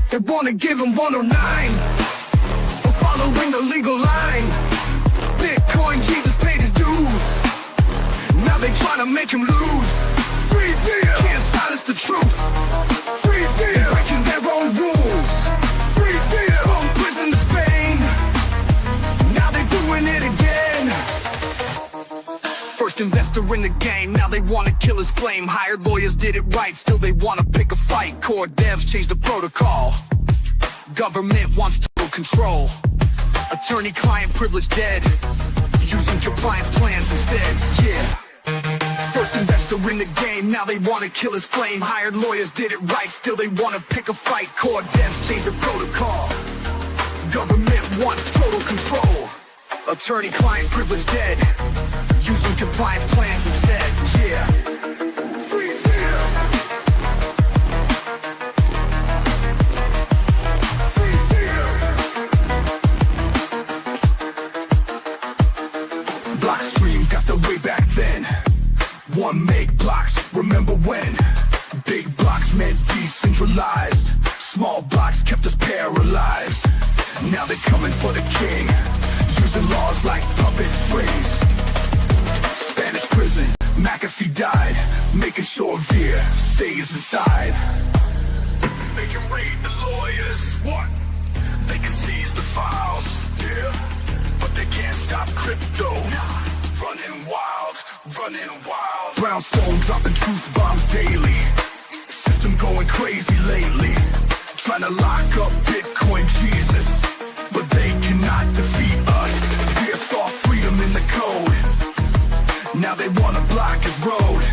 They wanna give him 109 for following the legal line. Bitcoin Jesus paid his dues. Now they tryna make him lose. Free beer, can't silence the truth. Free beer, breaking their own rules. Free beer, from prison to Spain. Now they're doing it again. First investor in the game, now they wanna kill his flame. Hired lawyers did it right, still they wanna pick a fight. Core devs changed the protocol. Government wants total control. Attorney-client privilege dead. Using compliance plans instead, yeah. First investor in the game, now they wanna kill his flame. Hired lawyers did it right, still they wanna pick a fight. Core devs changed the protocol. Government wants total control. Attorney-client privilege dead. Using compliance plans instead, yeah. Free beer. Free beer. Blockstream got the way back then. 1 meg blocks, remember when? Big blocks meant decentralized. Small blocks kept us paralyzed. Now they're coming for the king, using laws like puppet strings. Spanish prison, McAfee died, making sure Veer stays inside. They can raid the lawyers, what? They can seize the files, yeah. But they can't stop crypto, running wild, running wild. Brownstone dropping truth bombs daily. System going crazy lately. Trying to lock up Bitcoin Jesus, but they cannot defeat us. Fear saw freedom in the code. Now they wanna block his road,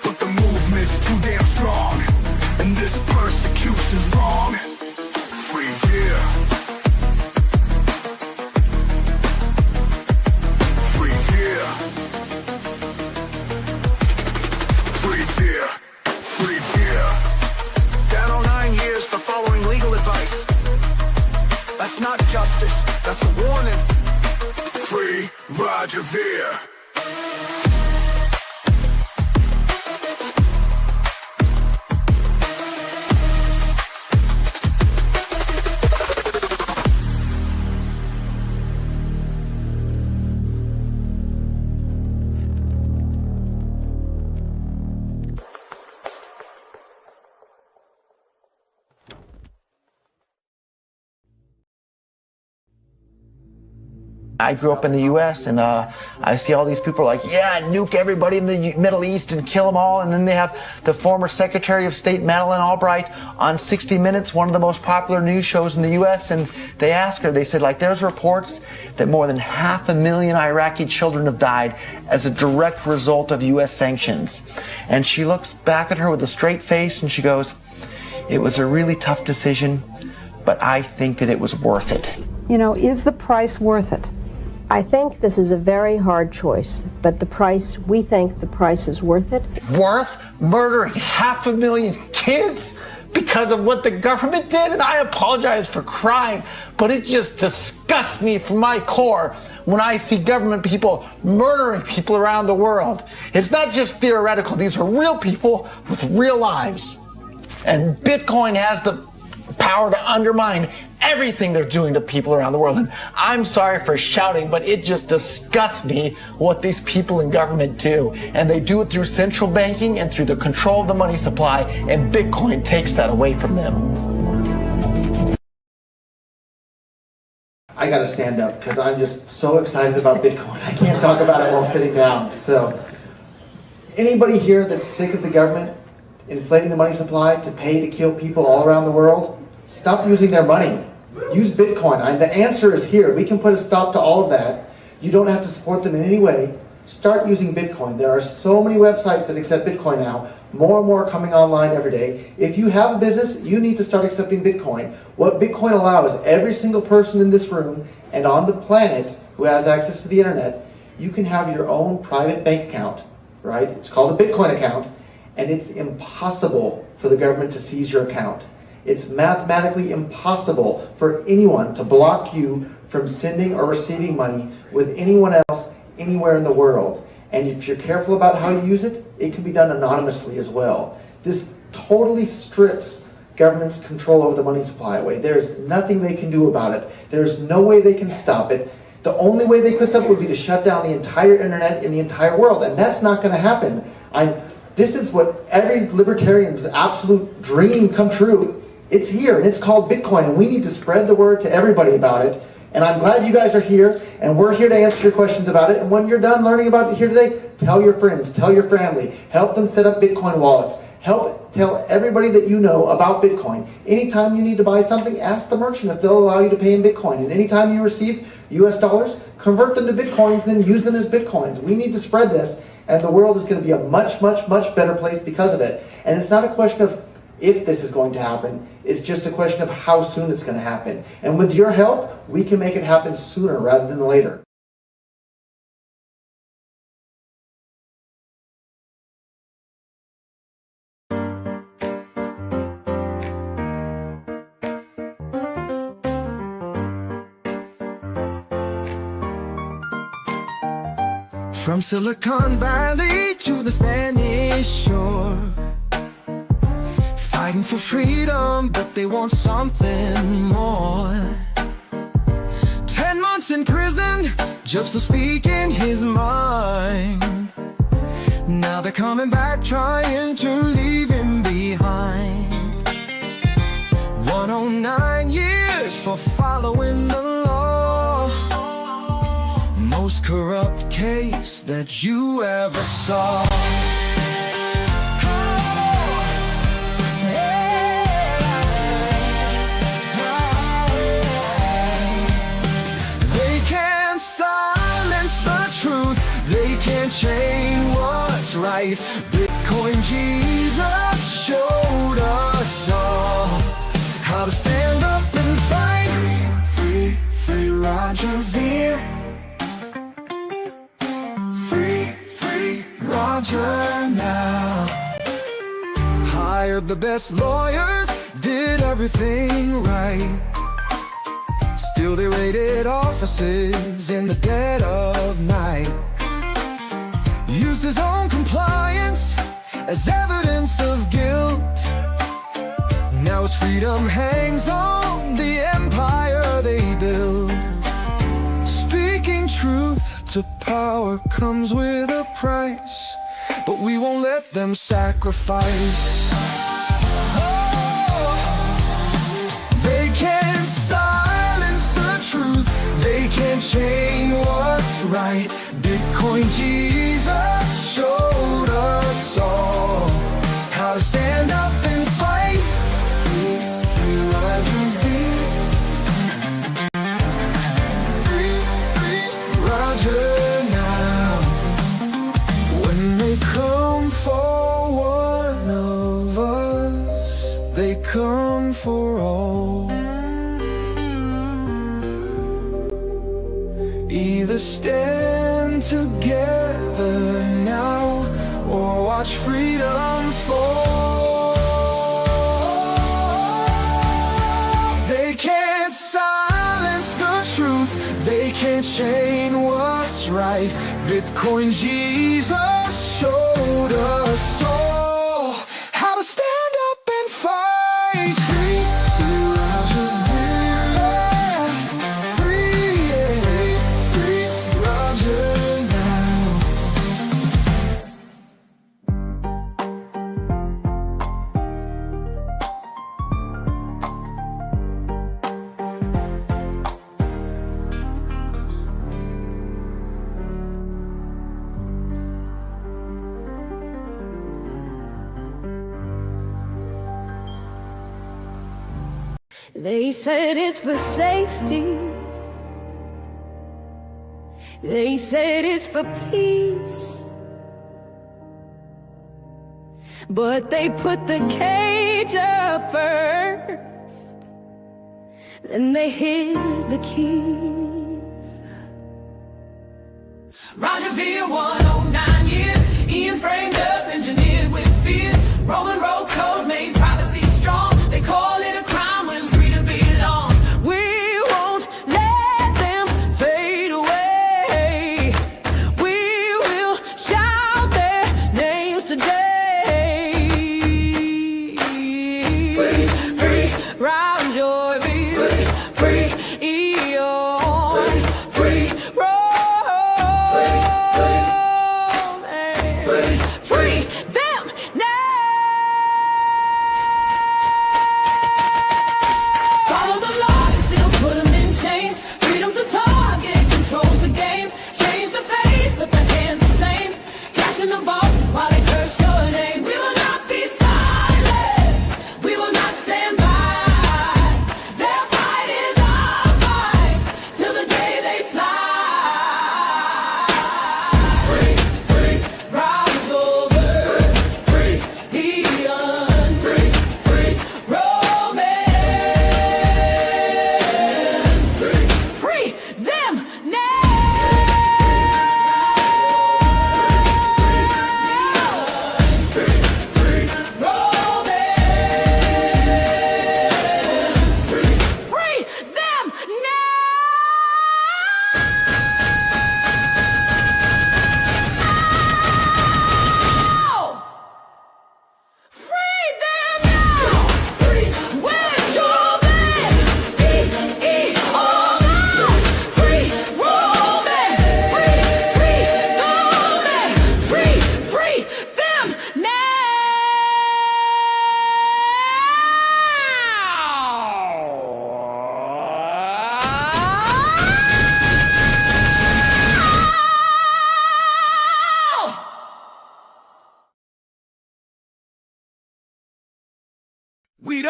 but the movement's too damn strong, and this persecution's wrong. Free fear. Free fear. Free fear. Free fear. Down on 9 years for following legal advice. That's not justice, that's a warning. Free Roger Ver. I grew up in the US and I see all these people like, yeah, nuke everybody in the Middle East and kill them all. And then they have the former Secretary of State Madeleine Albright on 60 Minutes, one of the most popular news shows in the US, and they asked her, they said, like, there's reports that more than 500,000 Iraqi children have died as a direct result of US sanctions. And she looks back at her with a straight face and she goes, it was a really tough decision, but I think that it was worth it. You know, is the price worth it? I think this is a very hard choice, but the price, we think the price is worth it. Worth murdering 500,000 kids because of what the government did? And I apologize for crying, but it just disgusts me from my core when I see government people murdering people around the world. It's not just theoretical, these are real people with real lives. And Bitcoin has the power to undermine everything they're doing to people around the world. And I'm sorry for shouting, but it just disgusts me what these people in government do. And they do it through central banking and through the control of the money supply, and Bitcoin takes that away from them. I gotta stand up because I'm just so excited about Bitcoin. I can't talk about it while sitting down. So, anybody here that's sick of the government inflating the money supply to pay to kill people all around the world? Stop using their money. Use Bitcoin. The answer is here. We can put a stop to all of that. You don't have to support them in any way. Start using Bitcoin. There are so many websites that accept Bitcoin now. More and more are coming online every day. If you have a business, you need to start accepting Bitcoin. What Bitcoin allows every single person in this room and on the planet who has access to the internet, you can have your own private bank account, right? It's called a Bitcoin account, and it's impossible for the government to seize your account. It's mathematically impossible for anyone to block you from sending or receiving money with anyone else anywhere in the world. And if you're careful about how you use it, it can be done anonymously as well. This totally strips government's control over the money supply away. There's nothing they can do about it. There's no way they can stop it. The only way they could stop it would be to shut down the entire internet in the entire world, and that's not going to happen. This is what every libertarian's absolute dream come true. It's here, and it's called Bitcoin, and we need to spread the word to everybody about it. And I'm glad you guys are here, and we're here to answer your questions about it. And when you're done learning about it here today, tell your friends, tell your family, help them set up Bitcoin wallets. Tell everybody that you know about Bitcoin. Anytime you need to buy something, ask the merchant if they'll allow you to pay in Bitcoin. And anytime you receive US dollars, convert them to Bitcoins and then use them as Bitcoins. We need to spread this, and the world is going to be a much, much, much better place because of it. And it's not a question of if this is going to happen, it's just a question of how soon it's going to happen. And with your help, we can make it happen sooner rather than later. From Silicon Valley to the Spanish shore, fighting for freedom, but they want something more. 10 months in prison just for speaking his mind. Now they're coming back trying to leave him behind. 109 years for following the law. Most corrupt case that you ever saw. They can't silence the truth, they can't change what's right. Bitcoin Jesus showed us all how to stand up and fight. Free, free, free Roger Ver. Roger now. Hired the best lawyers, did everything right. Still they raided offices in the dead of night. Used his own compliance as evidence of guilt. Now his freedom hangs on the empire they built. Speaking truth to power comes with a price, but we won't let them sacrifice. Oh, they can't silence the truth, they can't change what's right. Bitcoin Jesus showed us all how to stand up and fight. Free Roger Ver. Free Roger. Come for one of us, they come for all. Either stand together now or watch freedom fall. They can't silence the truth, they can't change what's right. Bitcoin Jesus showed us all how to stand up and fight. Free, free Roger Ver. Free, free Roger now. They said it's for safety. They said it's for peace. But they put the cage up first, then they hid the keys. Roger Ver, 109 years. Ian framed up, engineered with fears. Roman road code made privacy strong. They call it a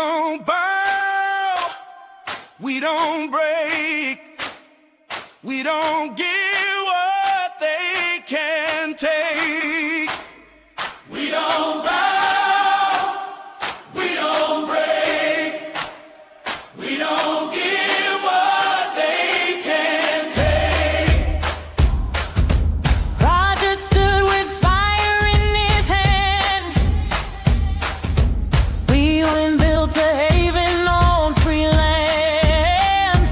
don't bow, we don't break, we don't give what they can take. We don't bow, we don't break, we don't give what they can take. Roger stood with fire in his hand. We went built a haven on free land.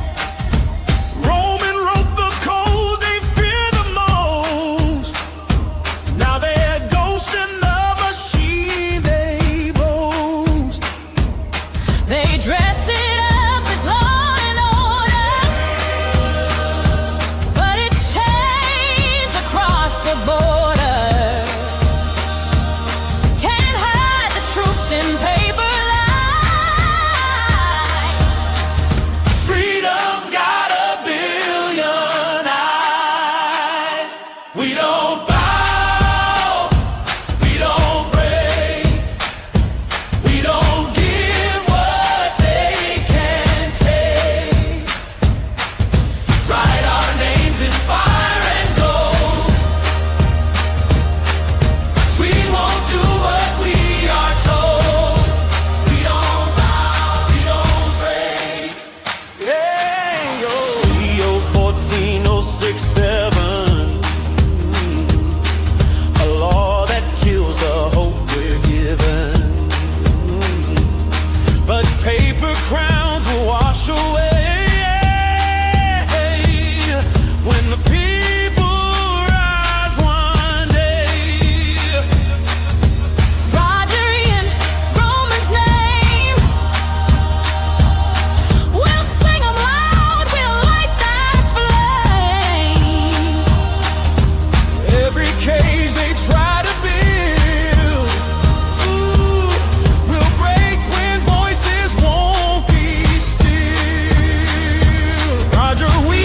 Roman wrote the code they fear the most. Now they're ghosts in the machine they boast. They dress it up as law and order, but it's chains across the border. Can't hide the truth in paper lies. Freedom's got a billion eyes. We don't bow, we don't break, we don't give what they can take. Write our names in fire and gold. We won't do what we are told. We don't bow, we don't break. Yeah, yo. Leo 14067, a law that kills the hope we're given. But paper crowns will wash away when the people rise one day. Roger in Roman's name. We'll sing 'em loud, we'll light that flame. Every cage they try to build, ooh, will break when voices won't be still. Roger, we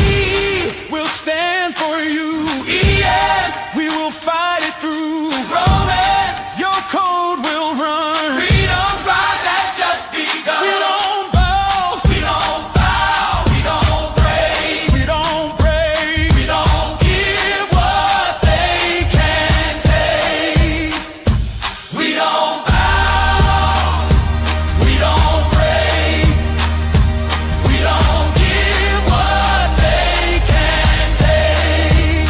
will stand for you. Yeah, we will fight it through. Roman, your code will run. Freedom's rise has just begun. We don't bow, we don't bow, we don't break, we don't break, we don't give what they can take. We don't bow, we don't break, we don't give what they can take.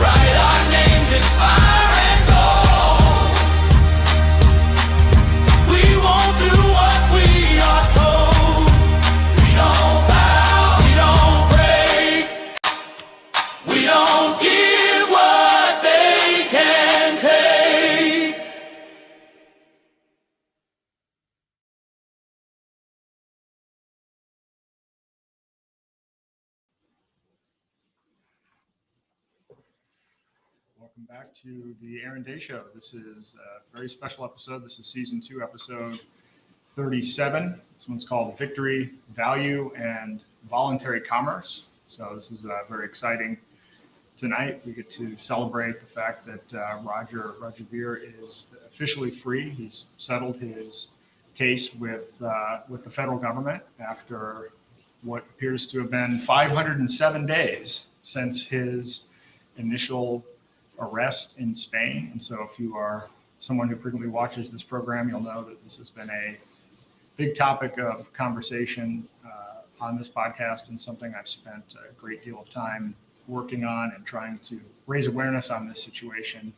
Write our names in fire and gold. We won't do what we are told. We don't bow, we don't break, we don't give what they can take. Welcome back to the Aaron Day Show. This is a very special episode. This is season 2, episode 37. This one's called Victory, Value, and Voluntary Commerce. So this is very exciting. Tonight we get to celebrate the fact that Roger Ver is officially free. He's settled his case with the federal government after what appears to have been 507 days since his initial arrest in Spain. And so if you are someone who frequently watches this program, you'll know that this has been a big topic of conversation on this podcast, and something I've spent a great deal of time working on and trying to raise awareness on this situation.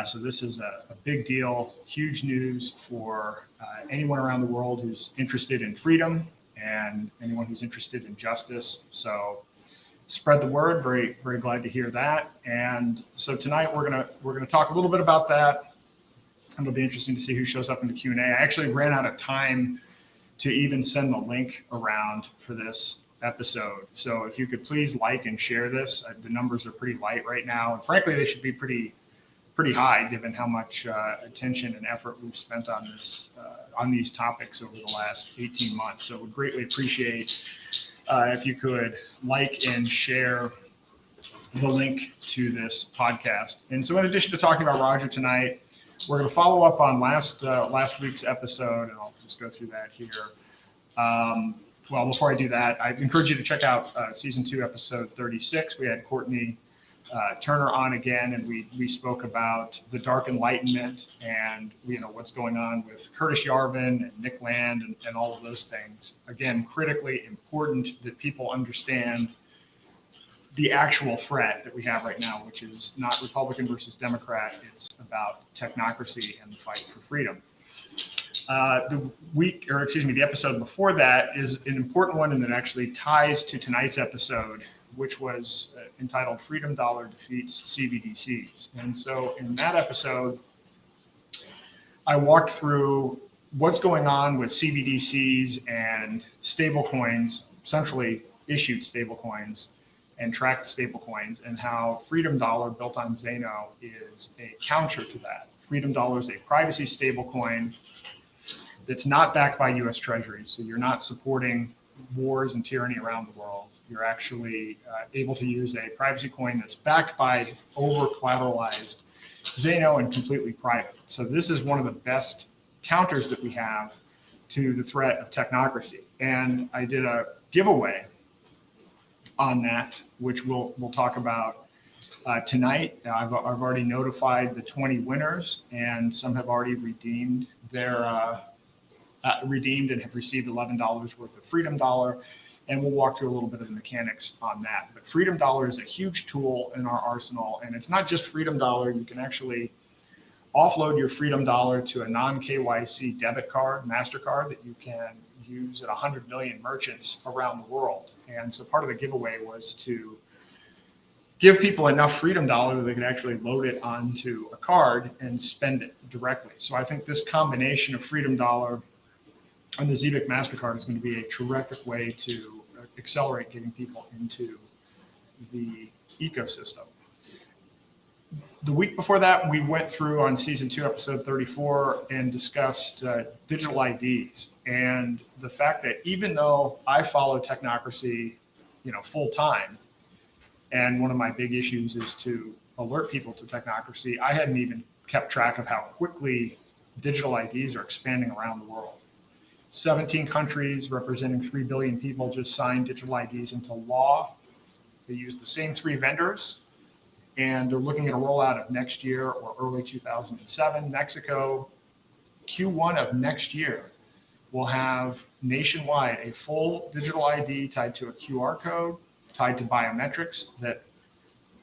So this is a big deal, huge news for anyone around the world who's interested in freedom and anyone who's interested in justice. So spread the word. Very, very glad to hear that. And so tonight we're gonna talk a little bit about that. It'll be interesting to see who shows up in the Q&A. I actually ran out of time to even send the link around for this episode. So if you could please like and share this. The numbers are pretty light right now, and frankly, they should be pretty high given how much attention and effort we've spent on this on these topics over the last 18 months. So would greatly appreciate if you could like and share the link to this podcast. And so in addition to talking about Roger tonight, we're going to follow up on last week's episode, and I'll just go through that here. Well, before I do that, I encourage you to check out season 2, episode 36. We had Courtney Turner on again, and we spoke about the Dark Enlightenment and what's going on with Curtis Yarvin and Nick Land and all of those things. Again, critically important that people understand the actual threat that we have right now, which is not Republican versus Democrat. It's about technocracy and the fight for freedom. The episode before that is an important one, and it actually ties to tonight's episode, which was entitled Freedom Dollar Defeats CBDCs. And so in that episode, I walked through what's going on with CBDCs and stablecoins, centrally issued stablecoins and tracked stablecoins, and how Freedom Dollar, built on Zano, is a counter to that. Freedom Dollar is a privacy stablecoin that's not backed by US Treasuries. So you're not supporting wars and tyranny around the world. You're actually able to use a privacy coin that's backed by over-collateralized Zano and completely private. So this is one of the best counters that we have to the threat of technocracy. And I did a giveaway on that, which we'll talk about tonight. I've already notified the 20 winners, and some have already redeemed their redeemed and have received $11 worth of Freedom Dollar. And we'll walk through a little bit of the mechanics on that. But Freedom Dollar is a huge tool in our arsenal. And it's not just Freedom Dollar. You can actually offload your Freedom Dollar to a non-KYC debit card, MasterCard, that you can use at 100 million merchants around the world. And so part of the giveaway was to give people enough Freedom Dollar that they could actually load it onto a card and spend it directly. So I think this combination of Freedom Dollar and the Zebik MasterCard is going to be a terrific way to accelerate getting people into the ecosystem. The week before that, we went through on season 2, episode 34, and discussed digital IDs and the fact that even though I follow technocracy, full time, and one of my big issues is to alert people to technocracy, I hadn't even kept track of how quickly digital IDs are expanding around the world. 17 countries representing 3 billion people just signed digital IDs into law. They use the same 3 vendors, and they're looking at a rollout of next year or early 2007. Mexico, Q1 of next year, will have nationwide a full digital ID tied to a QR code, tied to biometrics that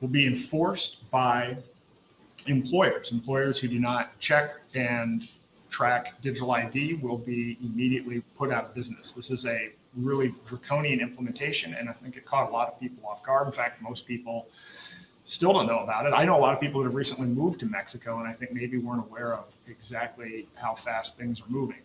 will be enforced by employers who do not check and track digital ID will be immediately put out of business. This is a really draconian implementation, and I think it caught a lot of people off guard. In fact, most people still don't know about it. I know a lot of people that have recently moved to Mexico, and I think maybe weren't aware of exactly how fast things are moving.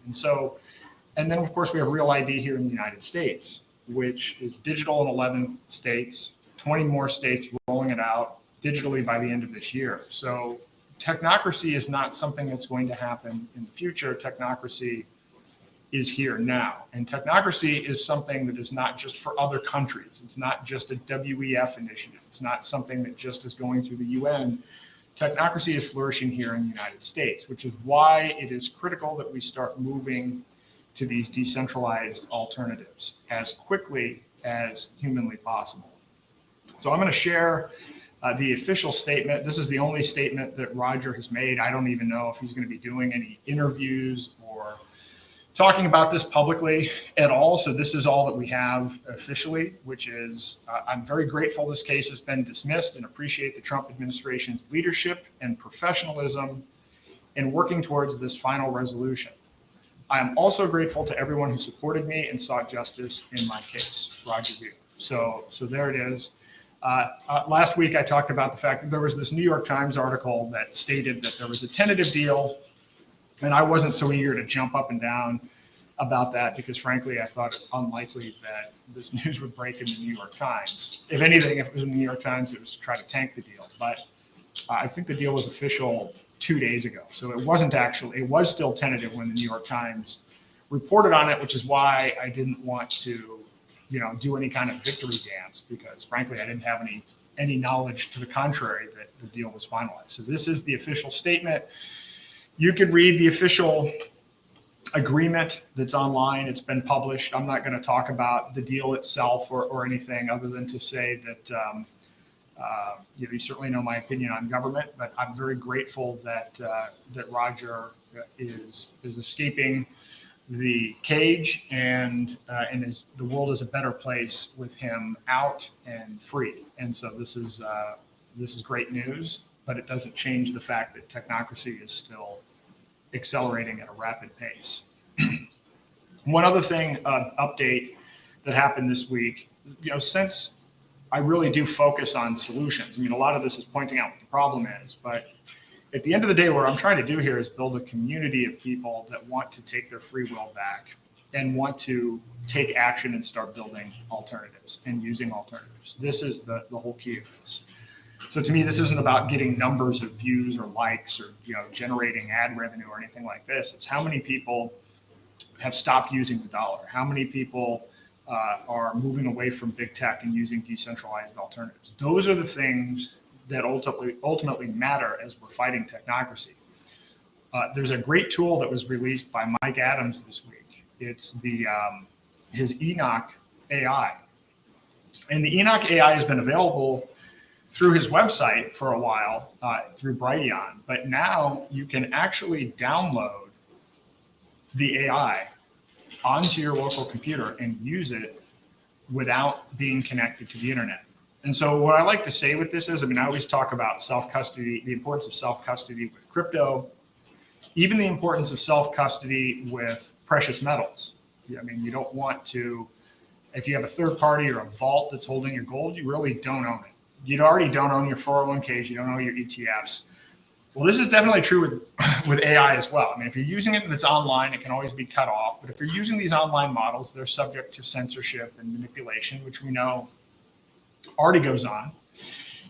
And then of course we have Real ID here in the United States, which is digital in 11 states, 20 more states rolling it out digitally by the end of this year. So technocracy is not something that's going to happen in the future. Technocracy is here now. And technocracy is something that is not just for other countries. It's not just a WEF initiative. It's not something that just is going through the UN. Technocracy is flourishing here in the United States, which is why it is critical that we start moving to these decentralized alternatives as quickly as humanly possible. So I'm going to share the official statement. This is the only statement that Roger has made. I don't even know if he's going to be doing any interviews or talking about this publicly at all. So this is all that we have officially, which is I'm very grateful this case has been dismissed and appreciate the Trump administration's leadership and professionalism in working towards this final resolution. I am also grateful to everyone who supported me and sought justice in my case. Roger View. So there it is. Last week, I talked about the fact that there was this New York Times article that stated that there was a tentative deal, and I wasn't so eager to jump up and down about that because, frankly, I thought it unlikely that this news would break in the New York Times. If anything, if it was in the New York Times, it was to try to tank the deal. But I think the deal was official 2 days ago. So it wasn't actually, it was still tentative when the New York Times reported on it, which is why I didn't want to do any kind of victory dance because frankly, I didn't have any knowledge to the contrary that the deal was finalized. So this is the official statement. You could read the official agreement that's online. It's been published. I'm not going to talk about the deal itself or anything other than to say that you certainly know my opinion on government, but I'm very grateful that that Roger is escaping the cage and the world is a better place with him out and free. And so this is great news, but it doesn't change the fact that technocracy is still accelerating at a rapid pace. One other thing, update that happened this week, since I really do focus on solutions. I mean, a lot of this is pointing out what the problem is, but at the end of the day, what I'm trying to do here is build a community of people that want to take their free will back and want to take action and start building alternatives and using alternatives. This is the whole key of this. So to me, this isn't about getting numbers of views or likes or generating ad revenue or anything like this. It's how many people have stopped using the dollar, how many people are moving away from big tech and using decentralized alternatives. Those are the things that ultimately matter as we're fighting technocracy. There's a great tool that was released by Mike Adams this week. It's his Enoch AI. And the Enoch AI has been available through his website for a while, through Brighteon, but now you can actually download the AI onto your local computer and use it without being connected to the internet. And so what I like to say with this is, I always talk about self-custody, the importance of self-custody with crypto, even the importance of self-custody with precious metals. You don't want to, if you have a third party or a vault that's holding your gold, you really don't own it. You already don't own your 401ks, you don't own your ETFs. Well, this is definitely true with AI as well. If you're using it and it's online, it can always be cut off. But if you're using these online models, they're subject to censorship and manipulation, which we know already goes on.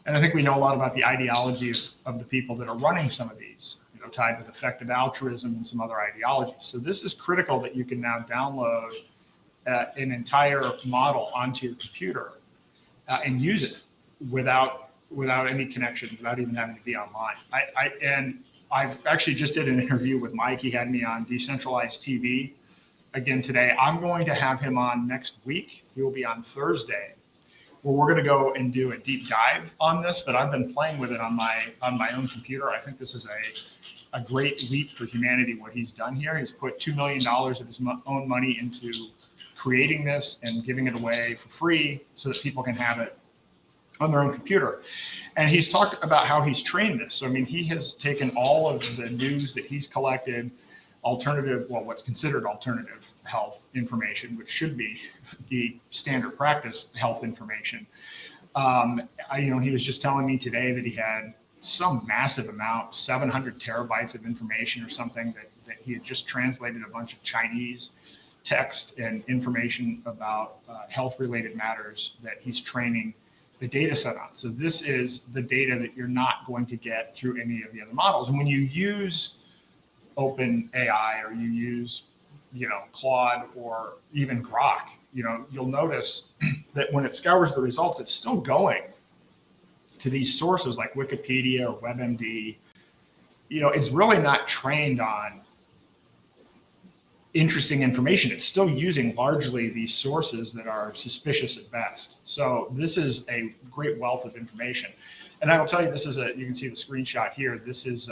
And I think we know a lot about the ideology of the people that are running some of these, tied with effective altruism and some other ideologies. So this is critical that you can now download an entire model onto your computer and use it without any connection, without even having to be online. I've actually just did an interview with Mike. He had me on Decentralized TV again today. I'm going to have him on next week. He will be on Thursday, where we're going to go and do a deep dive on this. But I've been playing with it on my own computer. I think this is a great leap for humanity. What he's done here, he's put $2 million of his own money into creating this and giving it away for free so that people can have it on their own computer. And he's talked about how he's trained this. So, he has taken all of the news that he's collected, what's considered alternative health information, which should be the standard practice health information. He was just telling me today that he had some massive amount, 700 terabytes of information or something that he had just translated a bunch of Chinese text and information about health-related matters that he's training the data set on. So this is the data that you're not going to get through any of the other models. And when you use OpenAI or you use, Claude or even Grok, you'll notice that when it scours the results, it's still going to these sources like Wikipedia or WebMD. It's really not trained on interesting information. It's still using largely these sources that are suspicious at best. So this is a great wealth of information. And I will tell you, you can see the screenshot here. This is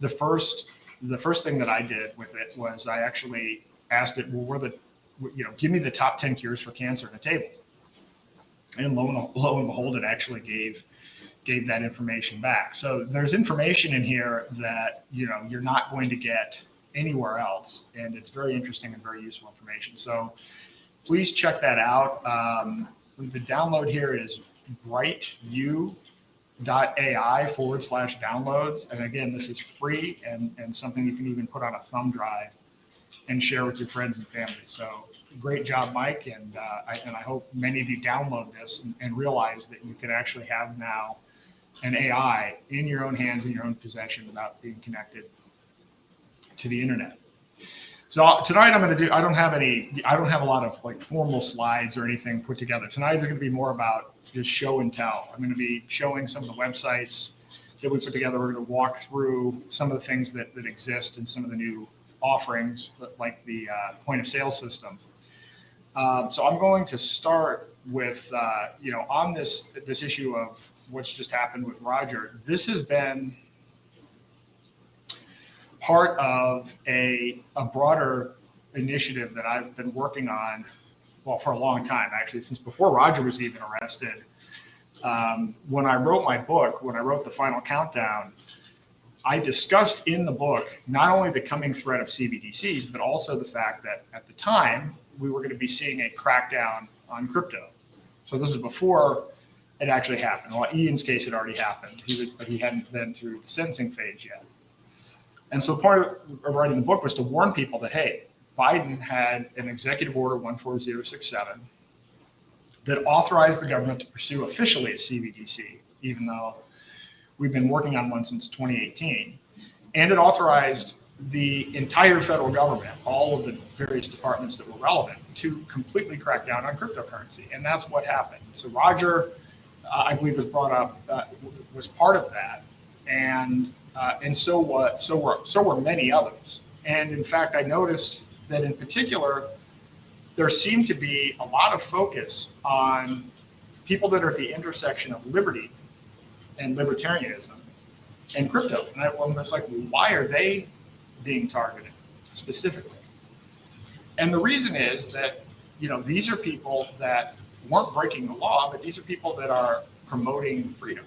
the first thing that I did with it was I actually asked it, give me the top 10 cures for cancer in a table. And lo and behold, it actually gave that information back. So there's information in here that, you're not going to get anywhere else. And it's very interesting and very useful information. So please check that out. The download here is brightedu.ai/downloads. And again, this is free and something you can even put on a thumb drive and share with your friends and family. So great job, Mike. And I hope many of you download this and realize that you can actually have now an AI in your own hands, in your own possession without being connected to the internet. So tonight I don't have a lot of formal slides or anything put together. Tonight is going to be more about just show and tell. I'm going to be showing some of the websites that we put together. We're going to walk through some of the things that exist and some of the new offerings, like the point of sale system. So I'm going to start with, on this issue of what's just happened with Roger. This has been part of a broader initiative that I've been working on, well, for a long time, actually, since before Roger was even arrested. When I wrote my book, when I wrote The Final Countdown, I discussed in the book not only the coming threat of CBDCs, but also the fact that at the time we were going to be seeing a crackdown on crypto. So this is before it actually happened. Well, Ian's case had already happened, but he hadn't been through the sentencing phase yet. And so part of writing the book was to warn people that, hey, Biden had an executive order 14067 that authorized the government to pursue officially a CBDC, even though we've been working on one since 2018. And it authorized the entire federal government, all of the various departments that were relevant, to completely crack down on cryptocurrency. And that's what happened. So Roger, I believe, was brought up, was part of that. And so were many others. And in fact, I noticed that in particular, there seemed to be a lot of focus on people that are at the intersection of liberty and libertarianism and crypto. And I was like, well, why are they being targeted specifically? And the reason is that, these are people that weren't breaking the law, but these are people that are promoting freedom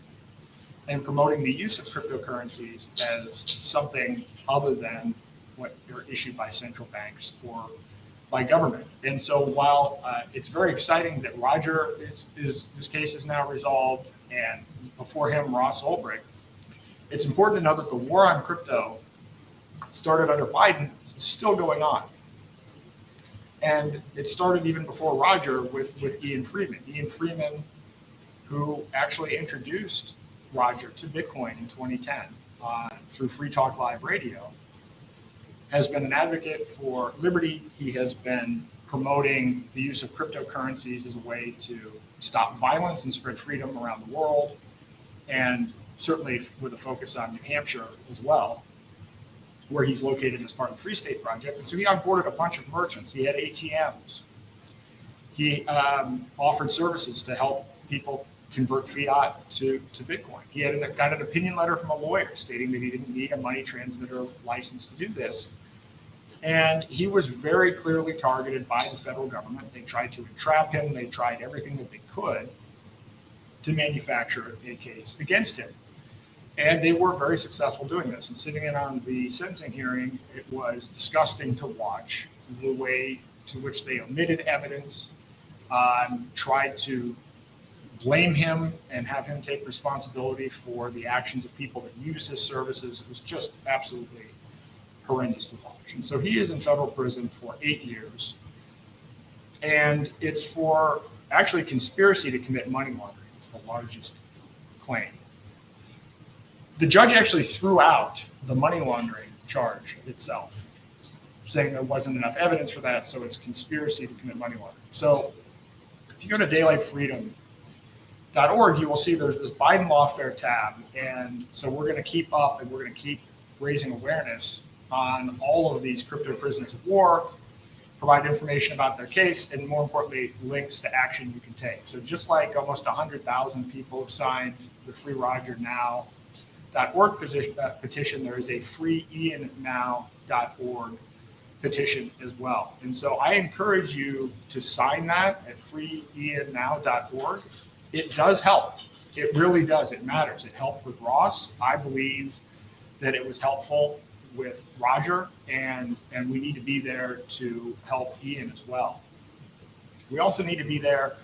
and promoting the use of cryptocurrencies as something other than what are issued by central banks or by government. And so while it's very exciting that Roger his case is now resolved, and before him, Ross Ulbricht, it's important to know that the war on crypto started under Biden, is still going on. And it started even before Roger with Ian Freeman. Ian Freeman, who actually introduced Roger to Bitcoin in 2010 through Free Talk Live Radio, has been an advocate for liberty. He has been promoting the use of cryptocurrencies as a way to stop violence and spread freedom around the world, and certainly with a focus on New Hampshire as well, where he's located as part of the Free State Project. And so he onboarded a bunch of merchants. He had ATMs. He offered services to help people convert fiat to Bitcoin. He got an opinion letter from a lawyer stating that he didn't need a money transmitter license to do this. And he was very clearly targeted by the federal government. They tried to entrap him. They tried everything that they could to manufacture a case against him. And they were very successful doing this. And sitting in on the sentencing hearing, it was disgusting to watch the way to which they omitted evidence, tried to blame him and have him take responsibility for the actions of people that used his services. It was just absolutely horrendous to watch. And so he is in federal prison for 8 years. And it's for actually conspiracy to commit money laundering. It's the largest claim. The judge actually threw out the money laundering charge itself, saying there wasn't enough evidence for that, so it's conspiracy to commit money laundering. So if you go to daylightfreedom.org, you will see there's this Biden Lawfare tab. And so we're going to keep up and we're going to keep raising awareness on all of these crypto prisoners of war, provide information about their case, and more importantly, links to action you can take. So just like almost 100,000 people have signed the FreeRogerNow.org petition, there is a FreeIanNow.org petition as well. And so I encourage you to sign that at FreeIanNow.org. It does help. It really does. It matters. It helped with Ross. I believe that it was helpful with Roger, and we need to be there to help Ian as well. We also need to be there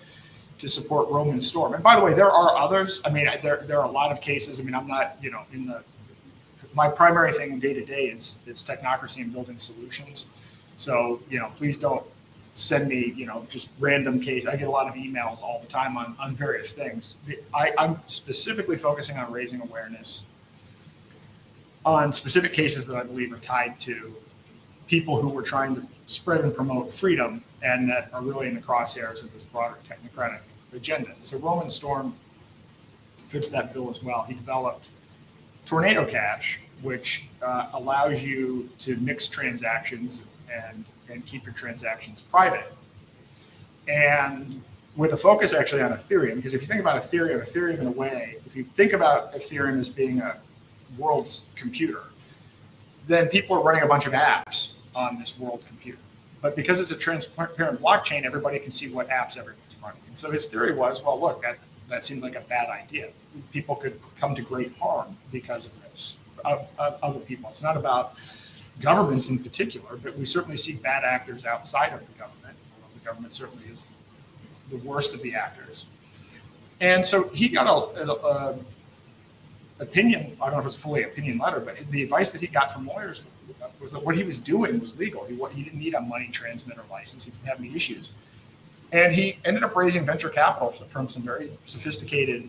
to support Roman Storm. And by the way, there are others. I mean, there are a lot of cases. I mean, I'm not, my primary thing day to day is technocracy and building solutions. So, please don't send me, just random case. I get a lot of emails all the time on various things. I'm specifically focusing on raising awareness on specific cases that I believe are tied to people who were trying to spread and promote freedom and that are really in the crosshairs of this broader technocratic agenda. So Roman Storm fits that bill as well. He developed Tornado Cash, which allows you to mix transactions and keep your transactions private. And with a focus actually on Ethereum, because if you think about Ethereum in a way, if you think about Ethereum as being a world's computer, then people are running a bunch of apps on this world computer. But because it's a transparent blockchain, everybody can see what apps everybody's running. And so his theory was, well, look, that seems like a bad idea. People could come to great harm because of this, of other people. It's not about governments in particular, but we certainly see bad actors outside of the government, although the government certainly is the worst of the actors. And so he got a opinion, I don't know if it's fully opinion letter, but the advice that he got from lawyers was that what he was doing was legal. He didn't need a money transmitter license. He didn't have any issues. And he ended up raising venture capital from some very sophisticated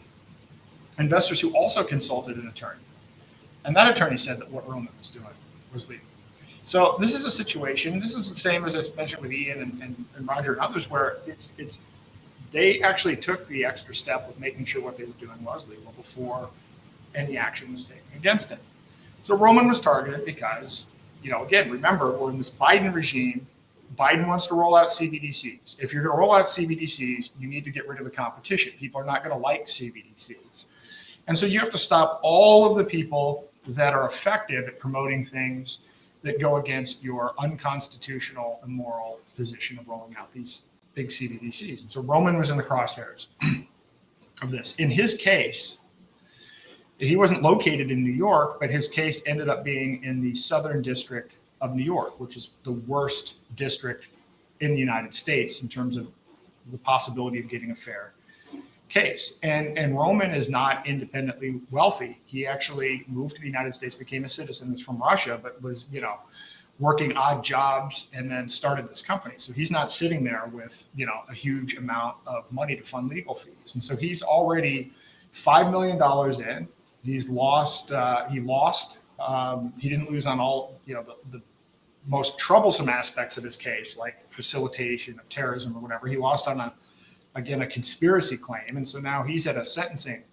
investors who also consulted an attorney. And that attorney said that what Roman was doing was legal. So this is a situation, this is the same as I mentioned with Ian and Roger and others, where they actually took the extra step of making sure what they were doing was legal before any action was taken against him. So Roman was targeted because, again, remember, we're in this Biden regime. Biden wants to roll out CBDCs. If you're going to roll out CBDCs, you need to get rid of the competition. People are not going to like CBDCs. And so you have to stop all of the people that are effective at promoting things that go against your unconstitutional, immoral position of rolling out these big CBDCs. And so Roman was in the crosshairs of this. In his case, he wasn't located in New York, but his case ended up being in the Southern District of New York, which is the worst district in the United States in terms of the possibility of getting a fair case. And Roman is not independently wealthy. He actually moved to the United States, became a citizen, was from Russia, but was, working odd jobs and then started this company. So he's not sitting there with, a huge amount of money to fund legal fees. And so he's already $5 million in. He's lost, he didn't lose on all, the most troublesome aspects of his case, like facilitation of terrorism or whatever. He lost on a conspiracy claim. And so now he's at a sentencing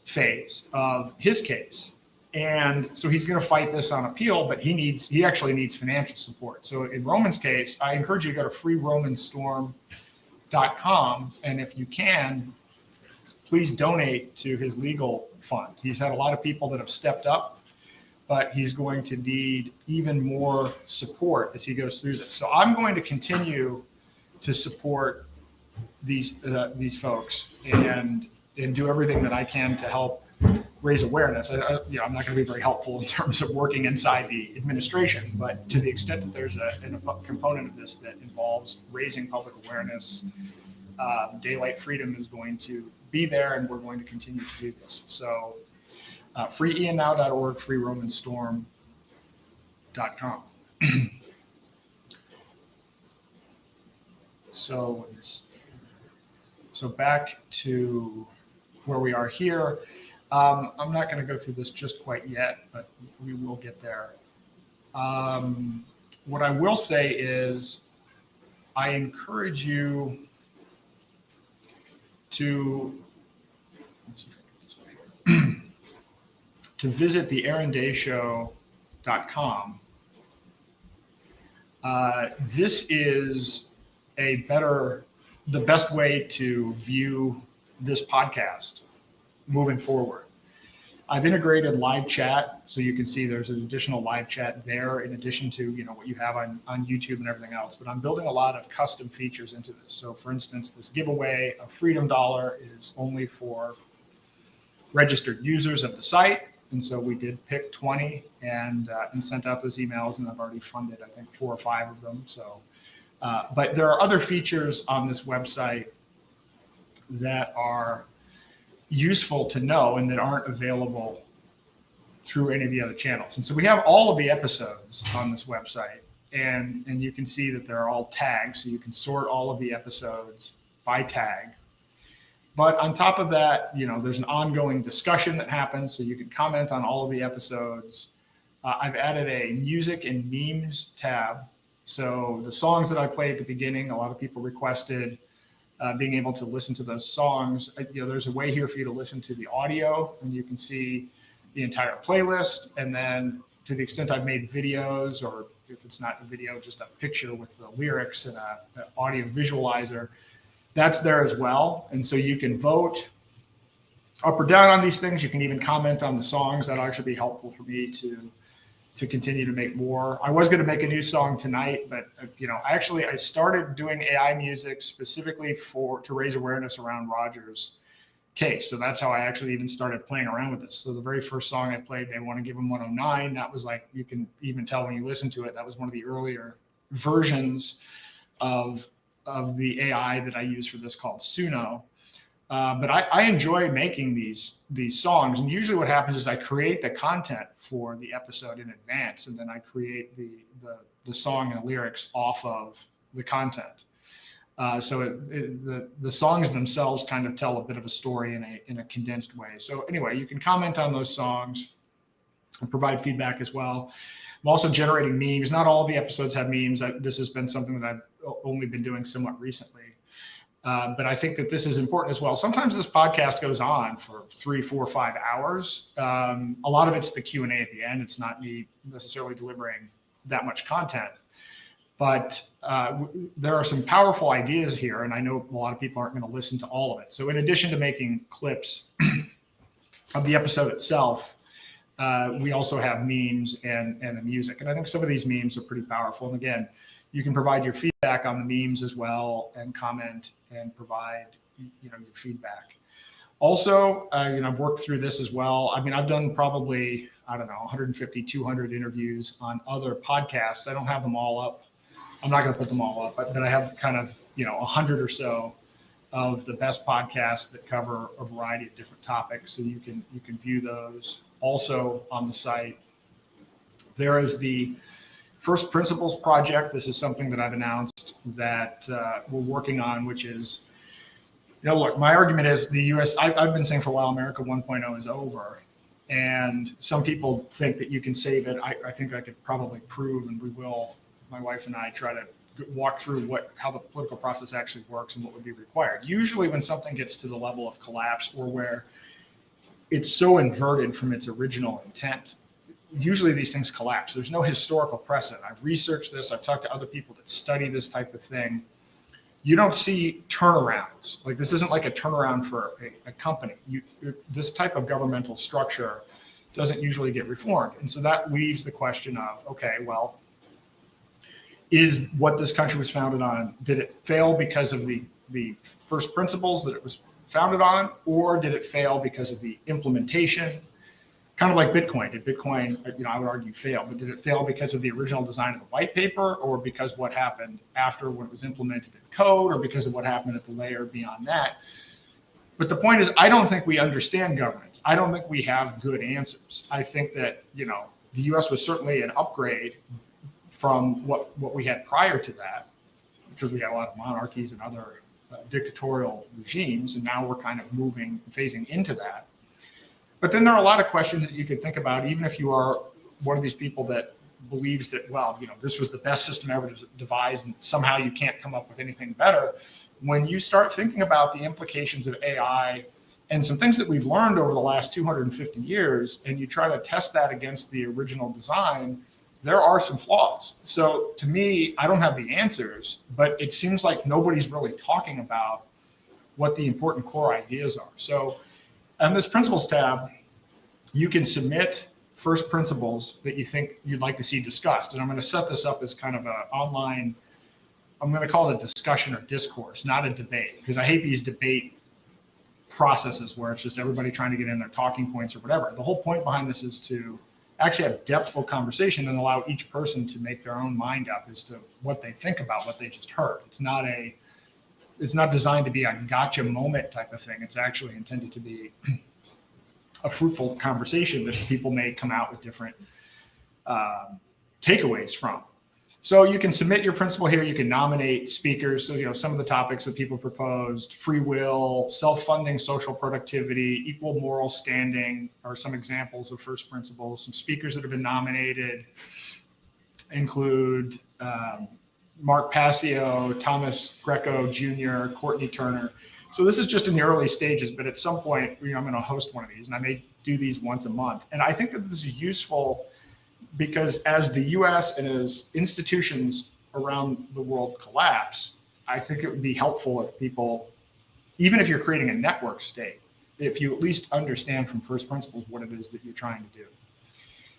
phase of his case. And so he's going to fight this on appeal, but he actually needs financial support. So in Roman's case, I encourage you to go to freeromanstorm.com. And if you can, please donate to his legal fund. He's had a lot of people that have stepped up, but he's going to need even more support as he goes through this. So I'm going to continue to support these folks and do everything that I can to help raise awareness. I'm not going to be very helpful in terms of working inside the administration, but to the extent that there's a component of this that involves raising public awareness, daylight freedom is going to be there, and we're going to continue to do this. So freeiannow.org, freeromanstorm.com. So back to where we are here. I'm not going to go through this just quite yet, but we will get there. What I will say is I encourage you to visit the aarondayshow.com. This is the best way to view this podcast moving forward. I've integrated live chat, so you can see there's an additional live chat there in addition to what you have on YouTube and everything else. But I'm building a lot of custom features into this. So for instance, this giveaway of Freedom Dollar is only for registered users of the site. And so we did pick 20 and sent out those emails, and I've already funded, I think, 4 or 5 of them. So, but there are other features on this website that are useful to know and that aren't available through any of the other channels. And so we have all of the episodes on this website, and you can see that they're all tagged, so you can sort all of the episodes by tag. But on top of that, there's an ongoing discussion that happens, so you can comment on all of the episodes. I've added a music and memes tab. So the songs that I play at the beginning, a lot of people requested being able to listen to those songs. There's a way here for you to listen to the audio, and you can see the entire playlist. And then to the extent I've made videos, or if it's not a video, just a picture with the lyrics and an audio visualizer, that's there as well. And so you can vote up or down on these things. You can even comment on the songs. That'll actually be helpful for me to continue to make more. I was going to make a new song tonight, but I started doing AI music specifically to raise awareness around Roger's case. So that's how I actually even started playing around with this. So the very first song I played, They Want to Give Him 109, that was like, you can even tell when you listen to it, that was one of the earlier versions of the AI that I use for this, called Zano. But I enjoy making these songs, and usually what happens is I create the content for the episode in advance, and then I create the song and the lyrics off of the content. So the songs themselves kind of tell a bit of a story in a condensed way. So anyway, you can comment on those songs and provide feedback as well. I'm also generating memes. Not all the episodes have memes. This has been something that I've only been doing somewhat recently. But I think that this is important as well. Sometimes this podcast goes on for 3, 4, 5 hours. A lot of it's the Q&A at the end. It's not me necessarily delivering that much content. But there are some powerful ideas here, and I know a lot of people aren't going to listen to all of it. So in addition to making clips of the episode itself, we also have memes and the music. And I think some of these memes are pretty powerful. And again, you can provide your feedback on the memes as well, and comment and provide your feedback. Also, I've worked through this as well. I mean, I've done probably, 150, 200 interviews on other podcasts. I don't have them all up. I'm not going to put them all up, but I have kind of 100 or so of the best podcasts that cover a variety of different topics. So you can view those also on the site. There is the First Principles Project. This is something that I've announced that we're working on, which is, look, my argument is the US, I've been saying for a while, America 1.0 is over. And some people think that you can save it. I think I could probably prove, and we will, my wife and I, try to walk through how the political process actually works and what would be required. Usually when something gets to the level of collapse, or where it's so inverted from its original intent, usually these things collapse. There's no historical precedent. I've researched this. I've talked to other people that study this type of thing. You don't see turnarounds. Like, this isn't like a turnaround for a company. This type of governmental structure doesn't usually get reformed. And so that leaves the question of, okay, well, is what this country was founded on, did it fail because of the first principles that it was founded on, or did it fail because of the implementation? Kind of like Bitcoin. Did Bitcoin, I would argue, fail, but did it fail because of the original design of the white paper, or because what happened after when it was implemented in code, or because of what happened at the layer beyond that? But the point is, I don't think we understand governance. I don't think we have good answers. I think that, the US was certainly an upgrade from what we had prior to that, because we had a lot of monarchies and other dictatorial regimes, and now we're kind of phasing into that. But then there are a lot of questions that you could think about, even if you are one of these people that believes that, well, this was the best system ever devised and somehow you can't come up with anything better. When you start thinking about the implications of AI and some things that we've learned over the last 250 years, and you try to test that against the original design, there are some flaws. So to me, I don't have the answers, but it seems like nobody's really talking about what the important core ideas are. So on this principles tab, you can submit first principles that you think you'd like to see discussed. And I'm going to set this up as kind of an online, I'm going to call it a discussion or discourse, not a debate, because I hate these debate processes where it's just everybody trying to get in their talking points or whatever. The whole point behind this is to actually have depthful conversation and allow each person to make their own mind up as to what they think about what they just heard. It's not designed to be a gotcha moment type of thing. It's actually intended to be a fruitful conversation that people may come out with different takeaways from. So you can submit your principle here. You can nominate speakers. So, some of the topics that people proposed: free will, self-funding social productivity, equal moral standing are some examples of first principles. Some speakers that have been nominated include Mark Passio, Thomas Greco Jr., Courtney Turner. So this is just in the early stages, but at some point, I'm going to host one of these, and I may do these once a month. And I think that this is useful because as the US and as institutions around the world collapse, I think it would be helpful if people, even if you're creating a network state, if you at least understand from first principles what it is that you're trying to do,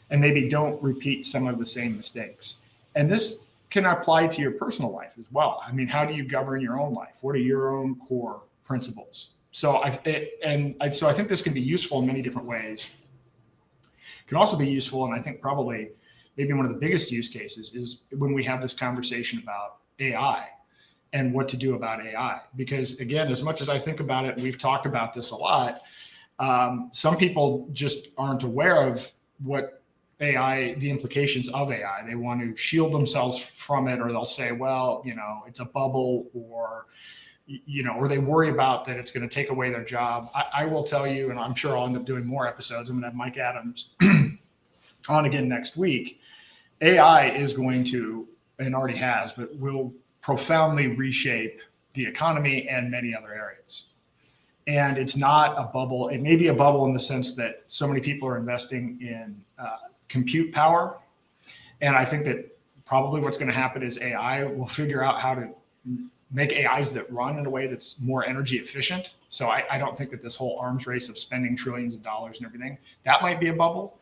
and maybe don't repeat some of the same mistakes. And this can apply to your personal life as well. I mean, how do you govern your own life? What are your own core principles? So I think this can be useful in many different ways. It can also be useful, and I think probably maybe one of the biggest use cases is when we have this conversation about AI and what to do about AI. Because again, as much as I think about it, and we've talked about this a lot, some people just aren't aware of what AI, the implications of AI. They want to shield themselves from it, or they'll say, well, it's a bubble, or they worry about that it's going to take away their job. I will tell you, and I'm sure I'll end up doing more episodes. I'm going to have Mike Adams on again next week. AI is going to, and already has, but will profoundly reshape the economy and many other areas. And it's not a bubble. It may be a bubble in the sense that so many people are investing in compute power. And I think that probably what's going to happen is AI will figure out how to make AIs that run in a way that's more energy efficient. So I don't think that this whole arms race of spending trillions of dollars and everything, that might be a bubble.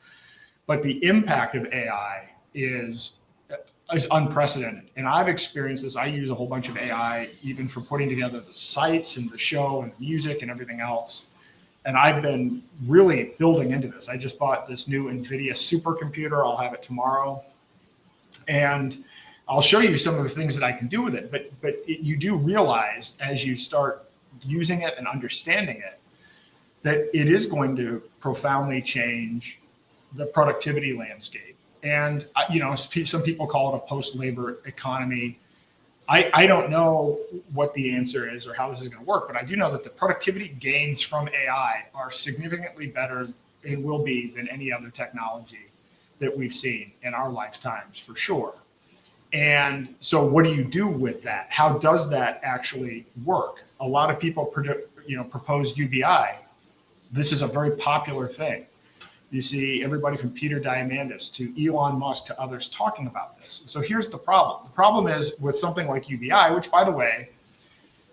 But the impact of AI is unprecedented. And I've experienced this. I use a whole bunch of AI, even for putting together the sites and the show and the music and everything else. And I've been really building into this. I just bought this new NVIDIA supercomputer. I'll have it tomorrow. And I'll show you some of the things that I can do with it. But you do realize as you start using it and understanding it, that it is going to profoundly change the productivity landscape. And, some people call it a post-labor economy. I don't know what the answer is or how this is going to work, but I do know that the productivity gains from AI are significantly better and will be than any other technology that we've seen in our lifetimes, for sure. And so what do you do with that? How does that actually work? A lot of people propose UBI. This is a very popular thing. You see everybody from Peter Diamandis to Elon Musk to others talking about this. So here's the problem. The problem is with something like UBI, which, by the way,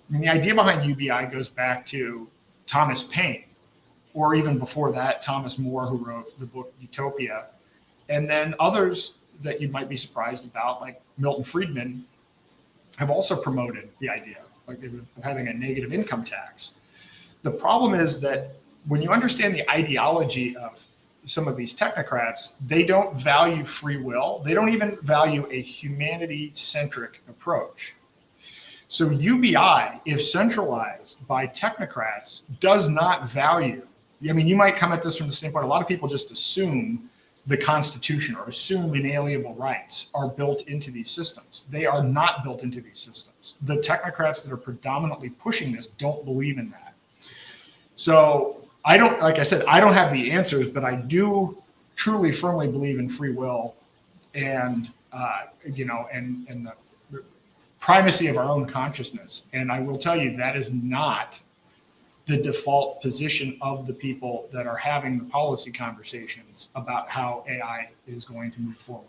the idea behind UBI goes back to Thomas Paine, or even before that, Thomas More, who wrote the book Utopia, and then others that you might be surprised about, like Milton Friedman, have also promoted the idea of having a negative income tax. The problem is that when you understand the ideology of some of these technocrats, they don't value free will. They don't even value a humanity-centric approach. So UBI, if centralized by technocrats, does not value. You might come at this from the standpoint, a lot of people just assume the Constitution or assume inalienable rights are built into these systems. They are not built into these systems. The technocrats that are predominantly pushing this don't believe in that. So like I said, I don't have the answers, but I do truly firmly believe in free will and, and the primacy of our own consciousness. And I will tell you that is not the default position of the people that are having the policy conversations about how AI is going to move forward.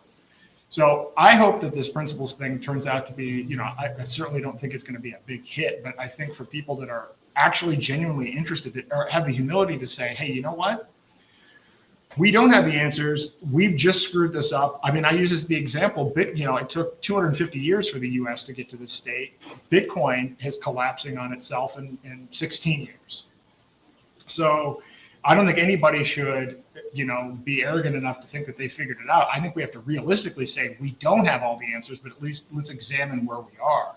So I hope that this principles thing turns out to be, I certainly don't think it's going to be a big hit, but I think for people that are actually genuinely interested or have the humility to say, hey, you know what? We don't have the answers. We've just screwed this up. I use this as the example. It took 250 years for the US to get to this state. Bitcoin is collapsing on itself in 16 years. So I don't think anybody should, be arrogant enough to think that they figured it out. I think we have to realistically say we don't have all the answers, but at least let's examine where we are.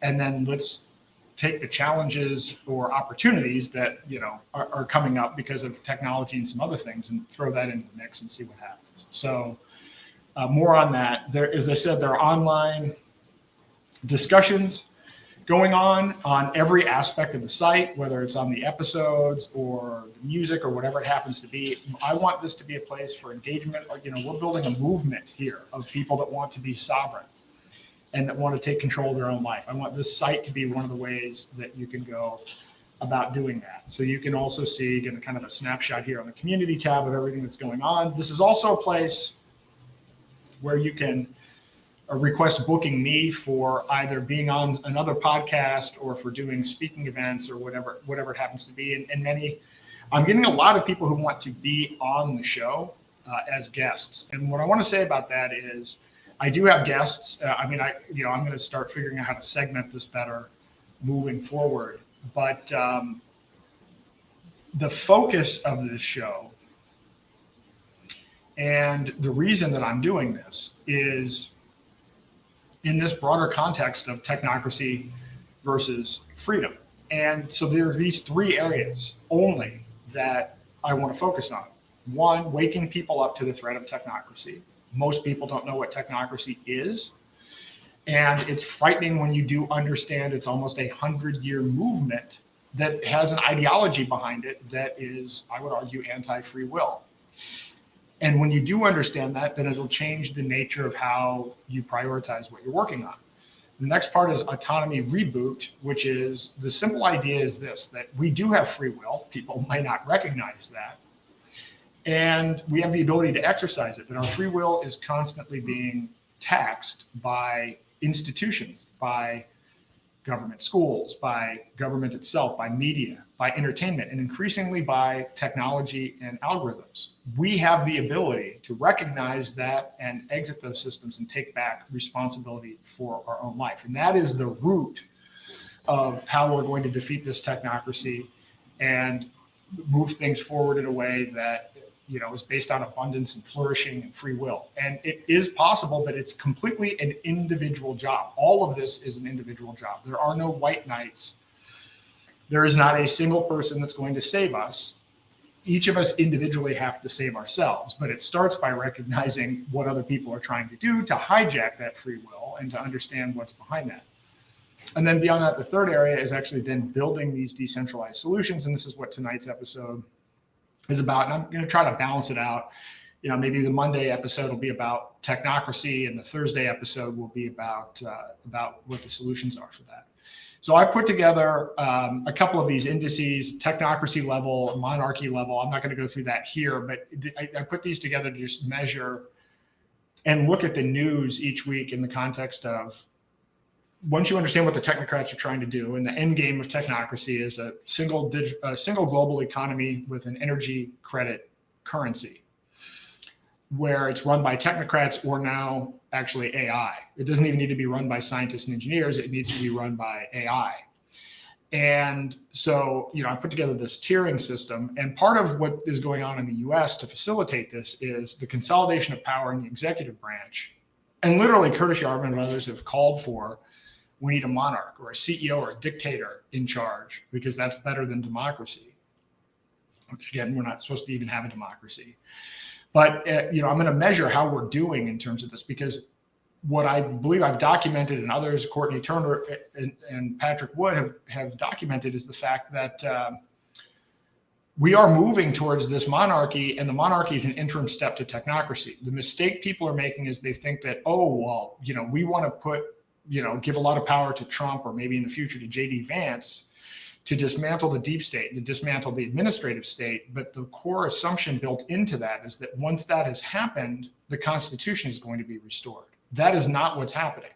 And then let's take the challenges or opportunities that are coming up because of technology and some other things and throw that into the mix and see what happens. So more on that. There, as I said, there are online discussions going on every aspect of the site, whether it's on the episodes or the music or whatever it happens to be. I want this to be a place for engagement. We're building a movement here of people that want to be sovereign. and that want to take control of their own life. I want this site to be one of the ways that you can go about doing that. So you can also see, again, kind of a snapshot here on the community tab of everything that's going on. This is also a place where you can request booking me for either being on another podcast or for doing speaking events or whatever it happens to be. And I'm getting a lot of people who want to be on the show as guests. And what I want to say about that is I do have guests. I'm going to start figuring out how to segment this better moving forward. But the focus of this show and the reason that I'm doing this is in this broader context of technocracy versus freedom. And so there are these three areas only that I want to focus on. One, waking people up to the threat of technocracy. Most people don't know what technocracy is. And it's frightening when you do understand it's almost 100-year movement that has an ideology behind it that is, I would argue, anti-free will. And when you do understand that, then it'll change the nature of how you prioritize what you're working on. The next part is autonomy reboot, which is the simple idea is this, that we do have free will. People might not recognize that. And we have the ability to exercise it, but our free will is constantly being taxed by institutions, by government schools, by government itself, by media, by entertainment, and increasingly by technology and algorithms. We have the ability to recognize that and exit those systems and take back responsibility for our own life. And that is the root of how we're going to defeat this technocracy and move things forward in a way that is based on abundance and flourishing and free will. And it is possible, but it's completely an individual job. All of this is an individual job. There are no white knights. There is not a single person that's going to save us. Each of us individually have to save ourselves, but it starts by recognizing what other people are trying to do to hijack that free will and to understand what's behind that. And then beyond that, the third area is actually then building these decentralized solutions. And this is what tonight's episode is about. And I'm going to try to balance it out. Maybe the Monday episode will be about technocracy and the Thursday episode will be about what the solutions are for that. So I've put together a couple of these indices, technocracy level, monarchy level. I'm not going to go through that here, but I put these together to just measure and look at the news each week in the context of, once you understand what the technocrats are trying to do, and the end game of technocracy is a single global economy with an energy credit currency, where it's run by technocrats or now actually AI. It doesn't even need to be run by scientists and engineers. It needs to be run by AI. And so, I put together this tiering system, and part of what is going on in the US to facilitate this is the consolidation of power in the executive branch. And literally Curtis Yarvin and others have called for, we need a monarch or a CEO or a dictator in charge because that's better than democracy. Which again, we're not supposed to even have a democracy. But I'm going to measure how we're doing in terms of this, because what I believe I've documented and others, Courtney Turner and Patrick Wood have documented, is the fact that we are moving towards this monarchy, and the monarchy is an interim step to technocracy. The mistake people are making is they think that, we want to give a lot of power to Trump or maybe in the future to J.D. Vance to dismantle the deep state, to dismantle the administrative state. But the core assumption built into that is that once that has happened, the Constitution is going to be restored. That is not what's happening.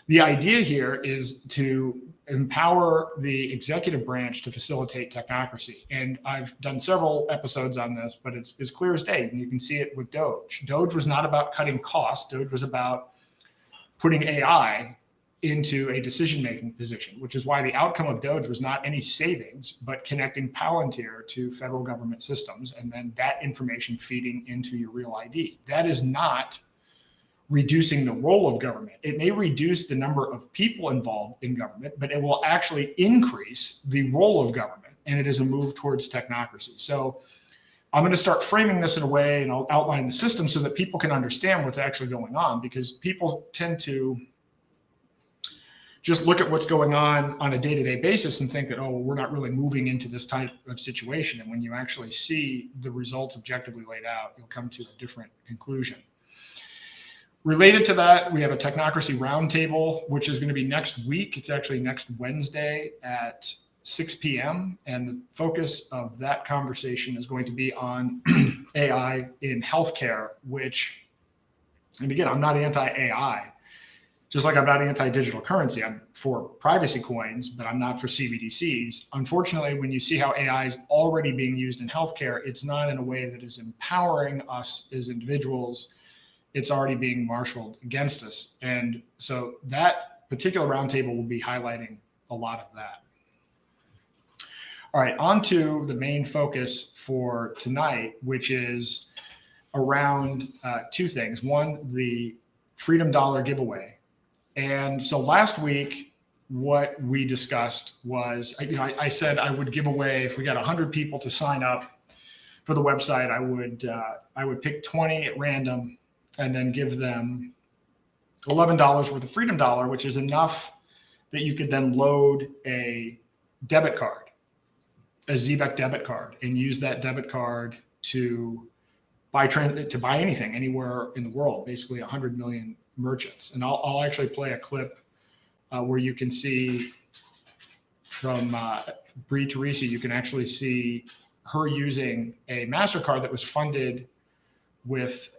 The idea here is to empower the executive branch to facilitate technocracy. And I've done several episodes on this, but it's as clear as day. And you can see it with Doge. Doge was not about cutting costs. Doge was about putting AI into a decision-making position, which is why the outcome of Doge was not any savings, but connecting Palantir to federal government systems, and then that information feeding into your real ID. That is not reducing the role of government. It may reduce the number of people involved in government, but it will actually increase the role of government, and it is a move towards technocracy. So I'm going to start framing this in a way, and I'll outline the system so that people can understand what's actually going on, because people tend to just look at what's going on a day-to-day basis and think that, we're not really moving into this type of situation. And when you actually see the results objectively laid out, you'll come to a different conclusion. Related to that, we have a Technocracy Roundtable, which is going to be next week. It's actually next Wednesday at 6 p.m. And the focus of that conversation is going to be on AI in healthcare, which, and again, I'm not anti-AI, just like I'm not anti-digital currency. I'm for privacy coins, but I'm not for CBDCs. Unfortunately, when you see how AI is already being used in healthcare, it's not in a way that is empowering us as individuals. It's already being marshaled against us. And so that particular roundtable will be highlighting a lot of that. All right, on to the main focus for tonight, which is around two things. One, the Freedom Dollar giveaway. And so last week, what we discussed was, I said I would give away, if we got 100 people to sign up for the website, I would pick 20 at random and then give them $11 worth of Freedom Dollar, which is enough that you could then load a debit card, a ZBEC debit card, and use that debit card to buy anything anywhere in the world, basically 100 million merchants. And I'll actually play a clip where you can see from Bree Teresi, you can actually see her using a MasterCard that was funded with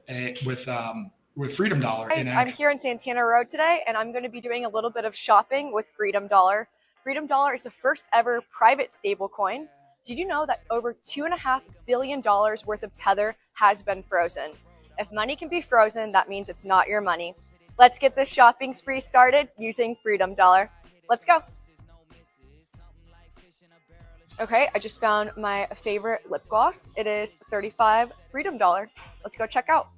Freedom Dollar. Guys, I'm here in Santana Row today, and I'm going to be doing a little bit of shopping with Freedom Dollar. Freedom Dollar is the first ever private stablecoin. Did you know that over $2.5 billion worth of Tether has been frozen? If money can be frozen, that means it's not your money. Let's get this shopping spree started using Freedom Dollar. Let's go. Okay, I just found my favorite lip gloss. It is 35 Freedom Dollar. Let's go check out.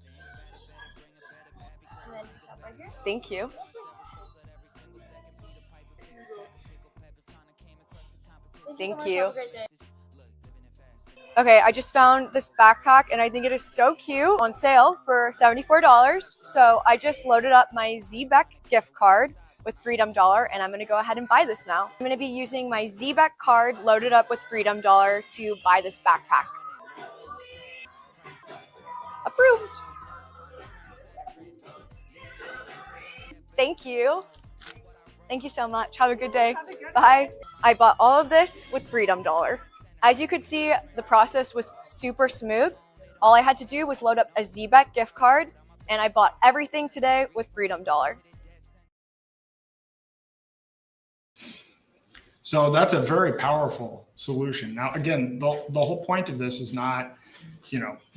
Thank you. Thank you. Okay, I just found this backpack and I think it is so cute, on sale for $74. So I just loaded up my ZBEC gift card with Freedom Dollar, and I'm gonna go ahead and buy this now. I'm gonna be using my ZBEC card loaded up with Freedom Dollar to buy this backpack. Approved. Thank you. Thank you so much. Have a good day. Bye. I bought all of this with Freedom Dollar. As you could see, the process was super smooth. All I had to do was load up a ZBEC gift card, and I bought everything today with Freedom Dollar. So that's a very powerful solution. Now, again, the whole point of this is not,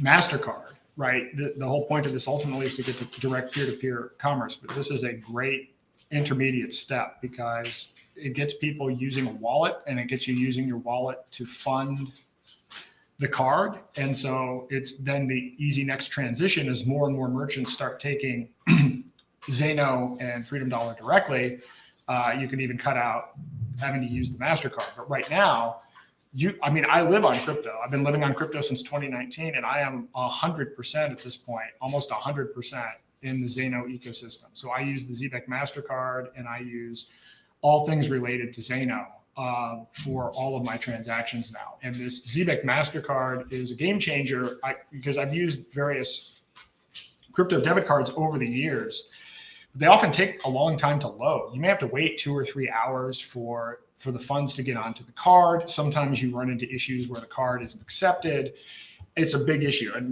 MasterCard, right? The whole point of this ultimately is to get to direct peer-to-peer commerce, but this is a great intermediate step because it gets people using a wallet, and it gets you using your wallet to fund the card. And so it's then the easy next transition as more and more merchants start taking Zano and Freedom Dollar directly. You can even cut out having to use the MasterCard. But right now, I live on crypto. I've been living on crypto since 2019, and I am 100% at this point, almost 100% in the Zano ecosystem. So I use the ZBEC MasterCard, and I use all things related to Zano for all of my transactions now. And this ZBEC MasterCard is a game changer because I've used various crypto debit cards over the years. They often take a long time to load. You may have to wait 2 or 3 hours for the funds to get onto the card. Sometimes you run into issues where the card isn't accepted. It's a big issue. And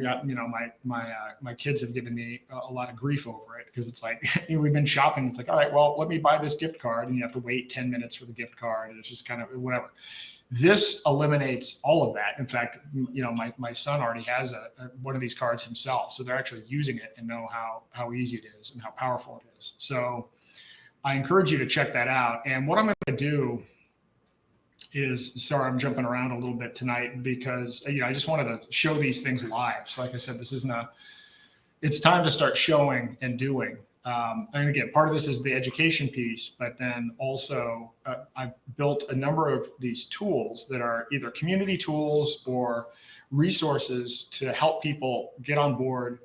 my kids have given me a lot of grief over it because it's like, we've been shopping. It's like, all right, well, let me buy this gift card, and you have to wait 10 minutes for the gift card. And it's just kind of whatever. This eliminates all of that. In fact, my son already has one of these cards himself. So they're actually using it and know how easy it is and how powerful it is. So I encourage you to check that out. And what I'm going to do is, sorry, I'm jumping around a little bit tonight because, I just wanted to show these things live. So like I said, it's time to start showing and doing. And again, part of this is the education piece, but then also I've built a number of these tools that are either community tools or resources to help people get on board,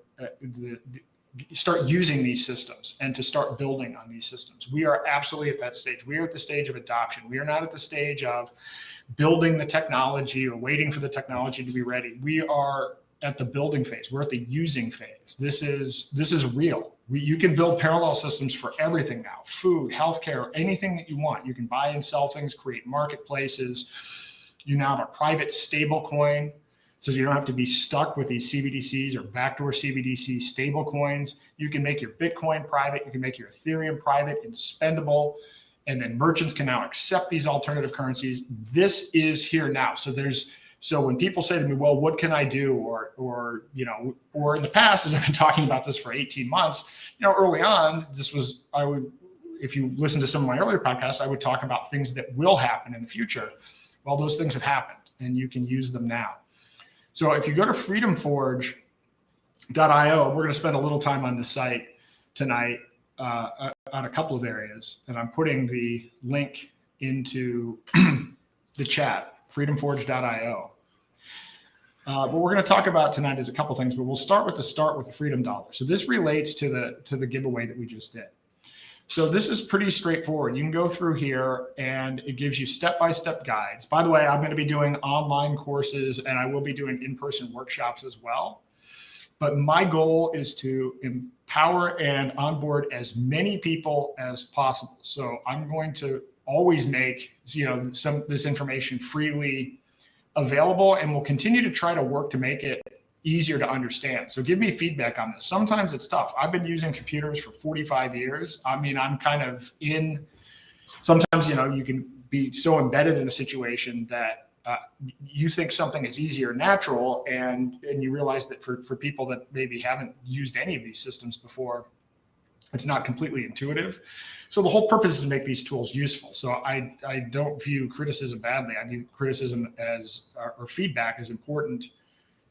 start using these systems and to start building on these systems. We are absolutely at that stage. We are at the stage of adoption. We are not at the stage of building the technology or waiting for the technology to be ready. We are at the building phase. We're at the using phase. This is real. You can build parallel systems for everything now: food, healthcare, anything that you want. You can buy and sell things, create marketplaces. You now have a private stable coin, so you don't have to be stuck with these CBDCs or backdoor CBDC stable coins. You can make your Bitcoin private. You can make your Ethereum private and spendable. And then merchants can now accept these alternative currencies. This is here now. So when people say to me, well, what can I do? Or in the past, as I've been talking about this for 18 months, early on, if you listen to some of my earlier podcasts, I would talk about things that will happen in the future. Well, those things have happened and you can use them now. So if you go to freedomforge.io, we're going to spend a little time on this site tonight on a couple of areas. And I'm putting the link into the chat, freedomforge.io. What we're going to talk about tonight is a couple things, but we'll start with the Freedom Dollar. So this relates to the giveaway that we just did. So this is pretty straightforward. You can go through here and it gives you step-by-step guides. By the way, I'm going to be doing online courses and I will be doing in-person workshops as well. But my goal is to empower and onboard as many people as possible. So I'm going to always make this information freely available, and we'll continue to try to work to make it easier to understand. So give me feedback on this. Sometimes it's tough. I've been using computers for 45 years. I mean, I'm kind of sometimes, you can be so embedded in a situation that you think something is easy or natural, and you realize that for people that maybe haven't used any of these systems before, it's not completely intuitive. So the whole purpose is to make these tools useful. So I don't view criticism badly. I view criticism or feedback as important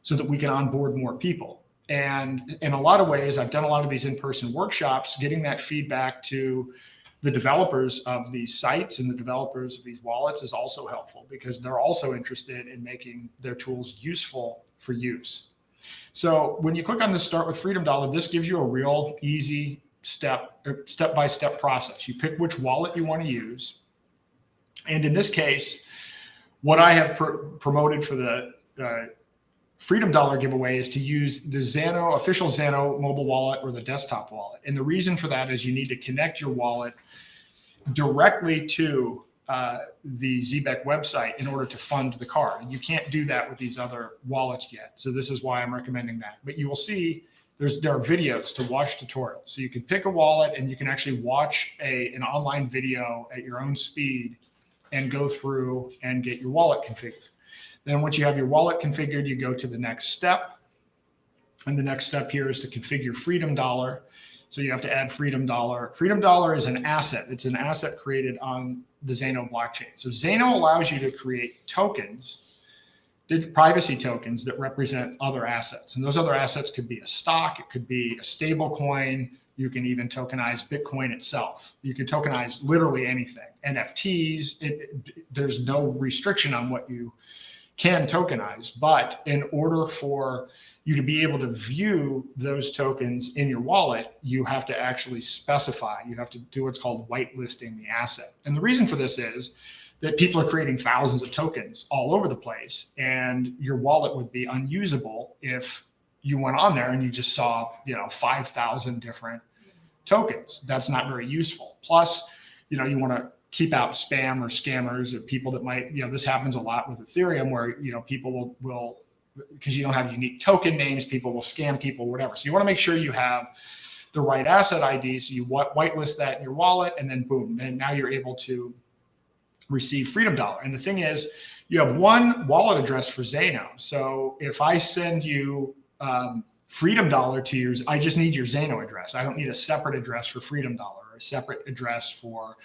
so that we can onboard more people. And in a lot of ways, I've done a lot of these in-person workshops. Getting that feedback to the developers of these sites and the developers of these wallets is also helpful, because they're also interested in making their tools useful for use. So when you click on this Start with Freedom Dollar, this gives you a real easy step-by-step process. You pick which wallet you want to use. And in this case, what I have promoted for the Freedom Dollar giveaway is to use the Zano, official Zano mobile wallet or the desktop wallet. And the reason for that is you need to connect your wallet directly to the ZBEC website in order to fund the card. And you can't do that with these other wallets yet. So this is why I'm recommending that. But you will see there are videos to watch tutorials. So you can pick a wallet and you can actually watch an online video at your own speed and go through and get your wallet configured. Then once you have your wallet configured, you go to the next step. And the next step here is to configure Freedom Dollar. So you have to add Freedom Dollar. Freedom Dollar is an asset. It's an asset created on the Zano blockchain. So Zano allows you to create tokens, privacy tokens that represent other assets. And those other assets could be a stock, it could be a stable coin. You can even tokenize Bitcoin itself. You can tokenize literally anything. NFTs, there's no restriction on what you can tokenize, but in order for you to be able to view those tokens in your wallet, you have to actually specify, you have to do what's called whitelisting the asset. And the reason for this is that people are creating thousands of tokens all over the place, and your wallet would be unusable if you went on there and you just saw, 5,000 different tokens. That's not very useful. Plus, you want to keep out spam or scammers or people that might, this happens a lot with Ethereum where, people will, because you don't have unique token names, people will scam people, whatever. So you want to make sure you have the right asset ID. So you whitelist that in your wallet, and then boom, and now you're able to receive Freedom Dollar. And the thing is, you have one wallet address for Zano. So if I send you Freedom Dollar to yours, I just need your Zano address. I don't need a separate address for Freedom Dollar or a separate address for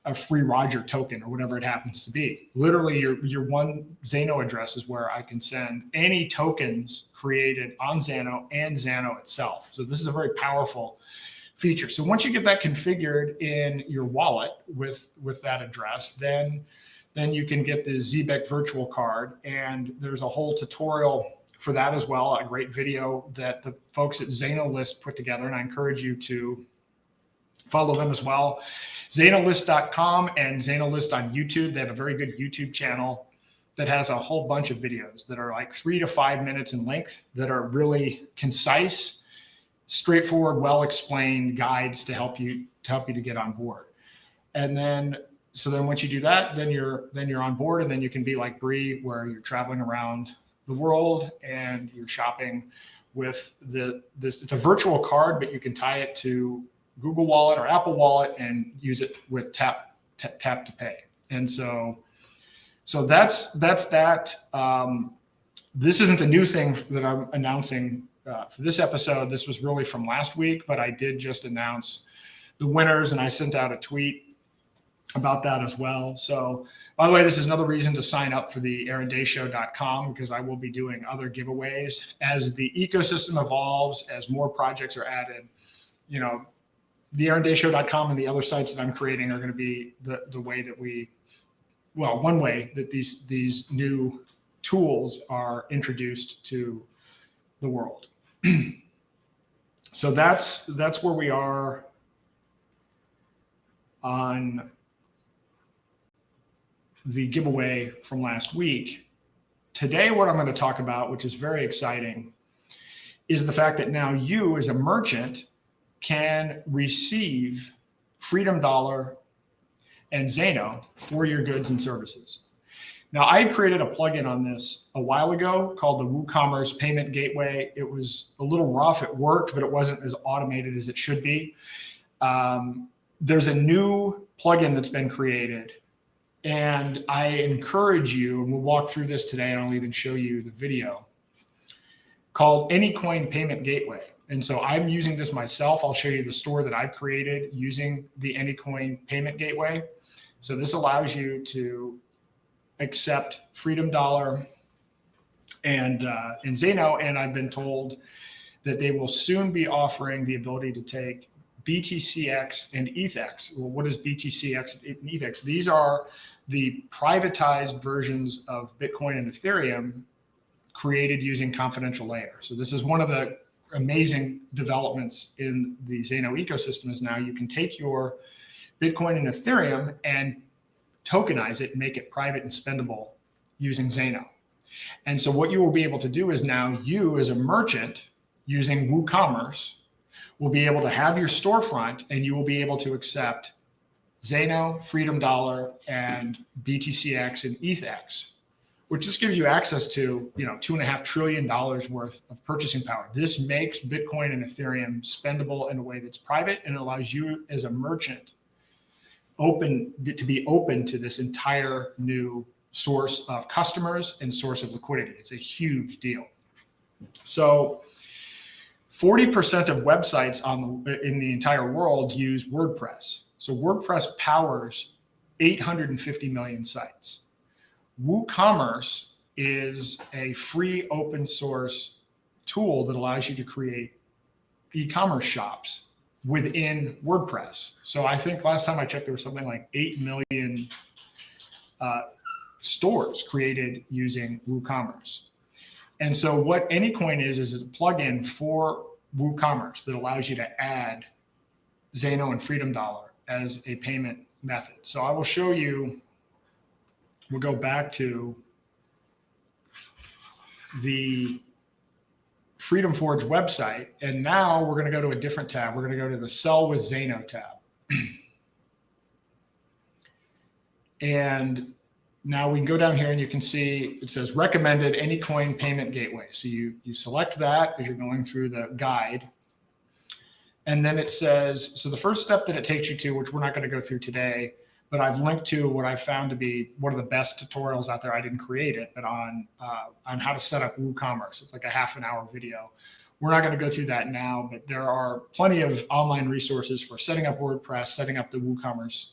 a free Roger token or whatever it happens to be. Literally your one Zano address is where I can send any tokens created on Zano and Zano itself. So this is a very powerful feature. So once you get that configured in your wallet with that address, then you can get the ZBEC virtual card, and there's a whole tutorial for that as well, a great video that the folks at ZanoList put together, and I encourage you to follow them as well. ZanoList.com and ZanoList on YouTube. They have a very good YouTube channel that has a whole bunch of videos that are like 3 to 5 minutes in length that are really concise, straightforward, well-explained guides to help you to get on board. And then, so then once you do that, then you're on board, and then you can be like Bree, where you're traveling around the world and you're shopping with this. It's a virtual card, but you can tie it to Google Wallet or Apple Wallet and use it with tap to pay. And so that's that. This isn't a new thing that I'm announcing for this episode. This was really from last week, but I did just announce the winners, and I sent out a tweet about that as well. So, by the way, this is another reason to sign up for the AaronDayShow.com, because I will be doing other giveaways as the ecosystem evolves, as more projects are added. You know, the AaronDayShow.com and the other sites that I'm creating are going to be the way that one way that these new tools are introduced to the world. So that's where we are on the giveaway from last week. Today, what I'm going to talk about, which is very exciting, is the fact that now you as a merchant can receive Freedom Dollar and Zano for your goods and services. Now, I created a plugin on this a while ago called the WooCommerce Payment Gateway. It was a little rough. It worked, but it wasn't as automated as it should be. There's a new plugin that's been created, and I encourage you, and we'll walk through this today, and I'll even show you the video, called AnyCoin Payment Gateway. And so I'm using this myself. I'll show you the store that I've created using the AnyCoin Payment Gateway. So this allows you to accept Freedom Dollar and Zano, and I've been told that they will soon be offering the ability to take BTCX and ETHX. Well, what is BTCX and ETHX? These are the privatized versions of Bitcoin and Ethereum created using confidential layer. So this is one of the amazing developments in the Zano ecosystem, is now you can take your Bitcoin and Ethereum and tokenize it and make it private and spendable using Zano. And so what you will be able to do is now you as a merchant using WooCommerce will be able to have your storefront, and you will be able to accept Zano, Freedom Dollar, and BTCX and ETHX, which just gives you access to, $2.5 trillion worth of purchasing power. This makes Bitcoin and Ethereum spendable in a way that's private, and allows you as a merchant to be open to this entire new source of customers and source of liquidity. It's a huge deal. So 40% of websites in the entire world use WordPress. So WordPress powers 850 million sites. WooCommerce is a free open source tool that allows you to create e-commerce shops within WordPress. So I think last time I checked, there was something like 8 million stores created using WooCommerce. And so what AnyCoin is a plugin for WooCommerce that allows you to add Zano and Freedom Dollar as a payment method. So I will show you, we'll go back to the Freedom Forge website, and now we're going to go to a different tab. We're going to go to the Sell with Zano tab. And now we can go down here and you can see it says recommended AnyCoin payment gateway. So you select that as you're going through the guide. And then it says, so the first step that it takes you to, which we're not going to go through today, but I've linked to what I found to be one of the best tutorials out there. I didn't create it, but on how to set up WooCommerce. It's like a half-an-hour video. We're not going to go through that now, but there are plenty of online resources for setting up WordPress, setting up the WooCommerce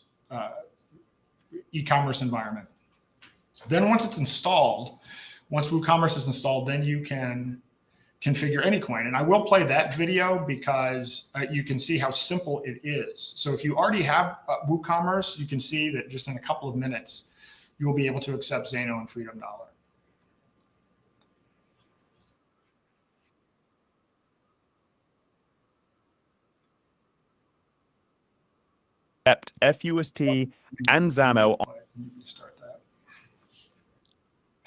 e-commerce environment. Then once it's installed, once WooCommerce is installed, then you can configure AnyCoin. And I will play that video because you can see how simple it is. So if you already have WooCommerce, you can see that just in a couple of minutes, you'll be able to accept Zano and Freedom Dollar. Accept FUST and Zano. Start that.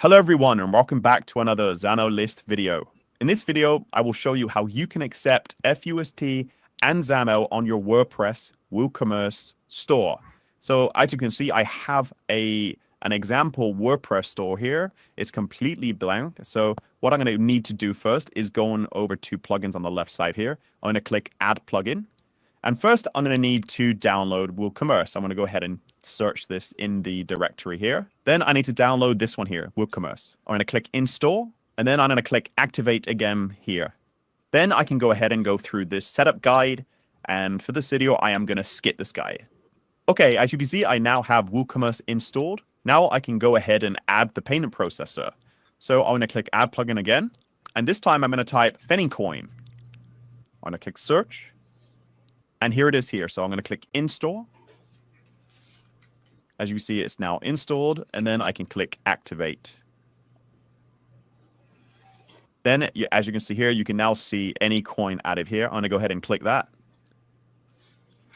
Hello everyone and welcome back to another Zano list video. In this video, I will show you how you can accept FUST and Zano on your WordPress WooCommerce store. So as you can see, I have an example WordPress store here. It's completely blank. So what I'm going to need to do first is go on over to plugins on the left side here. I'm going to click add plugin. And first, I'm going to need to download WooCommerce. I'm going to go ahead and search this in the directory here. Then I need to download this one here, WooCommerce. I'm going to click install, and then I'm going to click activate again here. Then I can go ahead and go through this setup guide. And for this video, I am going to skip this guide. Okay, as you can see, I now have WooCommerce installed. Now I can go ahead and add the payment processor. So I'm going to click add plugin again. And this time I'm going to type AnyCoin. I'm going to click search. And here it is here. So I'm going to click install. As you see, it's now installed. And then I can click activate. Then, as you can see here, you can now see AnyCoin added here. I'm going to go ahead and click that.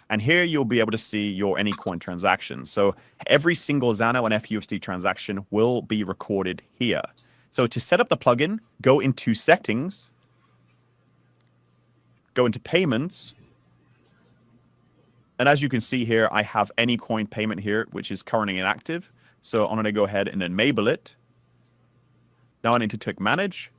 And here you'll be able to see your AnyCoin transactions. So every single Zano and FUSD transaction will be recorded here. So to set up the plugin, go into settings, go into payments. And as you can see here, I have AnyCoin payment here, which is currently inactive. So I'm going to go ahead and enable it. Now I need to click manage.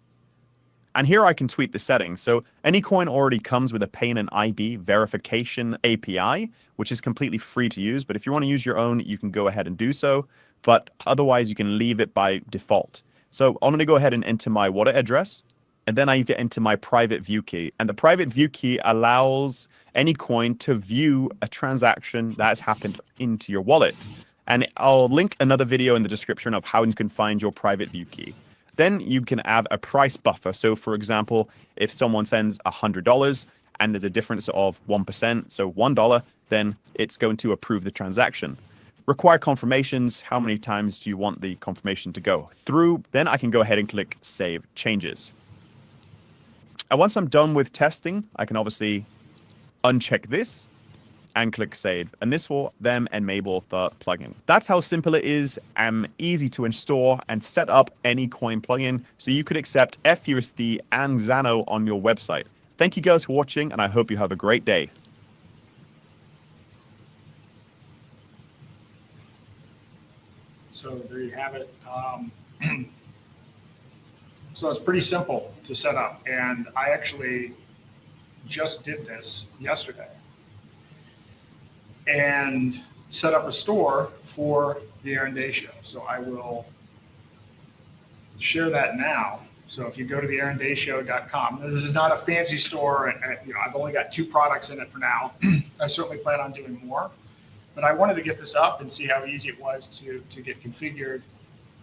And here I can tweak the settings. So AnyCoin already comes with a Payne and IB verification API, which is completely free to use. But if you want to use your own, you can go ahead and do so. But otherwise, you can leave it by default. So I'm going to go ahead and enter my wallet address. And then I enter my private view key. And the private view key allows AnyCoin to view a transaction that has happened into your wallet. And I'll link another video in the description of how you can find your private view key. Then you can add a price buffer. So for example, if someone sends $100 and there's a difference of 1%, so $1, then it's going to approve the transaction. Require confirmations. How many times do you want the confirmation to go through? Then I can go ahead and click save changes. And once I'm done with testing, I can obviously uncheck this and click save. And this will then enable the plugin. That's how simple it is and easy to install and set up AnyCoin plugin so you could accept FUSD and Zano on your website. Thank you guys for watching, and I hope you have a great day. So there you have it. So it's pretty simple to set up. And I actually just did this yesterday and set up a store for the Aaron Day Show. So I will share that now. So if you go to the aarondayshow.com, this is not a fancy store. And, you know, I've only got 2 products in it for now. I certainly plan on doing more. But I wanted to get this up and see how easy it was to get configured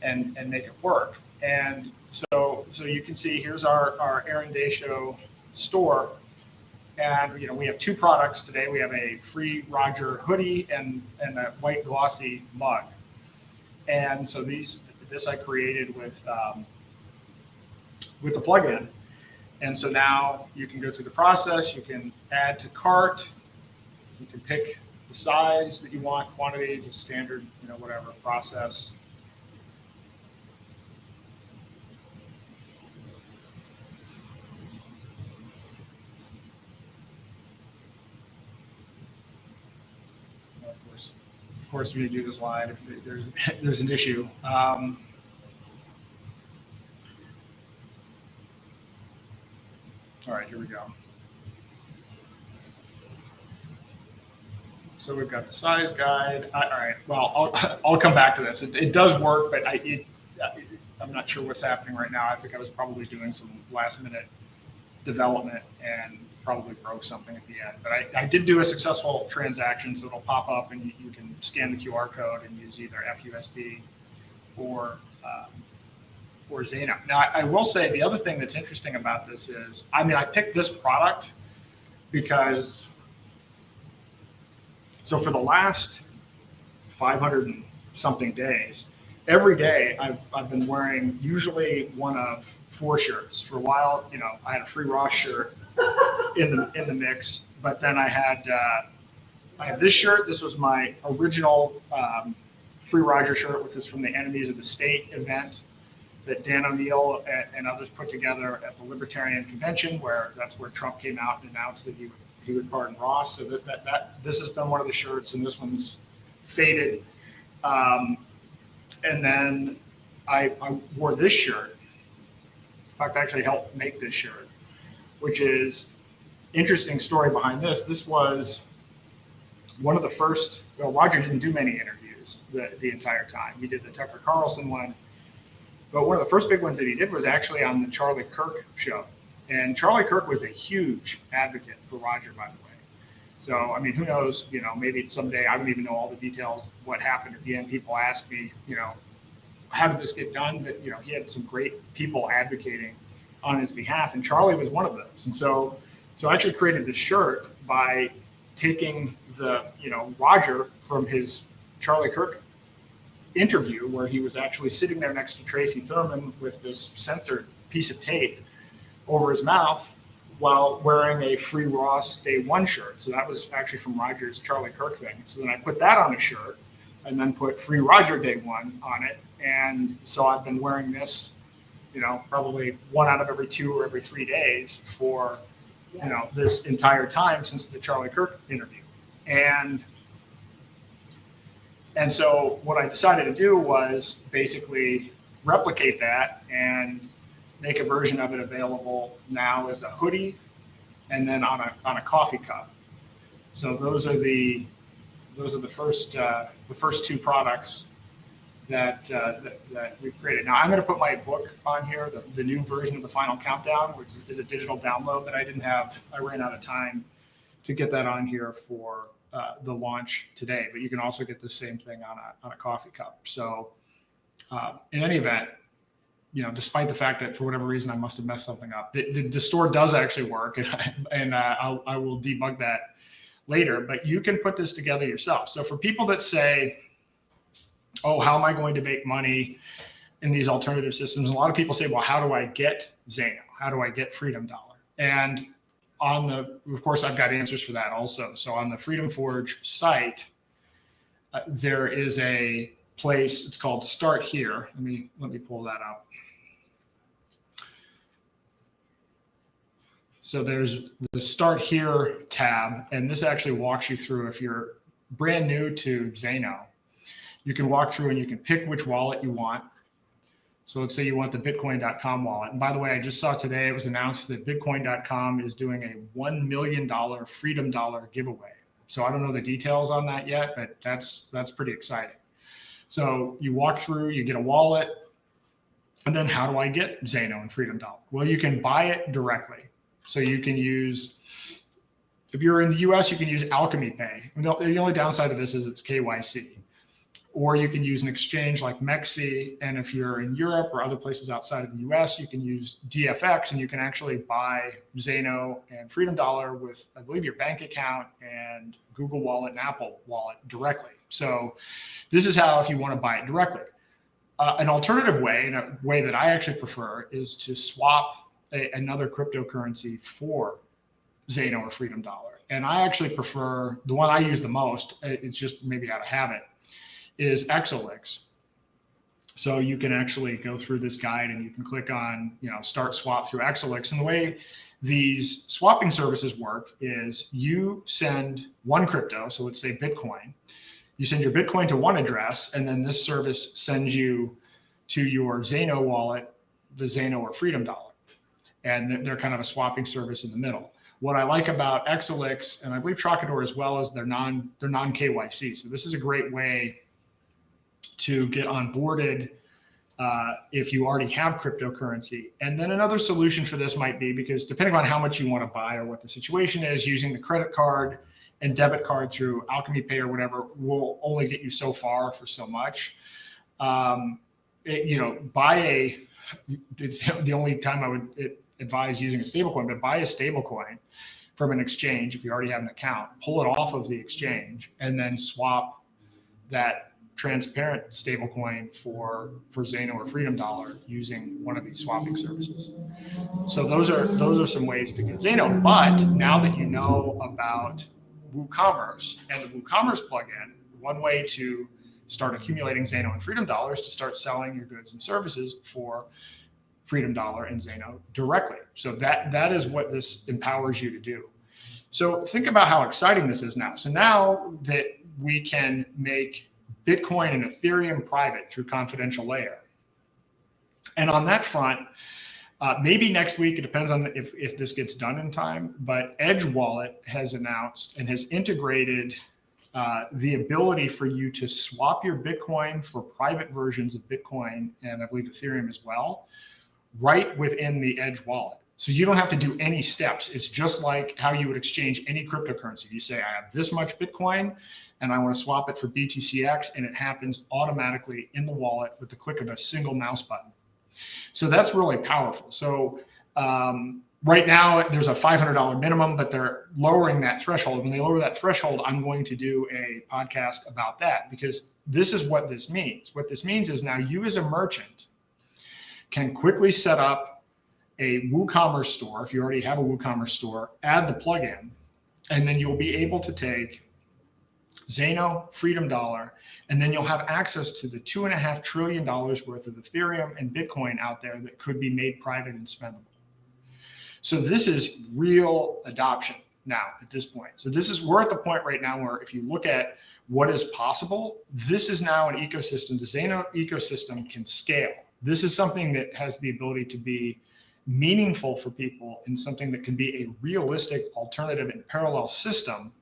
and make it work. And so you can see here's our Aaron Day Show store. And you know, we have 2 products today. We have a free Roger hoodie and a white glossy mug. And so this I created with the plugin. And so now you can go through the process. You can add to cart. You can pick the size that you want, quantity, just standard, you know, whatever process. Of course, when you do this live, there's an issue. All right, here we go. So we've got the size guide. All right, well, I'll come back to this. It does work, but I'm not sure what's happening right now. I think I was probably doing some last minute development and probably broke something at the end. But I did do a successful transaction, so it'll pop up and you can scan the QR code and use either FUSD or Zano. Now, I will say the other thing that's interesting about this is, I mean, I picked this product because, so for the last 500 and something days, every day I've been wearing usually one of 4 shirts. For a while, you know, I had a free Ross shirt in the mix, but then I had this shirt. This was my original Free Roger shirt, which is from the Enemies of the State event. that Dan O'Neill and others put together at the Libertarian Convention, that's where Trump came out and announced that he would pardon Ross. So that this has been one of the shirts, and this one's faded. And then I wore this shirt. In fact, I actually helped make this shirt, which is interesting story behind this. This was one of the first. Well, Roger didn't do many interviews the entire time. He did the Tucker Carlson one, but one of the first big ones that he did was actually on the Charlie Kirk show. And Charlie Kirk was a huge advocate for Roger, by the way. So, I mean, who knows, maybe someday I don't even know all the details of what happened at the end. People ask me, how did this get done? But, he had some great people advocating on his behalf, and Charlie was one of those. And so I actually created this shirt by taking Roger from his Charlie Kirk interview, where he was actually sitting there next to Tracy Thurman with this censored piece of tape over his mouth while wearing a Free Ross Day One shirt. So that was actually from Roger's Charlie Kirk thing. So then I put that on a shirt and then put Free Roger Day One on it. And so I've been wearing this, probably 1 out of every 2 or every 3 days for, this entire time since the Charlie Kirk interview. And so what I decided to do was basically replicate that and make a version of it available now as a hoodie and then on a coffee cup. So those are the first 2 products that we've created. Now I'm going to put my book on here, the new version of the Final Countdown, which is a digital download that I ran out of time to get that on here for the launch today. But you can also get the same thing on a coffee cup. So in any event, despite the fact that for whatever reason I must have messed something up, the store does actually work, and I will debug that later. But you can put this together yourself. So for people that say, oh, how am I going to make money in these alternative systems? A lot of people say, well, how do I get Zano? How do I get Freedom Dollar? And of course, I've got answers for that also. So on the Freedom Forge site, there is a place, it's called Start Here. Let me pull that up. So there's the Start Here tab, and this actually walks you through, if you're brand new to Zano, you can walk through and you can pick which wallet you want. So let's say you want the Bitcoin.com wallet. And by the way, I just saw today it was announced that Bitcoin.com is doing a $1 million Freedom Dollar giveaway. So I don't know the details on that yet, but that's pretty exciting. So you walk through, you get a wallet, and then how do I get Zano and Freedom Dollar? Well, you can buy it directly. So you can use, if you're in the US, you can use Alchemy Pay. The only downside of this is it's KYC. Or you can use an exchange like Mexi. And if you're in Europe or other places outside of the US, you can use DFX, and you can actually buy Zano and Freedom Dollar with, I believe, your bank account and Google Wallet and Apple Wallet directly. So this is how, if you want to buy it directly. An alternative way, and a way that I actually prefer, is to swap another cryptocurrency for Zano or Freedom Dollar. And I actually prefer, the one I use the most, it's just maybe out of habit, is XLX. So you can actually go through this guide and you can click on, start swap through XLX. And the way these swapping services work is you send one crypto, so let's say Bitcoin, you send your Bitcoin to one address, and then this service sends you to your Zano wallet, the Zano or Freedom Dollar. And they're kind of a swapping service in the middle. What I like about XLX, and I believe Trocador as well, is they're non-KYC. So this is a great way to get onboarded if you already have cryptocurrency. And then another solution for this might be, because depending on how much you want to buy or what the situation is, using the credit card and debit card through Alchemy Pay or whatever will only get you so far for so much. It's the only time I would advise using a stablecoin, but buy a stablecoin from an exchange if you already have an account, pull it off of the exchange, and then swap that transparent stablecoin for Zano or Freedom Dollar using one of these swapping services. So those are some ways to get Zano. But now that you know about WooCommerce and the WooCommerce plugin, one way to start accumulating Zano and Freedom dollars to start selling your goods and services for Freedom Dollar and Zano directly. So that is what this empowers you to do. So think about how exciting this is now. So now that we can make Bitcoin and Ethereum private through confidential layer. And on that front, maybe next week, it depends on if this gets done in time, but Edge Wallet has announced and has integrated the ability for you to swap your Bitcoin for private versions of Bitcoin, and I believe Ethereum as well, right within the Edge Wallet. So you don't have to do any steps. It's just like how you would exchange any cryptocurrency. You say, I have this much Bitcoin and I want to swap it for BTCX, and it happens automatically in the wallet with the click of a single mouse button. So that's really powerful. So right now there's a $500 minimum, but they're lowering that threshold. When they lower that threshold, I'm going to do a podcast about that, because this is what this means. What this means is now you as a merchant can quickly set up a WooCommerce store. If you already have a WooCommerce store, add the plugin, and then you'll be able to take Zano, Freedom Dollar, and then you'll have access to the $2.5 trillion worth of Ethereum and Bitcoin out there that could be made private and spendable. So this is real adoption now at this point. So we're at the point right now where if you look at what is possible, this is now an ecosystem. The Zano ecosystem can scale. This is something that has the ability to be meaningful for people, and something that can be a realistic alternative and parallel system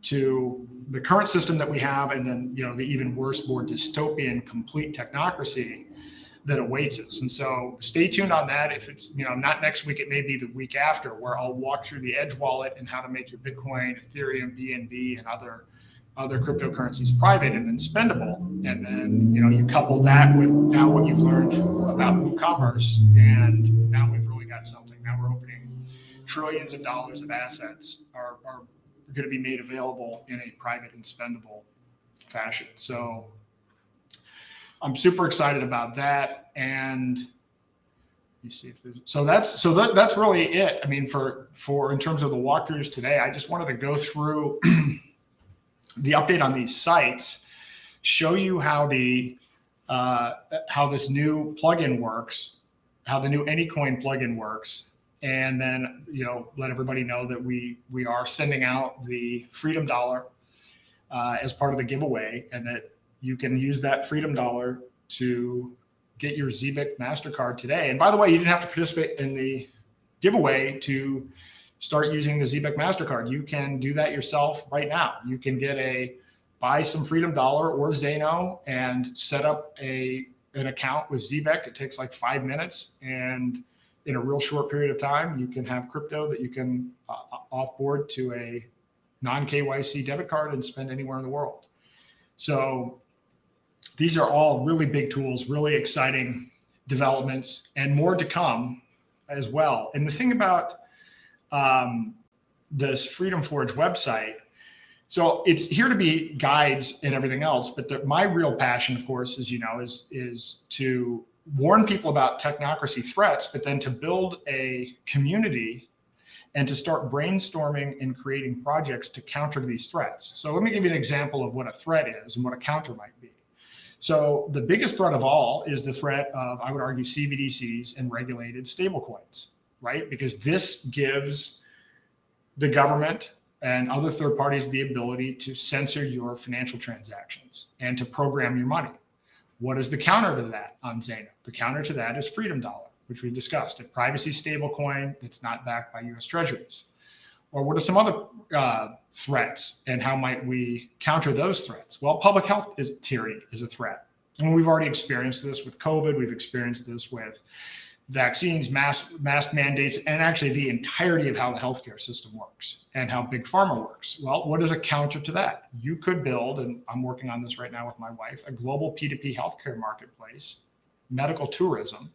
to the current system that we have, and then the even worse, more dystopian, complete technocracy that awaits us. And so stay tuned on that. If it's not next week, it may be the week after, where I'll walk through the Edge wallet and how to make your Bitcoin, Ethereum, BNB, and other cryptocurrencies private and then spendable. And then you couple that with now what you've learned about WooCommerce, and now we've really got something. Now we're opening trillions of dollars of assets are going to be made available in a private and spendable fashion. So I'm super excited about that. And you see if there's, so that's really it. I mean, for in terms of the walkthroughs today, I just wanted to go through the update on these sites, show you how this new plugin works, how the new AnyCoin plugin works, and then let everybody know that we are sending out the Freedom Dollar as part of the giveaway, and that you can use that Freedom Dollar to get your ZBIC MasterCard today. And by the way, you didn't have to participate in the giveaway to start using the ZBIC MasterCard. You can do that yourself right now. You can buy some Freedom Dollar or Zano and set up an account with ZBIC. It takes like 5 minutes, and in a real short period of time, you can have crypto that you can offboard to a non-KYC debit card and spend anywhere in the world. So these are all really big tools, really exciting developments, and more to come as well. And the thing about this Freedom Forge website, so it's here to be guides and everything else, but my real passion, of course, as you know, is to warn people about technocracy threats, but then to build a community and to start brainstorming and creating projects to counter these threats. So let me give you an example of what a threat is and what a counter might be. So the biggest threat of all is the threat of, I would argue, CBDCs and regulated stablecoins, right? Because this gives the government and other third parties the ability to censor your financial transactions and to program your money. What is the counter to that on Zano? The counter to that is Freedom Dollar, which we discussed, a privacy stablecoin that's not backed by US Treasuries. Or what are some other threats, and how might we counter those threats? Well, public health tyranny is a threat. And we've already experienced this with COVID. We've experienced this with vaccines, mask mandates, and actually the entirety of how the healthcare system works and how big pharma works. Well, what is a counter to that? You could build, and I'm working on this right now with my wife, a global P2P healthcare marketplace, medical tourism,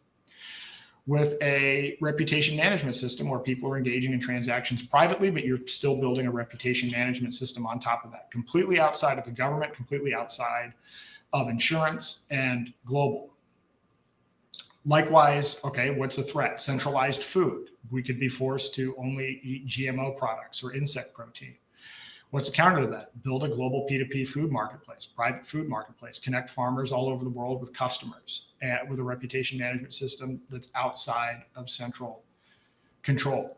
with a reputation management system where people are engaging in transactions privately, but you're still building a reputation management system on top of that, completely outside of the government, completely outside of insurance, and global. Likewise, okay, what's a threat? Centralized food. We could be forced to only eat GMO products or insect protein. What's the counter to that? Build a global P2P food marketplace, private food marketplace, connect farmers all over the world with customers and with a reputation management system that's outside of central control.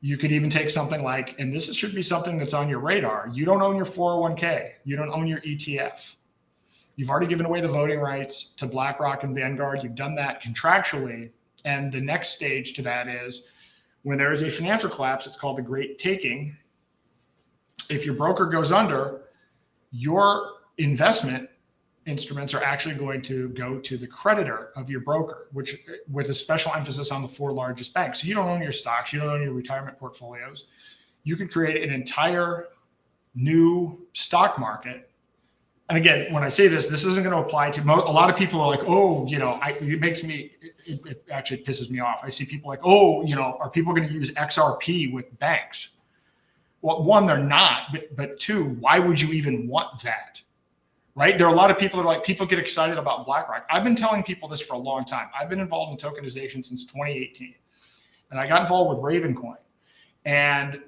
You could even take something like, and this should be something that's on your radar. You don't own your 401k. You don't own your ETF. You've already given away the voting rights to BlackRock and Vanguard. You've done that contractually. And the next stage to that is when there is a financial collapse, it's called the Great Taking. If your broker goes under, your investment instruments are actually going to go to the creditor of your broker, which with a special emphasis on the 4 largest banks. So you don't own your stocks, you don't own your retirement portfolios. You could create an entire new stock market. And again, when I say this isn't going to apply to a lot of people are like, oh, it actually pisses me off. I see people like, oh, are people going to use XRP with banks? Well, one, they're not, but two, why would you even want that? Right? There are a lot of people that are like, people get excited about BlackRock. I've been telling people this for a long time. I've been involved in tokenization since 2018. And I got involved with Ravencoin. And,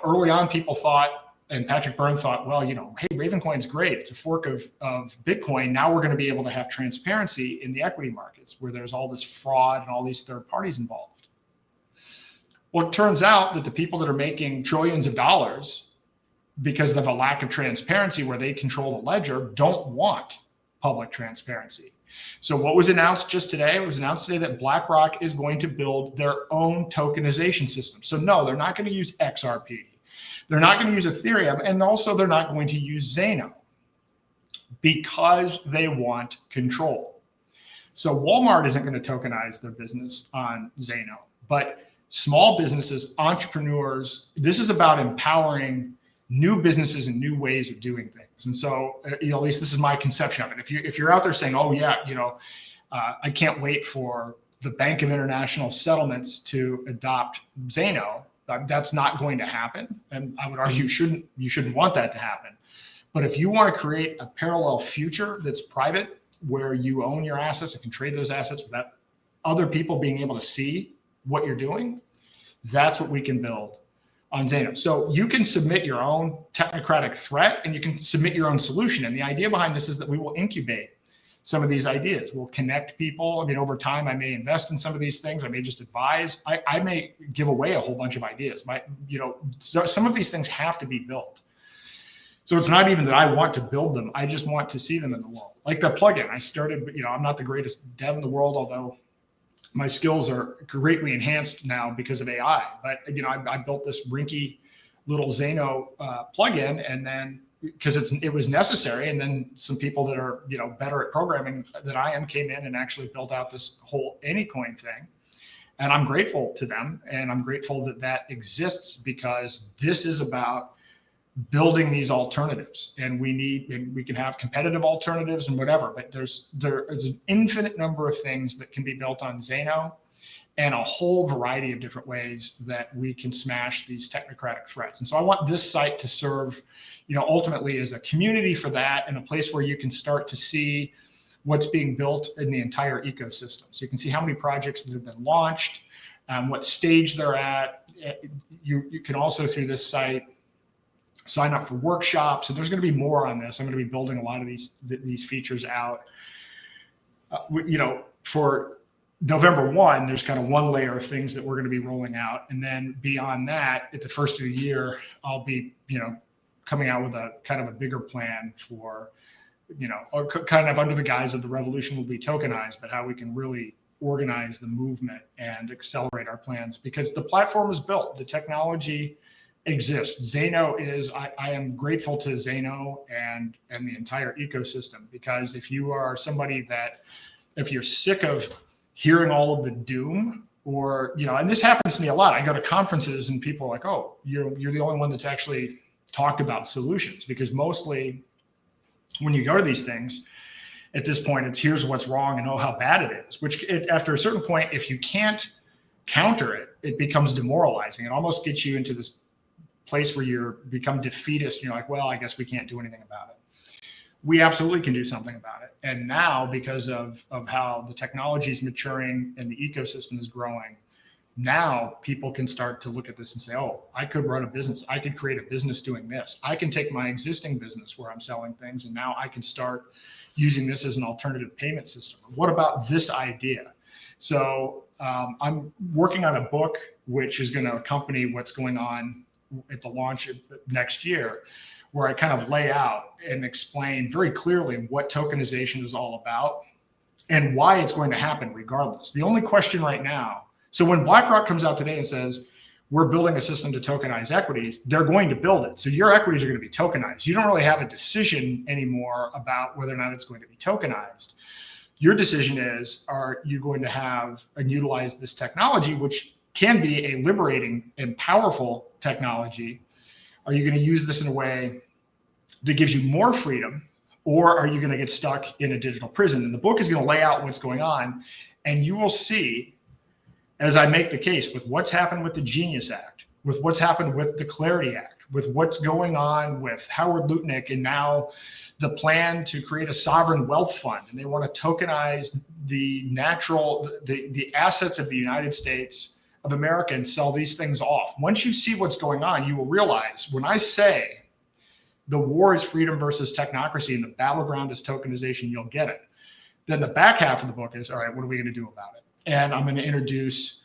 early on people thought, and Patrick Byrne thought, well, hey, Ravencoin's great. It's a fork of Bitcoin. Now we're going to be able to have transparency in the equity markets where there's all this fraud and all these third parties involved. Well, it turns out that the people that are making trillions of dollars because of a lack of transparency where they control the ledger don't want public transparency. So what was announced just today? It was announced today that BlackRock is going to build their own tokenization system. So no, they're not going to use XRP. They're not going to use Ethereum. And also they're not going to use Zano because they want control. So Walmart isn't going to tokenize their business on Zano, but small businesses, entrepreneurs, this is about empowering new businesses and new ways of doing things. And so, at least this is my conception of it. If you're out there saying, oh yeah, I can't wait for the Bank of International Settlements to adopt Zano, that's not going to happen. And I would argue you shouldn't want that to happen. But if you want to create a parallel future that's private, where you own your assets and can trade those assets without other people being able to see what you're doing, that's what we can build on Zano. So you can submit your own technocratic threat and you can submit your own solution. And the idea behind this is that we will incubate some of these ideas. We'll connect people. I mean, over time, I may invest in some of these things. I may just advise. I may give away a whole bunch of ideas. So some of these things have to be built. So it's not even that I want to build them. I just want to see them in the world. Like the plugin, I started, I'm not the greatest dev in the world, although my skills are greatly enhanced now because of AI. But I built this rinky little Zano plugin, and then because it was necessary, and then some people that are better at programming than I am came in and actually built out this whole AnyCoin thing. And I'm grateful to them, and I'm grateful that exists, because this is about building these alternatives, and we can have competitive alternatives and whatever, but there is an infinite number of things that can be built on Zano, and a whole variety of different ways that we can smash these technocratic threats. And so I want this site to serve, ultimately as a community for that, and a place where you can start to see what's being built in the entire ecosystem. So you can see how many projects that have been launched, what stage they're at. You can also, through this site, sign up for workshops, and there's going to be more on this. I'm going to be building a lot of these features out. For November 1, there's kind of one layer of things that we're going to be rolling out, and then beyond that, at the first of the year, I'll be coming out with a kind of a bigger plan for or kind of under the guise of the revolution will be tokenized, but how we can really organize the movement and accelerate our plans, because the platform is built, the technology exists. Zano is, I am grateful to Zano and the entire ecosystem, because if you are somebody if you're sick of hearing all of the doom, or, and this happens to me a lot. I go to conferences and people are like, oh, you're the only one that's actually talked about solutions, because mostly when you go to these things, at this point, it's here's what's wrong and oh, how bad it is, which after a certain point, if you can't counter it, it becomes demoralizing. It almost gets you into this place where you become defeatist. You're like, well, I guess we can't do anything about it. We absolutely can do something about it. And now, because of how the technology is maturing and the ecosystem is growing, now people can start to look at this and say, oh, I could run a business. I could create a business doing this. I can take my existing business where I'm selling things, and now I can start using this as an alternative payment system. What about this idea? So I'm working on a book which is going to accompany what's going on at the launch of next year, where I kind of lay out and explain very clearly what tokenization is all about and why it's going to happen regardless. The only question right now, so when BlackRock comes out today and says, we're building a system to tokenize equities, they're going to build it. So your equities are going to be tokenized. You don't really have a decision anymore about whether or not it's going to be tokenized. Your decision is, are you going to have and utilize this technology, which can be a liberating and powerful technology? Are you going to use this in a way that gives you more freedom, or are you going to get stuck in a digital prison? And the book is going to lay out what's going on, and you will see, as I make the case with what's happened with the Genius Act, with what's happened with the Clarity Act, with what's going on with Howard Lutnick, and now the plan to create a sovereign wealth fund, and they want to tokenize the assets of the United States of America and sell these things off. Once you see what's going on, you will realize when I say the war is freedom versus technocracy and the battleground is tokenization, you'll get it. Then the back half of the book is, all right, what are we going to do about it? And I'm going to introduce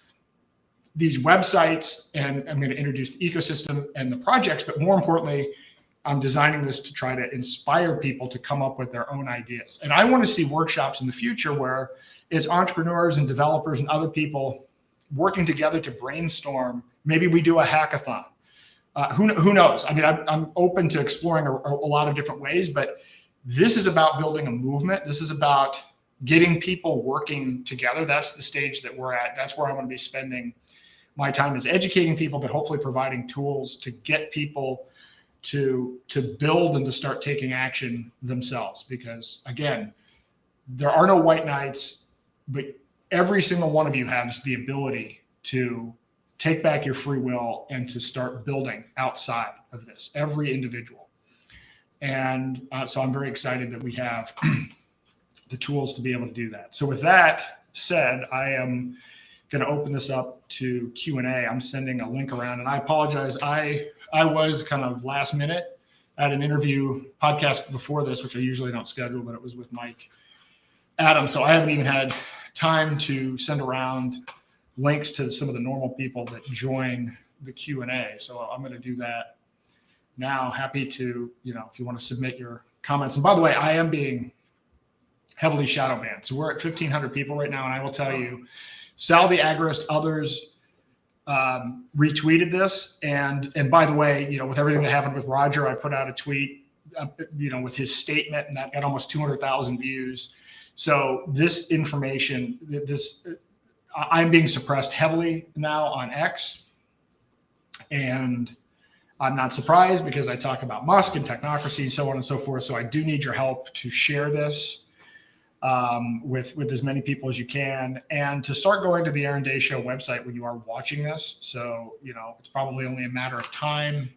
these websites, and I'm going to introduce the ecosystem and the projects. But more importantly, I'm designing this to try to inspire people to come up with their own ideas. And I want to see workshops in the future where it's entrepreneurs and developers and other people working together to brainstorm. Maybe we do a hackathon. Who knows? I mean, I'm open to exploring a lot of different ways, but this is about building a movement. This is about getting people working together. That's the stage that we're at. That's where I want to be spending my time, is educating people, but hopefully providing tools to get people to build and to start taking action themselves. Because again, there are no white knights, but every single one of you has the ability to take back your free will and to start building outside of this, every individual. And so I'm very excited that we have the tools to be able to do that. So with that said, I am going to open this up to Q&A. I'm sending a link around, and I apologize. I was kind of last minute. I had an interview podcast before this, which I usually don't schedule, but it was with Mike Adams. So I haven't even had time to send around links to some of the normal people that join the Q&A. So I'm going to do that now. Happy to, if you want to submit your comments. And by the way, I am being heavily shadow banned. So we're at 1,500 people right now. And I will tell you, Sal the Agorist, others retweeted this. And by the way, with everything that happened with Roger, I put out a tweet, with his statement, and that got almost 200,000 views. So this information, I'm being suppressed heavily now on X. And I'm not surprised, because I talk about Musk and technocracy, so on and so forth. So I do need your help to share this with as many people as you can, and to start going to the Aaron Day Show website when you are watching this. So, it's probably only a matter of time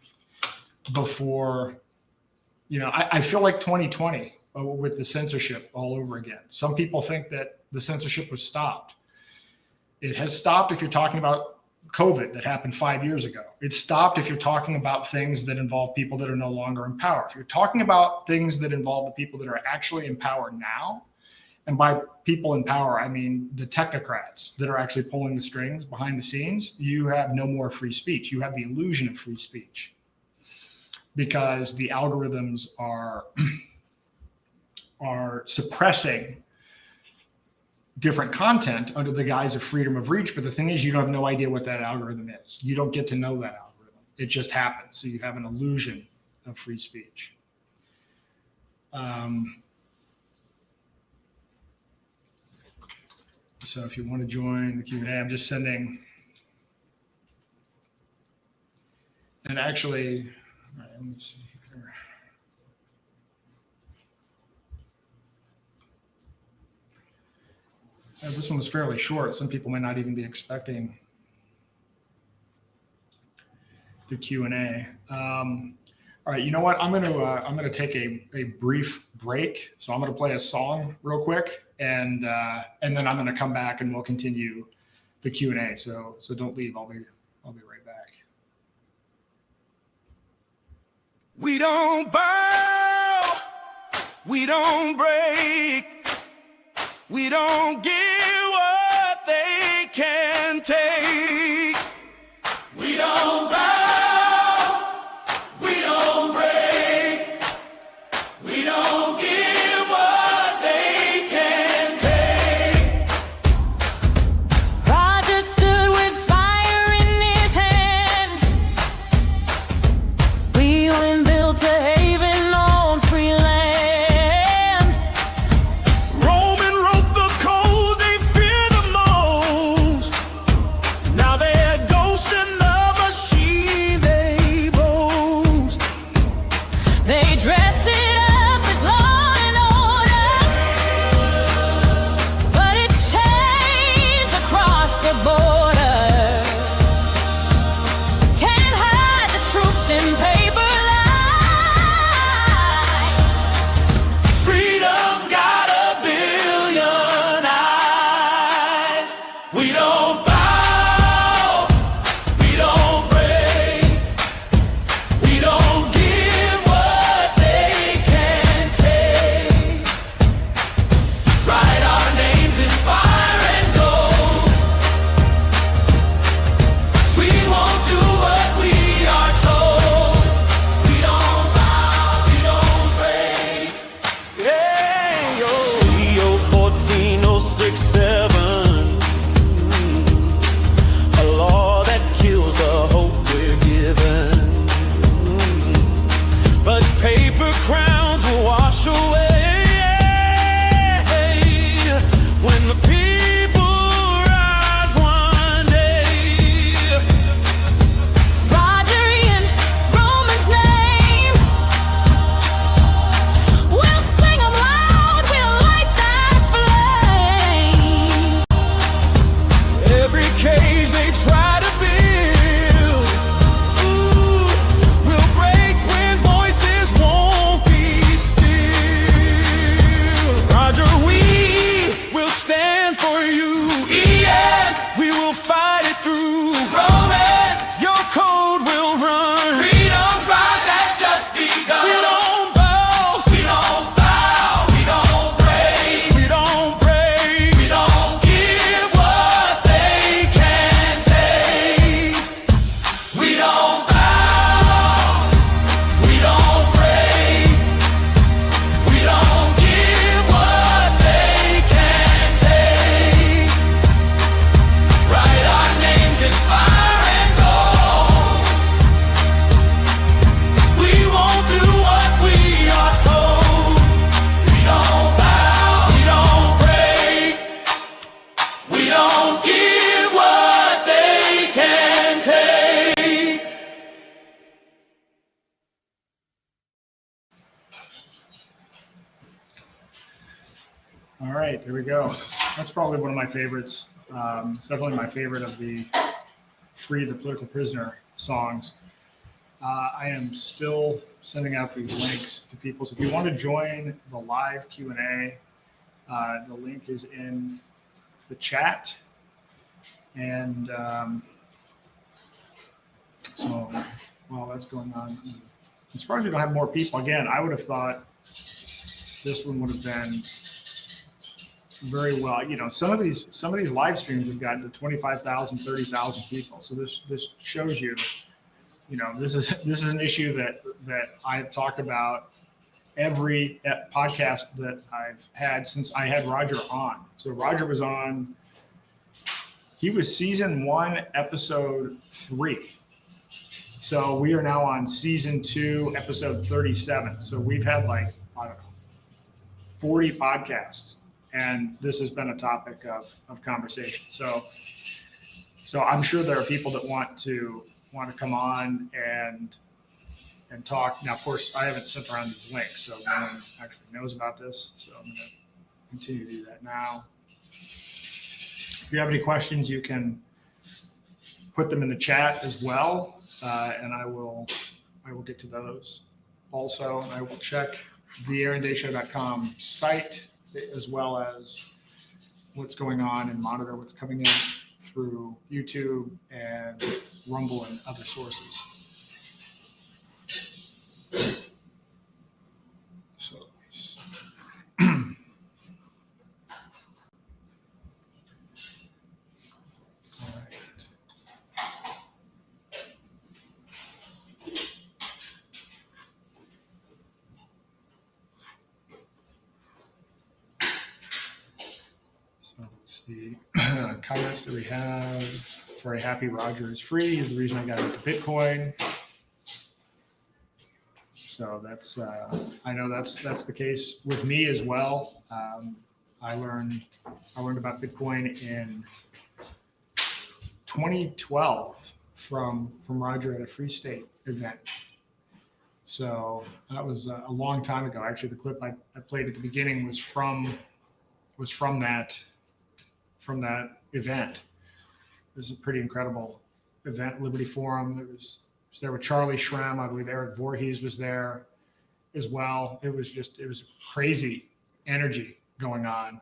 before, I feel like 2020 with the censorship all over again. Some people think that the censorship was stopped. It has stopped if you're talking about COVID that happened 5 years ago. It's stopped if you're talking about things that involve people that are no longer in power. If you're talking about things that involve the people that are actually in power now, and by people in power, I mean the technocrats that are actually pulling the strings behind the scenes, you have no more free speech. You have the illusion of free speech, because the algorithms are suppressing different content under the guise of freedom of reach. But the thing is, you have no idea what that algorithm is. You don't get to know that algorithm. It just happens. So you have an illusion of free speech. So if you want to join the Q&A, I'm just sending. And actually, all right, let me see here. This one was fairly short. Some people may not even be expecting the Q&A. All right, you know what? I'm gonna take a brief break. So I'm gonna play a song real quick, and then I'm gonna come back and we'll continue the Q&A. So don't leave. I'll be right back. We don't bow, we don't break, we don't give what they can take. We don't bow, we don't break, we don't give what they can take. Roger stood with fire in his hand. We went built a haven on free land. Roman wrote the code they fear the most. Now they're ghosts in the machine they boast. They dress it up as law and order, but it's chains across the border. Can't hide the truth in paper lies. Freedom's got a billion eyes. We don't bow, we don't break, we don't give what they can take. Write our names in fire and gold. We won't do what we are told. We don't bow, we don't break. Hey, yo, EO 14067, a law that kills the hope we're given. But paper crowns will wash away when the people rise one day. Roger in Roman's name. We'll sing 'em loud, we'll light that flame. Every cage they try to build, ooh, will break when voices won't be still. Roger, we will stand for you. Ian, we will fight it through. Roman, your code will run. Freedom's rise has just begun. We don't bow, we don't bow, we don't break, we don't break, we don't give what they can take. We don't bow, we don't break, we don't give what they can take. Write our names in fire and gold. We won't do what we are told. We don't bow, we don't break, we don't give what they can take. All right, there we go. That's probably one of my favorites. It's definitely my favorite of the Free the Political Prisoner songs. I am still sending out these links to people. So if you want to join the live Q&A, the link is in the chat. And so while that's going on, I'm surprised we don't have more people. Again, I would have thought this one would have been very well. You know, some of these live streams have gotten to 25,000, 30,000 people. So this shows you, you know, this is an issue that I've talked about every podcast that I've had since I had Roger on. So Roger was on, he was season 1, episode 3. So we are now on season 2, episode 37. So we've had like, I don't know, 40 podcasts. And this has been a topic of conversation. So I'm sure there are people that want to come on and talk. Now, of course, I haven't sent around these links, so no one actually knows about this. So I'm going to continue to do that now. If you have any questions, you can put them in the chat as well, and I will get to those. Also, I will check the AaronDayShow.com site, as well as what's going on and monitor what's coming in through YouTube and Rumble and other sources. So, all right. So let's see, comments that we have. Very happy Roger is free. He's the reason I got into Bitcoin. So that's, I know that's the case with me as well. I learned about Bitcoin in 2012 from Roger at a Free State event. So that was a long time ago. Actually, the clip I played at the beginning was from that event. It was a pretty incredible event, Liberty Forum. There with Charlie Shrem. I believe Eric Voorhees was there as well. It was crazy energy going on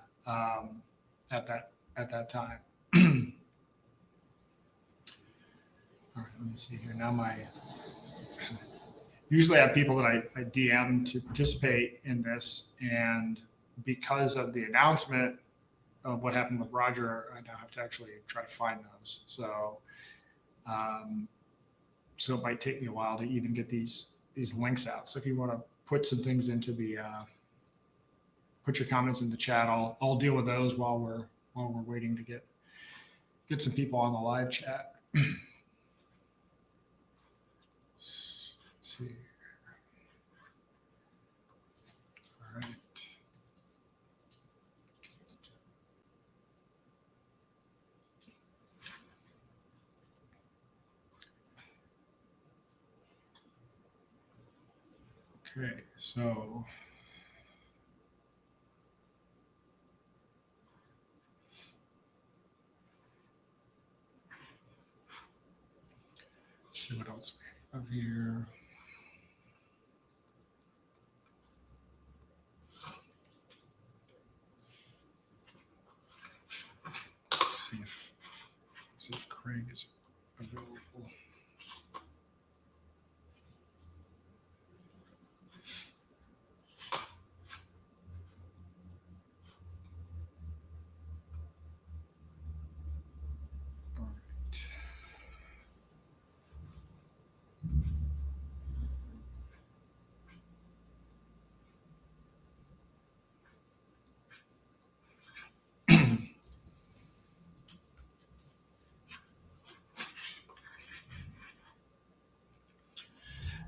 at that time. All right, let me see here. Now usually I have people that I DM to participate in this, and because of the announcement of what happened with Roger, I now have to actually try to find those. So so it might take me a while to even get these links out. So if you want to put some things into put your comments in the chat, I'll deal with those while we're waiting to get some people on the live chat. Let's see. All right. Okay, so let's see what else we have here. Let's see if Craig is available.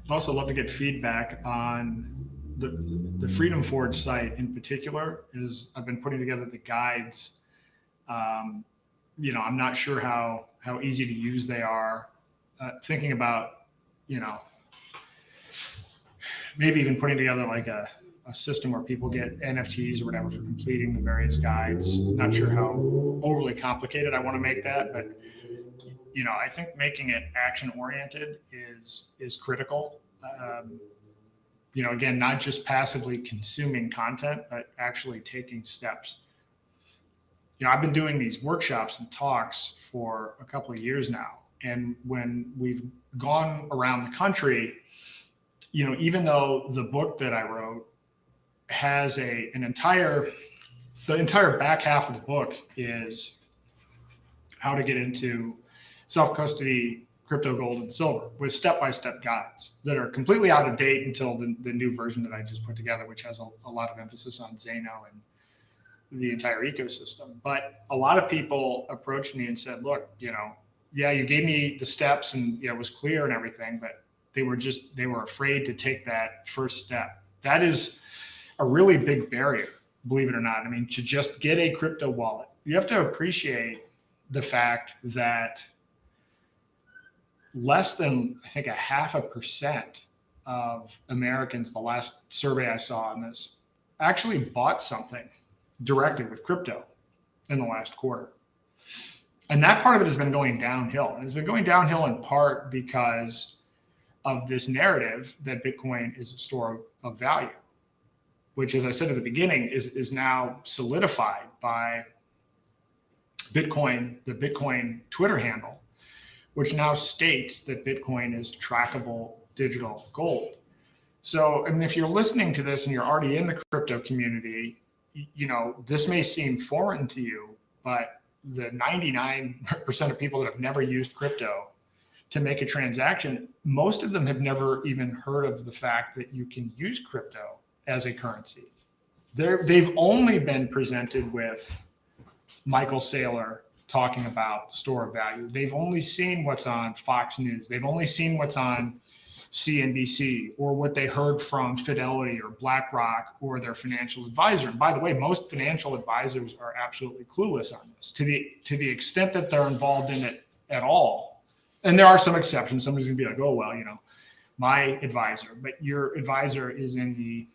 I'd also love to get feedback on the Freedom Forge site in particular. I've been putting together the guides. I'm not sure how easy to use they are. Thinking about, maybe even putting together like a system where people get NFTs or whatever for completing the various guides. Not sure how overly complicated I want to make that, but I think making it action-oriented is critical. Again, not just passively consuming content, but actually taking steps. I've been doing these workshops and talks for a couple of years now. And when we've gone around the country, even though the book that I wrote has the entire back half of the book is how to get into self-custody, crypto, gold, and silver with step-by-step guides that are completely out of date until the new version that I just put together, which has a lot of emphasis on Zano and the entire ecosystem. But a lot of people approached me and said, look, yeah, you gave me the steps and it was clear and everything, but they were afraid to take that first step. That is a really big barrier, believe it or not. I mean, to just get a crypto wallet, you have to appreciate the fact that less than, I think, 0.5% of Americans, the last survey I saw on this, actually bought something directly with crypto in the last quarter. And that part of it has been going downhill. And it's been going downhill in part because of this narrative that Bitcoin is a store of value, which, as I said at the beginning, is now solidified by Bitcoin, the Bitcoin Twitter handle, which now states that Bitcoin is trackable digital gold. So, I mean, if you're listening to this and you're already in the crypto community, you know, this may seem foreign to you, but the 99% of people that have never used crypto to make a transaction, most of them have never even heard of the fact that you can use crypto as a currency. They've only been presented with Michael Saylor talking about store of value. They've only seen what's on Fox News. They've only seen what's on CNBC, or what they heard from Fidelity or BlackRock or their financial advisor. And by the way, most financial advisors are absolutely clueless on this to the extent that they're involved in it at all. And there are some exceptions. Somebody's gonna be like, oh, well, you know, my advisor, but your advisor is in the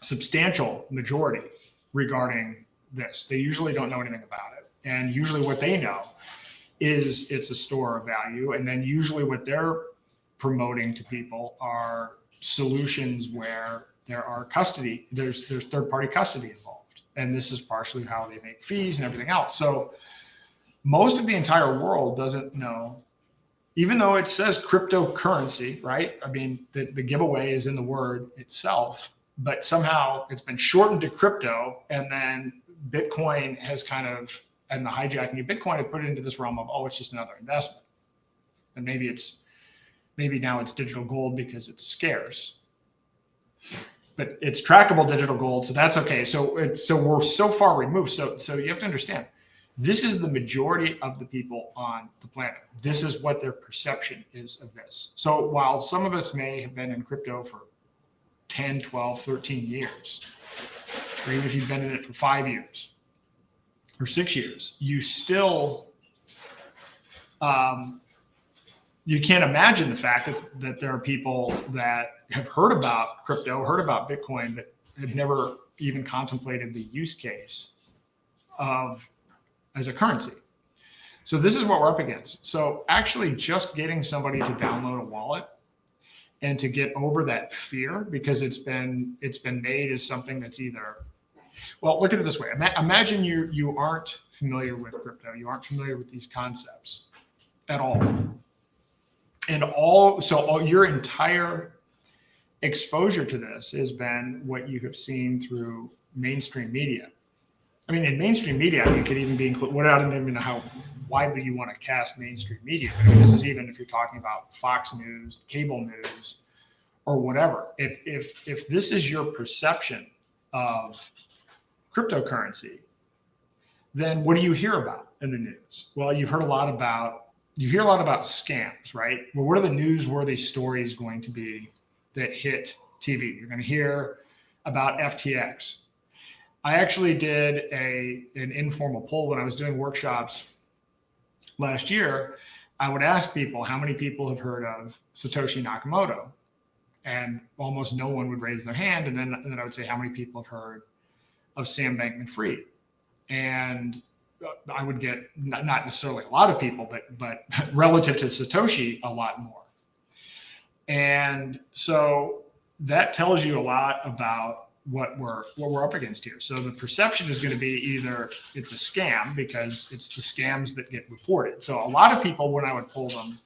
substantial majority regarding this. They usually don't know anything about it. And usually what they know is it's a store of value. And then usually what they're promoting to people are solutions where there are custody, there's third-party custody involved. And this is partially how they make fees and everything else. So most of the entire world doesn't know, even though it says cryptocurrency, right? I mean, the giveaway is in the word itself, but somehow it's been shortened to crypto, and then Bitcoin has kind of, and the hijacking of Bitcoin have put it into this realm of, oh, it's just another investment. And maybe now it's digital gold because it's scarce, but it's trackable digital gold, so that's okay. So we're so far removed. So you have to understand, this is the majority of the people on the planet. This is what their perception is of this. So while some of us may have been in crypto for 10, 12, 13 years, or even if you've been in it for 5 years or 6 years, you still, you can't imagine the fact that there are people that have heard about crypto, heard about Bitcoin, but have never even contemplated the use case of as a currency. So this is what we're up against. So actually just getting somebody to download a wallet and to get over that fear, because it's been made as something that's either, well, look at it this way. Imagine you aren't familiar with crypto. You aren't familiar with these concepts at all. And so your entire exposure to this has been what you have seen through mainstream media. I mean, in mainstream media, you could even be included, I don't even know how widely you want to cast mainstream media. I mean, this is even if you're talking about Fox News, cable news, or whatever. If this is your perception of cryptocurrency, then what do you hear about in the news? Well, you hear a lot about scams, right? Well, what are the newsworthy stories going to be that hit TV? You're going to hear about FTX. I actually did an informal poll when I was doing workshops last year. I would ask people, how many people have heard of Satoshi Nakamoto? And almost no one would raise their hand. And then I would say, how many people have heard of Sam Bankman-Fried? And I would get not necessarily a lot of people, but relative to Satoshi, a lot more. And so that tells you a lot about what we're up against here. So the perception is going to be either it's a scam, because it's the scams that get reported. So a lot of people, when I would poll them,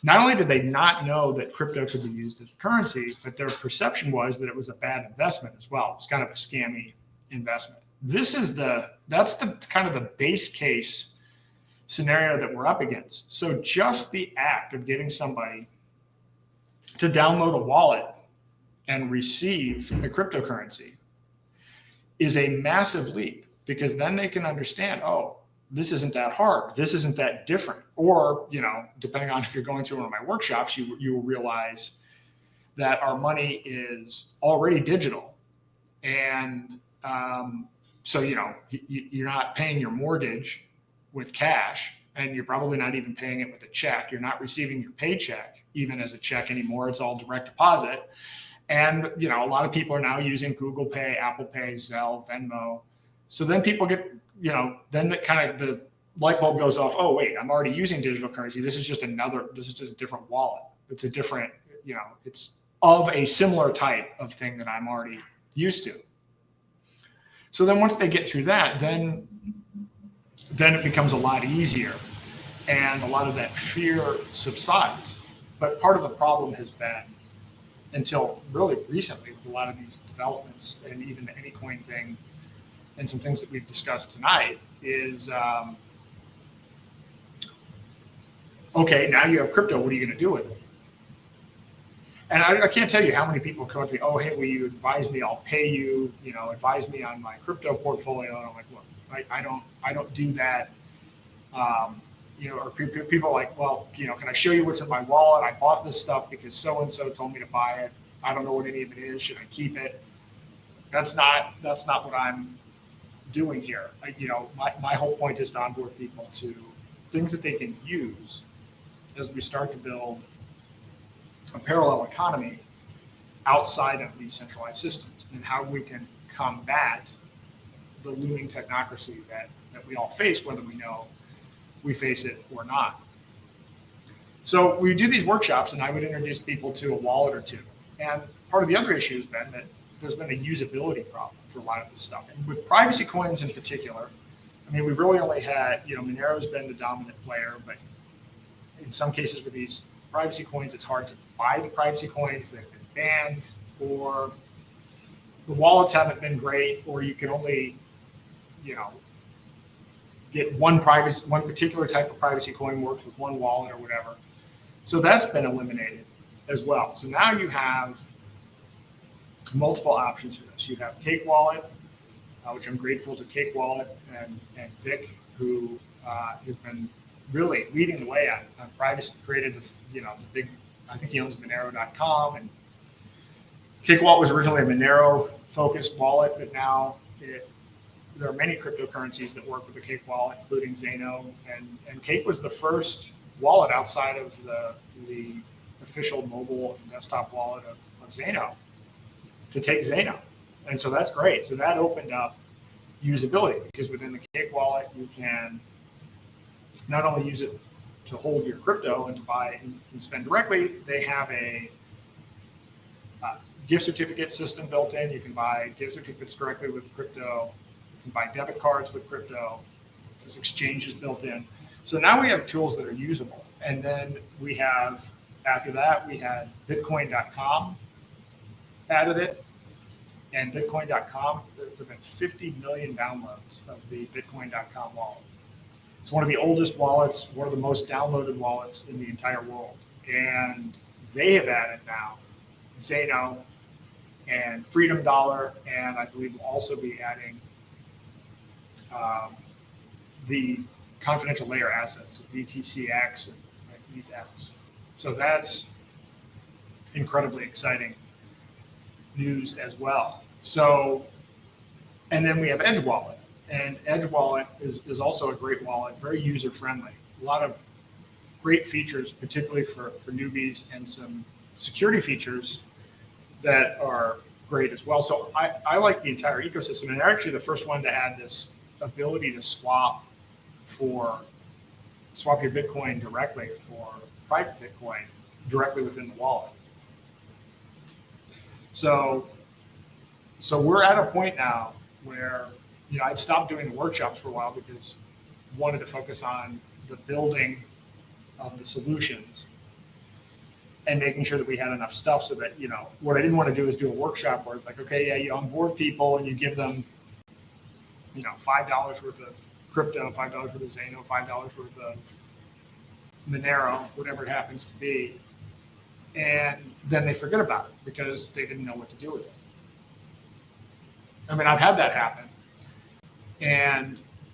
not only did they not know that crypto could be used as a currency, but their perception was that it was a bad investment as well. It was kind of a scammy investment. That's the kind of the base case scenario that we're up against. So just the act of getting somebody to download a wallet and receive a cryptocurrency is a massive leap, because then they can understand, oh, this isn't that hard. This isn't that different. Or, you know, depending on if you're going through one of my workshops, you will realize that our money is already digital. And so, you know, you're not paying your mortgage with cash, and you're probably not even paying it with a check. You're not receiving your paycheck even as a check anymore. It's all direct deposit. And, you know, a lot of people are now using Google Pay, Apple Pay, Zelle, Venmo. So then people get, you know, then the light bulb goes off. Oh, wait, I'm already using digital currency. This is just a different wallet. It's a different, you know, it's of a similar type of thing that I'm already used to. So then once they get through that, then then it becomes a lot easier and a lot of that fear subsides. But part of the problem has been, until really recently with a lot of these developments and even the AnyCoin thing and some things that we've discussed tonight, is okay, now you have crypto, what are you going to do with it? And I can't tell you how many people come up to me, oh, hey, will you advise me? I'll pay you, advise me on my crypto portfolio. And I'm like, look, I don't do that. Or people are like, well, can I show you what's in my wallet? I bought this stuff because so-and-so told me to buy it. I don't know what any of it is. Should I keep it? That's not what I'm doing here. My whole point is to onboard people to things that they can use as we start to build a parallel economy outside of these centralized systems, and how we can combat the looming technocracy that we all face, whether we know we face it or not. So we do these workshops, and I would introduce people to a wallet or two. And part of the other issue has been that there's been a usability problem for a lot of this stuff. And with privacy coins in particular, I mean, we've really only had, Monero's been the dominant player, but in some cases with these privacy coins, it's hard to buy the privacy coins. They've been banned, or the wallets haven't been great, or you can only, get one particular type of privacy coin works with one wallet or whatever. So that's been eliminated as well. So now you have multiple options for this. You have Cake Wallet, which I'm grateful to Cake Wallet and Vic, who has been really leading the way on privacy. Created the big, I think he owns Monero.com, and Cake Wallet was originally a Monero focused wallet, but now there are many cryptocurrencies that work with the Cake Wallet, including Zano, and Cake was the first wallet outside of the official mobile and desktop wallet of Zano to take Zano. And so that's great. So that opened up usability, because within the Cake Wallet, you can not only use it to hold your crypto and to buy and spend directly, they have a gift certificate system built in. You can buy gift certificates directly with crypto. You can buy debit cards with crypto. There's exchanges built in. So now we have tools that are usable. And then we have, after that, we had Bitcoin.com added it. And Bitcoin.com, there have been 50 million downloads of the Bitcoin.com wallet. It's one of the oldest wallets, one of the most downloaded wallets in the entire world. And they have added now Zano and Freedom Dollar, and I believe will also be adding the confidential layer assets of BTCX and ETHX. So that's incredibly exciting news as well. So, and then we have Edge Wallet, and Edge Wallet is also a great wallet, very user friendly. A lot of great features, particularly for newbies, and some security features that are great as well. So I like the entire ecosystem, and they're actually the first one to add this ability to swap your Bitcoin directly for private Bitcoin directly within the wallet. So we're at a point now where, I'd stopped doing the workshops for a while because I wanted to focus on the building of the solutions and making sure that we had enough stuff so that, what I didn't want to do is do a workshop where it's like, okay, yeah, you onboard people and you give them, $5 worth of crypto, $5 worth of Zano, $5 worth of Monero, whatever it happens to be. And then they forget about it because they didn't know what to do with it. I mean, I've had that happen.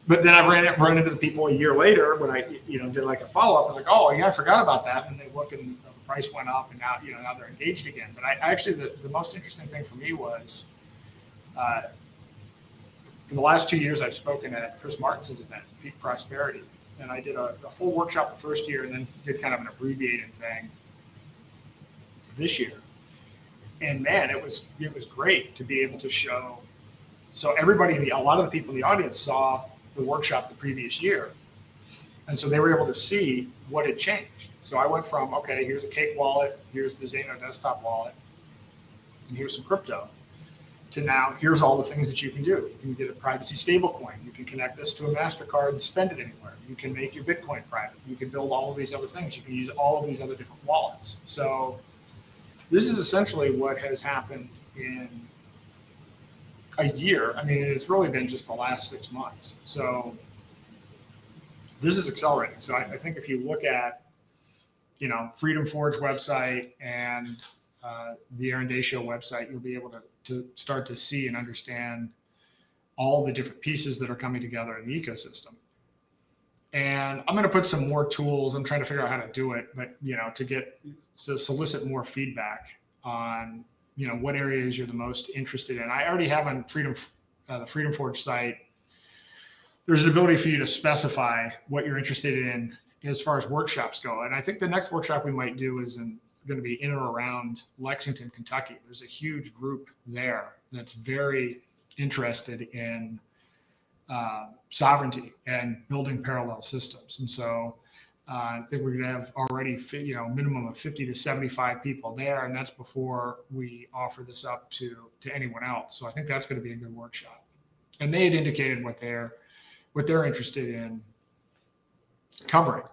But then I've run into the people a year later when I, did like a follow-up. I'm like, oh, yeah, I forgot about that. And they look and the price went up, and now, now they're engaged again. But I actually, the most interesting thing for me was, for the last 2 years, I've spoken at Chris Martins's event, Peak Prosperity. And I did a full workshop the first year and then did kind of an abbreviated thing this year. And man, it was great to be able to show. So everybody, a lot of the people in the audience saw the workshop the previous year. And so they were able to see what had changed. So I went from, okay, here's a Cake Wallet, here's the Zano desktop wallet, and here's some crypto. to now, here's all the things that you can do. You can get a privacy stablecoin. You can connect this to a MasterCard and spend it anywhere. You can make your Bitcoin private. You can build all of these other things. You can use all of these other different wallets. So this is essentially what has happened in a year. I mean, it's really been just the last 6 months. So this is accelerating. So I think if you look at, Freedom Forge website and the Aaron Day Show website, you'll be able to start to see and understand all the different pieces that are coming together in the ecosystem. And I'm going to put some more tools. I'm trying to figure out how to do it, but to solicit more feedback on what areas you're the most interested in. I already have on the Freedom Forge site, there's an ability for you to specify what you're interested in as far as workshops go. And I think the next workshop we might do is going to be in or around Lexington, Kentucky. There's a huge group there that's very interested in sovereignty and building parallel systems. And so I think we're going to have already, minimum of 50 to 75 people there. And that's before we offer this up to anyone else. So I think that's going to be a good workshop. And they had indicated what they're interested in covering.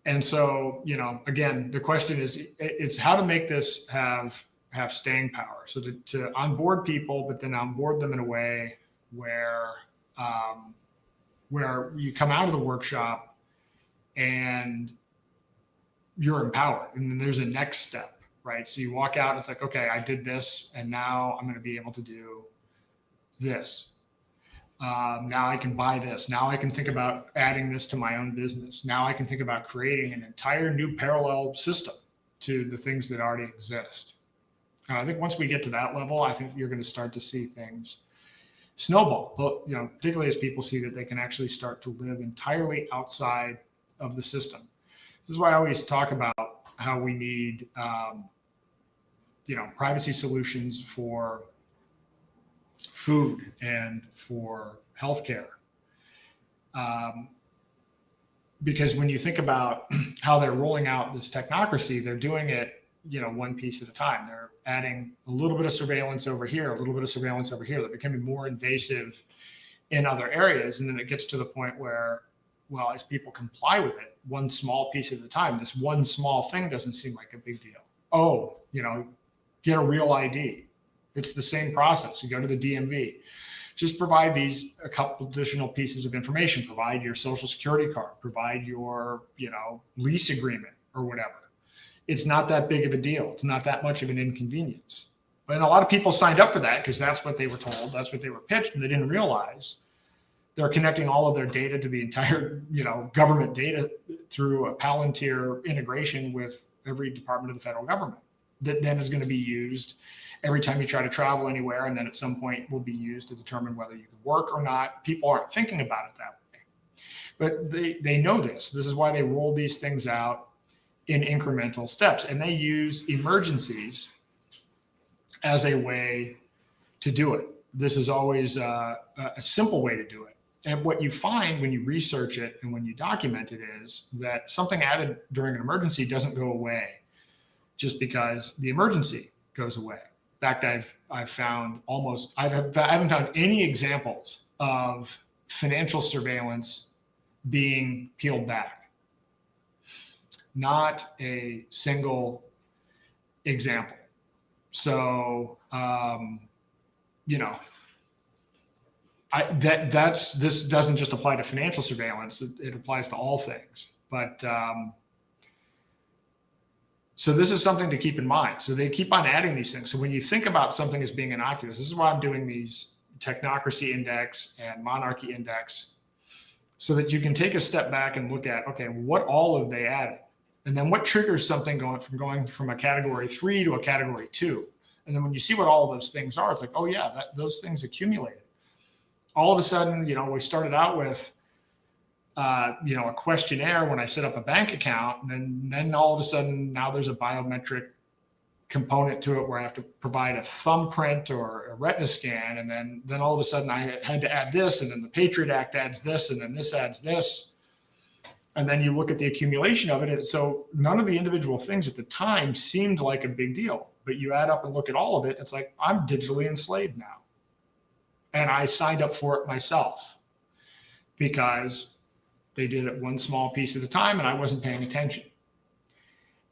And so, again, the question is, it's how to make this have staying power. So to onboard people, but then onboard them in a way where you come out of the workshop and you're empowered. And then there's a next step, right? So you walk out and it's like, okay, I did this, and now I'm going to be able to do this. Now I can buy this. Now I can think about adding this to my own business. Now I can think about creating an entire new parallel system to the things that already exist. And I think once we get to that level, I think you're going to start to see things snowball. But, particularly as people see that they can actually start to live entirely outside of the system. This is why I always talk about how we need, privacy solutions for food and for healthcare. Because when you think about how they're rolling out this technocracy, they're doing it, one piece at a time. They're adding a little bit of surveillance over here, a little bit of surveillance over here. They're becoming more invasive in other areas. And then it gets to the point where, well, as people comply with it, one small piece at a time, this one small thing doesn't seem like a big deal. Oh, get a real ID. It's the same process. You go to the DMV, just provide a couple additional pieces of information, provide your social security card, provide your, lease agreement or whatever. It's not that big of a deal. It's not that much of an inconvenience. But a lot of people signed up for that because that's what they were told. That's what they were pitched. And they didn't realize they're connecting all of their data to the entire, government data through a Palantir integration with every department of the federal government that then is going to be used every time you try to travel anywhere, and then at some point will be used to determine whether you can work or not. People aren't thinking about it that way. But they know this. This is why they roll these things out in incremental steps. And they use emergencies as a way to do it. This is always a simple way to do it. And what you find when you research it and when you document it is that something added during an emergency doesn't go away just because the emergency goes away. In fact, I haven't found any examples of financial surveillance being peeled back. Not a single example. So, this doesn't just apply to financial surveillance. It applies to all things. But so this is something to keep in mind. So they keep on adding these things. So when you think about something as being innocuous, this is why I'm doing these technocracy index and monarchy index, so that you can take a step back and look at, okay, what all have they added? And then what triggers something going from a category 3 to a category 2? And then when you see what all of those things are, it's like, oh yeah, those things accumulated. All of a sudden, we started out with, a questionnaire when I set up a bank account, and then all of a sudden now there's a biometric component to it where I have to provide a thumbprint or a retina scan, and then all of a sudden I had to add this, and then the Patriot Act adds this, and then this adds this, and then you look at the accumulation of it. And so none of the individual things at the time seemed like a big deal. But you add up and look at all of it, it's like, I'm digitally enslaved now. And I signed up for it myself because they did it one small piece at a time and I wasn't paying attention.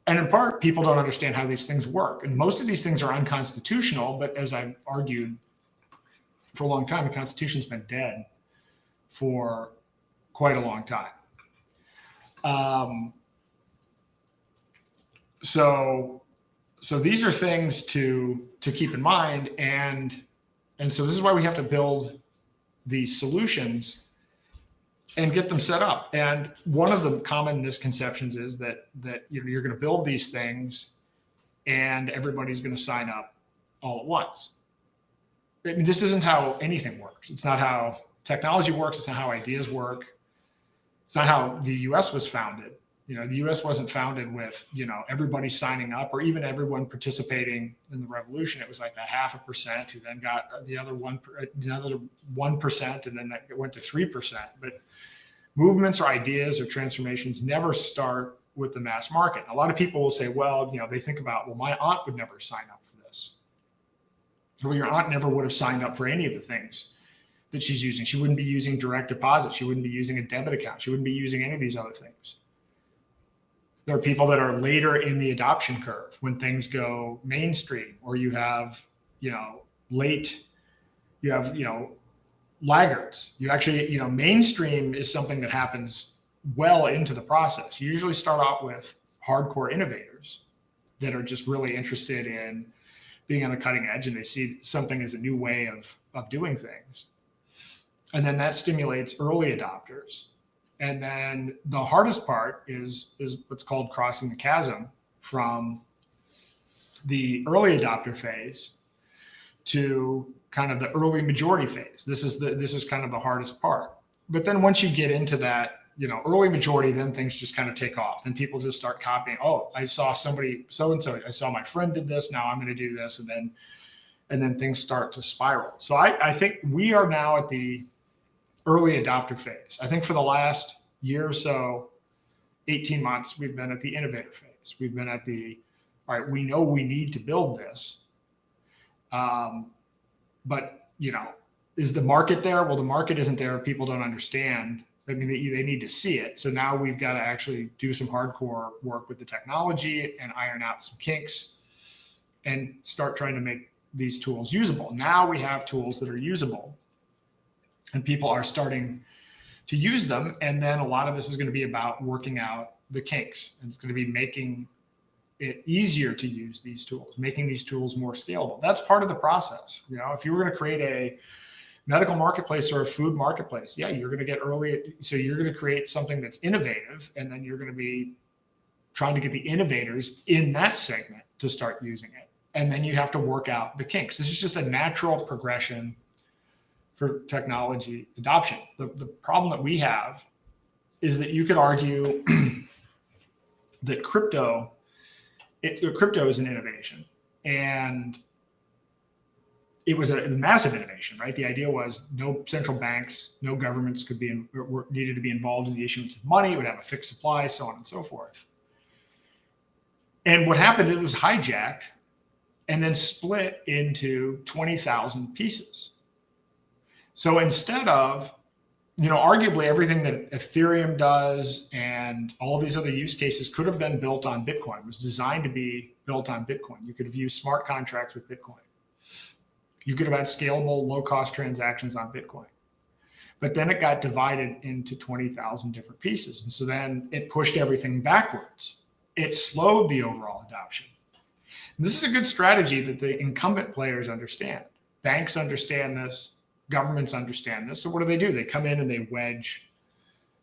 And in part, people don't understand how these things work. And most of these things are unconstitutional, but as I've argued for a long time, the Constitution's been dead for quite a long time. So these are things to keep in mind. And so this is why we have to build these solutions and get them set up. And one of the common misconceptions is that you're going to build these things and everybody's going to sign up all at once. I mean, this isn't how anything works. It's not how technology works. It's not how ideas work. It's not how the US was founded. The US wasn't founded with, everybody signing up or even everyone participating in the revolution. It was like 0.5% who then got the other 1%, and then that went to 3%. But movements or ideas or transformations never start with the mass market. A lot of people will say, well, they think about, well, my aunt would never sign up for this. Well, your aunt never would have signed up for any of the things that she's using. She wouldn't be using direct deposit. She wouldn't be using a debit account. She wouldn't be using any of these other things. There are people that are later in the adoption curve when things go mainstream, or you have, laggards. You actually, mainstream is something that happens well into the process. You usually start out with hardcore innovators that are just really interested in being on the cutting edge, and they see something as a new way of doing things. And then that stimulates early adopters. And then the hardest part is what's called crossing the chasm from the early adopter phase to kind of the early majority phase. This is kind of the hardest part. But then once you get into that, early majority, then things just kind of take off. Then people just start copying. Oh, I saw somebody so-and-so, I saw my friend did this, now I'm going to do this. And then things start to spiral. So I think we are now at the early adopter phase. I think for the last year or so, 18 months, we've been at the innovator phase. We've been at all right, we know we need to build this. But, is the market there? Well, the market isn't there. People don't understand. I mean, they need to see it. So now we've got to actually do some hardcore work with the technology and iron out some kinks and start trying to make these tools usable. Now we have tools that are usable and people are starting to use them. And then a lot of this is going to be about working out the kinks. And it's going to be making it easier to use these tools, making these tools more scalable. That's part of the process. If you were going to create a medical marketplace or a food marketplace, yeah, you're going to get early. So you're going to create something that's innovative, and then you're going to be trying to get the innovators in that segment to start using it. And then you have to work out the kinks. This is just a natural progression for technology adoption. The problem that we have is that you could argue that crypto is an innovation, and it was a massive innovation, right? The idea was no central banks, no governments needed to be involved in the issuance of money. It would have a fixed supply, so on and so forth. And what happened, it was hijacked and then split into 20,000 pieces. So instead of, arguably everything that Ethereum does and all these other use cases could have been built on Bitcoin, was designed to be built on Bitcoin. You could have used smart contracts with Bitcoin. You could have had scalable, low-cost transactions on Bitcoin. But then it got divided into 20,000 different pieces. And so then it pushed everything backwards. It slowed the overall adoption. And this is a good strategy that the incumbent players understand. Banks understand this. Governments understand this. So what do? They come in and they wedge.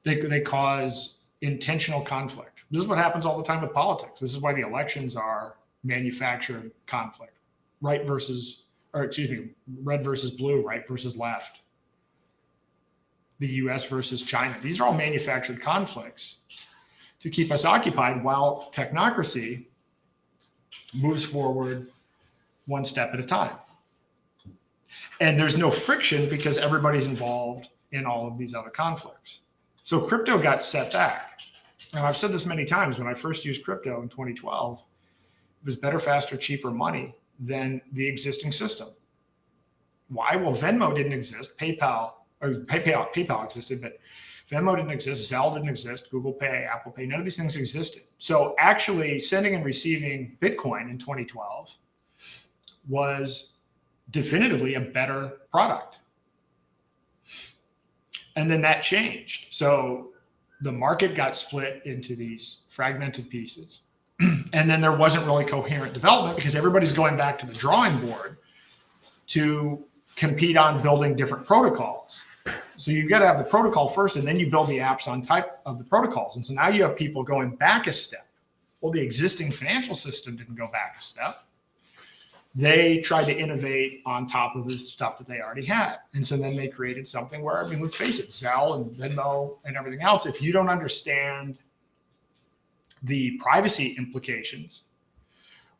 They cause intentional conflict. This is what happens all the time with politics. This is why the elections are manufactured conflict. Red versus blue, right versus left. The US versus China. These are all manufactured conflicts to keep us occupied while technocracy moves forward one step at a time. And there's no friction because everybody's involved in all of these other conflicts. So crypto got set back. And I've said this many times, when I first used crypto in 2012, was better, faster, cheaper money than the existing system. Why? Well, Venmo didn't exist. PayPal existed, but Venmo didn't exist. Zelle didn't exist. Google Pay, Apple Pay, none of these things existed. So actually sending and receiving Bitcoin in 2012 was definitively a better product. And then that changed. So the market got split into these fragmented pieces. And then there wasn't really coherent development because everybody's going back to the drawing board to compete on building different protocols. So you got to have the protocol first, and then you build the apps on type of the protocols. And so now you have people going back a step. Well, the existing financial system didn't go back a step. They tried to innovate on top of the stuff that they already had. And so then they created something where, I mean, let's face it, Zelle and Venmo and everything else, if you don't understand the privacy implications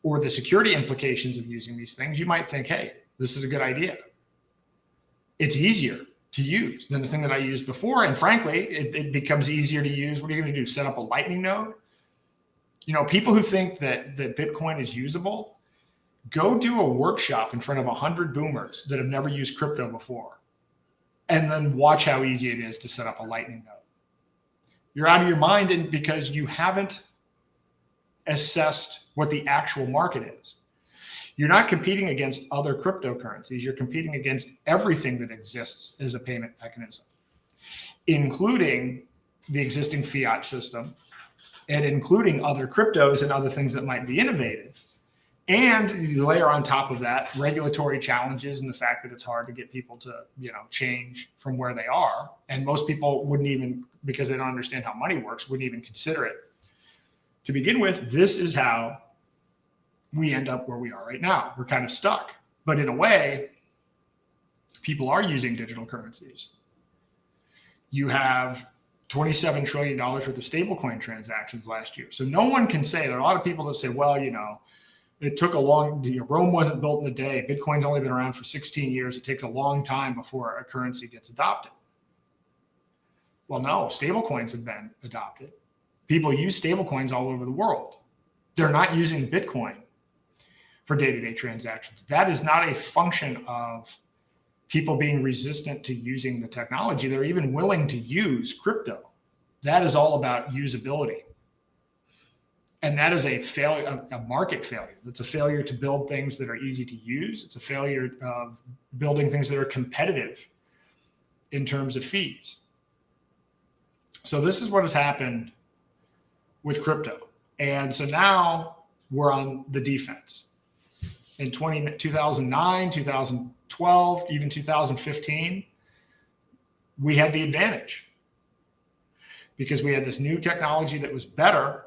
or the security implications of using these things, you might think, hey, this is a good idea. It's easier to use than the thing that I used before. And frankly, it becomes easier to use. What are you going to do? Set up a Lightning node? You know, people who think that Bitcoin is usable, go do a workshop in front of 100 boomers that have never used crypto before, and then watch how easy it is to set up a Lightning node. You're out of your mind because you haven't assessed what the actual market is. You're not competing against other cryptocurrencies. You're competing against everything that exists as a payment mechanism, including the existing fiat system and including other cryptos and other things that might be innovative. And you layer on top of that regulatory challenges and the fact that it's hard to get people to, you know, change from where they are. And most people wouldn't even, because they don't understand how money works, wouldn't even consider it. To begin with, this is how we end up where we are right now. We're kind of stuck. But in a way, people are using digital currencies. You have $27 trillion worth of stablecoin transactions last year. So no one can say, there are a lot of people that say, well, you know, it took a long, Rome wasn't built in a day. Bitcoin's only been around for 16 years. It takes a long time before a currency gets adopted. Well, no, stablecoins have been adopted. People use stablecoins all over the world. They're not using Bitcoin for day-to-day transactions. That is not a function of people being resistant to using the technology. They're even willing to use crypto. That is all about usability. And that is a failure, a market failure. It's a failure to build things that are easy to use. It's a failure of building things that are competitive in terms of fees. So this is what has happened with crypto. And so now we're on the defense. In 2009, 2012, even 2015, we had the advantage because we had this new technology that was better,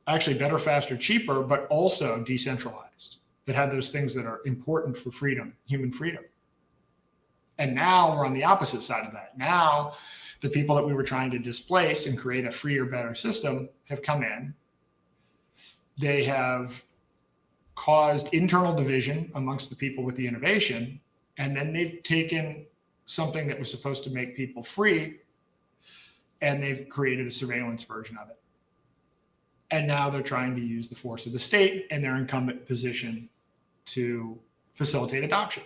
actually better, faster, cheaper, but also decentralized, that had those things that are important for freedom, human freedom. And now we're on the opposite side of that. Now the people that we were trying to displace and create a freer, better system have come in. They have caused internal division amongst the people with the innovation, and then they've taken something that was supposed to make people free, and they've created a surveillance version of it. And now they're trying to use the force of the state and their incumbent position to facilitate adoption.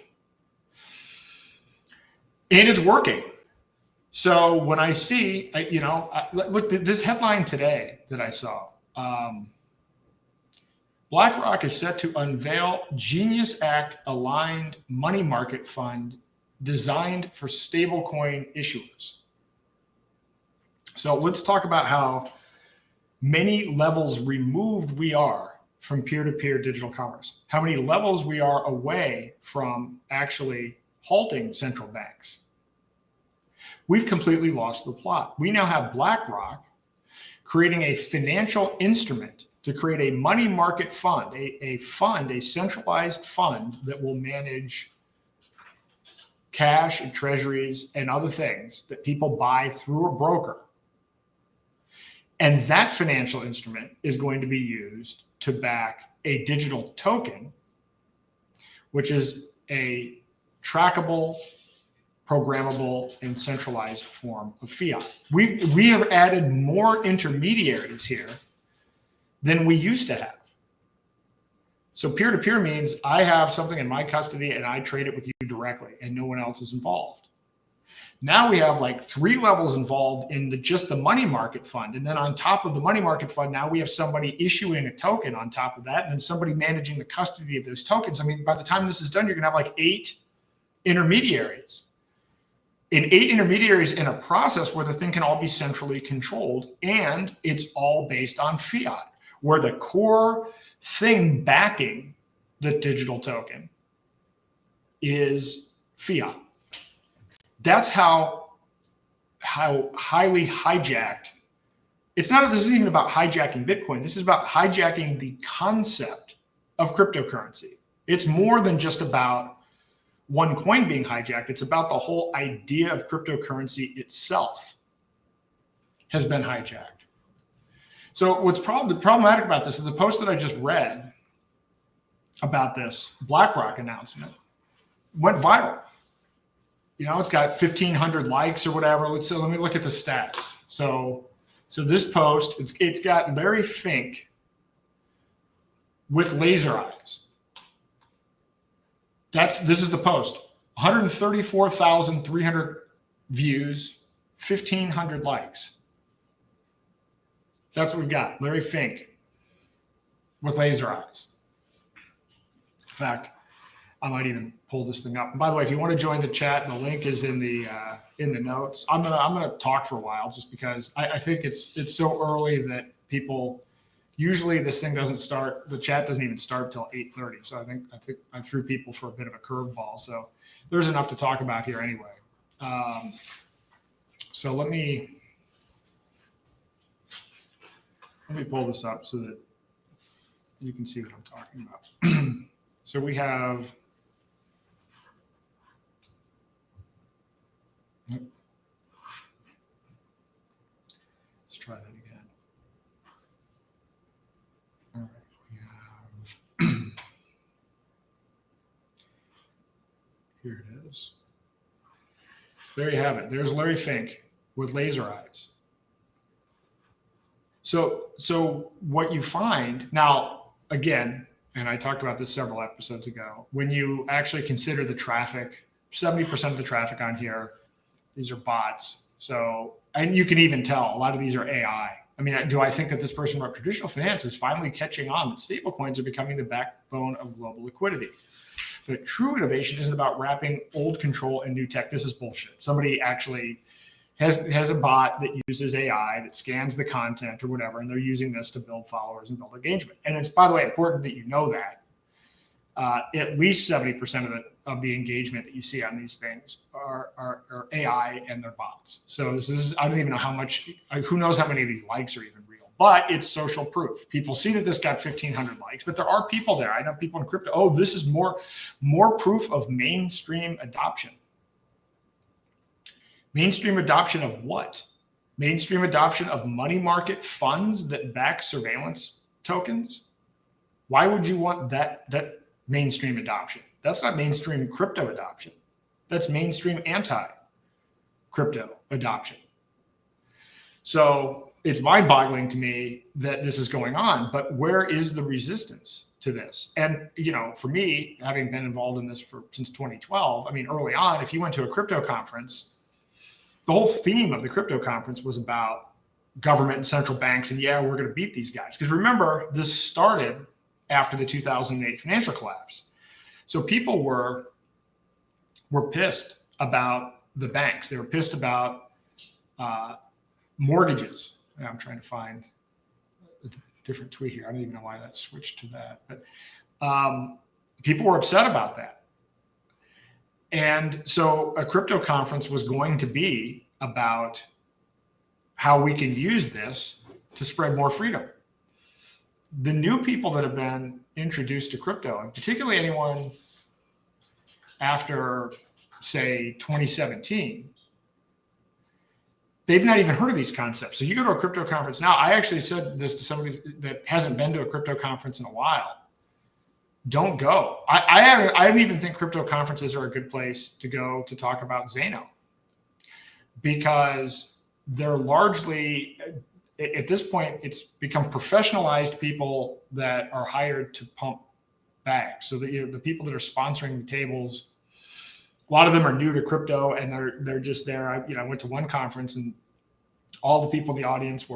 And it's working. So when I see, look, this headline today that I saw, BlackRock is set to unveil Genius Act aligned money market fund designed for stablecoin issuers. So let's talk about how many levels removed we are from peer-to-peer digital commerce, how many levels we are away from actually halting central banks. We've completely lost the plot. We now have BlackRock creating a financial instrument to create a money market fund, a centralized fund that will manage cash and treasuries and other things that people buy through a broker. And that financial instrument is going to be used to back a digital token, which is a trackable, programmable, and centralized form of fiat. We have added more intermediaries here than we used to have. So peer-to-peer means I have something in my custody and I trade it with you directly and no one else is involved. Now we have like 3 levels involved in just the money market fund. And then on top of the money market fund, now we have somebody issuing a token on top of that, and then somebody managing the custody of those tokens. I mean, by the time this is done, you're gonna have like 8 intermediaries. In 8 intermediaries in a process where the thing can all be centrally controlled, and it's all based on fiat, where the core thing backing the digital token is fiat. That's how highly hijacked. It's not, this isn't even about hijacking Bitcoin. This is about hijacking the concept of cryptocurrency. It's more than just about one coin being hijacked. It's about the whole idea of cryptocurrency itself has been hijacked. So what's problematic about this is the post that I just read about this BlackRock announcement went viral. You know, it's got 1,500 likes or whatever. Let me look at the stats. So this post, it's got Larry Fink with laser eyes. This is the post. 134,300 views, 1,500 likes. That's what we've got. Larry Fink with laser eyes. In fact, I might even pull this thing up. And by the way, if you want to join the chat, the link is in the notes. I'm gonna talk for a while just because I think it's so early that people usually this thing doesn't start. The chat doesn't even start till 8:30. So I think I threw people for a bit of a curveball. So there's enough to talk about here anyway. So let me pull this up so that you can see what I'm talking about. So we have. Let's try that again. All right, we have. Here it is. There you have it. There's Larry Fink with laser eyes. So what you find now, again, and I talked about this several episodes ago, when you actually consider the traffic, 70% of the traffic on here, these are bots. So, and you can even tell a lot of these are AI. I mean, do I think that this person wrote traditional finance is finally catching on that stablecoins are becoming the backbone of global liquidity? But true innovation isn't about wrapping old control and new tech. This is bullshit. Somebody actually has a bot that uses AI that scans the content or whatever, and they're using this to build followers and build engagement. And it's, by the way, important that you know that at least 70% of the engagement that you see on these things are AI and they're bots. So this is, I don't even know how much, who knows how many of these likes are even real, but it's social proof. People see that this got 1,500 likes, but there are people there. I know people in crypto, oh, this is more proof of mainstream adoption. Mainstream adoption of what? Mainstream adoption of money market funds that back surveillance tokens? Why would you want that mainstream adoption? That's not mainstream crypto adoption. That's mainstream anti-crypto adoption. So it's mind-boggling to me that this is going on, but where is the resistance to this? And, you know, for me, having been involved in this since 2012, I mean, early on, if you went to a crypto conference, the whole theme of the crypto conference was about government and central banks, and yeah, we're going to beat these guys. Because remember, this started after the 2008 financial collapse. So people were pissed about the banks. They were pissed about mortgages. I'm trying to find a different tweet here. I don't even know why that switched to that. But people were upset about that. And so a crypto conference was going to be about how we can use this to spread more freedom. The new people that have been introduced to crypto, and particularly anyone after, say, 2017, they've not even heard of these concepts. So you go to a crypto conference now. I actually said this to somebody that hasn't been to a crypto conference in a while. Don't go. I don't even think crypto conferences are a good place to go to talk about Zano, because they're largely, at this point, it's become professionalized people that are hired to pump bags. So that the people that are sponsoring the tables, a lot of them are new to crypto, and they're just there. I went to one conference, and all the people in the audience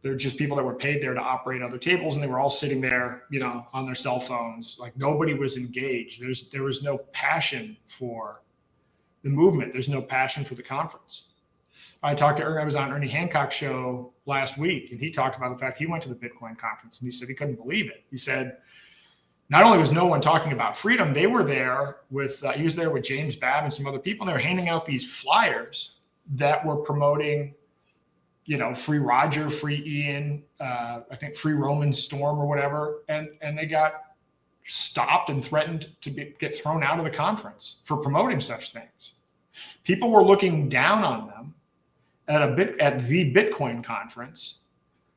they're just people that were paid there to operate other tables, and they were all sitting there, on their cell phones. Like, nobody was engaged. There was no passion for the movement. There's no passion for the conference. I was on Ernie Hancock's show last week, and he talked about the fact he went to the Bitcoin conference, and he said he couldn't believe it. He said, not only was no one talking about freedom, they were there he was there with James Babb and some other people, and they were handing out these flyers that were promoting, free Roger, free Ian, I think free Roman Storm or whatever. And they got stopped and threatened to get thrown out of the conference for promoting such things. People were looking down on them at the Bitcoin conference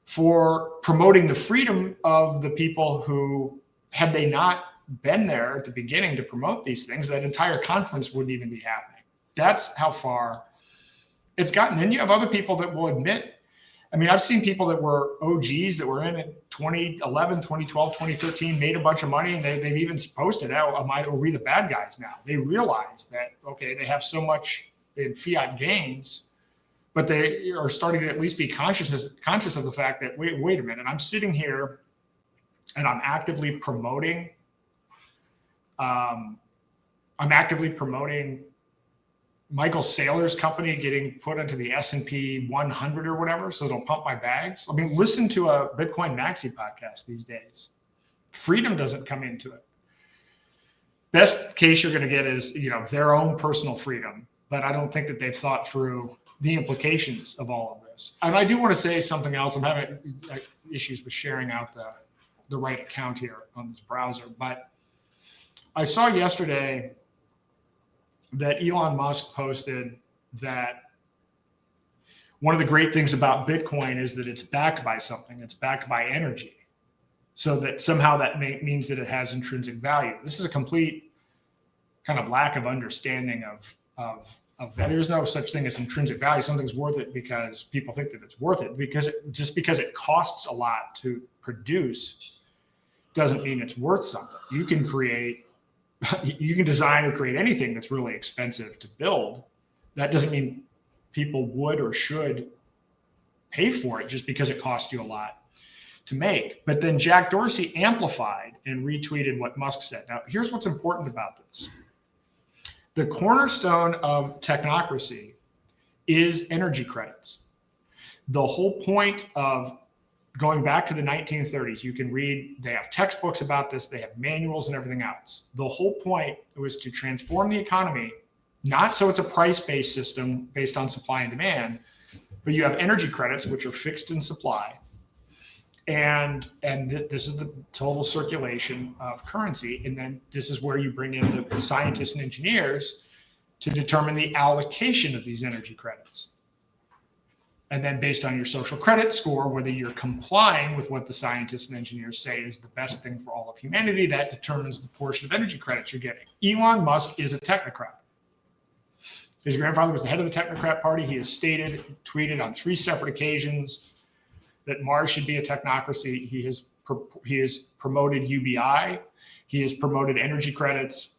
for promoting the freedom of the people who, had they not been there at the beginning to promote these things, that entire conference wouldn't even be happening. That's how far it's gotten. Then you have other people that will admit, I've seen people that were OGs that were in it 2011, 2012, 2013, made a bunch of money, and they've even posted out, are we the bad guys now? They realize that, okay, they have so much in fiat gains, but they are starting to at least be conscious of the fact that, wait a minute, I'm sitting here and I'm actively promoting Michael Saylor's company getting put into the S&P 100 or whatever, so they'll pump my bags. Listen to a Bitcoin Maxi podcast these days. Freedom doesn't come into it. Best case you're going to get is, their own personal freedom, but I don't think that they've thought through the implications of all of this. And I do want to say something else. I'm having issues with sharing out the right account here on this browser, but I saw yesterday that Elon Musk posted that one of the great things about Bitcoin is that it's backed by something. It's backed by energy. So that somehow that means that it has intrinsic value. This is a complete kind of lack of understanding of that. There's no such thing as intrinsic value. Something's worth it because people think that it's worth it. Just because it costs a lot to produce doesn't mean it's worth something. You can design or create anything that's really expensive to build. That doesn't mean people would or should pay for it just because it costs you a lot to make. But then Jack Dorsey amplified and retweeted what Musk said. Now, here's what's important about this. The cornerstone of technocracy is energy credits. The whole point of going back to the 1930s, you can read, they have textbooks about this, they have manuals and everything else. The whole point was to transform the economy, not so it's a price-based system based on supply and demand, but you have energy credits, which are fixed in supply. And this is the total circulation of currency. And then this is where you bring in the scientists and engineers to determine the allocation of these energy credits. And then based on your social credit score, whether you're complying with what the scientists and engineers say is the best thing for all of humanity, that determines the portion of energy credits you're getting. Elon Musk is a technocrat. His grandfather was the head of the technocrat party. He has tweeted on 3 separate occasions that Mars should be a technocracy. He has promoted UBI. He has promoted energy credits.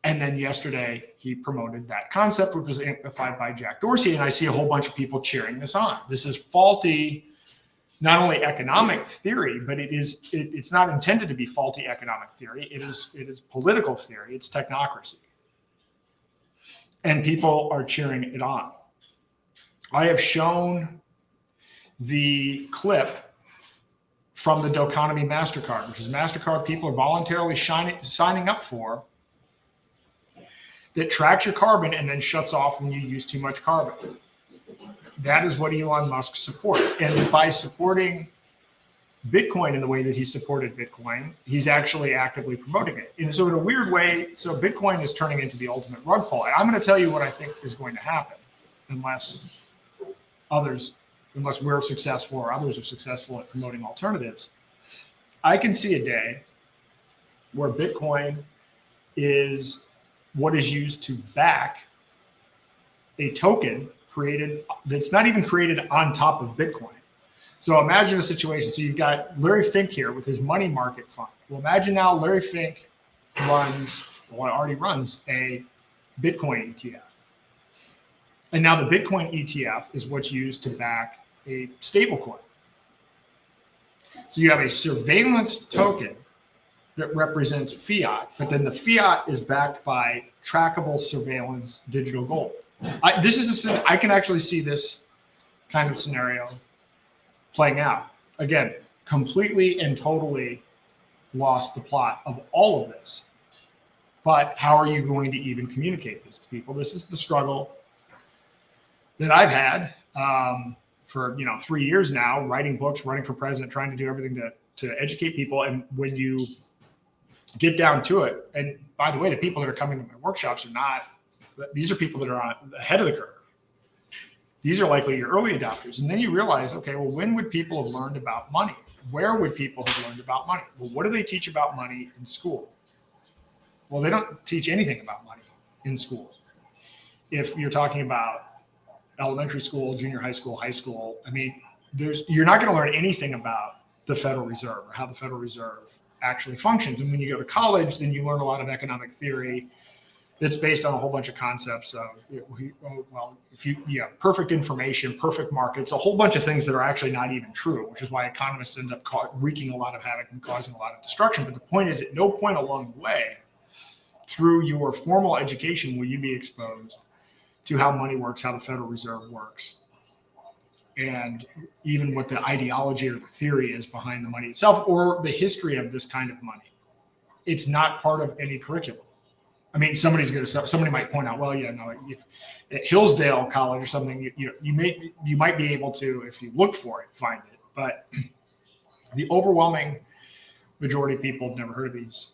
And then yesterday, he promoted that concept, which was amplified by Jack Dorsey. And I see a whole bunch of people cheering this on. This is faulty, not only economic theory, but it's not intended to be faulty economic theory. It is political theory. It's technocracy. And people are cheering it on. I have shown the clip from the Doconomy MasterCard, which is MasterCard people are voluntarily signing up for, that tracks your carbon and then shuts off when you use too much carbon. That is what Elon Musk supports. And by supporting Bitcoin in the way that he supported Bitcoin, he's actually actively promoting it. And so in a weird way, so Bitcoin is turning into the ultimate rug pull. And I'm going to tell you what I think is going to happen unless we're successful or others are successful at promoting alternatives. I can see a day where Bitcoin is what is used to back a token created that's not even created on top of Bitcoin. So imagine a situation. So you've got Larry Fink here with his money market fund. Well, imagine now Larry Fink already runs a Bitcoin ETF. And now the Bitcoin ETF is what's used to back a stablecoin. So you have a surveillance token that represents fiat, but then the fiat is backed by trackable surveillance digital gold. I can actually see this kind of scenario playing out. Again, completely and totally lost the plot of all of this. But how are you going to even communicate this to people? This is the struggle that I've had for 3 years now, writing books, running for president, trying to do everything to educate people. And when you get down to it, and by the way, the people that are coming to my workshops these are people that are on ahead of the curve. These are likely your early adopters. And then you realize, okay, well, when would people have learned about money? Where would people have learned about money? Well, what do they teach about money in school? Well, they don't teach anything about money in school. If you're talking about elementary school, junior high school, I mean, you're not going to learn anything about the Federal Reserve or how the Federal Reserve actually functions. And when you go to college, then you learn a lot of economic theory that's based on a whole bunch of concepts of, if you have perfect information, perfect markets, a whole bunch of things that are actually not even true, which is why economists end up wreaking a lot of havoc and causing a lot of destruction. But the point is, at no point along the way, through your formal education, will you be exposed to how money works, how the Federal Reserve works, and even what the ideology or the theory is behind the money itself, or the history of this kind of money. It's not part of any curriculum. I mean, somebody might point out, well, yeah, no, if at Hillsdale College or something, you might be able to, if you look for it, find it. But the overwhelming majority of people have never heard of these,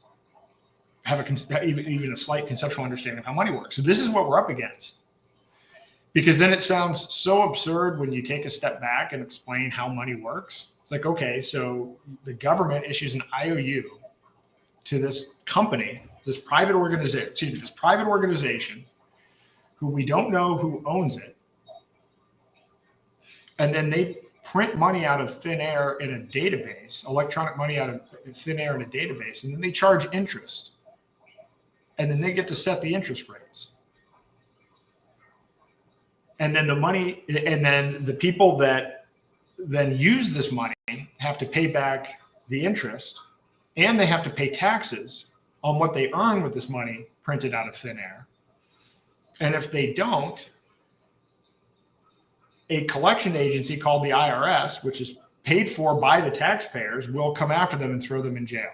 have even a slight conceptual understanding of how money works. So this is what we're up against. Because then it sounds so absurd when you take a step back and explain how money works. It's like, okay, so the government issues an IOU to this company, this private organization, who we don't know who owns it. And then they print money out of thin air in a database, electronic money out of thin air in a database, and then they charge interest. And then they get to set the interest rates. And then the people that then use this money have to pay back the interest, and they have to pay taxes on what they earn with this money printed out of thin air. And if they don't, a collection agency called the IRS, which is paid for by the taxpayers, will come after them and throw them in jail.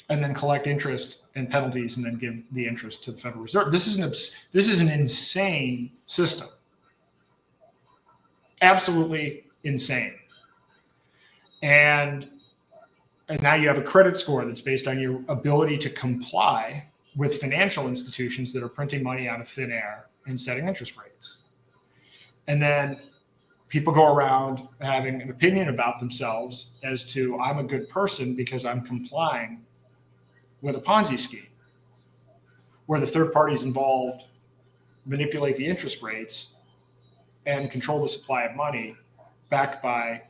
And then collect interest and penalties, and then give the interest to the Federal Reserve. This is an insane system. Absolutely insane. And now you have a credit score that's based on your ability to comply with financial institutions that are printing money out of thin air and setting interest rates. And then people go around having an opinion about themselves as to, I'm a good person because I'm complying with a Ponzi scheme, where the third parties involved manipulate the interest rates and control the supply of money backed by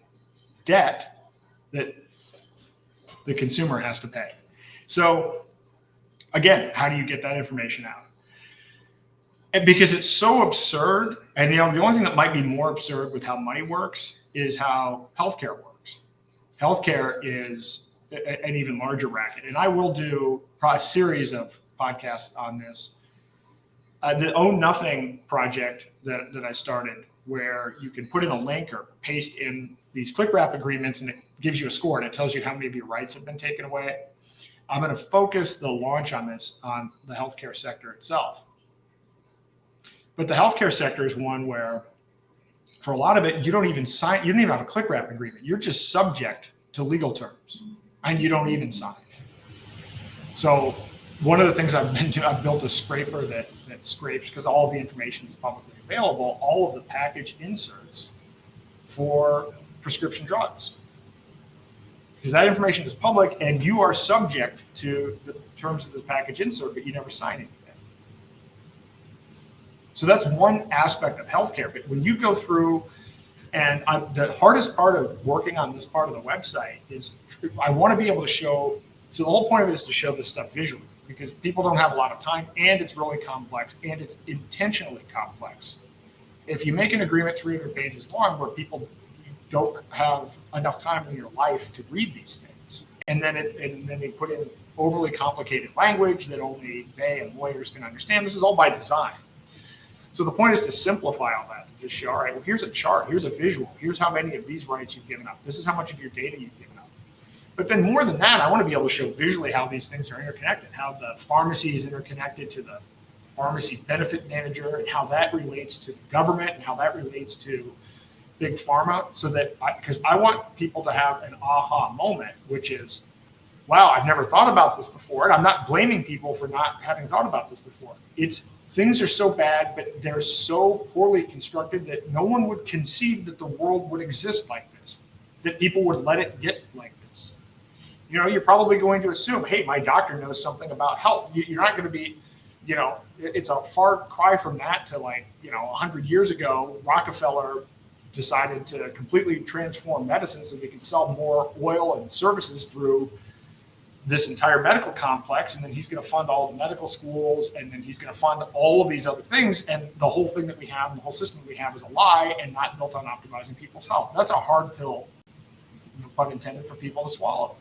debt that the consumer has to pay. So again, how do you get that information out? And because it's so absurd, and the only thing that might be more absurd with how money works is how healthcare works. Healthcare is an even larger racket. And I will do a series of podcasts on this. The Own Nothing project that I started, where you can put in a link or paste in these click wrap agreements, and it gives you a score and it tells you how many of your rights have been taken away. I'm going to focus the launch on this on the healthcare sector itself. But the healthcare sector is one where, for a lot of it, you don't even have a click wrap agreement. You're just subject to legal terms, and you don't even sign. So one of the things I've built a scraper that scrapes, because all of the information is publicly available, all of the package inserts for prescription drugs. Because that information is public, and you are subject to the terms of the package insert, but you never sign anything. So that's one aspect of healthcare. But when you go through And the hardest part of working on this part of the website is I want to be able to show, so the whole point of it is to show this stuff visually, because people don't have a lot of time, and it's really complex, and it's intentionally complex. If you make an agreement 300 pages long where people don't have enough time in your life to read these things, and then they put in overly complicated language that only they and lawyers can understand, this is all by design. So the point is to simplify all that, to just show, all right, well, here's a chart, here's a visual, here's how many of these rights you've given up, this is how much of your data you've given up. But then more than that, I want to be able to show visually how these things are interconnected, how the pharmacy is interconnected to the pharmacy benefit manager, and how that relates to the government, and how that relates to big pharma, so that, because I want people to have an aha moment, which is, wow, I've never thought about this before. And I'm not blaming people for not having thought about this before. It's, things are so bad, but they're so poorly constructed that no one would conceive that the world would exist like this, that people would let it get like this. You know, you're probably going to assume, hey, my doctor knows something about health. You're not going to be, you know, it's a far cry from that to, like, you know, 100 years ago, Rockefeller decided to completely transform medicine so we could sell more oil and services through this entire medical complex, and then he's going to fund all the medical schools, and then he's going to fund all of these other things, and the whole thing that we have, the whole system that we have, is a lie and not built on optimizing people's health. That's a hard pill, no pun intended, for people to swallow.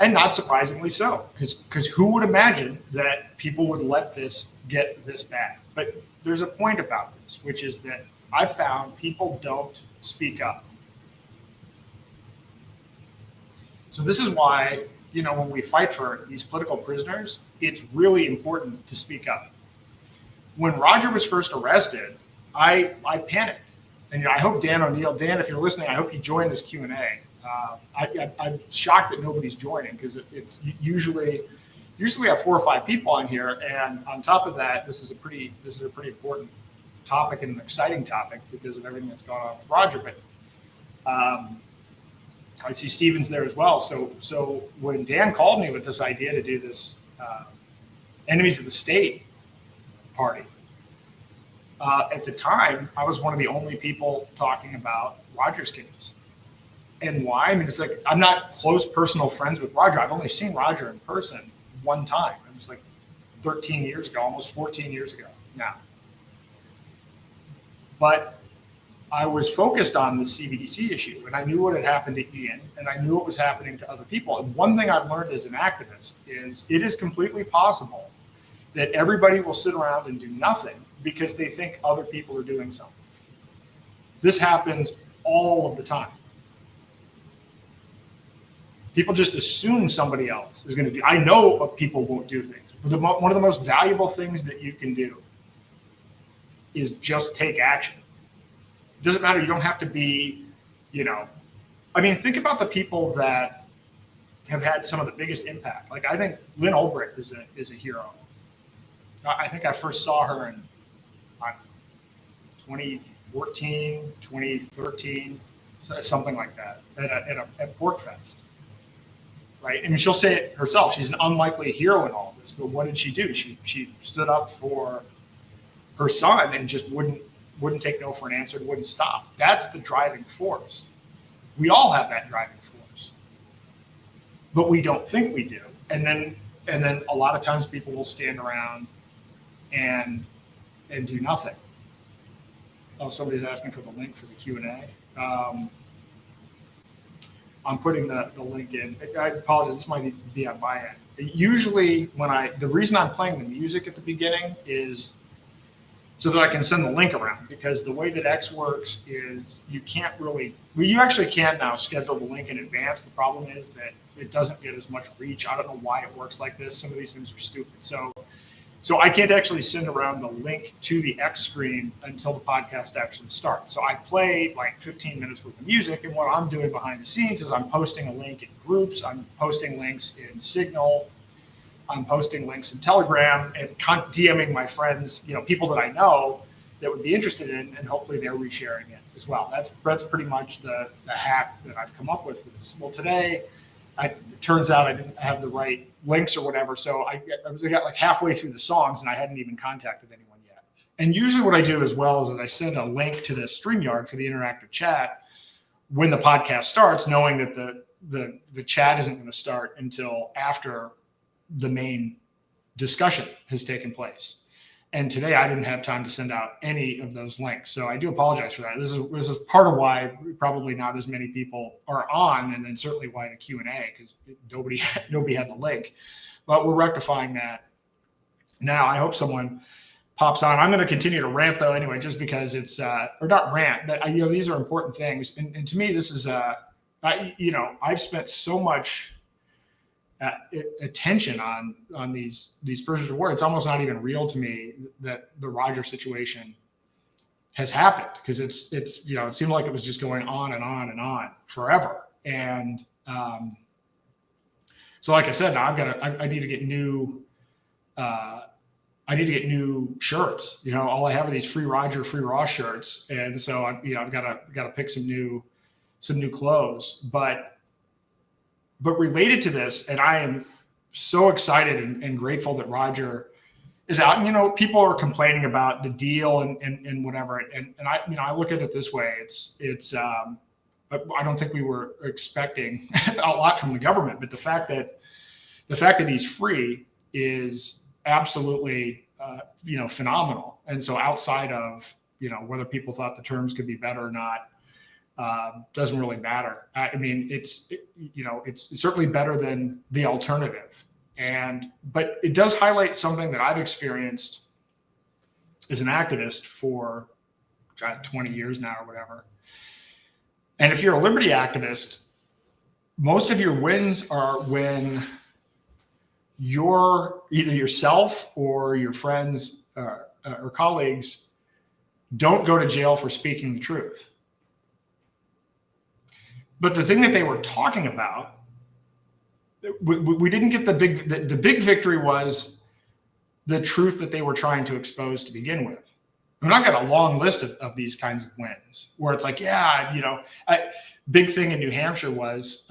And not surprisingly so, because who would imagine that people would let this get this bad? But there's a point about this, which is that I found people don't speak up. So this is why, you know, when we fight for these political prisoners, it's really important to speak up. When Roger was first arrested, I panicked. And, you know, I hope Dan O'Neill, Dan, if you're listening, I hope you join this Q&A. I'm shocked that nobody's joining, because it's usually we have 4 or 5 people on here, and on top of that, this is a pretty important topic and an exciting topic because of everything that's going on with Roger. But I see Steven's there as well. So when Dan called me with this idea to do this Enemies of the State party, at the time, I was one of the only people talking about Roger's case. And why? I mean, it's like, I'm not close personal friends with Roger. I've only seen Roger in person one time. It was like 13 years ago, almost 14 years ago now. But I was focused on the CBDC issue, and I knew what had happened to Ian, and I knew what was happening to other people. And one thing I've learned as an activist is it is completely possible that everybody will sit around and do nothing because they think other people are doing something. This happens all of the time. People just assume somebody else is going to do. I know people won't do things. But one of the most valuable things that you can do is just take action. It doesn't matter. You don't have to be, you know, I mean, think about the people that have had some of the biggest impact. Like, I think Lynn Ulbricht is a hero. I think I first saw her in 2014, 2013, something like that, at PorkFest. Right? I mean, she'll say it herself. She's an unlikely hero in all of this. But what did she do? She stood up for her son and just wouldn't take no for an answer, wouldn't stop. That's the driving force. We all have that driving force, but we don't think we do. And then a lot of times people will stand around and do nothing. Oh, somebody's asking for the link for the Q&A. I'm putting the link in. I apologize, this might be on my end. Usually the reason I'm playing the music at the beginning is so that I can send the link around, because the way that X works is you can't really, well, you actually can now schedule the link in advance. The problem is that it doesn't get as much reach. I don't know why it works like this. Some of these things are stupid. So I can't actually send around the link to the X screen until the podcast actually starts. So I play like 15 minutes worth of music, and what I'm doing behind the scenes is I'm posting a link in groups, I'm posting links in Signal, I'm posting links in Telegram, and DMing my friends, you know, people that I know that would be interested in, and hopefully they're resharing it as well. That's pretty much the hack that I've come up with for this. Well, today, it turns out I didn't have the right links or whatever, so I got like halfway through the songs and I hadn't even contacted anyone yet. And usually what I do as well is I send a link to the StreamYard for the interactive chat when the podcast starts, knowing that the chat isn't going to start until after the main discussion has taken place. And today I didn't have time to send out any of those links. So I do apologize for that. This is part of why probably not as many people are on, and then certainly why the Q&A, because nobody had the link. But we're rectifying that now. I hope someone pops on. I'm going to continue to rant though anyway, just because it's, or not rant, but these are important things. And to me, this is, I've spent so much attention on these prisoners of war. It's almost not even real to me that the Roger situation has happened, because it's it seemed like it was just going on and on and on forever. And so like I said, now I need to get new shirts. All I have are these free Roger, free Ross shirts, and so I've got to pick some new clothes. But related to this, and I am so excited and grateful that Roger is out. People are complaining about the deal and whatever, and I look at it this way: it's I don't think we were expecting a lot from the government, but the fact that he's free is absolutely phenomenal. And so outside of whether people thought the terms could be better or not, doesn't really matter. I mean, it's certainly better than the alternative. But it does highlight something that I've experienced as an activist for 20 years now or whatever. And if you're a liberty activist, most of your wins are when either yourself or your friends or colleagues don't go to jail for speaking the truth. But the thing that they were talking about, we didn't get the big victory was the truth that they were trying to expose to begin with. And I've got a long list of these kinds of wins where it's like, big thing in New Hampshire was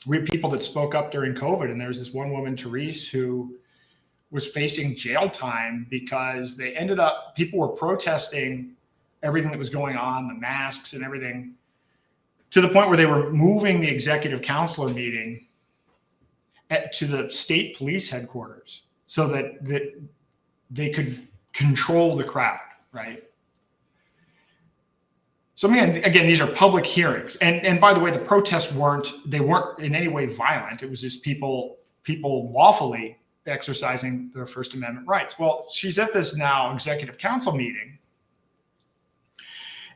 we had people that spoke up during COVID, and there was this one woman, Therese, who was facing jail time because people were protesting everything that was going on, the masks and everything, to the point where they were moving the executive counselor meeting to the state police headquarters so that they could control the crowd, right? So again, these are public hearings. And by the way, the protests weren't in any way violent. It was just people lawfully exercising their First Amendment rights. Well, she's at this now executive council meeting.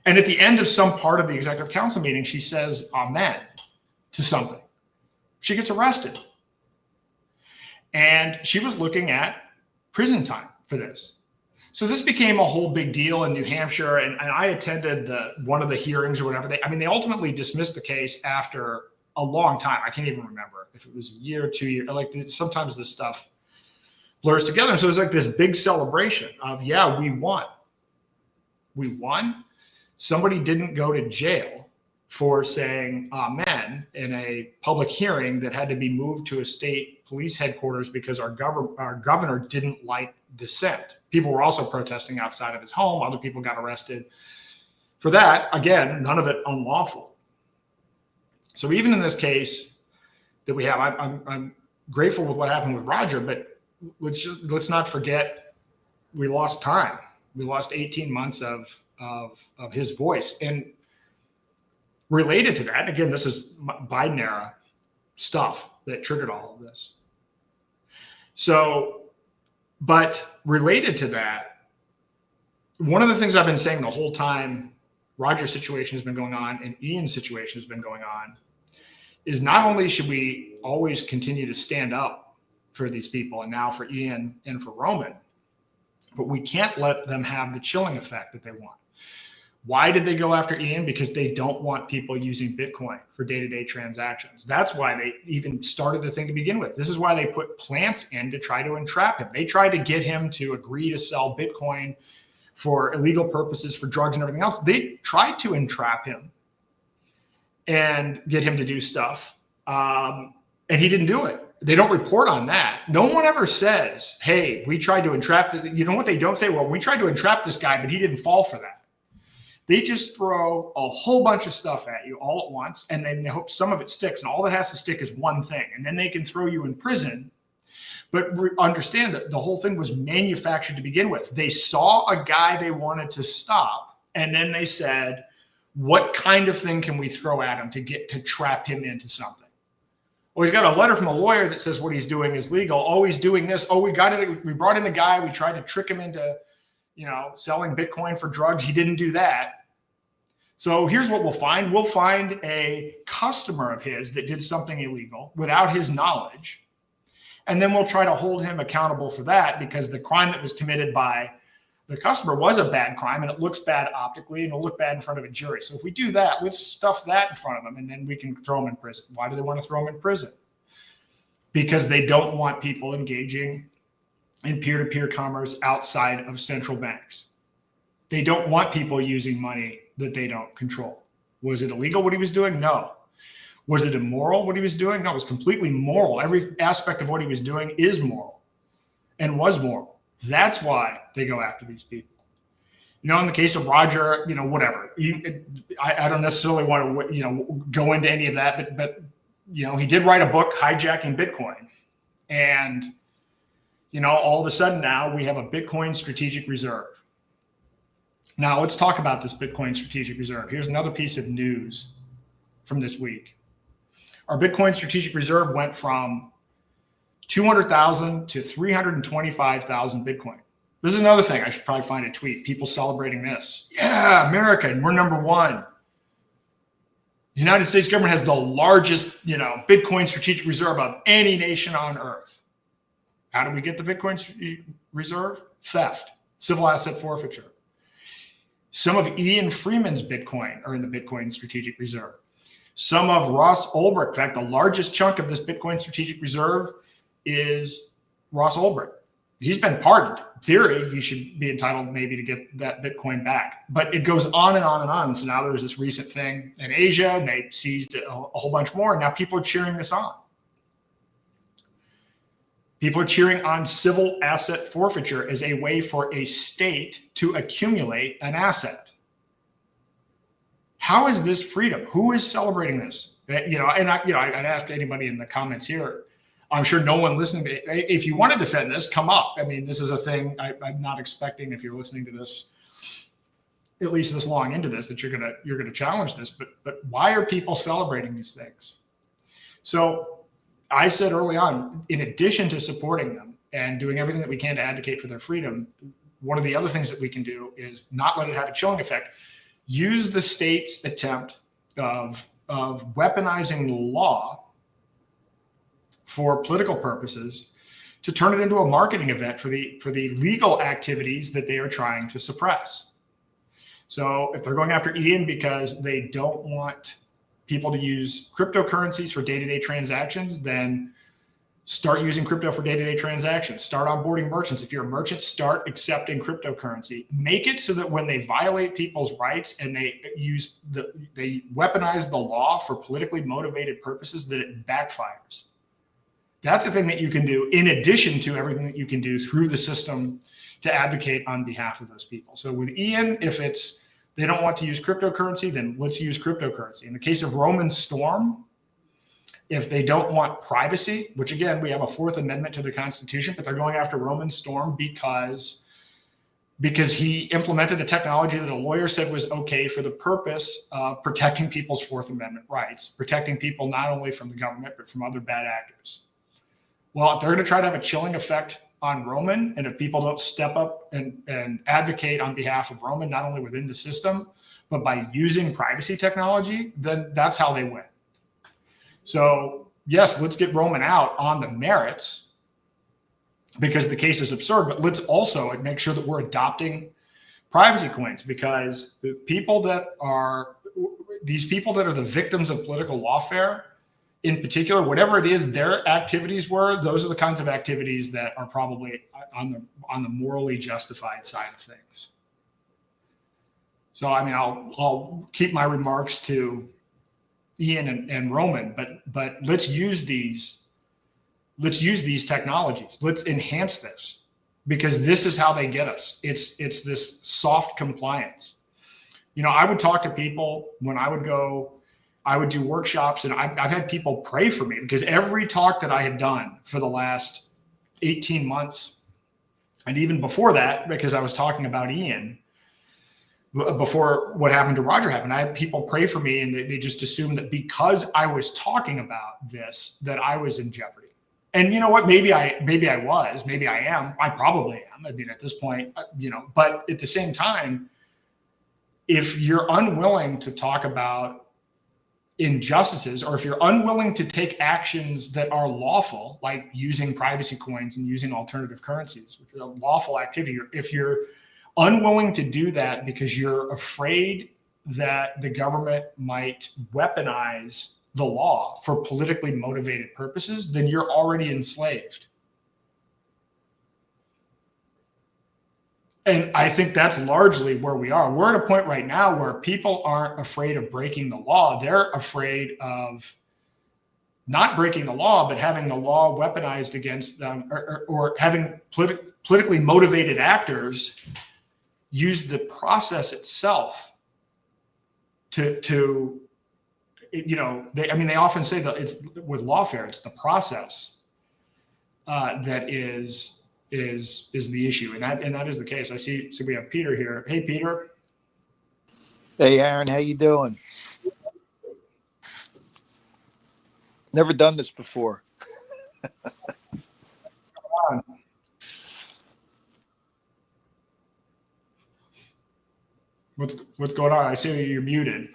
And at the end of some part of the executive council meeting, she says amen to something. She gets arrested. And she was looking at prison time for this. So this became a whole big deal in New Hampshire. And I attended one of the hearings or whatever. They ultimately dismissed the case after a long time. I can't even remember if it was a year or 2 years. Sometimes this stuff blurs together. And so it was like this big celebration of, we won. We won. Somebody didn't go to jail for saying amen in a public hearing that had to be moved to a state police headquarters because our governor didn't like dissent. People were also protesting outside of his home. Other people got arrested for that. Again, none of it unlawful. So even in this case that we have, I'm grateful with what happened with Roger, but let's not forget we lost time. We lost 18 months of his voice. And related to that, again, this is Biden era stuff that triggered all of this. So, but related to that, one of the things I've been saying the whole time Roger's situation has been going on and Ian's situation has been going on is not only should we always continue to stand up for these people, and now for Ian and for Roman, but we can't let them have the chilling effect that they want. Why did they go after Ian? Because they don't want people using Bitcoin for day-to-day transactions. That's why they even started the thing to begin with. This is why they put plants in to try to entrap him. They tried to get him to agree to sell Bitcoin for illegal purposes, for drugs and everything else. They tried to entrap him and get him to do stuff. And he didn't do it. They don't report on that. No one ever says, hey, we tried to entrap, you know what they don't say? Well, we tried to entrap this guy, but he didn't fall for that. They just throw a whole bunch of stuff at you all at once, and then they hope some of it sticks, and all that has to stick is one thing, and then they can throw you in prison. But understand that the whole thing was manufactured to begin with. They saw a guy they wanted to stop, and then they said, what kind of thing can we throw at him to trap him into something? Well, he's got a letter from a lawyer that says what he's doing is legal. Oh, he's doing this. Oh, we brought in a guy. We tried to trick him into, selling Bitcoin for drugs. He didn't do that. So here's what we'll find. We'll find a customer of his that did something illegal without his knowledge. And then we'll try to hold him accountable for that, because the crime that was committed by the customer was a bad crime, and it looks bad optically, and it'll look bad in front of a jury. So if we do that, let's stuff that in front of them, and then we can throw them in prison. Why do they want to throw them in prison? Because they don't want people engaging in peer-to-peer commerce outside of central banks. They don't want people using money that they don't control. Was it illegal what he was doing? No. Was it immoral what he was doing? No, it was completely moral. Every aspect of what he was doing is moral and was moral. That's why they go after these people. In the case of Roger, whatever. I don't necessarily want to, go into any of that, but he did write a book, Hijacking Bitcoin. And, all of a sudden now we have a Bitcoin strategic reserve. Now let's talk about this Bitcoin strategic reserve. Here's another piece of news from this week. Our Bitcoin strategic reserve went from 200,000 to 325,000 Bitcoin. This is another thing. I should probably find a tweet. People celebrating this. Yeah, America, and we're number one. The United States government has the largest, Bitcoin strategic reserve of any nation on earth. How do we get the Bitcoin reserve? Theft, civil asset forfeiture. Some of Ian Freeman's Bitcoin are in the Bitcoin strategic reserve. Some of Ross Ulbricht, in fact, the largest chunk of this Bitcoin strategic reserve is Ross Ulbricht. He's been pardoned. In theory, he should be entitled maybe to get that Bitcoin back. But it goes on and on and on. So now there's this recent thing in Asia, and they seized a whole bunch more. And now people are cheering this on. People are cheering on civil asset forfeiture as a way for a state to accumulate an asset. How is this freedom? Who is celebrating this? I'd ask anybody in the comments here. I'm sure no one listening to, if you want to defend this, come up. I mean, this is a thing I'm not expecting, if you're listening to this, at least this long into this, that you're gonna challenge this. But why are people celebrating these things? So I said early on, in addition to supporting them and doing everything that we can to advocate for their freedom, one of the other things that we can do is not let it have a chilling effect. Use the state's attempt of weaponizing the law for political purposes to turn it into a marketing event for the legal activities that they are trying to suppress. So if they're going after Ian because they don't want people to use cryptocurrencies for day-to-day transactions, then start using crypto for day-to-day transactions. Start onboarding merchants. If you're a merchant, start accepting cryptocurrency. Make it so that when they violate people's rights and they weaponize the law for politically motivated purposes, that it backfires. That's the thing that you can do in addition to everything that you can do through the system to advocate on behalf of those people. So with Ian, if they don't want to use cryptocurrency, then let's use cryptocurrency. In the case of Roman Storm, if they don't want privacy, which again, we have a Fourth Amendment to the Constitution, but they're going after Roman Storm because he implemented a technology that a lawyer said was okay for the purpose of protecting people's Fourth Amendment rights, protecting people not only from the government, but from other bad actors. Well, if they're going to try to have a chilling effect on Roman, and if people don't step up and advocate on behalf of Roman, not only within the system, but by using privacy technology, then that's how they win. So yes, let's get Roman out on the merits because the case is absurd, but let's also make sure that we're adopting privacy coins, because the people that are the victims of political lawfare, in particular, whatever it is their activities were, those are the kinds of activities that are probably on the morally justified side of things. So, I mean, I'll keep my remarks to Ian and Roman, but let's use these let's use these technologies. Let's enhance this, because this is how they get us. It's this soft compliance. You know, I would talk to people when I would do workshops, and I've had people pray for me, because every talk that I had done for the last 18 months, and even before that, because I was talking about Ian, before what happened to Roger happened, I had people pray for me, and they just assumed that because I was talking about this, that I was in jeopardy. And you know what? Maybe I was, maybe I am. I probably am. I mean, at this point, you know, but at the same time, if you're unwilling to talk about injustices, or if you're unwilling to take actions that are lawful, like using privacy coins and using alternative currencies, which is a lawful activity, or if you're unwilling to do that because you're afraid that the government might weaponize the law for politically motivated purposes, then you're already enslaved. And I think that's largely where we are. We're at a point right now where people aren't afraid of breaking the law. They're afraid of not breaking the law, but having the law weaponized against them, or having politically motivated actors use the process itself to you know, they often say that it's with lawfare, it's the process that is the issue, and that is the case. I see. So we have Peter here. Hey, Peter. Hey, Aaron. How you doing? Never done this before. What's going on? I see you're muted.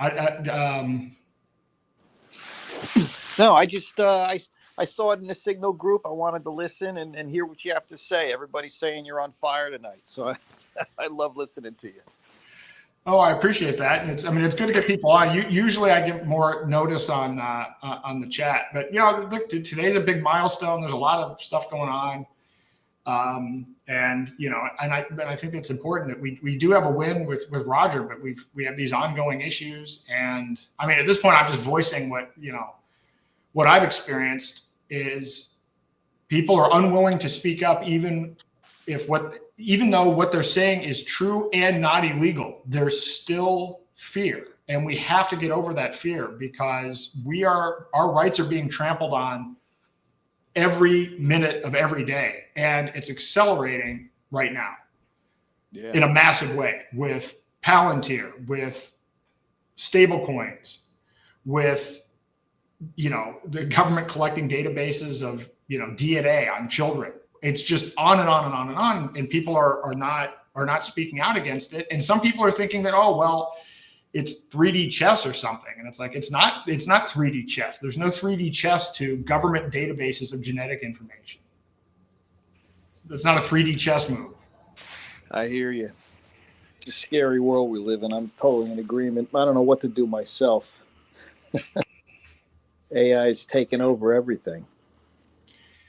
No, I just I saw it in the Signal group. I wanted to listen and hear what you have to say. Everybody's saying you're on fire tonight, so I love listening to you. Oh, I appreciate that. And it's good to get people on. Usually I get more notice on the chat, but you know, look, today's a big milestone. There's a lot of stuff going on. And you know, and I think it's important that we do have a win with Roger, but we have these ongoing issues. And I mean, at this point, I'm just voicing what I've experienced is people are unwilling to speak up, even though what they're saying is true and not illegal. There's still fear, and we have to get over that fear, because our rights are being trampled on every minute of every day, and it's accelerating right now in a massive way, with Palantir, with stable coins, with the government collecting databases of DNA on children. It's just on and on and on and on, and people are not speaking out against it. And some people are thinking that, oh well, it's 3D chess or something. And it's like, it's not 3D chess. There's no 3D chess to government databases of genetic information. It's not a 3D chess move. I hear you. It's a scary world we live in. I'm totally in agreement. I don't know what to do myself. AI is taking over everything.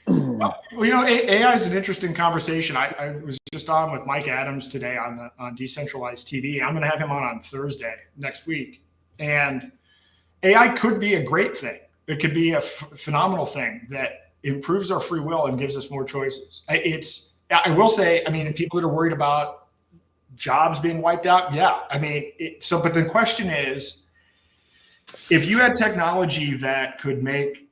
Well, AI is an interesting conversation. I was just on with Mike Adams today on Decentralized TV. I'm going to have him on Thursday next week. And AI could be a great thing. It could be a phenomenal thing that improves our free will and gives us more choices. I will say, people that are worried about jobs being wiped out, yeah. But the question is, if you had technology that could make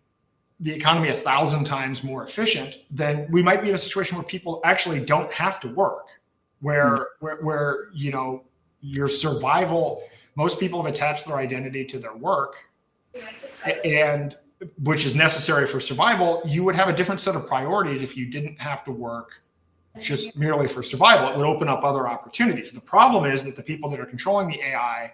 the economy 1,000 times more efficient, then we might be in a situation where people actually don't have to work, where your survival, most people have attached their identity to their work, and which is necessary for survival. You would have a different set of priorities if you didn't have to work just merely for survival. It would open up other opportunities. The problem is that the people that are controlling the AI,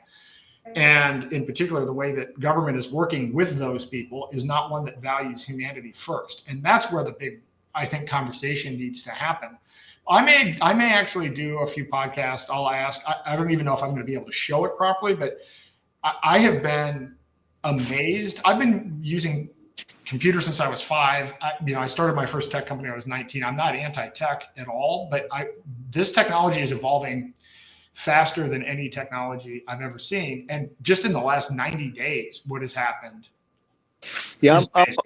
and in particular, the way that government is working with those people, is not one that values humanity first. And that's where the big, I think, conversation needs to happen. I may actually do a few podcasts. I'll ask, I don't even know if I'm going to be able to show it properly, but I have been amazed. I've been using computers since I was 5. I started my first tech company when I was 19. I'm not anti-tech at all, but this technology is evolving faster than any technology I've ever seen. And just in the last 90 days, what has happened Yeah,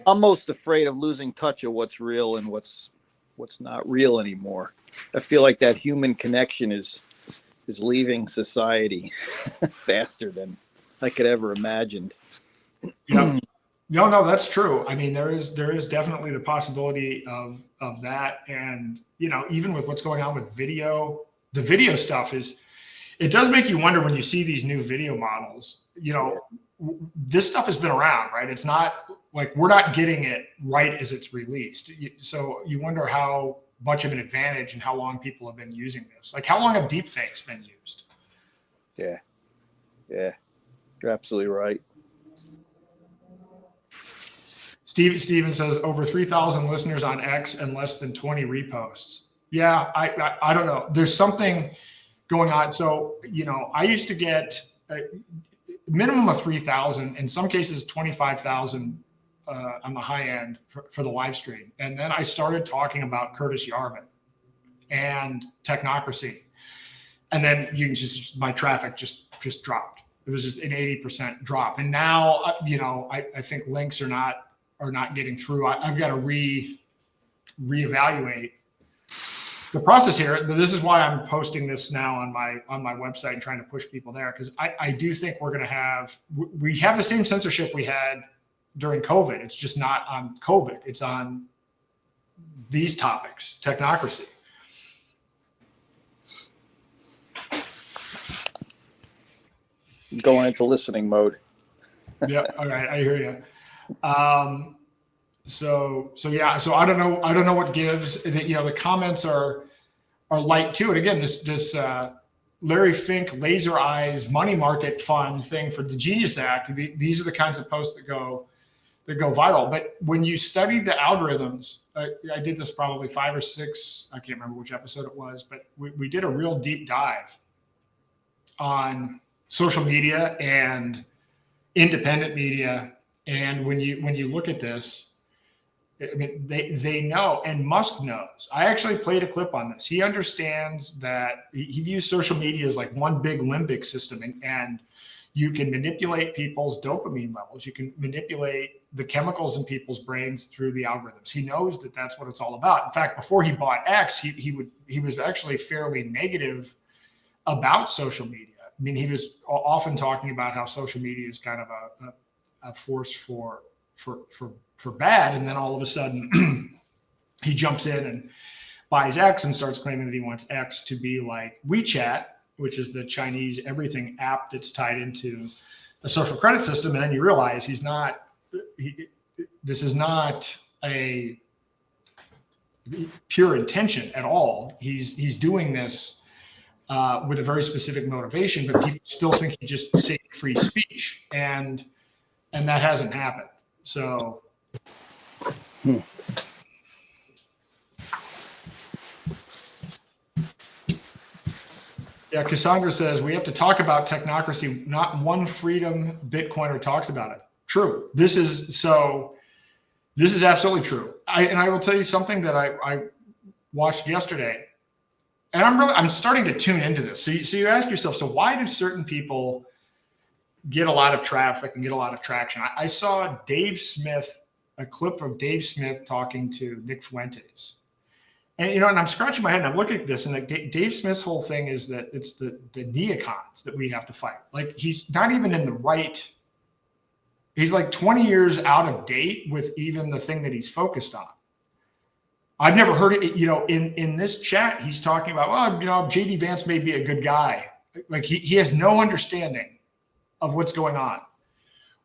I'm most afraid of losing touch of what's real and what's not real anymore. I feel like that human connection is leaving society faster than I could ever imagined. Yeah. No, that's true. I mean, there is definitely the possibility of that. And, even with what's going on with video, the video stuff it does make you wonder when you see these new video models, this stuff has been around, right? It's not like we're not getting it right as it's released. So you wonder how much of an advantage and how long people have been using this. Like, how long have deepfakes been used? Yeah. You're absolutely right. Steven says over 3,000 listeners on X and less than 20 reposts. Yeah, I don't know. There's something going on. So, I used to get a minimum of 3,000, in some cases 25,000 on the high end for the live stream. And then I started talking about Curtis Yarvin and technocracy. And then my traffic just dropped. It was just an 80% drop. And now, I think links are not getting through. I've got to reevaluate the process here. This is why I'm posting this now on my website and trying to push people there, because I do think we have the same censorship we had during COVID. It's just not on COVID. It's on these topics, technocracy. Going into listening mode. Yeah. All right. I hear you. So I don't know what gives. The comments are light too. And again, this Larry Fink laser eyes money market fund thing for the Genius Act. These are the kinds of posts that go viral. But when you study the algorithms, I did this probably 5 or 6. I can't remember which episode it was, but we did a real deep dive on social media and independent media. And when you look at this, I mean, they know, and Musk knows. I actually played a clip on this. He understands that he views social media as like one big limbic system, and you can manipulate people's dopamine levels. You can manipulate the chemicals in people's brains through the algorithms. He knows that that's what it's all about. In fact, before he bought X, he was actually fairly negative about social media. I mean, he was often talking about how social media is kind of a force for bad, and then all of a sudden he jumps in and buys X and starts claiming that he wants X to be like WeChat, which is the Chinese everything app that's tied into a social credit system. And then you realize this is not a pure intention at all. He's doing this with a very specific motivation, but people still think he just saved free speech, and that hasn't happened. So. Yeah, Cassandra says we have to talk about technocracy. Not one freedom Bitcoiner talks about it. True. This is absolutely true. I will tell you something that I watched yesterday, and I'm starting to tune into this. So you ask yourself, so why do certain people get a lot of traffic and get a lot of traction? I saw a clip of Dave Smith talking to Nick Fuentes. And, and I'm scratching my head and I'm looking at this, and like Dave Smith's whole thing is that it's the neocons that we have to fight. Like, he's not even in the right. He's like 20 years out of date with even the thing that he's focused on. I've never heard it, in this chat, he's talking about, well, JD Vance may be a good guy. Like, he has no understanding of what's going on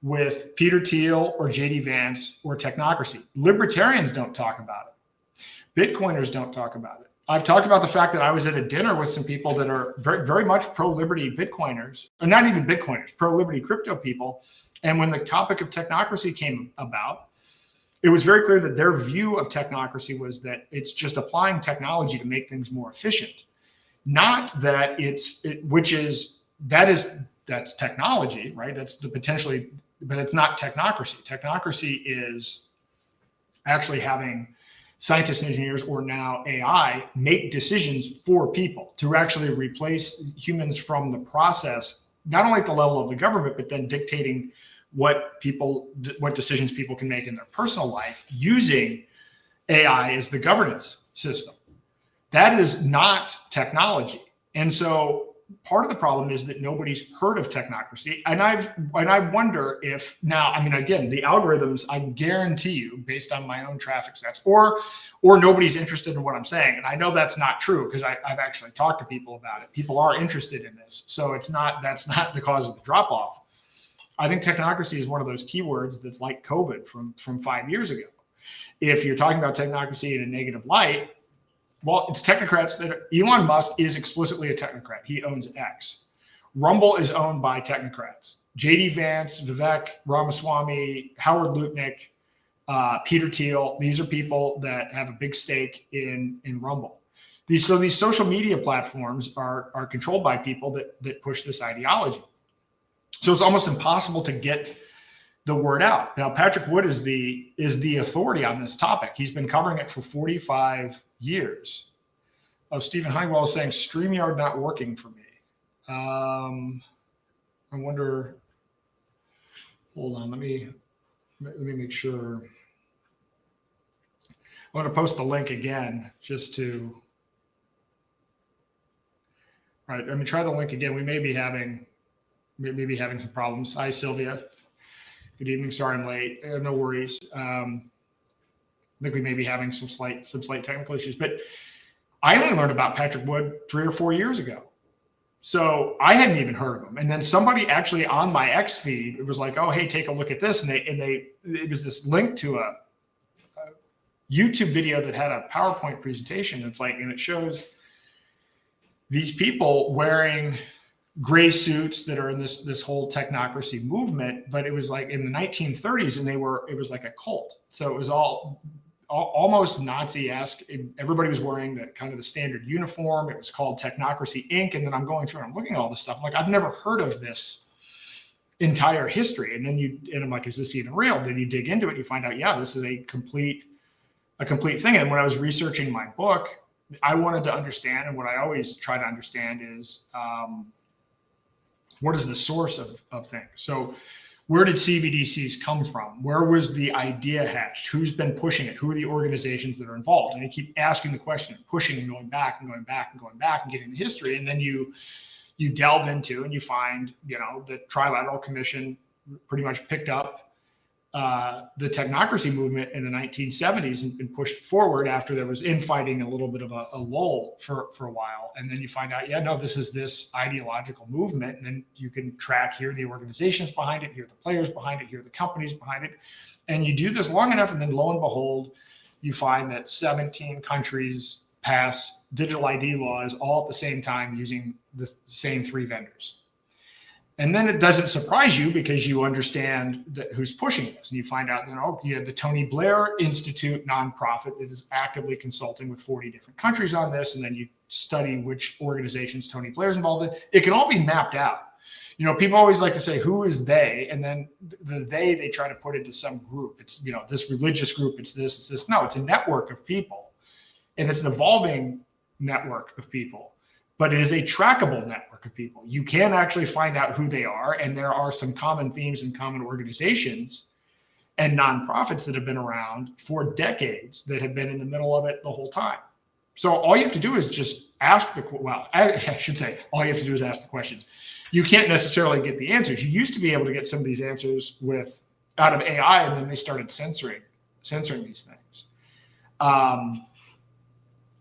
with Peter Thiel or JD Vance or technocracy. Libertarians don't talk about it. Bitcoiners don't talk about it. I've talked about the fact that I was at a dinner with some people that are very, very much pro-liberty Bitcoiners, or not even Bitcoiners, pro-liberty crypto people. And when the topic of technocracy came about, it was very clear that their view of technocracy was that it's just applying technology to make things more efficient. Not that that's technology, right? That's the potentially, but it's not technocracy. Technocracy is actually having scientists and engineers, or now AI, make decisions for people to actually replace humans from the process, not only at the level of the government, but then dictating what decisions people can make in their personal life using AI as the governance system. That is not technology. And so part of the problem is that nobody's heard of technocracy. And I wonder if now, I mean, again, the algorithms, I guarantee you, based on my own traffic stats, or nobody's interested in what I'm saying. And I know that's not true because I've actually talked to people about it. People are interested in this. So that's not the cause of the drop off. I think technocracy is one of those keywords that's like COVID from 5 years ago. If you're talking about technocracy in a negative light, well, it's technocrats that Elon Musk is explicitly a technocrat. He owns X. Rumble is owned by technocrats. JD Vance, Vivek Ramaswamy, Howard Lutnick, Peter Thiel. These are people that have a big stake in Rumble. These social media platforms are controlled by people that push this ideology. So it's almost impossible to get the word out. Now, Patrick Wood is the authority on this topic. He's been covering it for 45 years. Oh, Stephen Honeywell is saying StreamYard not working for me. I wonder. Hold on, let me make sure. I want to post the link again just to. All right, let me try the link again. We may be having some problems. Hi, Sylvia. Good evening. Sorry I'm late. No worries. I think we may be having some slight technical issues, but I only learned about Patrick Wood 3 or 4 years ago. So I hadn't even heard of him. And then somebody actually on my X feed, it was like, oh, hey, take a look at this. And it was this link to a YouTube video that had a PowerPoint presentation. And it shows these people wearing gray suits that are in this whole technocracy movement, but it was like in the 1930s, and it was like a cult. So it was almost Nazi-esque. Everybody was wearing the standard uniform. It was called Technocracy Inc. And then I'm going through and I'm looking at all this stuff. I'm like, I've never heard of this entire history. And then I'm like, is this even real? Then you dig into it, you find out, yeah, this is a complete thing. And when I was researching my book, I wanted to understand, and what I always try to understand is, what is the source of things? So where did CBDCs come from? Where was the idea hatched? Who's been pushing it? Who are the organizations that are involved? And you keep asking the question, pushing and going back and going back and going back and getting the history. And then you delve into and you find, the Trilateral Commission pretty much picked up the technocracy movement in the 1970s and pushed forward after there was infighting, a little bit of a lull for a while. And then you find out, this is this ideological movement. And then you can track here the organizations behind it, here the players behind it, here the companies behind it. And you do this long enough, and then lo and behold, you find that 17 countries pass digital ID laws all at the same time using the same 3 vendors. And then it doesn't surprise you because you understand who's pushing this. And you find out that, you have the Tony Blair Institute nonprofit that is actively consulting with 40 different countries on this. And then you study which organizations Tony Blair's involved in. It can all be mapped out. People always like to say, who is they? And then they try to put into some group. It's, this religious group, it's this, it's this. No, it's a network of people. And it's an evolving network of people. But it is a trackable network of people. You can actually find out who they are, and there are some common themes and common organizations and nonprofits that have been around for decades that have been in the middle of it the whole time. So all you have to do is just ask I should say, all you have to do is ask the questions. You can't necessarily get the answers. You used to be able to get some of these answers out of AI, and then they started censoring these things. And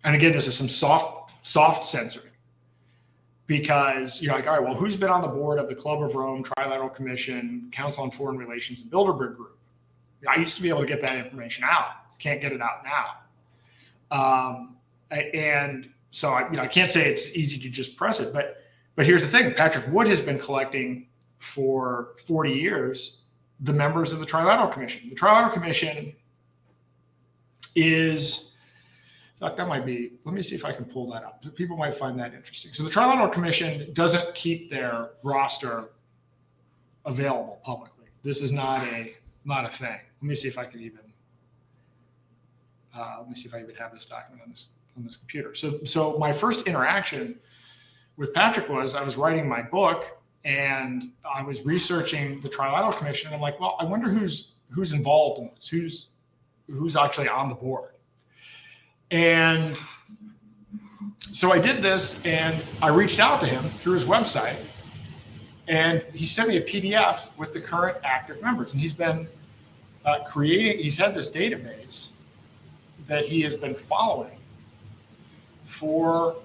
again, this is some soft censoring. Because you're like, all right, well, who's been on the board of the Club of Rome, Trilateral Commission, Council on Foreign Relations, and Bilderberg Group? I used to be able to get that information out. Can't get it out now. And so I can't say it's easy to just press it. But here's the thing: Patrick Wood has been collecting for 40 years the members of the Trilateral Commission. The Trilateral Commission is. That might be, let me see if I can pull that up. People might find that interesting. So the Trilateral Commission doesn't keep their roster available publicly. This is not a thing. Let me see if I can even, have this document on this computer. So my first interaction with Patrick was I was writing my book, And I was researching the Trilateral Commission, and I'm like, well, I wonder who's involved in this, who's actually on the board. And so I did this, and I reached out to him through his website, and he sent me a PDF with the current active members. And he's been he's had this database that he has been following for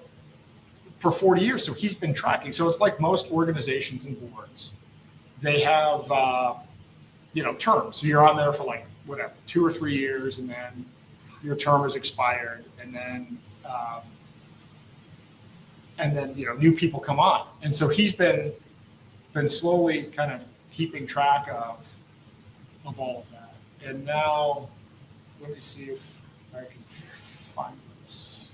40 years. So he's been tracking. So it's like most organizations and boards, they have, terms. So you're on there for like, whatever, 2 or 3 years, and then your term is expired, and then new people come on. And so he's been slowly kind of keeping track of all of that. And now, let me see if I can find this.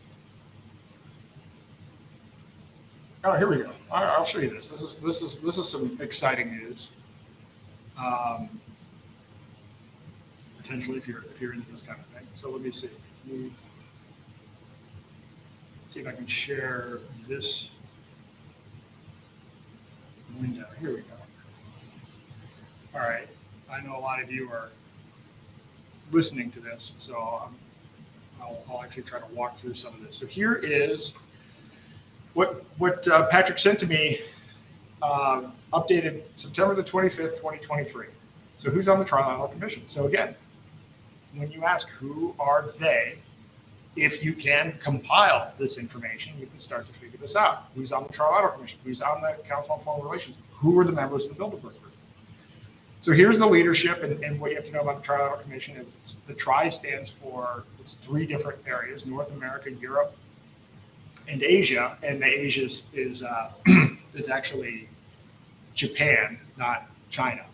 Oh, here we go. I'll show you this. This is some exciting news. Potentially, if you're into this kind of thing. So let me see. Let me see if I can share this window. Here we go. All right. I know a lot of you are listening to this, so I'll actually try to walk through some of this. So here is what Patrick sent to me, updated September the 25th, 2023. So who's on the Trilateral Commission? So again, when you ask who are they, if you can compile this information, you can start to figure this out. Who's on the Trilateral Commission? Who's on the Council on Foreign Relations? Who are the members of the Bilderberg Group? So here's the leadership, and what you have to know about the Trilateral Commission is the TRI stands for, it's 3 different areas: North America, Europe, and Asia. And the Asia is actually Japan, not China.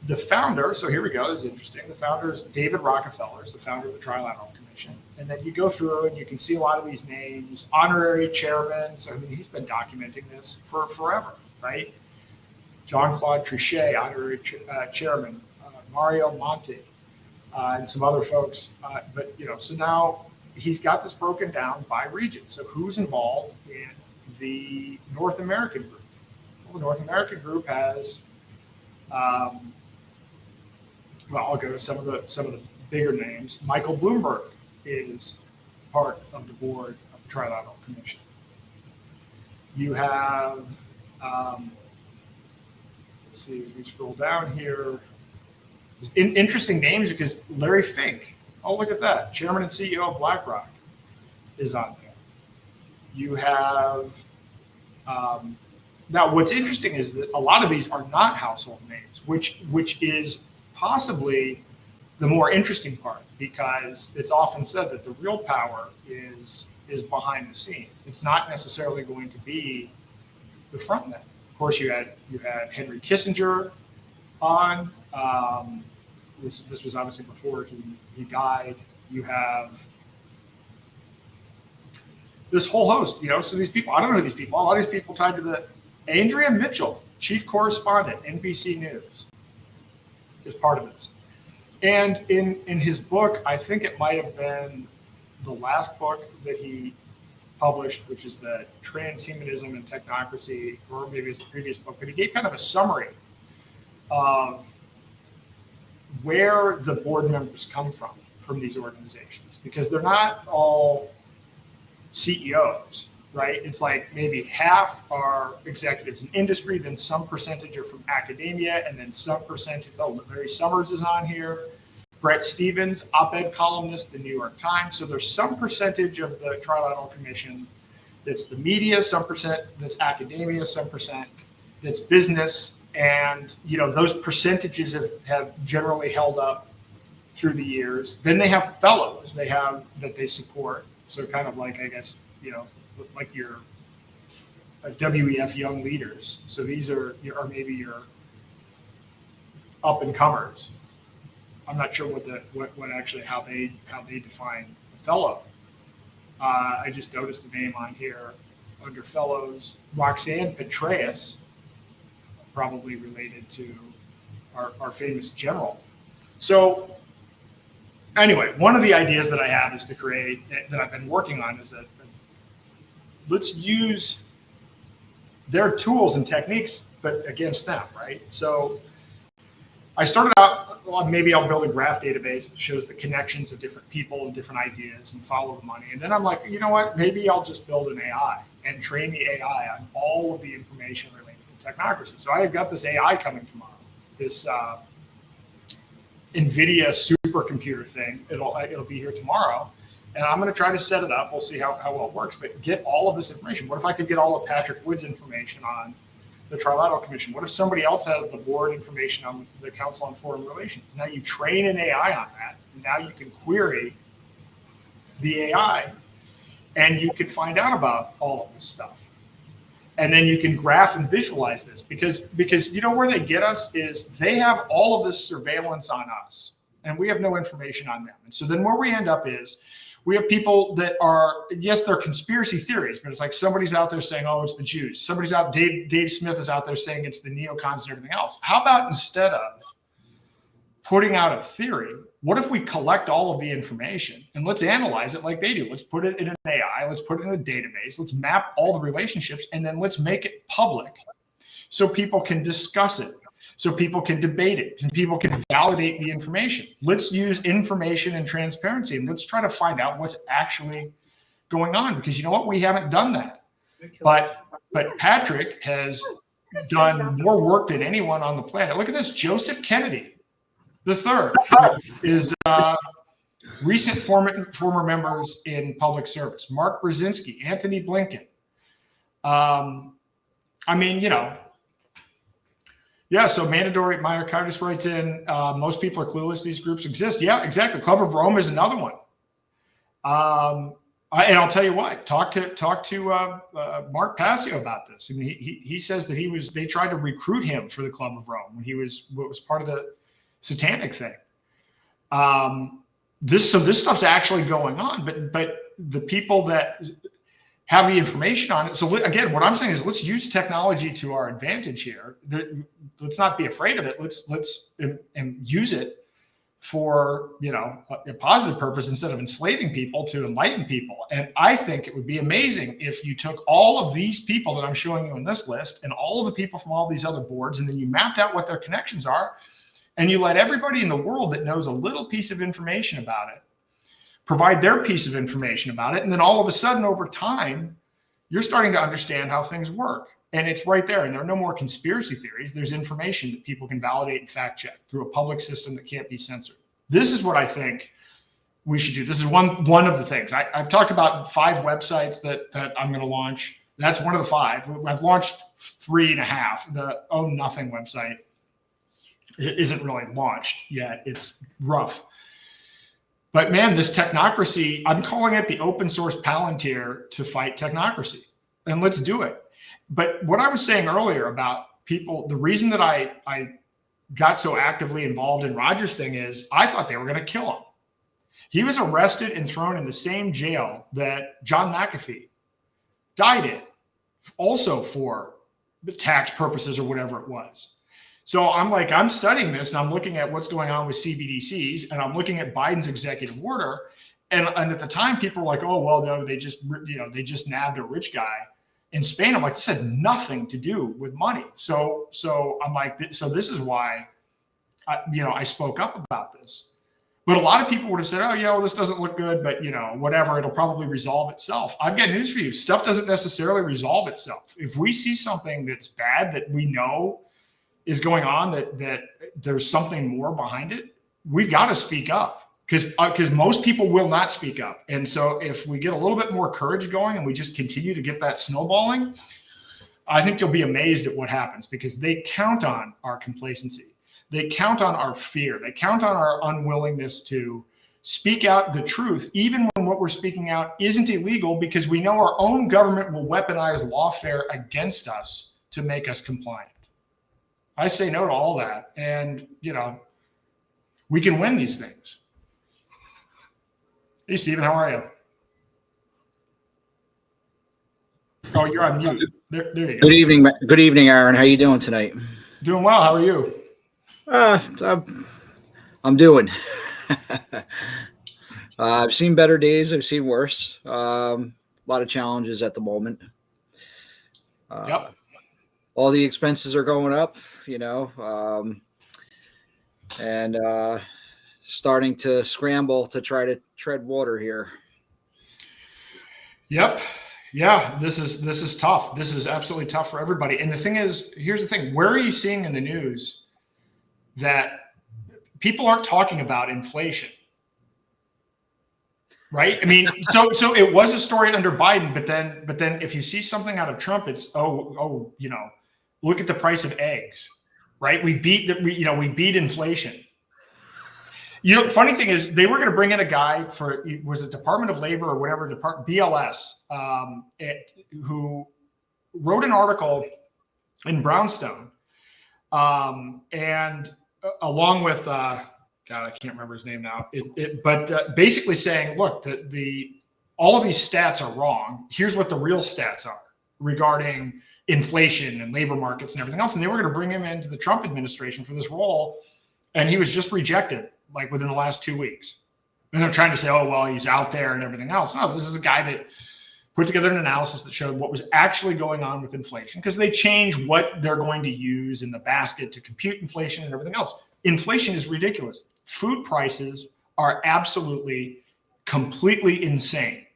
The founder, so here we go, this is interesting. The founder is David Rockefeller, is the founder of the Trilateral Commission. And then you go through and you can see a lot of these names, honorary chairman. So I mean, he's been documenting this for forever, right? Jean-Claude Trichet, honorary chairman, Mario Monti, and some other folks. So now he's got this broken down by region. So who's involved in the North American group? Well, the North American group has, I'll go to some of the bigger names. Michael Bloomberg is part of the board of the Trilateral Commission. You have, let's see, as we scroll down here, interesting names because Larry Fink, oh, look at that, chairman and CEO of BlackRock is on there. You have, now what's interesting is that a lot of these are not household names, which is possibly the more interesting part, because it's often said that the real power is behind the scenes. It's not necessarily going to be the front end. Of course, you had Henry Kissinger on. This was obviously before he died. You have this whole host, so these people, I don't know these people. A lot of these people tied to the Andrea Mitchell, chief correspondent, NBC News, is part of this. And in his book, I think it might have been the last book that he published, which is the Transhumanism and Technocracy, or maybe it's the previous book, but he gave kind of a summary of where the board members come from these organizations, because they're not all CEOs, right? It's like maybe half are executives in industry, then some percentage are from academia, and then some percentage, Larry Summers is on here, Brett Stevens, op-ed columnist, the New York Times. So there's some percentage of the Trilateral Commission that's the media, some percent that's academia, some percent that's business. And, those percentages have generally held up through the years. Then they have fellows that they support. So kind of like, I guess, like your WEF Young Leaders. So these are maybe your up and comers. I'm not sure what actually how they define a fellow. I just noticed a name on here under fellows, Roxanne Petraeus, probably related to our famous general. So anyway, one of the ideas that I have is to create, that I've been working on, is that let's use their tools and techniques, but against them, right? So I started out, well, maybe I'll build a graph database that shows the connections of different people and different ideas and follow the money. And then I'm like, you know what? Maybe I'll just build an AI and train the AI on all of the information related to technocracy. So I have got this AI coming tomorrow, this NVIDIA supercomputer thing. It'll be here tomorrow. And I'm going to try to set it up. We'll see how well it works, but get all of this information. What if I could get all of Patrick Wood's information on the Trilateral Commission? What if somebody else has the board information on the Council on Foreign Relations? Now you train an AI on that, and now you can query the AI, and you can find out about all of this stuff. And then you can graph and visualize this, because you know where they get us is they have all of this surveillance on us, and we have no information on them. And so then where we end up is we have people that are, yes, they're conspiracy theories, but it's like somebody's out there saying, oh, it's the Jews. Somebody's out, Dave Smith is out there saying it's the neocons and everything else. How about instead of putting out a theory, what if we collect all of the information and let's analyze it like they do? Let's put it in an AI, let's put it in a database, let's map all the relationships, and then let's make it public so people can discuss it, so people can debate it, and people can validate the information. Let's use information and transparency, and let's try to find out what's actually going on, because you know what? We haven't done that. But Patrick has done more work than anyone on the planet. Look at this. Joseph Kennedy the third is recent former members in public service. Mark Brzezinski, Anthony Blinken. I mean, you know, yeah, so mandatory, Myokardis writes in, most people are clueless these groups exist. Yeah, exactly. Club of Rome is another one. And I'll tell you what, talk to Mark Passio about this. I mean, he says that they tried to recruit him for the Club of Rome when he was part of the satanic thing. This stuff's actually going on, but the people that have the information on it. So again, what I'm saying is let's use technology to our advantage here. Let's not be afraid of it. Let's use it for, you know, a positive purpose instead of enslaving people, to enlighten people. And I think it would be amazing if you took all of these people that I'm showing you in this list and all of the people from all these other boards, and then you mapped out what their connections are, and you let everybody in the world that knows a little piece of information about it provide their piece of information about it. And then all of a sudden, over time, you're starting to understand how things work. And it's right there. And there are no more conspiracy theories. There's information that people can validate and fact check through a public system that can't be censored. This is what I think we should do. This is one of the things. I've talked about 5 websites that I'm going to launch. That's one of the 5. I've launched 3.5. The Oh Nothing website isn't really launched yet. It's rough. But man, this technocracy, I'm calling it the open source Palantir to fight technocracy. And let's do it. But what I was saying earlier about people, the reason that I got so actively involved in Roger's thing is I thought they were going to kill him. He was arrested and thrown in the same jail that John McAfee died in, also for tax purposes or whatever it was. So I'm studying this, and I'm looking at what's going on with CBDCs, and I'm looking at Biden's executive order. And at the time, people were like, oh, well, no, they just nabbed a rich guy in Spain. I'm like, this had nothing to do with money. So I'm like, so this is why, I spoke up about this. But a lot of people would have said, oh, yeah, well, this doesn't look good, but, whatever, it'll probably resolve itself. I've got news for you. Stuff doesn't necessarily resolve itself. If we see something that's bad that we know is going on, that there's something more behind it, we've got to speak up, because most people will not speak up. And so if we get a little bit more courage going and we just continue to get that snowballing, I think you'll be amazed at what happens, because they count on our complacency. They count on our fear. They count on our unwillingness to speak out the truth, even when what we're speaking out isn't illegal, because we know our own government will weaponize lawfare against us to make us compliant. I say no to all that. And, we can win these things. Hey, Stephen, how are you? Oh, you're on mute. There you go. Good evening, Aaron. How you doing tonight? Doing well. How are you? I'm doing. I've seen better days. I've seen worse. A lot of challenges at the moment. Yep. all the expenses are going up, and starting to scramble to try to tread water here. Yep. Yeah, this is tough. This is absolutely tough for everybody. And the thing is, here's the thing: where are you seeing in the news that people aren't talking about inflation? Right? I mean, so it was a story under Biden, but then if you see something out of Trump, it's look at the price of eggs, right? We beat inflation. Funny thing is, they were going to bring in a guy was it Department of Labor or whatever, BLS, who wrote an article in Brownstone, and along with God, I can't remember his name now. But basically saying, look, all of these stats are wrong. Here's what the real stats are regarding inflation and labor markets and everything else. And they were going to bring him into the Trump administration for this role, and he was just rejected like within the last 2 weeks. And they're trying to say, oh, well, he's out there and everything else. No, this is a guy that put together an analysis that showed what was actually going on with inflation, because they change what they're going to use in the basket to compute inflation and everything else. Inflation is ridiculous. Food prices are absolutely, completely insane.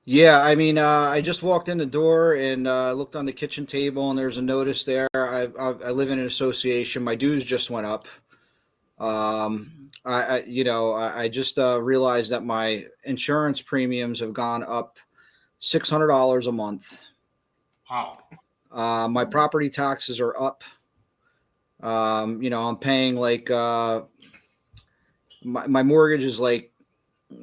Yeah, I mean, I just walked in the door and looked on the kitchen table, and there's a notice there. I live in an association. My dues just went up. I just realized that my insurance premiums have gone up $600 a month. Wow. My property taxes are up. I'm paying like my mortgage is like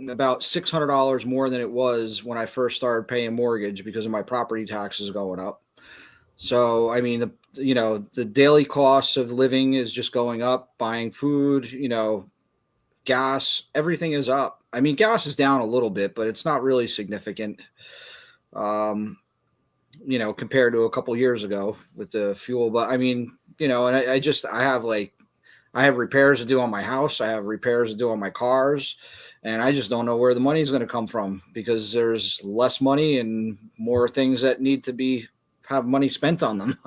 about $600 more than it was when I first started paying mortgage because of my property taxes going up. So, I mean, the daily costs of living is just going up, buying food, gas, everything is up. I mean, gas is down a little bit, but it's not really significant, compared to a couple years ago with the fuel. But I mean, and I have repairs to do on my house. I have repairs to do on my cars. And I just don't know where the money is going to come from because there's less money and more things that need to have money spent on them.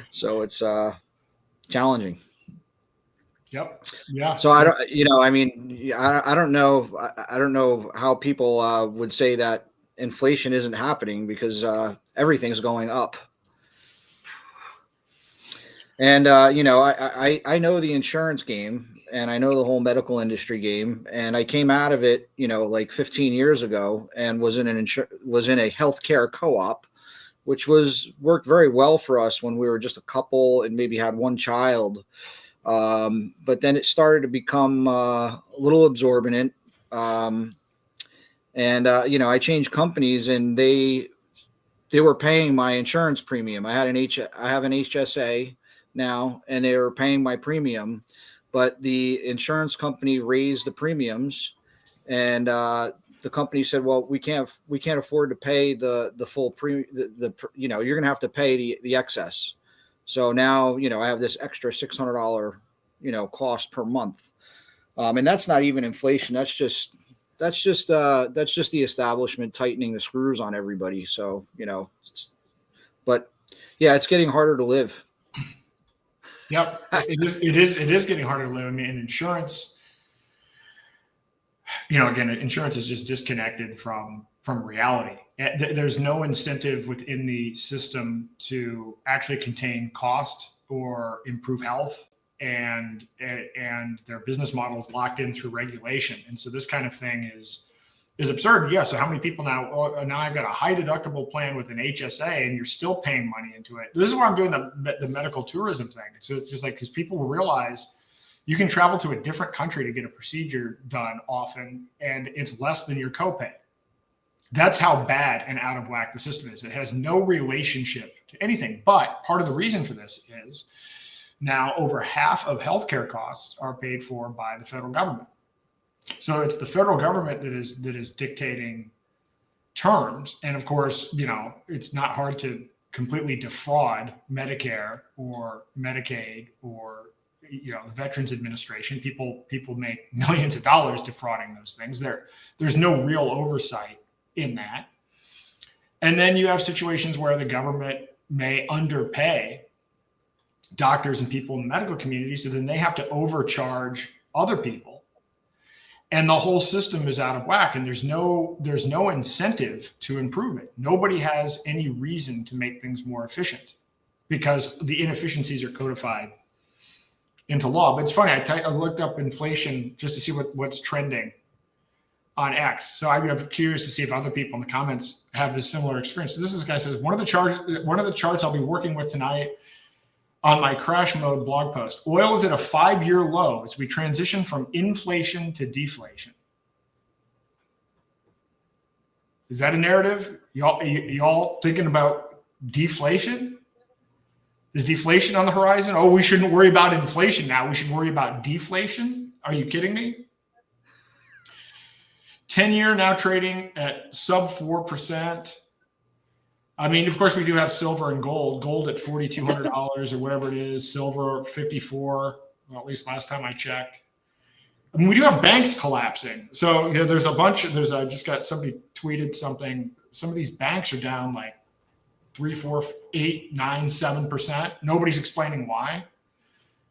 So it's challenging. Yep. Yeah. So I don't, I don't know. I don't know how people would say that inflation isn't happening because everything's going up. And, I know the insurance game and I know the whole medical industry game. And I came out of it, like 15 years ago and was in a healthcare co-op, which worked very well for us when we were just a couple and maybe had one child. But then it started to become a little absorbent. I changed companies and they were paying my insurance premium. I have an HSA now, and they were paying my premium, but the insurance company raised the premiums, and the company said, "Well, we can't afford to pay the full premium. You're going to have to pay the excess." So now, I have this extra $600, cost per month, and that's not even inflation. That's just the establishment tightening the screws on everybody. So, but yeah, it's getting harder to live. Yep. It is getting harder to live. I mean, insurance, again, insurance is just disconnected from reality. There's no incentive within the system to actually contain cost or improve health, and their business model is locked in through regulation. And so this kind of thing is absurd. Yeah. So how many people now I've got a high deductible plan with an HSA and you're still paying money into it. This is why I'm doing the medical tourism thing. So it's just like, because people will realize you can travel to a different country to get a procedure done often, and it's less than your copay. That's how bad and out of whack the system is. It has no relationship to anything. But part of the reason for this is now over half of healthcare costs are paid for by the federal government. So it's the federal government that is dictating terms. And of course, it's not hard to completely defraud Medicare or Medicaid or, the Veterans Administration. People make millions of dollars defrauding those things. There's no real oversight in that. And then you have situations where the government may underpay doctors and people in the medical community, so then they have to overcharge other people. And the whole system is out of whack, and there's no incentive to improve it. Nobody has any reason to make things more efficient because the inefficiencies are codified into law. But it's funny, I looked up inflation just to see what's trending on X. So I'm curious to see if other people in the comments have this similar experience. So this guy says, one of the charts I'll be working with tonight on my crash mode blog post. Oil is at a 5-year low as we transition from inflation to deflation. Is that a narrative? Y'all thinking about deflation? Is deflation on the horizon? Oh, we shouldn't worry about inflation now. We should worry about deflation. Are you kidding me? 10-year now trading at sub 4%. I mean, of course, we do have silver and gold. Gold at $4,200 or whatever it is. Silver 54. Well, at least last time I checked. I mean, we do have banks collapsing. So there's a bunch. I just got somebody tweeted something. Some of these banks are down like 3, 4, 8, 9, 7%. Nobody's explaining why.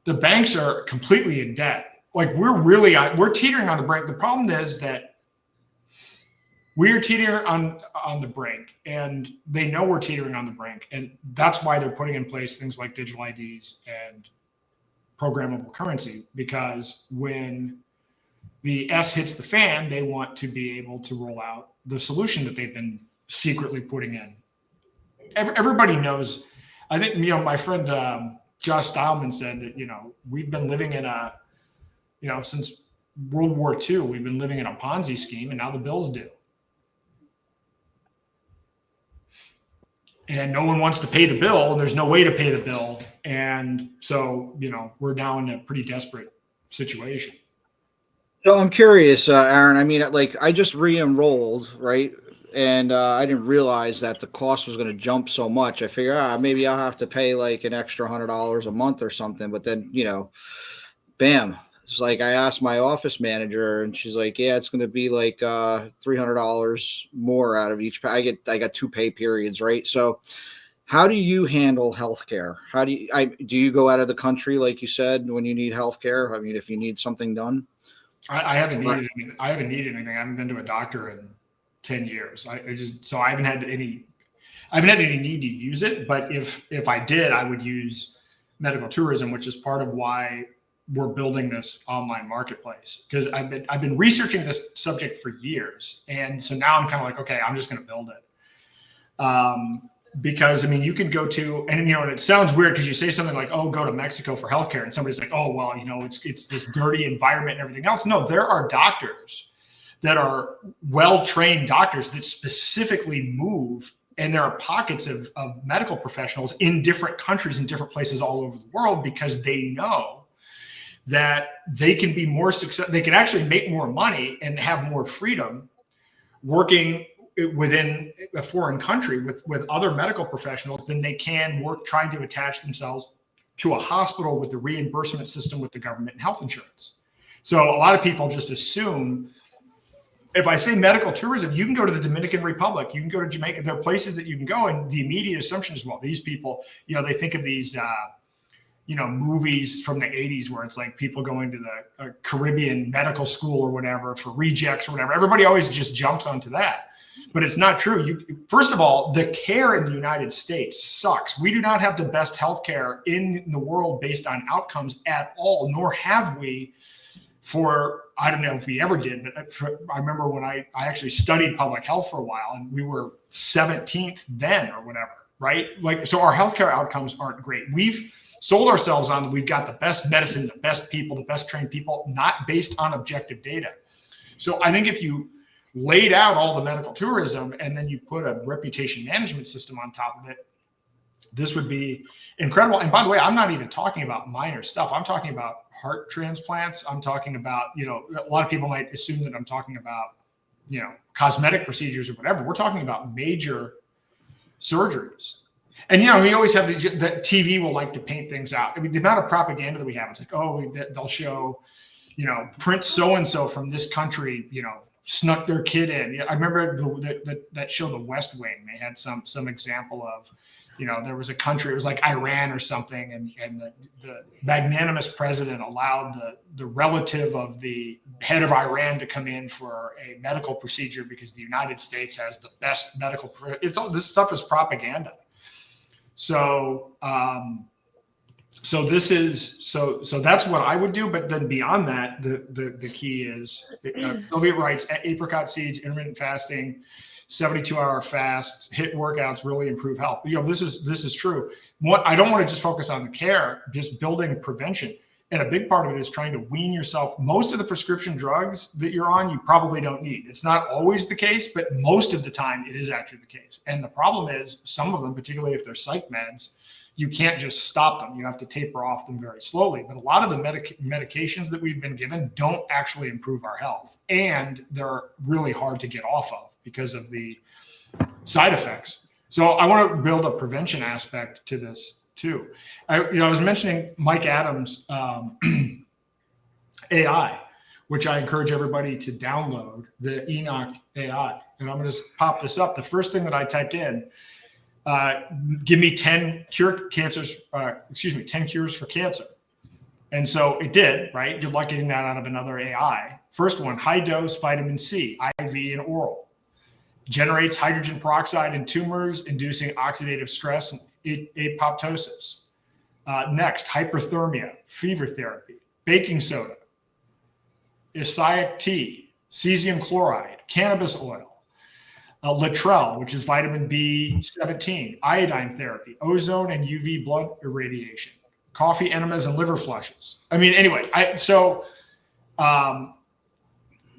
The banks are completely in debt. Like we're teetering on the brink. The problem is that we're teetering on the brink, and they know we're teetering on the brink, and that's why they're putting in place things like digital IDs and programmable currency, because when the S hits the fan, they want to be able to roll out the solution that they've been secretly putting in. Everybody knows. I think my friend Josh Stylman said that we've been living in a since World War II, we've been living in a Ponzi scheme, and now the bill's due. And no one wants to pay the bill, and there's no way to pay the bill. And so, we're now in a pretty desperate situation. So I'm curious, Aaron, I mean, like I just re-enrolled, right? And I didn't realize that the cost was going to jump so much. I figured maybe I'll have to pay like an extra $100 a month or something. But then, bam. It's like I asked my office manager, and she's like, "Yeah, it's going to be like $300 more out of each pay." I got 2 pay periods, right? So, how do you handle healthcare? How do you go out of the country like you said when you need healthcare? I mean, if you need something done, I haven't needed. I haven't needed anything. I haven't been to a doctor in 10 years. I haven't had any need to use it. But if I did, I would use medical tourism, which is part of why we're building this online marketplace, because I've been researching this subject for years. And so now I'm kind of like, okay, I'm just going to build it. Because I mean, you can go to, and it sounds weird because you say something like, oh, go to Mexico for healthcare. And somebody's like, oh, well, it's this dirty environment and everything else. No, there are doctors that are well-trained doctors that specifically move, and there are pockets of medical professionals in different countries and different places all over the world, because they know that they can be more successful. They can actually make more money and have more freedom working within a foreign country with other medical professionals than they can work trying to attach themselves to a hospital with the reimbursement system with the government and health insurance. So a lot of people just assume, if I say medical tourism, you can go to the Dominican Republic, you can go to Jamaica. There are places that you can go, and the immediate assumption is, well, these people, they think of these movies from the 80s where it's like people going to the Caribbean medical school or whatever for rejects or whatever. Everybody always just jumps onto that. But it's not true. First of all, the care in the United States sucks. We do not have the best healthcare in the world based on outcomes at all, nor have we for, I don't know if we ever did, but I remember when I actually studied public health for a while, and we were 17th then or whatever, right? So our healthcare outcomes aren't great. We've sold ourselves on that we've got the best medicine, the best people, the best trained people, not based on objective data. So I think if you laid out all the medical tourism and then you put a reputation management system on top of it, this would be incredible. And by the way, I'm not even talking about minor stuff. I'm talking about heart transplants. I'm talking about, a lot of people might assume that I'm talking about, cosmetic procedures or whatever. We're talking about major surgeries. And, we always have that TV will like to paint things out. I mean, the amount of propaganda that we have, it's like, oh, they'll show, Prince so-and-so from this country, snuck their kid in. I remember that show, The West Wing. They had some example of, there was a country, it was like Iran or something, and the magnanimous president allowed the relative of the head of Iran to come in for a medical procedure because the United States has the best medical. This stuff is propaganda. So that's what I would do. But then beyond that, the key is Soviet writes apricot seeds, intermittent fasting, 72-hour fasts, HIIT workouts really improve health. This is true. I don't want to just focus on the care, just building prevention. And a big part of it is trying to wean yourself. Most of the prescription drugs that you're on, you probably don't need. It's not always the case, but most of the time it is actually the case. And the problem is some of them, particularly if they're psych meds, you can't just stop them. You have to taper off them very slowly. But a lot of the medications that we've been given don't actually improve our health. And they're really hard to get off of because of the side effects. So I want to build a prevention aspect to this too. I was mentioning Mike Adams' AI, which I encourage everybody to download, the Enoch AI. And I'm going to pop this up. The first thing that I typed in, give me 10 cures for cancer. And so it did, right? Good luck getting that out of another AI. First one, high dose vitamin C, IV and oral. Generates hydrogen peroxide in tumors, inducing oxidative stress and apoptosis. Next, hyperthermia, fever therapy, baking soda, Isaic tea, cesium chloride, cannabis oil, Latrell, which is vitamin B17, iodine therapy, ozone and UV blood irradiation, coffee enemas and liver flushes. I mean, anyway,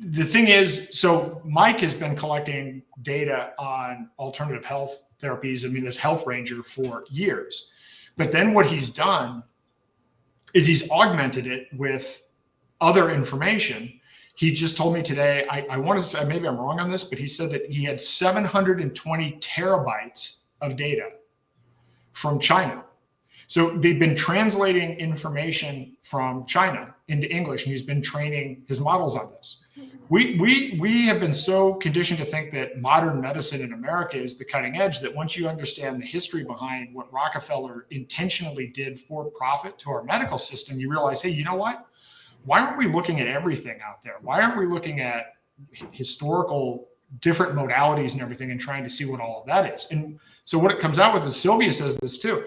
the thing is, so Mike has been collecting data on alternative health therapies, this Health Ranger for years. But then what he's done is he's augmented it with other information. He just told me today, I want to say, maybe I'm wrong on this, but he said that he had 720 terabytes of data from China. So they've been translating information from China into English, and he's been training his models on this. We have been so conditioned to think that modern medicine in America is the cutting edge that once you understand the history behind what Rockefeller intentionally did for profit to our medical system, you realize, hey, you know what? Why aren't we looking at everything out there? Why aren't we looking at historical different modalities and everything and trying to see what all of that is? And so what it comes out with is, Sylvia says this too.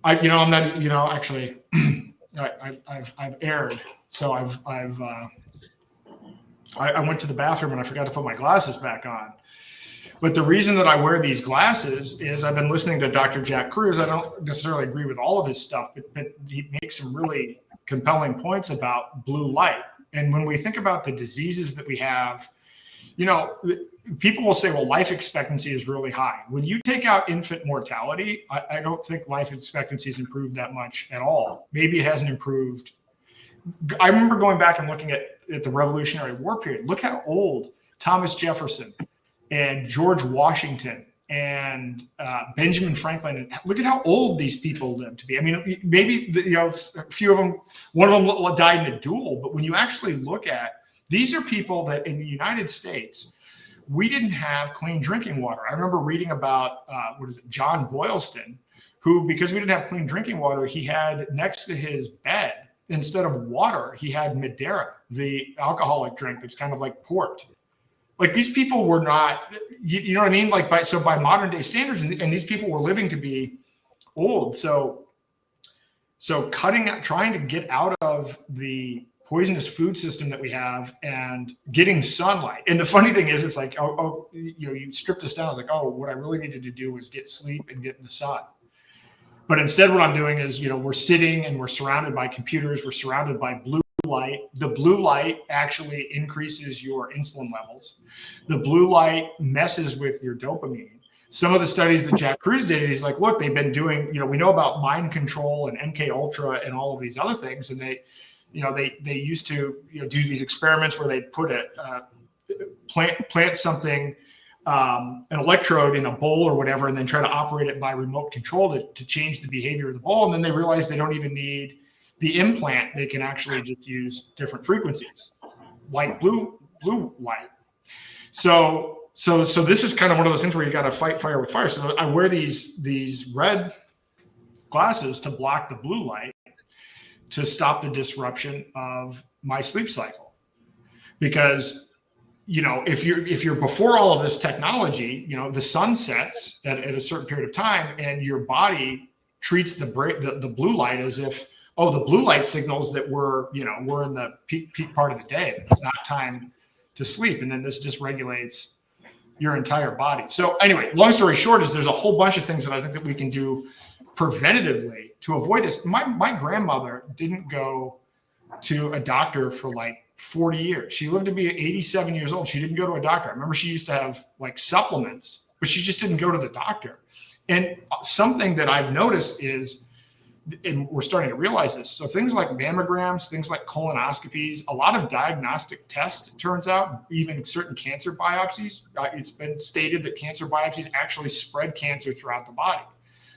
I'm not, actually, I've erred. So I went to the bathroom and I forgot to put my glasses back on. But the reason that I wear these glasses is I've been listening to Dr. Jack Kruse. I don't necessarily agree with all of his stuff, but he makes some really compelling points about blue light. And when we think about the diseases that we have, people will say, well, life expectancy is really high. When you take out infant mortality, I don't think life expectancy has improved that much at all. Maybe it hasn't improved. I remember going back and looking at the Revolutionary War period. Look how old Thomas Jefferson and George Washington and Benjamin Franklin, and look at how old these people lived to be. Maybe a few of them, one of them died in a duel, but when you actually look at, these are people that in the United States, we didn't have clean drinking water. I remember reading about, John Boylston, who, because we didn't have clean drinking water, he had next to his bed, instead of water, he had Madeira, the alcoholic drink that's kind of like port. Like, these people were not, you know what I mean? Like, by modern day standards, and these people were living to be old. So trying to get out of the poisonous food system that we have and getting sunlight. And the funny thing is, it's like, you strip this down. It's like, what I really needed to do was get sleep and get in the sun. But instead what I'm doing is, we're sitting and we're surrounded by computers. We're surrounded by blue light. The blue light actually increases your insulin levels. The blue light messes with your dopamine. Some of the studies that Jack Kruse did, he's like, look, they've been doing, we know about mind control and MK Ultra and all of these other things. And they used to do these experiments where they put plant something, an electrode in a bowl or whatever, and then try to operate it by remote control to change the behavior of the bowl. And then they realize they don't even need the implant. They can actually just use different frequencies, like blue light. So this is kind of one of those things where you got to fight fire with fire. So I wear these red glasses to block the blue light to stop the disruption of my sleep cycle. Because, if you're before all of this technology, the sun sets at a certain period of time, and your body treats the blue light as if, oh, the blue light signals that we're in the peak part of the day. It's not time to sleep, and then this dysregulates your entire body. So anyway, long story short is there's a whole bunch of things that I think that we can do preventatively to avoid this. My grandmother didn't go to a doctor for like 40 years. She lived to be 87 years old. She didn't go to a doctor. I remember she used to have like supplements, but she just didn't go to the doctor. And something that I've noticed is, and we're starting to realize this, so things like mammograms, things like colonoscopies, a lot of diagnostic tests, it turns out, even certain cancer biopsies, it's been stated that cancer biopsies actually spread cancer throughout the body.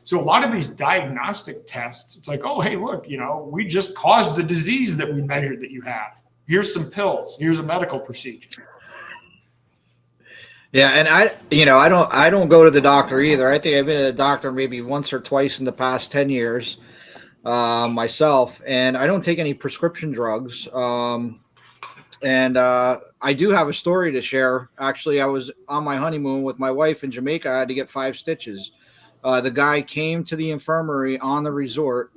So a lot of these diagnostic tests, it's like, oh, hey, look, we just caused the disease that we measured that you have. Here's some pills. Here's a medical procedure. Yeah, and I don't go to the doctor either. I think I've been to the doctor maybe once or twice in the past 10 years myself, and I don't take any prescription drugs. And I do have a story to share. Actually, I was on my honeymoon with my wife in Jamaica. I had to get 5 stitches. The guy came to the infirmary on the resort.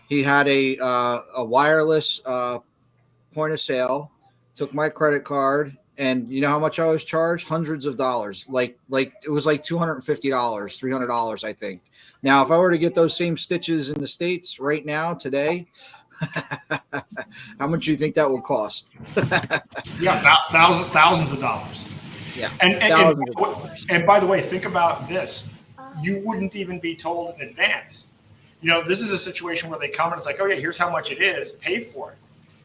He had a wireless point of sale, took my credit card, and you know how much I was charged? Hundreds of dollars. Like it was like $250, $300, I think. Now, if I were to get those same stitches in the States right now, today, how much do you think that would cost? Yeah, thousands of dollars. Yeah, and by the way, think about this. You wouldn't even be told in advance. This is a situation where they come and it's like, oh yeah, here's how much it is, pay for it.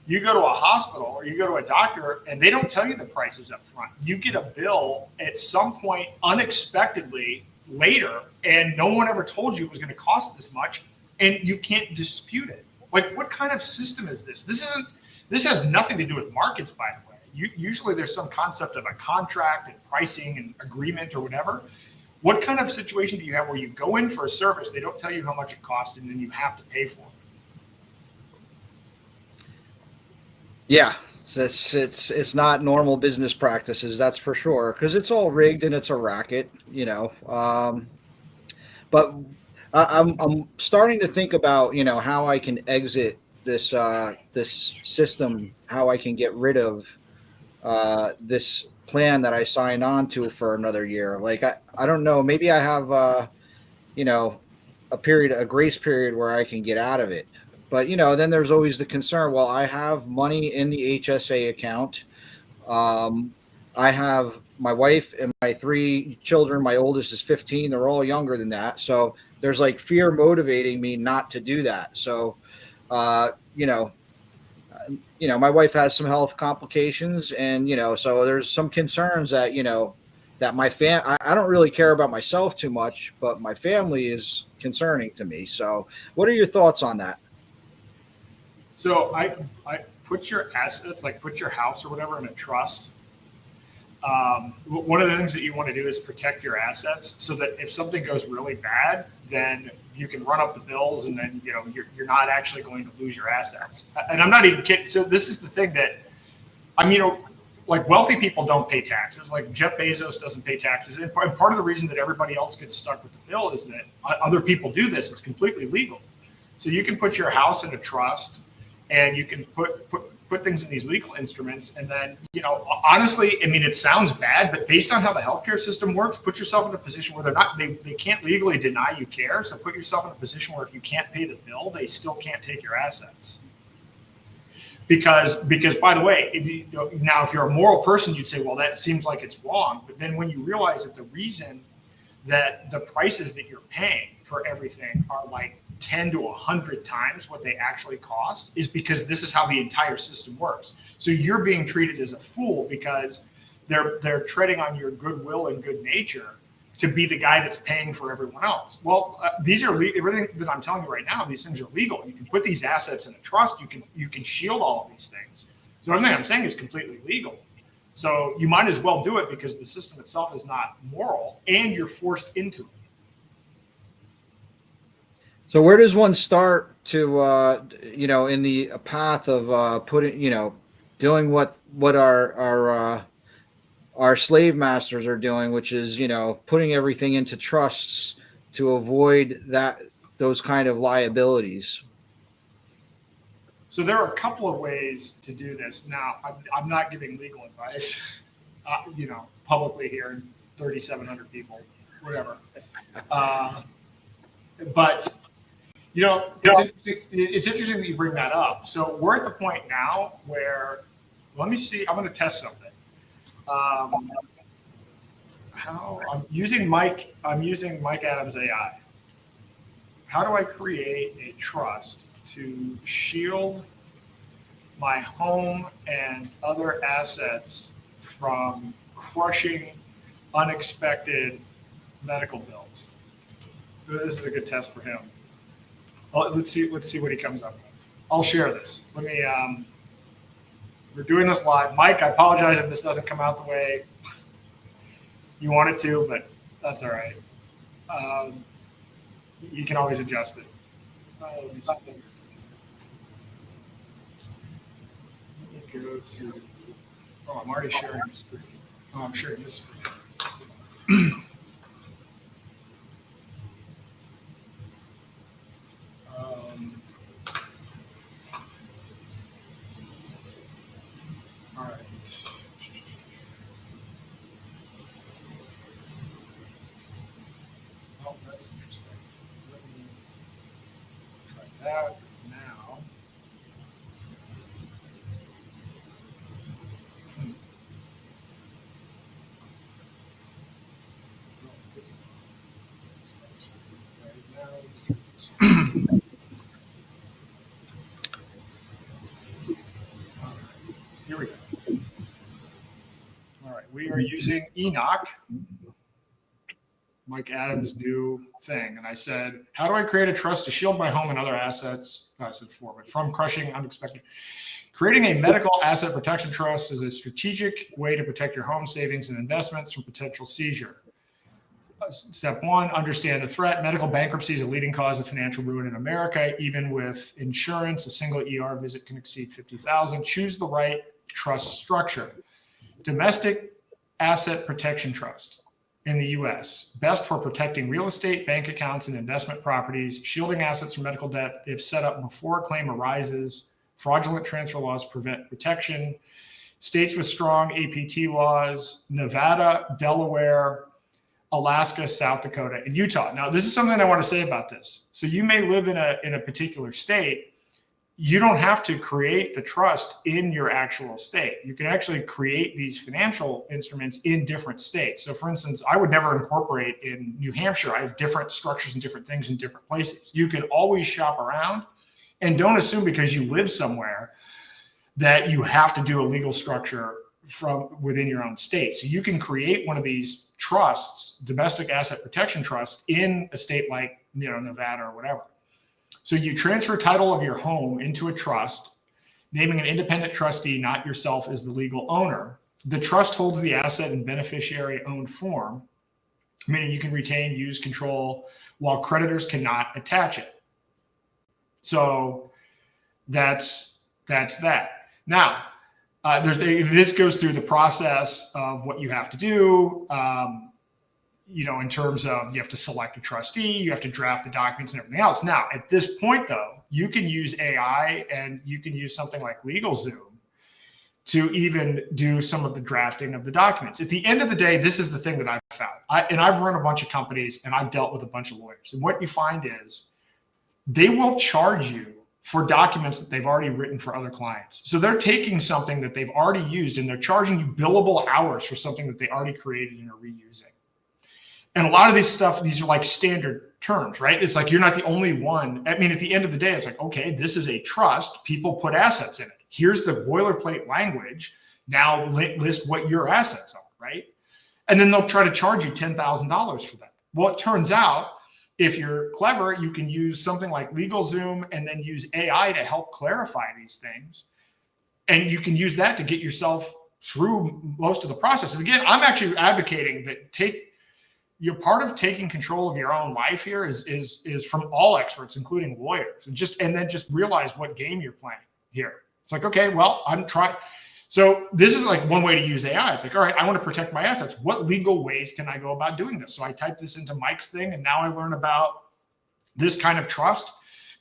You go to a hospital or you go to a doctor and they don't tell you the prices up front. You get a bill at some point unexpectedly later, and no one ever told you it was going to cost this much, and you can't dispute it. Like, what kind of system is this? This has nothing to do with markets, by the way. Usually there's some concept of a contract and pricing and agreement or whatever. What kind of situation do you have where you go in for a service, they don't tell you how much it costs, and then you have to pay for it? Yeah, it's not normal business practices, that's for sure, because it's all rigged and it's a racket, But I'm starting to think about how I can exit this this system, how I can get rid of this plan that I signed on to for another year. Like I don't know, maybe I have a grace period where I can get out of it. But, then there's always the concern, well, I have money in the HSA account. I have my wife and my 3 children. My oldest is 15. They're all younger than that. So there's like fear motivating me not to do that. So, my wife has some health complications, and, so there's some concerns that, that I don't really care about myself too much, but my family is concerning to me. So what are your thoughts on that? So I put your assets, like put your house or whatever, in a trust. One of the things that you want to do is protect your assets so that if something goes really bad, then you can run up the bills, and then you're not actually going to lose your assets. And I'm not even kidding. So this is the thing that like wealthy people don't pay taxes. Like Jeff Bezos doesn't pay taxes. And part of the reason that everybody else gets stuck with the bill is that other people do this. It's completely legal. So you can put your house in a trust, and you can put things in these legal instruments. And then, honestly, it sounds bad, but based on how the healthcare system works, put yourself in a position where they can't legally deny you care. So put yourself in a position where if you can't pay the bill, they still can't take your assets. Because by the way, if you're a moral person, you'd say, well, that seems like it's wrong. But then when you realize that the reason that the prices that you're paying for everything are like 10 to 100 times what they actually cost is because this is how the entire system works. So you're being treated as a fool because they're treading on your goodwill and good nature to be the guy that's paying for everyone else. Well, these are everything that I'm telling you right now. These things are legal. You can put these assets in a trust. You can shield all of these things. So everything I'm saying is completely legal. So you might as well do it because the system itself is not moral and you're forced into it. So where does one start to, in the path of putting, doing what our slave masters are doing, which is, putting everything into trusts to avoid those kind of liabilities? So there are a couple of ways to do this. Now, I'm not giving legal advice, publicly here, in 3,700 people, whatever. But it's interesting that you bring that up. So we're at the point now where, let me see, I'm going to test something. I'm using Mike Adams AI. How do I create a trust to shield my home and other assets from crushing unexpected medical bills? This is a good test for him. Well, let's see what he comes up with. I'll share this. We're doing this live. Mike, I apologize if this doesn't come out the way you want it to, but that's all right. You can always adjust it. Let me see. Let me go to, I'm already sharing the screen. Oh, I'm sharing this screen. All right. Oh, that's interesting. Let me try that now. Here we go. All right, we are using Enoch, Mike Adams' new thing. And I said, how do I create a trust to shield my home and other assets? I said but from crushing unexpected. Creating a medical asset protection trust is a strategic way to protect your home savings and investments from potential seizure. Step 1, understand the threat. Medical bankruptcy is a leading cause of financial ruin in America. Even with insurance, a single ER visit can exceed $50,000. Choose the right trust structure. Domestic asset protection trust in the US, best for protecting real estate, bank accounts, and investment properties, shielding assets from medical debt if set up before a claim arises. Fraudulent transfer laws prevent protection. States with strong APT laws, Nevada, Delaware, Alaska, South Dakota, and Utah. Now, this is something I want to say about this. So you may live in a particular state. You don't have to create the trust in your actual state. You can actually create these financial instruments in different states. So for instance, I would never incorporate in New Hampshire. I have different structures and different things in different places. You can always shop around, and don't assume because you live somewhere that you have to do a legal structure from within your own state. So you can create one of these trusts, domestic asset protection trusts, in a state like, Nevada or whatever. So you transfer title of your home into a trust, naming an independent trustee, not yourself, as the legal owner. The trust holds the asset in beneficiary-owned form, meaning you can retain, use, control, while creditors cannot attach it. So that's that. Now, this goes through the process of what you have to do. In terms of you have to select a trustee, you have to draft the documents and everything else. Now, at this point, though, you can use AI and you can use something like LegalZoom to even do some of the drafting of the documents. At the end of the day, this is the thing that I've found. I've run a bunch of companies and I've dealt with a bunch of lawyers. And what you find is they will charge you for documents that they've already written for other clients. So they're taking something that they've already used and they're charging you billable hours for something that they already created and are reusing. And a lot of these are like standard terms, right? It's like, you're not the only one. I mean, at the end of the day, it's like, okay, this is a trust. People put assets in it. Here's the boilerplate language. Now list what your assets are, right? And then they'll try to charge you $10,000 for that. Well, it turns out, if you're clever, you can use something like LegalZoom and then use AI to help clarify these things. And you can use that to get yourself through most of the process. And again, I'm actually advocating that you're part of taking control of your own life here is from all experts, including lawyers, and then just realize what game you're playing here. It's like, okay, well, I'm trying. So this is like one way to use AI. It's like, all right, I want to protect my assets. What legal ways can I go about doing this? So I type this into Mike's thing, and now I learn about this kind of trust.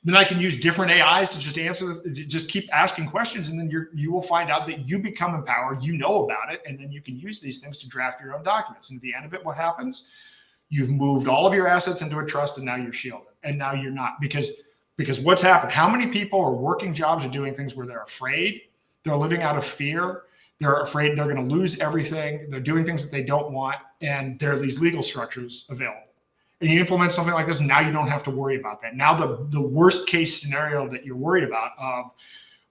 Then I can use different AIs to just keep asking questions, and then you will find out that you become empowered, you know about it, and then you can use these things to draft your own documents. And at the end of it, what happens? You've moved all of your assets into a trust, and now you're shielded. And now you're not, because what's happened? How many people are working jobs or doing things where they're afraid? They're living out of fear. They're afraid they're going to lose everything. They're doing things that they don't want, and there are these legal structures available. And you implement something like this, now you don't have to worry about that. Now the worst case scenario that you're worried about of,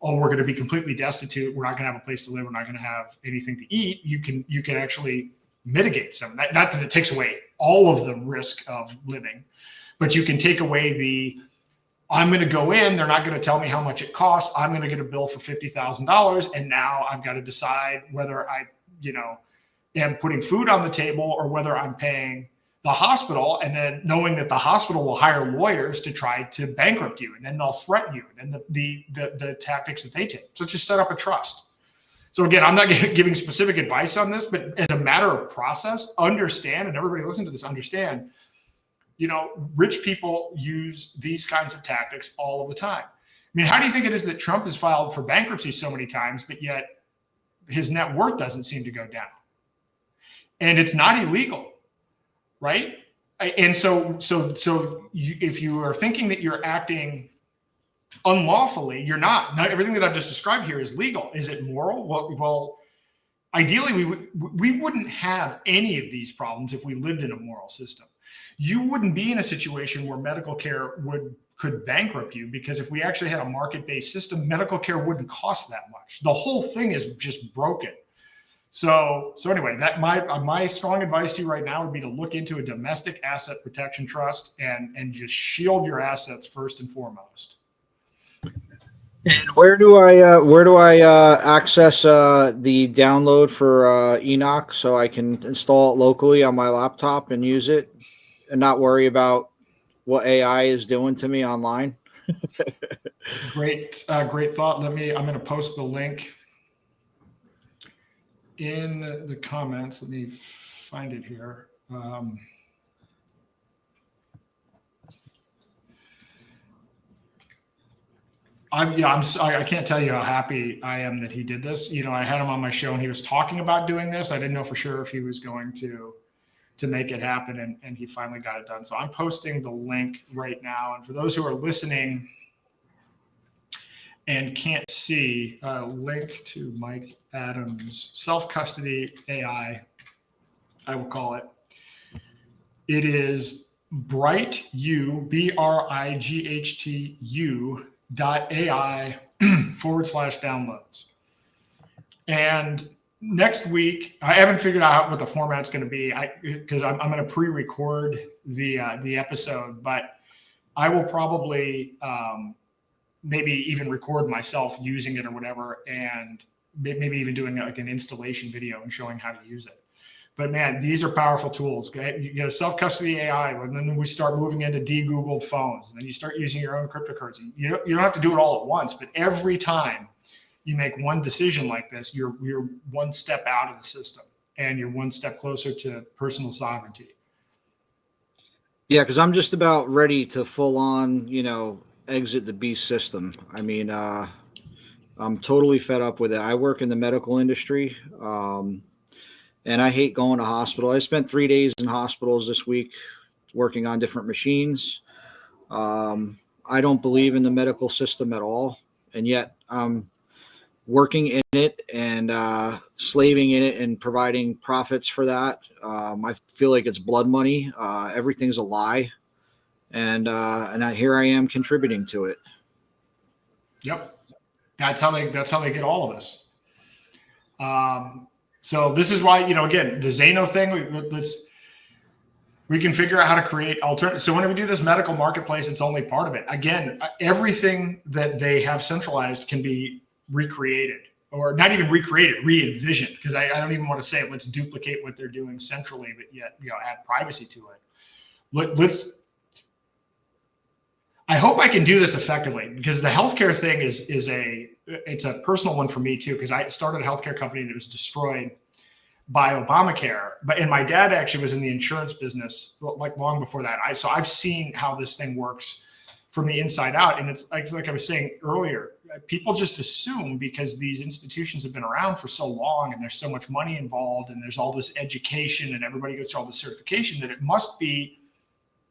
oh, we're going to be completely destitute, we're not going to have a place to live, we're not going to have anything to eat, you can actually mitigate some of that. Not that it takes away all of the risk of living, but you can take away I'm going to go in, they're not going to tell me how much it costs, I'm going to get a bill for $50,000, and now I've got to decide whether I am putting food on the table or whether I'm paying the hospital, and then knowing that the hospital will hire lawyers to try to bankrupt you, and then they'll threaten you, and then the tactics that they take. So just set up a trust. So again, I'm not giving specific advice on this, but as a matter of process, understand, and everybody listen to this, understand, rich people use these kinds of tactics all of the time. I mean, how do you think it is that Trump has filed for bankruptcy so many times, but yet his net worth doesn't seem to go down? And it's not illegal. Right. And so if you are thinking that you're acting unlawfully, you're not. Not everything that I've just described here is legal. Is it moral? Well, ideally, we wouldn't have any of these problems if we lived in a moral system. You wouldn't be in a situation where medical care could bankrupt you, because if we actually had a market-based system, medical care wouldn't cost that much. The whole thing is just broken. So anyway, that my strong advice to you right now would be to look into a domestic asset protection trust and just shield your assets first and foremost. And where do I access the download for Enoch so I can install it locally on my laptop and use it and not worry about what AI is doing to me online? Great thought. I'm going to post the link in the comments. Let me find it here. I can't tell you how happy I am that he did this. I had him on my show and he was talking about doing this. I didn't know for sure if he was going to make it happen, and he finally got it done. So I'm posting the link right now. And for those who are listening and can't see, link to Mike Adams' self-custody AI, I will call it. It is BrightU, BRIGHTU.ai /downloads. And next week, I haven't figured out what the format's going to be, because I'm going to pre-record the episode, but I will probably maybe even record myself using it or whatever, and maybe even doing like an installation video and showing how to use it. But man, these are powerful tools. Okay? You get a self-custody AI, and then we start moving into de-Googled phones, and then you start using your own cryptocurrency. You don't have to do it all at once, but every time you make one decision like this, you're one step out of the system, and you're one step closer to personal sovereignty. Yeah, because I'm just about ready to full on, exit the beast system. I mean, I'm totally fed up with it. I work in the medical industry, and I hate going to hospital. I spent 3 days in hospitals this week working on different machines. I don't believe in the medical system at all, and yet I'm working in it and slaving in it and providing profits for that. I feel like it's blood money. Everything's a lie. And here I am contributing to it. Yep, that's how they get all of us. So this is why, again, the Zano thing. We can figure out how to create alternatives. So when we do this medical marketplace, it's only part of it. Again, everything that they have centralized can be recreated or not even recreate it, re-envision, because I don't even want to say let's duplicate what they're doing centrally, but yet add privacy to it. I hope I can do this effectively, because the healthcare thing it's a personal one for me too, because I started a healthcare company that was destroyed by Obamacare, and my dad actually was in the insurance business like long before that. So I've seen how this thing works from the inside out. And it's like I was saying earlier, people just assume because these institutions have been around for so long and there's so much money involved and there's all this education and everybody goes through all this certification that it must be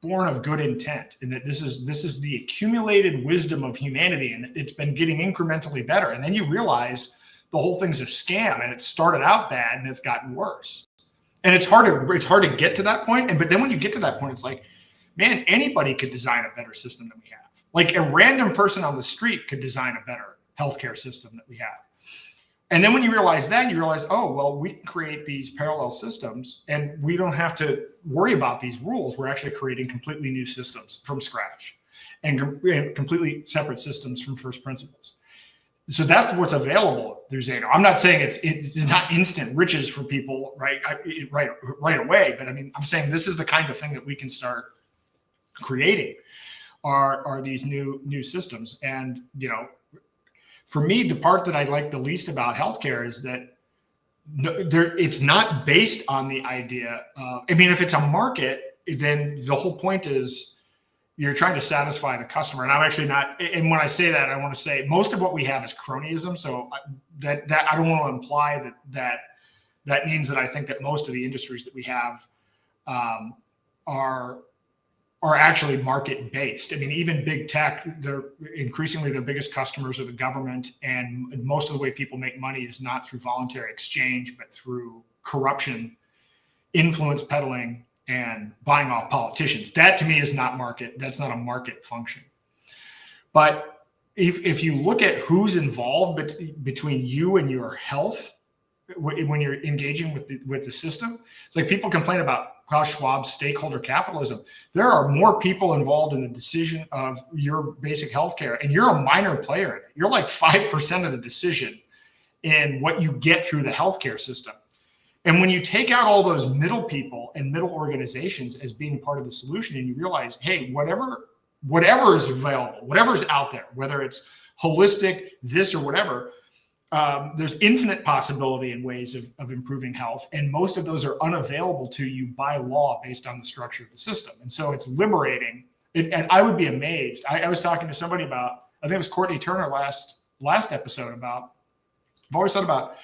born of good intent, and that this is the accumulated wisdom of humanity, and it's been getting incrementally better. And then you realize the whole thing's a scam, and it started out bad and it's gotten worse. And it's hard to get to that point. But then when you get to that point, it's like, man, anybody could design a better system than we have. Like a random person on the street could design a better healthcare system that we have. And then when you realize that, you realize, oh, well, we can create these parallel systems and we don't have to worry about these rules. We're actually creating completely new systems from scratch and completely separate systems from first principles. So that's what's available through Zano. I'm not saying it's not instant riches for people right away, but I mean, I'm saying this is the kind of thing that we can start creating are these new systems. And, for me, the part that I like the least about healthcare is that it's not based on the idea of, if it's a market, then the whole point is you're trying to satisfy the customer. And I'm actually not, and when I say that, I want to say most of what we have is cronyism. So that I don't want to imply that means that I think that most of the industries that we have are actually market based. Even big tech, they're increasingly their biggest customers are the government, and most of the way people make money is not through voluntary exchange, but through corruption, influence peddling, and buying off politicians. That to me is not market. That's not a market function. But if you look at who's involved between you and your health when you're engaging with the system, it's like people complain about Klaus Schwab's stakeholder capitalism. There are more people involved in the decision of your basic healthcare, and you're a minor player in it. You're like 5% of the decision in what you get through the healthcare system. And when you take out all those middle people and middle organizations as being part of the solution, and you realize, hey, whatever is available, whatever's out there, whether it's holistic, this or whatever, there's infinite possibility and ways of improving health. And most of those are unavailable to you by law based on the structure of the system. And so it's liberating. And I would be amazed. I was talking to somebody about, I think it was Courtney Turner last episode about, I've always thought about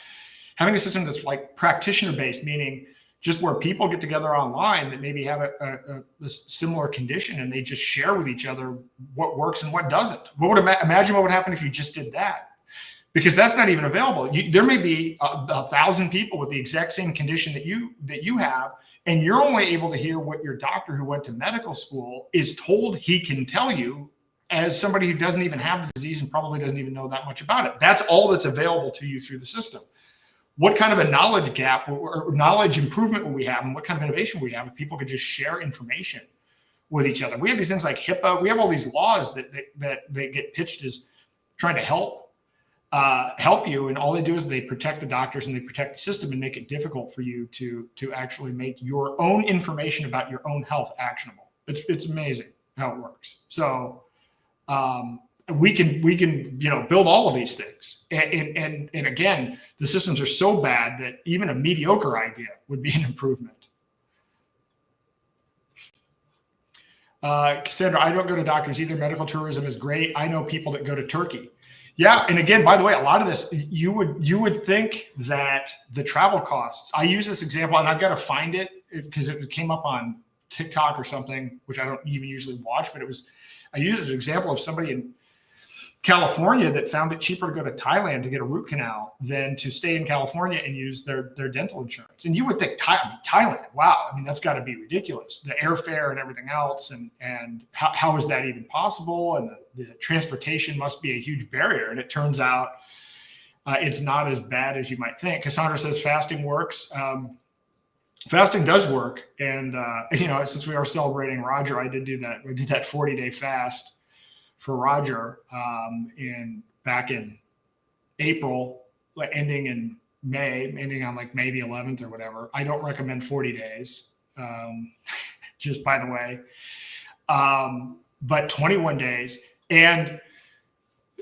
having a system that's like practitioner based, meaning just where people get together online that maybe have a similar condition and they just share with each other what works and what doesn't. Imagine what would happen if you just did that? Because that's not even available. There may be 1,000 people with the exact same condition that you have, and you're only able to hear what your doctor who went to medical school is told he can tell you, as somebody who doesn't even have the disease and probably doesn't even know that much about it. That's all that's available to you through the system. What kind of a knowledge gap or knowledge improvement will we have, and what kind of innovation will we have if people could just share information with each other? We have these things like HIPAA. We have all these laws that get pitched as trying to help you, and all they do is they protect the doctors and they protect the system and make it difficult for you to actually make your own information about your own health actionable. It's amazing how it works. So we can build all of these things, and again, the systems are so bad that even a mediocre idea would be an improvement. Cassandra, I don't go to doctors either. Medical tourism is great. I know people that go to Turkey. Yeah, and again, by the way, a lot of this, you would think that the travel costs. I use this example, and I've got to find it because it came up on TikTok or something, which I don't even usually watch, but I use it as an example of somebody in California that found it cheaper to go to Thailand to get a root canal than to stay in California and use their dental insurance. And you would think Thailand, wow, that's got to be ridiculous. The airfare and everything else, and how is that even possible? And the transportation must be a huge barrier. And it turns out it's not as bad as you might think. Cassandra says fasting works. Fasting does work. And, since we are celebrating Roger, I did do that. We did that 40-day fast for Roger back in April ending in May, ending on like May the 11th or whatever. I don't recommend 40 days, just by the way, but 21 days. And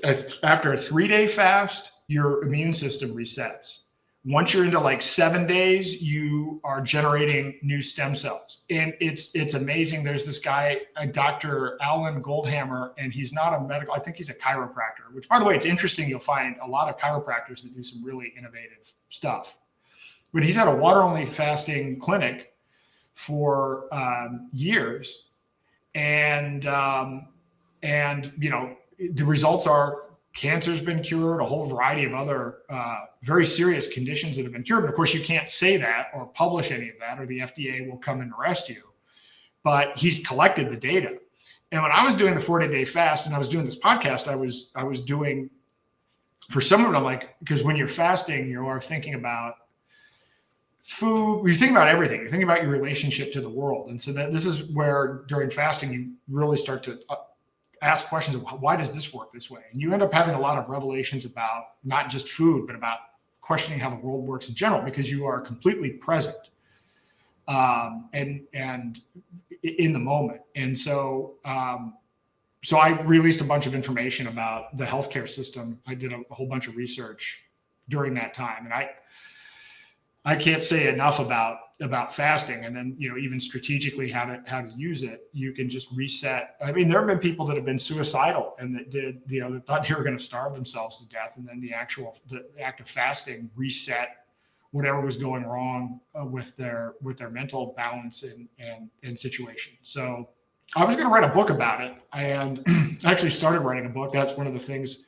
after a 3-day fast, your immune system resets. Once you're into like 7 days, you are generating new stem cells. And it's amazing. There's this guy, Dr. Alan Goldhammer, and he's not a medical, I think he's a chiropractor, which by the way, it's interesting. You'll find a lot of chiropractors that do some really innovative stuff. But he's had a water-only fasting clinic for years. And you know, the results are cancer's been cured, a whole variety of other very serious conditions that have been cured. And of course, you can't say that or publish any of that, or the FDA will come and arrest you. But he's collected the data. And when I was doing the 40-day fast and I was doing this podcast, I was doing, for some of it, I'm like, because when you're fasting, you are thinking about food, you're thinking about everything. You're thinking about your relationship to the world. And so that this is where during fasting, you really start to ask questions of why does this work this way? And you end up having a lot of revelations about not just food, but about questioning how the world works in general, because you are completely present and in the moment. And so, so I released a bunch of information about the healthcare system. I did a whole bunch of research during that time, and I can't say enough about fasting, and then, you know, even strategically how to use it. You can just reset. I mean, there have been people that have been suicidal and that did, you know, that thought they were going to starve themselves to death, and then the act of fasting reset whatever was going wrong with their mental balance and situation. So I was going to write a book about it, and I actually started writing a book. That's one of the things.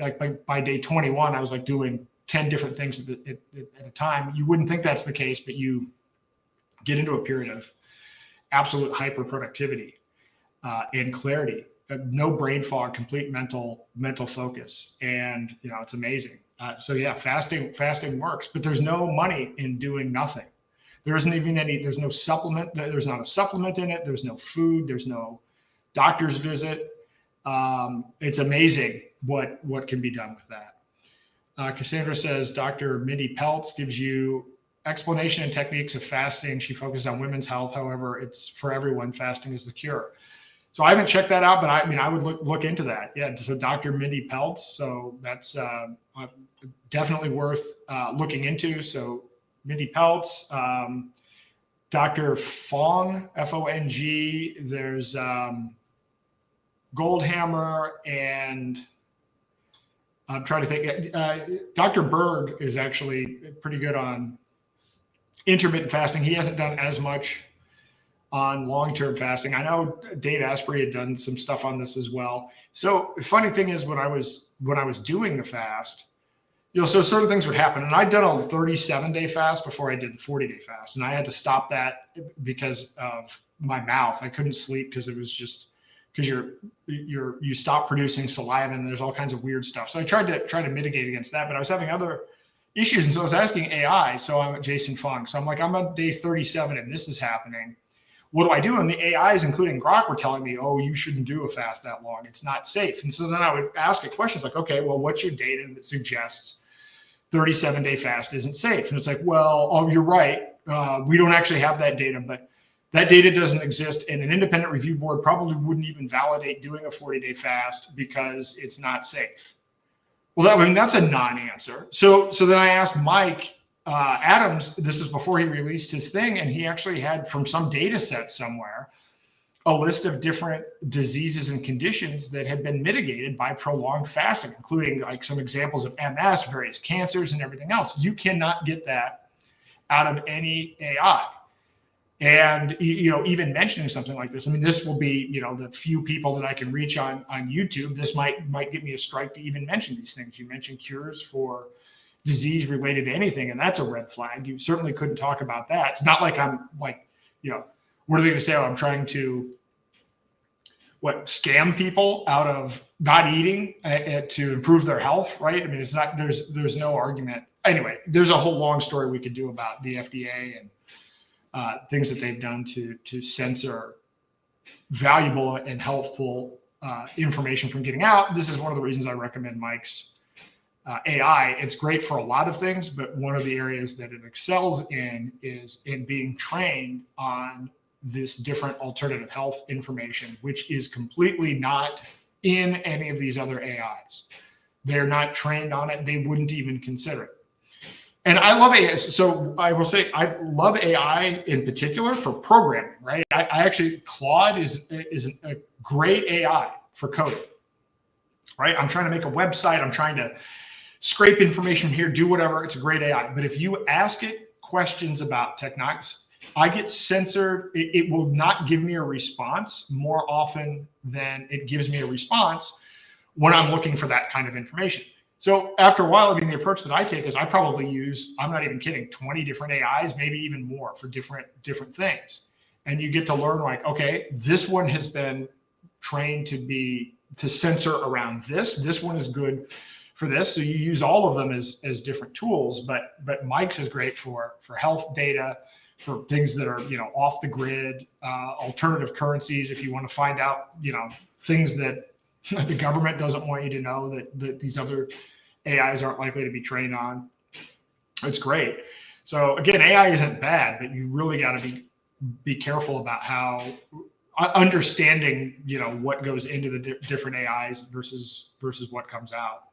Like by day 21, I was like doing 10 different things at a time. You wouldn't think that's the case, but you get into a period of absolute hyper productivity and clarity, no brain fog, complete mental focus. And, you know, it's amazing. So yeah, fasting works, but there's no money in doing nothing. There isn't even there's no supplement. There's not a supplement in it. There's no food. There's no doctor's visit. It's amazing what can be done with that. Cassandra says, Dr. Mindy Peltz gives you explanation and techniques of fasting. She focuses on women's health. However, it's for everyone. Fasting is the cure. So I haven't checked that out, but I mean, I would look into that. Yeah. So Dr. Mindy Peltz. So that's definitely worth looking into. So Mindy Peltz, Dr. Fong, F-O-N-G. There's Goldhammer, and I'm trying to think. Dr. Berg is actually pretty good on intermittent fasting. He hasn't done as much on long-term fasting. I know Dave Asprey had done some stuff on this as well. So the funny thing is, when I was doing the fast, you know, so certain things would happen. And I'd done a 37-day fast before I did the 40-day fast, and I had to stop that because of my mouth. I couldn't sleep because it was just because you stop producing saliva, and there's all kinds of weird stuff. So I tried to mitigate against that, but I was having other issues. And so I was asking AI. So I'm at Jason Fung. So I'm like, I'm on day 37 and this is happening. What do I do? And the AIs, including Grok, were telling me, oh, you shouldn't do a fast that long. It's not safe. And so then I would ask it questions like, okay, well, what's your data that suggests 37-day fast isn't safe? And it's like, well, oh, you're right. We don't actually have that data, but that data doesn't exist, and an independent review board probably wouldn't even validate doing a 40-day fast because it's not safe. Well, that's a non-answer. So then I asked Mike Adams, this is before he released his thing, and he actually had from some data set somewhere a list of different diseases and conditions that had been mitigated by prolonged fasting, including like some examples of MS, various cancers, and everything else. You cannot get that out of any AI. And, you know, even mentioning something like this, I mean, this will be, you know, the few people that I can reach on YouTube. This might get me a strike to even mention these things. You mentioned cures for disease related to anything, and that's a red flag. You certainly couldn't talk about that. It's not like I'm like, you know, what are they going to say? Oh, I'm trying to scam people out of not eating to improve their health, right? I mean, it's not, there's no argument. Anyway, there's a whole long story we could do about the FDA and things that they've done to censor valuable and helpful information from getting out. This is one of the reasons I recommend Mike's AI, it's great for a lot of things, but one of the areas that it excels in is in being trained on this different alternative health information, which is completely not in any of these other AIs. They're not trained on it. They wouldn't even consider it. And I love AI. So I will say I love AI in particular for programming, right? I actually, Claude is a great AI for coding, right? I'm trying to make a website. I'm trying to scrape information here, do whatever. It's a great AI. But if you ask it questions about technology, I get censored. It will not give me a response more often than it gives me a response when I'm looking for that kind of information. So after a while, I mean, the approach that I take is I probably use, I'm not even kidding, 20 different AIs, maybe even more for different things. And you get to learn like, okay, this one has been trained to censor around this. This one is good for this. So you use all of them as different tools, but Mike's is great for health data, for things that are, off the grid, alternative currencies. If you want to find out, things that the government doesn't want you to know that these other AIs aren't likely to be trained on. It's great. So again, AI isn't bad, but you really got to be careful about how understanding, what goes into the different AIs versus what comes out.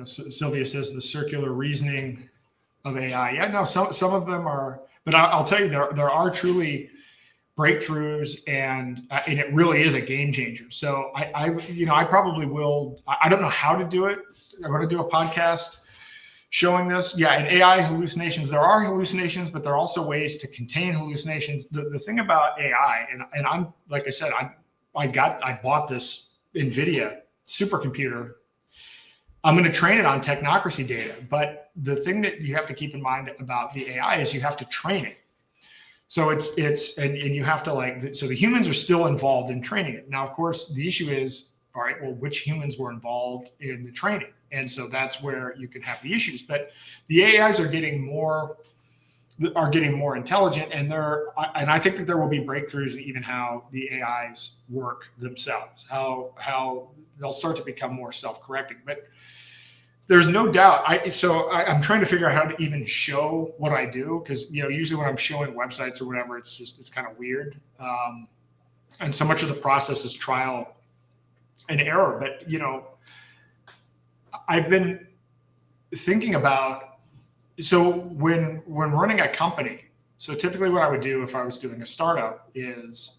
Sylvia says the circular reasoning of AI. Yeah, no, some of them are, but I'll tell you, there are truly breakthroughs, and it really is a game changer. So I probably will. I don't know how to do it. I'm going to do a podcast showing this. Yeah, in AI hallucinations, there are hallucinations, but there are also ways to contain hallucinations. The thing about AI, and I'm like I said, I bought this NVIDIA supercomputer. I'm going to train it on technocracy data, but the thing that you have to keep in mind about the AI is you have to train it. So and you have to so the humans are still involved in training it. Now, of course, the issue is, all right, well, which humans were involved in the training? And so that's where you can have the issues. But the AIs are getting more intelligent, and I think that there will be breakthroughs in even how the AIs work themselves, how they'll start to become more self-correcting. But there's no doubt. I'm trying to figure out how to even show what I do, because usually when I'm showing websites or whatever, it's kind of weird, and so much of the process is trial and error. But I've been thinking about, so when running a company, so typically what I would do if I was doing a startup is,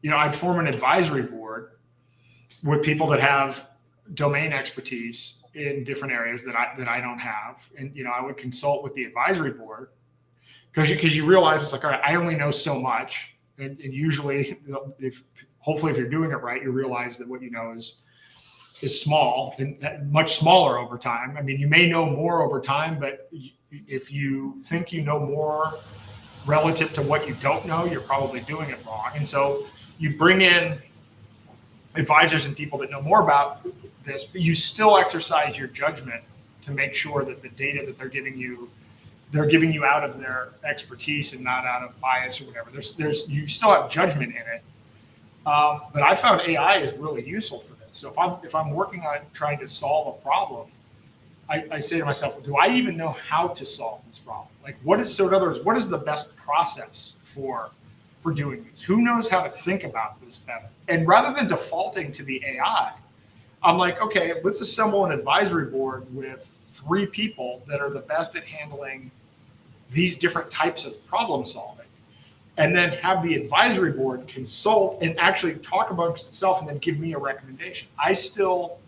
I'd form an advisory board with people that have domain expertise in different areas that I don't have. And, I would consult with the advisory board because you realize it's like, all right, I only know so much. And usually hopefully if you're doing it right, you realize that what you know is small and much smaller over time. I mean, you may know more over time, but if you think you know more relative to what you don't know, you're probably doing it wrong. And so you bring in advisors and people that know more about this, but you still exercise your judgment to make sure that the data that they're giving you out of their expertise and not out of bias or whatever. You still have judgment in it. But I found AI is really useful for this. So if I'm working on trying to solve a problem, I say to myself, do I even know how to solve this problem? Like, in other words, what is the best process for doing this? Who knows how to think about this better? And rather than defaulting to the AI, I'm like, okay, let's assemble an advisory board with 3 people that are the best at handling these different types of problem solving. And then have the advisory board consult and actually talk amongst itself and then give me a recommendation. I still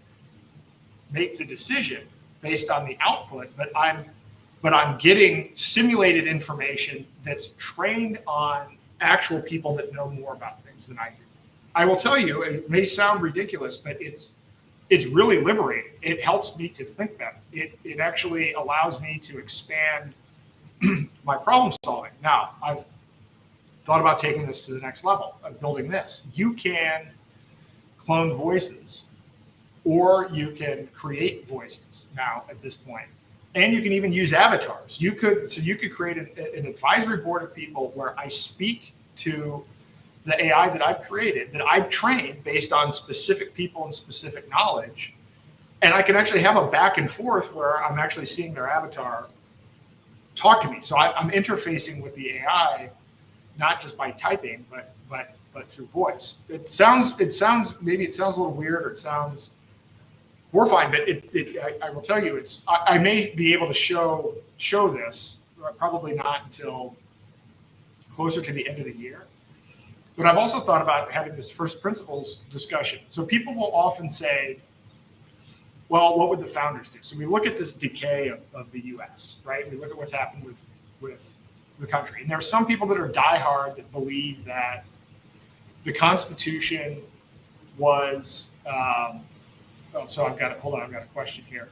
make the decision based on the output, but I'm getting simulated information that's trained on actual people that know more about things than I do. I will tell you, it may sound ridiculous, but it's really liberating. It helps me to think better. It actually allows me to expand my problem solving. Now, I've thought about taking this to the next level of building this. You can clone voices, or you can create voices now at this point. And you can even use avatars. You could create an advisory board of people where I speak to the AI that I've created, that I've trained based on specific people and specific knowledge. And I can actually have a back and forth where I'm actually seeing their avatar talk to me. So I'm interfacing with the AI, not just by typing, but through voice. It sounds maybe it sounds a little weird, or it sounds horrifying, but I will tell you, I may be able to show this, probably not until closer to the end of the year. But I've also thought about having this first principles discussion. So people will often say, well, what would the founders do? So we look at this decay of the US, right? We look at what's happened with the country. And there are some people that are diehard that believe that the Constitution was, so I've got a question here.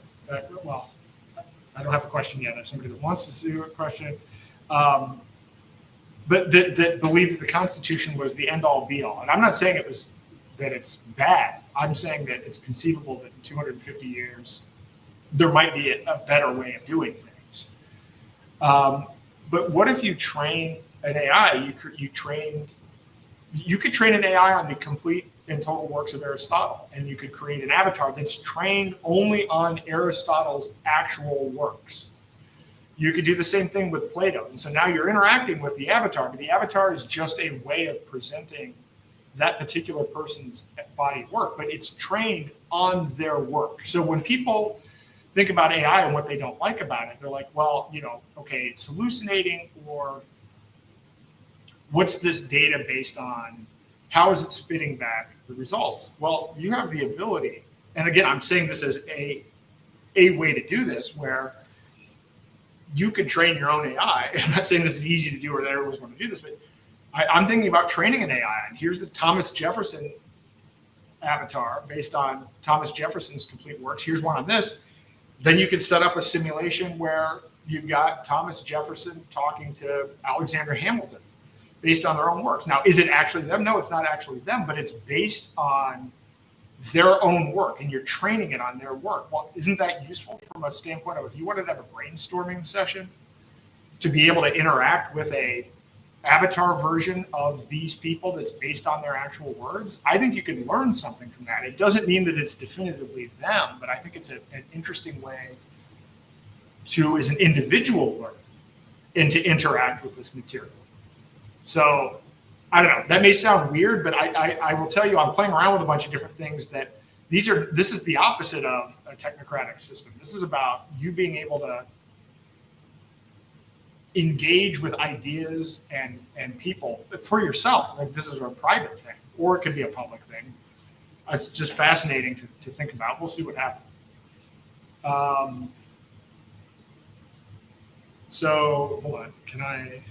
Well, I don't have a question yet. I have somebody that wants to do a question. But that believed that the Constitution was the end all be all. And I'm not saying that it's bad. I'm saying that it's conceivable that in 250 years, there might be a better way of doing things. But what if you train an AI? You could train an AI on the complete and total works of Aristotle, and you could create an avatar that's trained only on Aristotle's actual works. You could do the same thing with Plato. And so now you're interacting with the avatar, but the avatar is just a way of presenting that particular person's body of work, but it's trained on their work. So when people think about AI and what they don't like about it, they're like, well, okay, it's hallucinating, or what's this data based on? How is it spitting back the results? Well, you have the ability, and again, I'm saying this as a way to do this, where you could train your own AI. I'm not saying this is easy to do or that everyone's going to do this, but I'm thinking about training an AI. And here's the Thomas Jefferson avatar based on Thomas Jefferson's complete works. Here's one on this. Then you could set up a simulation where you've got Thomas Jefferson talking to Alexander Hamilton based on their own works. Now, is it actually them? No, it's not actually them, but it's based on their own work, and you're training it on their work. Well, isn't that useful from a standpoint of if you wanted to have a brainstorming session to be able to interact with a avatar version of these people that's based on their actual words? I think you can learn something from that. It doesn't mean that it's definitively them, but I think it's an interesting way to, as an individual, learn and to interact with this material. So I don't know, that may sound weird, but I will tell you, I'm playing around with a bunch of different things that this is the opposite of a technocratic system. This is about you being able to engage with ideas and people for yourself. Like, this is a private thing, or it could be a public thing. It's just fascinating to think about. We'll see what happens. So hold on, can I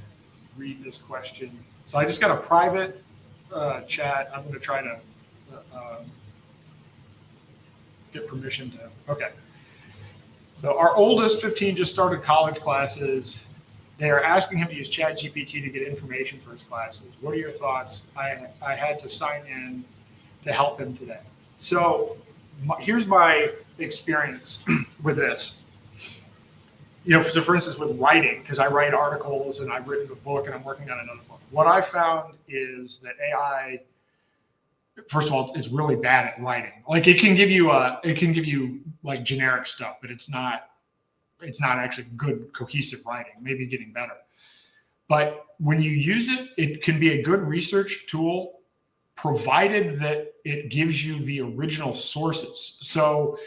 read this question? So I just got a private chat. I'm going to try to get permission to. Okay. So our oldest 15 just started college classes. They are asking him to use ChatGPT to get information for his classes. What are your thoughts? I had to sign in to help him today. So here's my experience with this. So for instance, with writing, because I write articles and I've written a book and I'm working on another book. What I found is that AI, first of all, it's really bad at writing. Like, it can give you like generic stuff, but it's not actually good cohesive writing. Maybe getting better. But when you use it, it can be a good research tool, provided that it gives you the original sources. So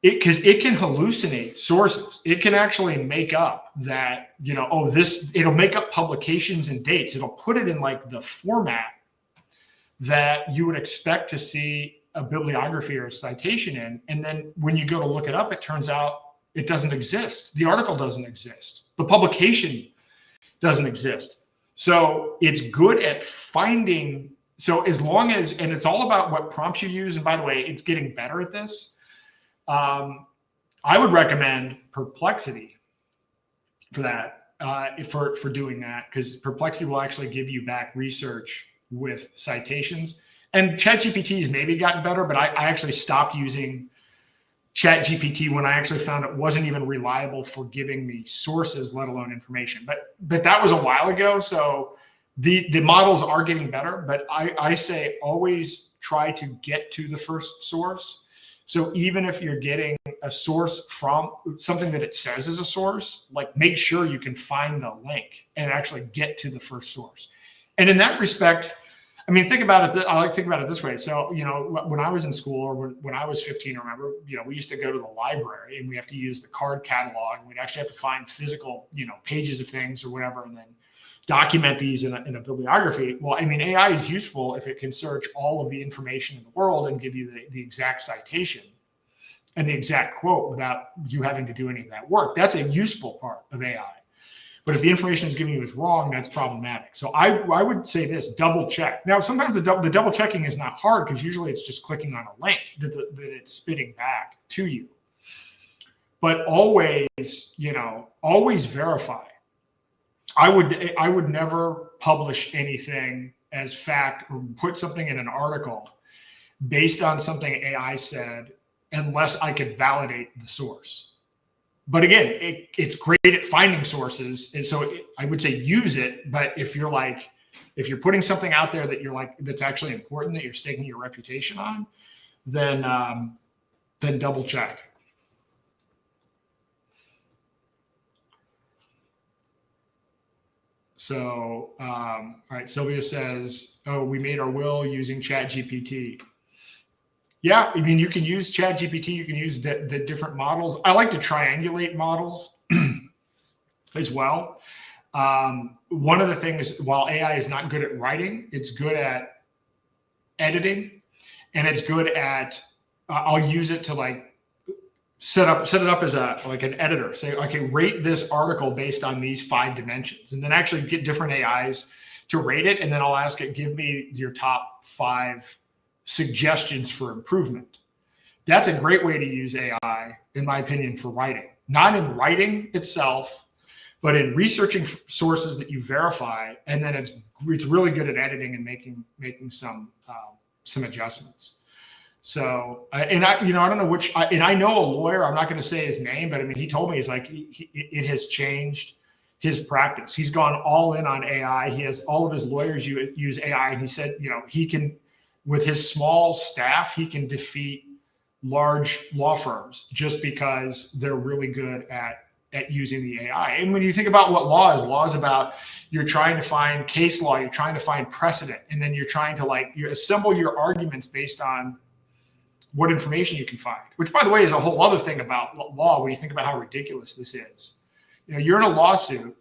because it can hallucinate sources. It can actually make up that, it'll make up publications and dates. It'll put it in like the format that you would expect to see a bibliography or a citation in. And then when you go to look it up, it turns out it doesn't exist. The article doesn't exist. The publication doesn't exist. So it's good at finding. So as long as, and it's all about what prompts you use. And by the way, it's getting better at this. I would recommend Perplexity for that, for doing that, because Perplexity will actually give you back research with citations. And ChatGPT has maybe gotten better, but I actually stopped using ChatGPT when I actually found it wasn't even reliable for giving me sources, let alone information. But that was a while ago. So the models are getting better, but I say always try to get to the first source. So even if you're getting a source from something that it says is a source, like make sure you can find the link and actually get to the first source. And in that respect, I mean, think about it. I like to think about it this way. So, you know, when I was in school, or when I was 15, remember, you know, we used to go to the library and we have to use the card catalog. And we'd actually have to find physical, you know, pages of things or whatever, and then document these in a bibliography. Well, I mean, AI is useful if it can search all of the information in the world and give you the exact citation and the exact quote without you having to do any of that work. That's a useful part of AI. But if the information it's giving you is wrong, that's problematic. So I would say this: double check. Now, sometimes the double checking is not hard, because usually it's just clicking on a link that it's spitting back to you. But always, you know, always verify. I would never publish anything as fact or put something in an article based on something AI said unless I could validate the source. But again, it's great at finding sources, and so I would say use it. But if you're putting something out there that you're like, that's actually important, that you're staking your reputation on, then double check. So, all right, Sylvia says, "Oh, we made our will using ChatGPT." Yeah, I mean, you can use ChatGPT, you can use the different models. I like to triangulate models as well. One of the things, while AI is not good at writing, it's good at editing, and it's good at, I'll use it to like set it up as like an editor. Say, okay, rate this article based on these 5 dimensions, and then actually get different AIs to rate it. And then I'll ask it, give me your top 5 suggestions for improvement. That's a great way to use AI, in my opinion, for writing. Not in writing itself, but in researching sources that you verify, and then it's really good at editing and making some adjustments. So, and I don't know which, and I know a lawyer, I'm not going to say his name, but I mean, he told me, he's like, it has changed his practice. He's gone all in on AI. He has all of his lawyers use AI, and he said, you know, he can, with his small staff, he can defeat large law firms just because they're really good at using the AI. And when you think about what law is about, you're trying to find case law, you're trying to find precedent, and then you're trying to you assemble your arguments based on what information you can find, which, by the way, is a whole other thing about law when you think about how ridiculous this is. You know, you're in a lawsuit,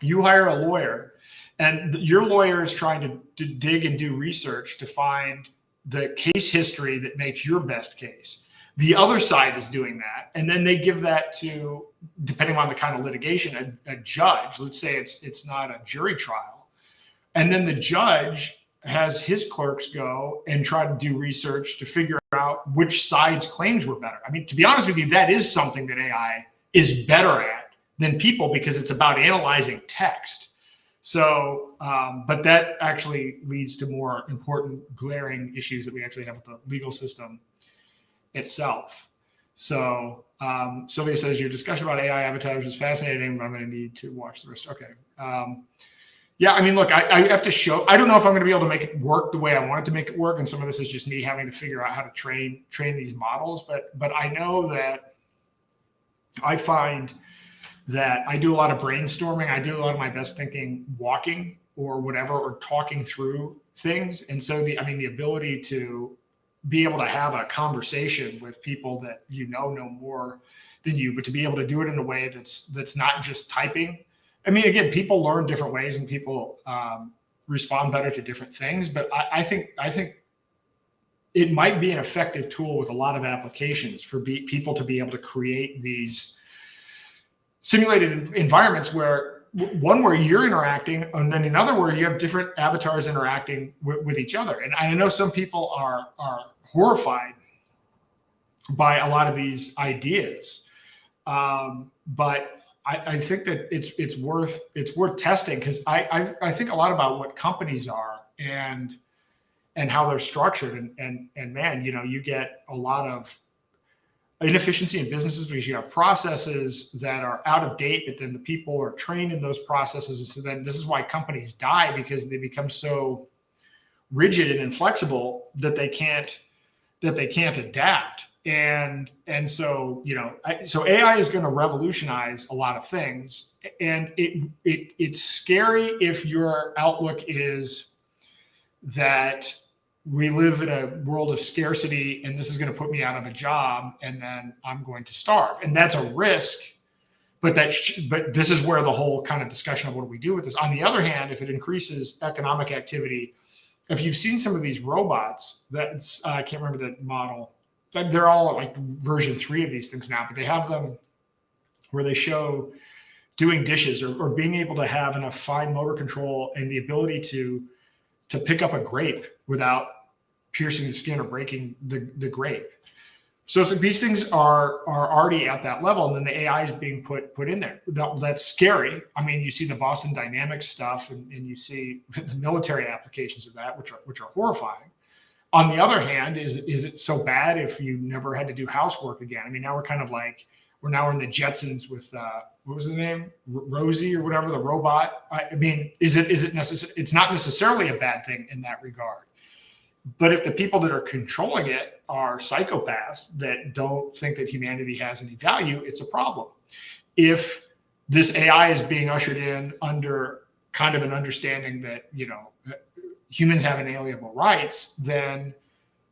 you hire a lawyer, and your lawyer is trying to dig and do research to find the case history that makes your best case. The other side is doing that, and then they give that to, depending on the kind of litigation, a judge. Let's say it's not a jury trial, and then the judge has his clerks go and try to do research to figure out which side's claims were better. I mean, to be honest with you, that is something that AI is better at than people, because it's about analyzing text. So, but that actually leads to more important, glaring issues that we actually have with the legal system itself. So, Sylvia says, your discussion about AI avatars is fascinating, but I'm going to need to watch the rest. Okay. Yeah, I mean, look, I have to show, I don't know if I'm going to be able to make it work the way I want it to make it work. And some of this is just me having to figure out how to train these models. But I know that I find that I do a lot of brainstorming. I do a lot of my best thinking walking or whatever, or talking through things. And so the ability to be able to have a conversation with people that know more than you, but to be able to do it in a way that's not just typing. I mean, again, people learn different ways, and people respond better to different things. But I think it might be an effective tool with a lot of applications for people to be able to create these simulated environments where you're interacting, and then another where you have different avatars interacting with each other. And I know some people are horrified by a lot of these ideas, but I think that it's worth testing, because I think a lot about what companies are and how they're structured, and man, you get a lot of, inefficiency in businesses because you have processes that are out of date, but then the people are trained in those processes. And so then this is why companies die, because they become so rigid and inflexible that they can't adapt. And so, so AI is going to revolutionize a lot of things. And it's scary if your outlook is that we live in a world of scarcity and this is going to put me out of a job and then I'm going to starve. And that's a risk, but this is where the whole kind of discussion of what do we do with this. On the other hand, if it increases economic activity, if you've seen some of these robots, I can't remember the model, they're all like version 3 of these things now, but they have them where they show doing dishes or being able to have enough fine motor control and the ability to pick up a grape without piercing the skin or breaking the grape. So it's like these things are already at that level, and then the AI is being put in there. That's scary. I mean, you see the Boston Dynamics stuff, and you see the military applications of that, which are horrifying. On the other hand, is it so bad if you never had to do housework again? I mean, now we're kind of like we're in the Jetsons with what was the name, Rosie or whatever, the robot. I mean, is it necessary? It's not necessarily a bad thing in that regard. But if the people that are controlling it are psychopaths that don't think that humanity has any value, it's a problem. If this AI is being ushered in under kind of an understanding that, humans have inalienable rights, then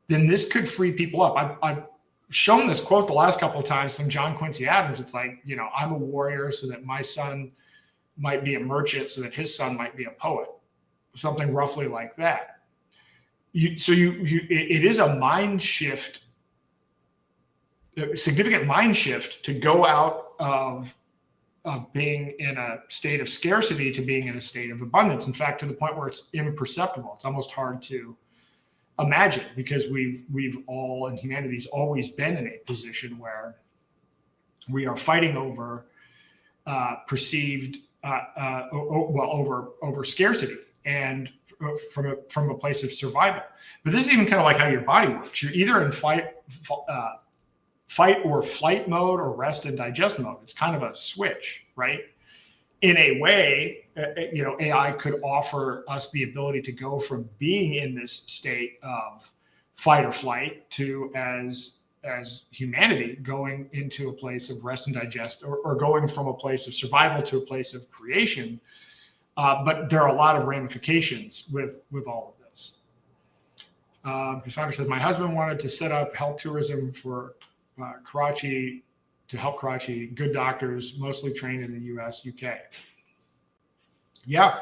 this could free people up. I've shown this quote the last couple of times from John Quincy Adams. It's like, I'm a warrior so that my son might be a merchant, so that his son might be a poet, something roughly like that. It is a mind shift, a significant mind shift to go out of being in a state of scarcity to being in a state of abundance. In fact, to the point where it's imperceptible. It's almost hard to imagine, because we've all in humanity's always been in a position where we are fighting over perceived over scarcity and from a place of survival. But this is even kind of like how your body works. You're either in fight or flight mode or rest and digest mode. It's kind of a switch, right? In a way, AI could offer us the ability to go from being in this state of fight or flight to as humanity going into a place of rest and digest, or going from a place of survival to a place of creation. But there are a lot of ramifications with all of this. Cassandra says, my husband wanted to set up health tourism for Karachi, to help Karachi, good doctors, mostly trained in the US, UK. Yeah.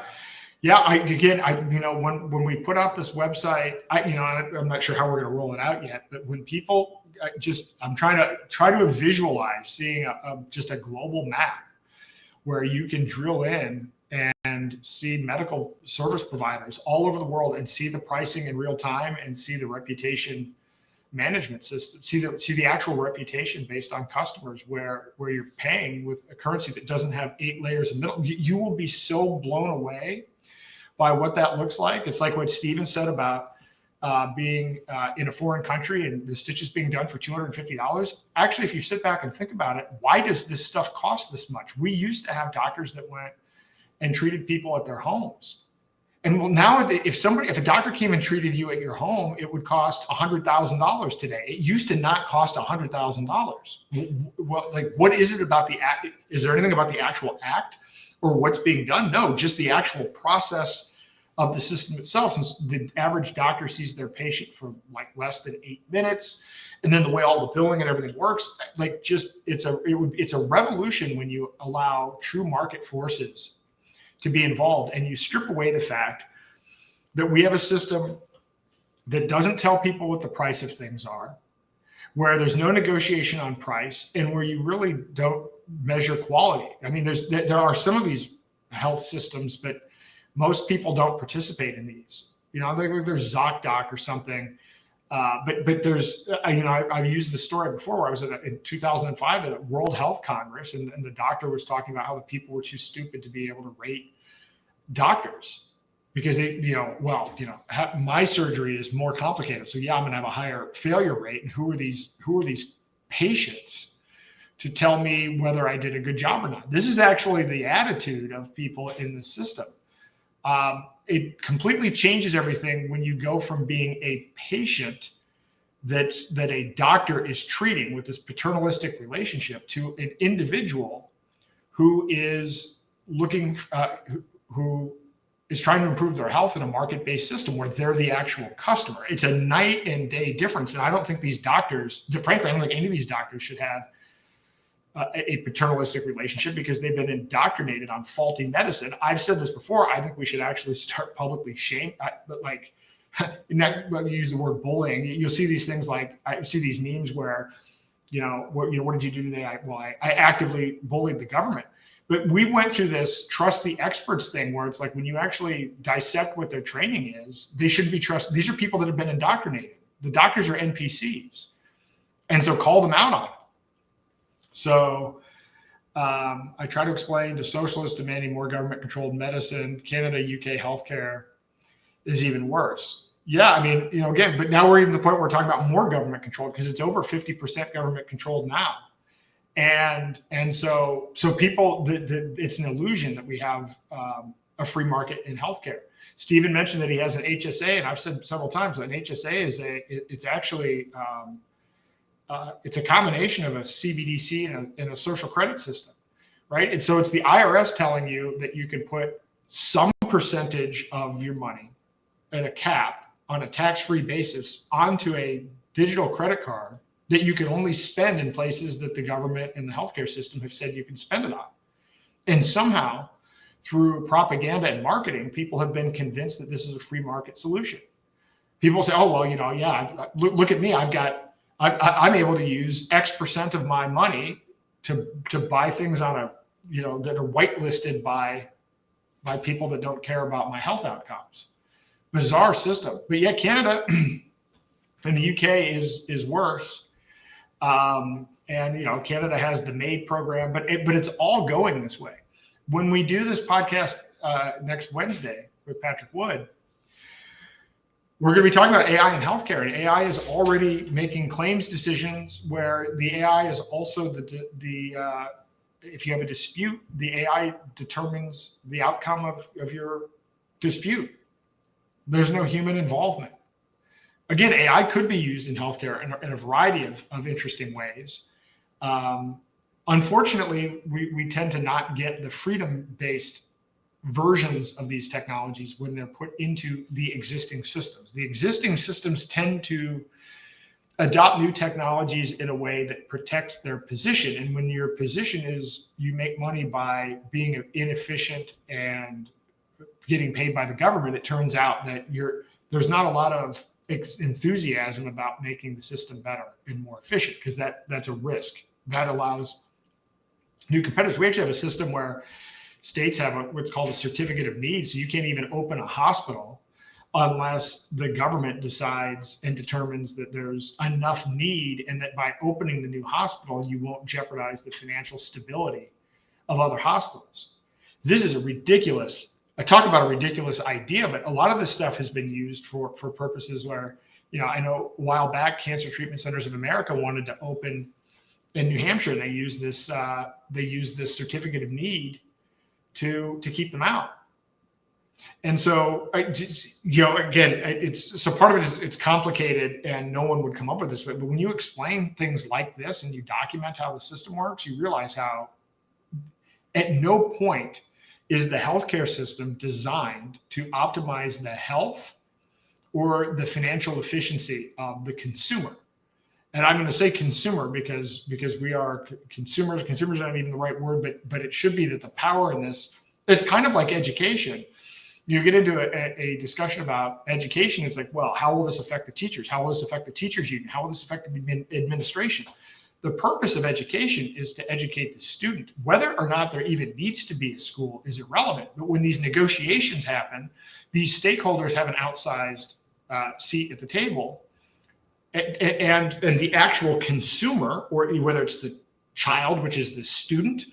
When we put out this website, I'm not sure how we're going to roll it out yet, but when people I'm trying to visualize seeing just a global map where you can drill in and see medical service providers all over the world and see the pricing in real time and see the reputation management system, see the actual reputation based on customers where you're paying with a currency that doesn't have 8 layers of middle. You will be so blown away by what that looks like. It's like what Steven said about being in a foreign country and the stitches being done for $250. Actually, if you sit back and think about it, why does this stuff cost this much? We used to have doctors that went and treated people at their homes. And well, now if a doctor came and treated you at your home, it would cost $100,000 today. It used to not cost $100,000. Well, like, what is it about the act? Is there anything about the actual act or what's being done? No, just the actual process of the system itself. Since the average doctor sees their patient for like less than 8 minutes, and then the way all the billing and everything works, like it's a revolution when you allow true market forces to be involved, and you strip away the fact that we have a system that doesn't tell people what the price of things are, where there's no negotiation on price, and where you really don't measure quality. I mean, there are some of these health systems, but most people don't participate in these. There's ZocDoc or something, but there's, I've used the story before where I was in 2005 at a World Health Congress, and the doctor was talking about how the people were too stupid to be able to rate doctors because my surgery is more complicated. So yeah, I'm going to have a higher failure rate. And who are these patients to tell me whether I did a good job or not. This is actually the attitude of people in the system. It completely changes everything when you go from being a patient that a doctor is treating with this paternalistic relationship to an individual who is looking, who is trying to improve their health in a market-based system where they're the actual customer. It's a night and day difference. And I don't think these doctors, frankly, I don't think any of these doctors should have a paternalistic relationship because they've been indoctrinated on faulty medicine. I've said this before. I think we should actually start publicly shaming, but like, you use the word bullying. You'll see these things like, I see these memes where, what did you do today? I actively bullied the government. But we went through this trust the experts thing where it's like when you actually dissect what their training is, they shouldn't be trusted. These are people that have been indoctrinated. The doctors are NPCs. And so call them out on it. So I try to explain to socialists demanding more government-controlled medicine, Canada, UK healthcare is even worse. Yeah, I mean, again, but now we're even at the point where we're talking about more government controlled because it's over 50% government controlled now. And so people, it's an illusion that we have a free market in healthcare. Stephen mentioned that he has an HSA, and I've said several times that an HSA is it's actually it's a combination of a CBDC and a social credit system, right? And so it's the IRS telling you that you can put some percentage of your money at a cap on a tax-free basis onto a digital credit card that you can only spend in places that the government and the healthcare system have said you can spend it on. And somehow, through propaganda and marketing, people have been convinced that this is a free market solution. People say, oh, well, yeah, look at me. I'm able to use X percent of my money to buy things on that are whitelisted by people that don't care about my health outcomes. Bizarre system. But yeah, Canada and the UK is worse. And Canada has the MAID program, but it's all going this way. When we do this podcast next Wednesday with Patrick Wood, we're going to be talking about AI in healthcare, and AI is already making claims decisions where the AI is also if you have a dispute, the AI determines the outcome of your dispute. There's no human involvement. Again, AI could be used in healthcare in a variety of interesting ways. Unfortunately, we tend to not get the freedom-based versions of these technologies when they're put into the existing systems. The existing systems tend to adopt new technologies in a way that protects their position. And when your position is you make money by being inefficient and getting paid by the government, it turns out that there's not a lot of enthusiasm about making the system better and more efficient because that's a risk. That allows new competitors. We actually have a system where states have what's called a certificate of need. So you can't even open a hospital unless the government decides and determines that there's enough need and that by opening the new hospital, you won't jeopardize the financial stability of other hospitals. This is I talk about a ridiculous idea, but a lot of this stuff has been used for purposes where, I know a while back, Cancer Treatment Centers of America wanted to open in New Hampshire. They used this certificate of need to keep them out. And so, again, so part of it is it's complicated and no one would come up with this. But when you explain things like this and you document how the system works, you realize how at no point is the healthcare system designed to optimize the health or the financial efficiency of the consumer. And I'm going to say consumer because we are consumers. Consumers are not even the right word, but it should be that the power in this, it's kind of like education. You get into a discussion about education. It's like, well, how will this affect the teachers? How will this affect the teachers union? How will this affect the administration? The purpose of education is to educate the student. Whether or not there even needs to be a school is irrelevant. But when these negotiations happen, these stakeholders have an outsized seat at the table. And the actual consumer, or whether it's the child, which is the student,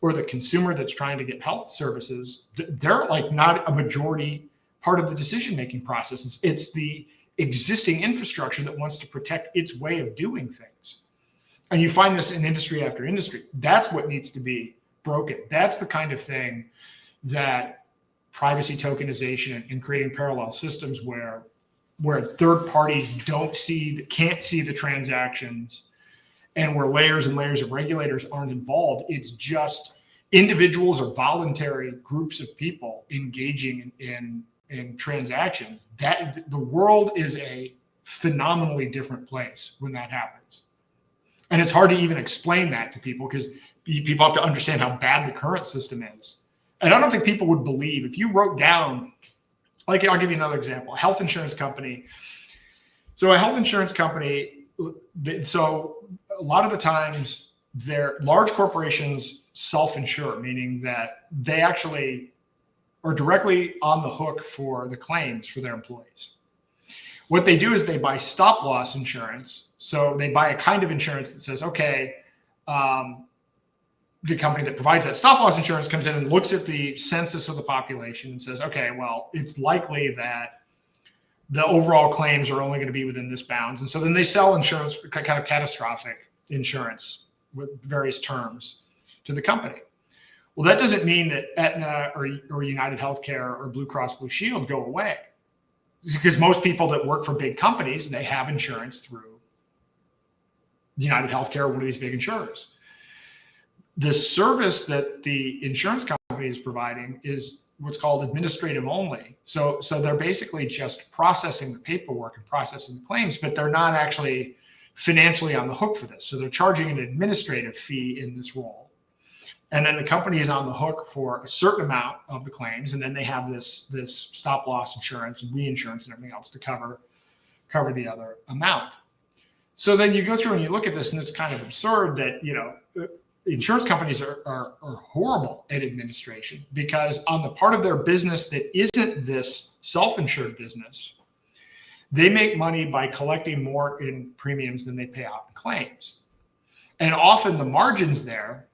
or the consumer that's trying to get health services, they're like not a majority part of the decision-making process. It's the existing infrastructure that wants to protect its way of doing things. And you find this in industry after industry. That's what needs to be broken. That's the kind of thing that privacy tokenization and creating parallel systems where third parties can't see the transactions, and where layers and layers of regulators aren't involved. It's just individuals or voluntary groups of people engaging in transactions. That the world is a phenomenally different place when that happens. And it's hard to even explain that to people because people have to understand how bad the current system is. And I don't think people would believe if you wrote down, like, I'll give you another example, a health insurance company. So a health insurance company, so a lot of the times large corporations self-insure, meaning that they actually are directly on the hook for the claims for their employees. What they do is they buy stop loss insurance. So they buy a kind of insurance that says, okay, the company that provides that stop loss insurance comes in and looks at the census of the population and says, okay, well, it's likely that the overall claims are only going to be within this bounds. And so then they sell insurance, kind of catastrophic insurance with various terms to the company. Well, that doesn't mean that Aetna or United Healthcare or Blue Cross Blue Shield go away, because most people that work for big companies, they have insurance through United Healthcare or one of these big insurers. The service that the insurance company is providing is what's called administrative only. So they're basically just processing the paperwork and processing the claims, but they're not actually financially on the hook for this. So they're charging an administrative fee in this role. And then the company is on the hook for a certain amount of the claims. And then they have this stop loss insurance and reinsurance and everything else to cover the other amount. So then you go through and you look at this, and it's kind of absurd that, insurance companies are horrible at administration, because on the part of their business that isn't this self-insured business, they make money by collecting more in premiums than they pay out in claims. And often the margins there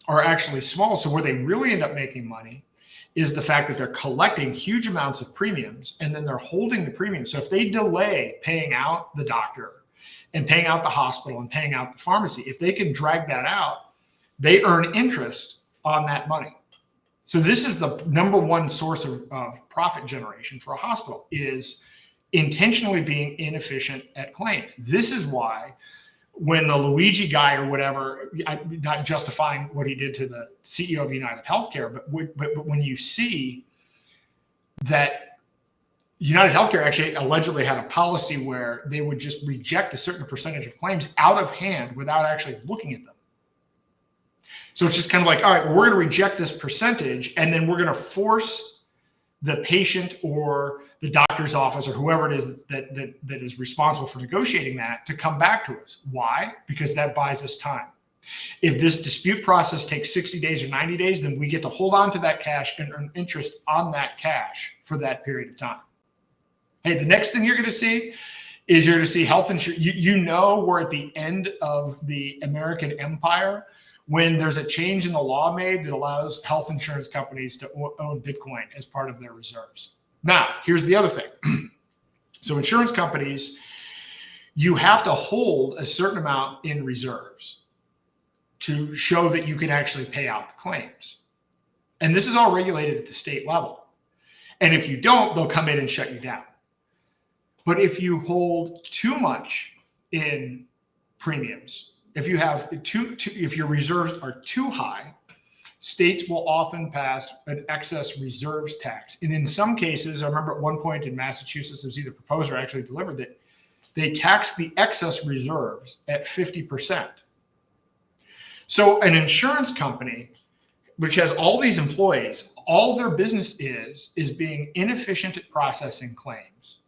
are actually small. So where they really end up making money is the fact that they're collecting huge amounts of premiums and then they're holding the premiums. So if they delay paying out the doctor and paying out the hospital and paying out the pharmacy, if they can drag that out, they earn interest on that money. So this is the number one source of profit generation for a hospital, is intentionally being inefficient at claims. This is why when the Luigi guy or whatever, I'm not justifying what he did to the CEO of United Healthcare, but when you see that United Healthcare actually allegedly had a policy where they would just reject a certain percentage of claims out of hand without actually looking at them. So it's just kind of like, all right, well, we're going to reject this percentage, and then we're going to force the patient or the doctor's office or whoever it is that is responsible for negotiating that to come back to us. Why? Because that buys us time. If this dispute process takes 60 days or 90 days, then we get to hold on to that cash and earn interest on that cash for that period of time. Hey, the next thing you're going to see is you're going to see health insurance. We're at the end of the American empire when there's a change in the law made that allows health insurance companies to own Bitcoin as part of their reserves. Now, here's the other thing. So insurance companies, you have to hold a certain amount in reserves to show that you can actually pay out the claims. And this is all regulated at the state level. And if you don't, they'll come in and shut you down. But if you hold too much in premiums, if you have if your reserves are too high, states will often pass an excess reserves tax. And in some cases, I remember at one point in Massachusetts, it was either proposed or actually delivered, that they taxed the excess reserves at 50%. So an insurance company, which has all these employees, all their business is being inefficient at processing claims,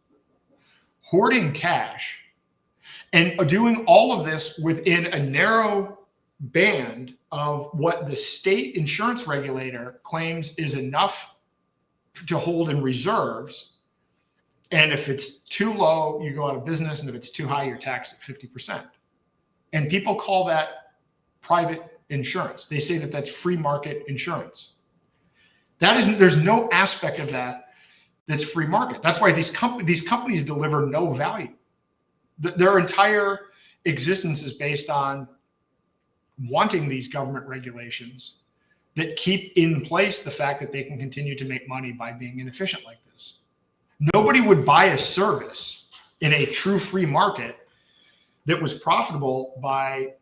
hoarding cash, and doing all of this within a narrow band of what the state insurance regulator claims is enough to hold in reserves. And if it's too low, you go out of business. And if it's too high, you're taxed at 50%. And people call that private insurance. They say that that's free market insurance. There's no aspect of that that's free market. That's why these companies deliver no value. Their entire existence is based on wanting these government regulations that keep in place the fact that they can continue to make money by being inefficient like this. Nobody would buy a service in a true free market that was profitable by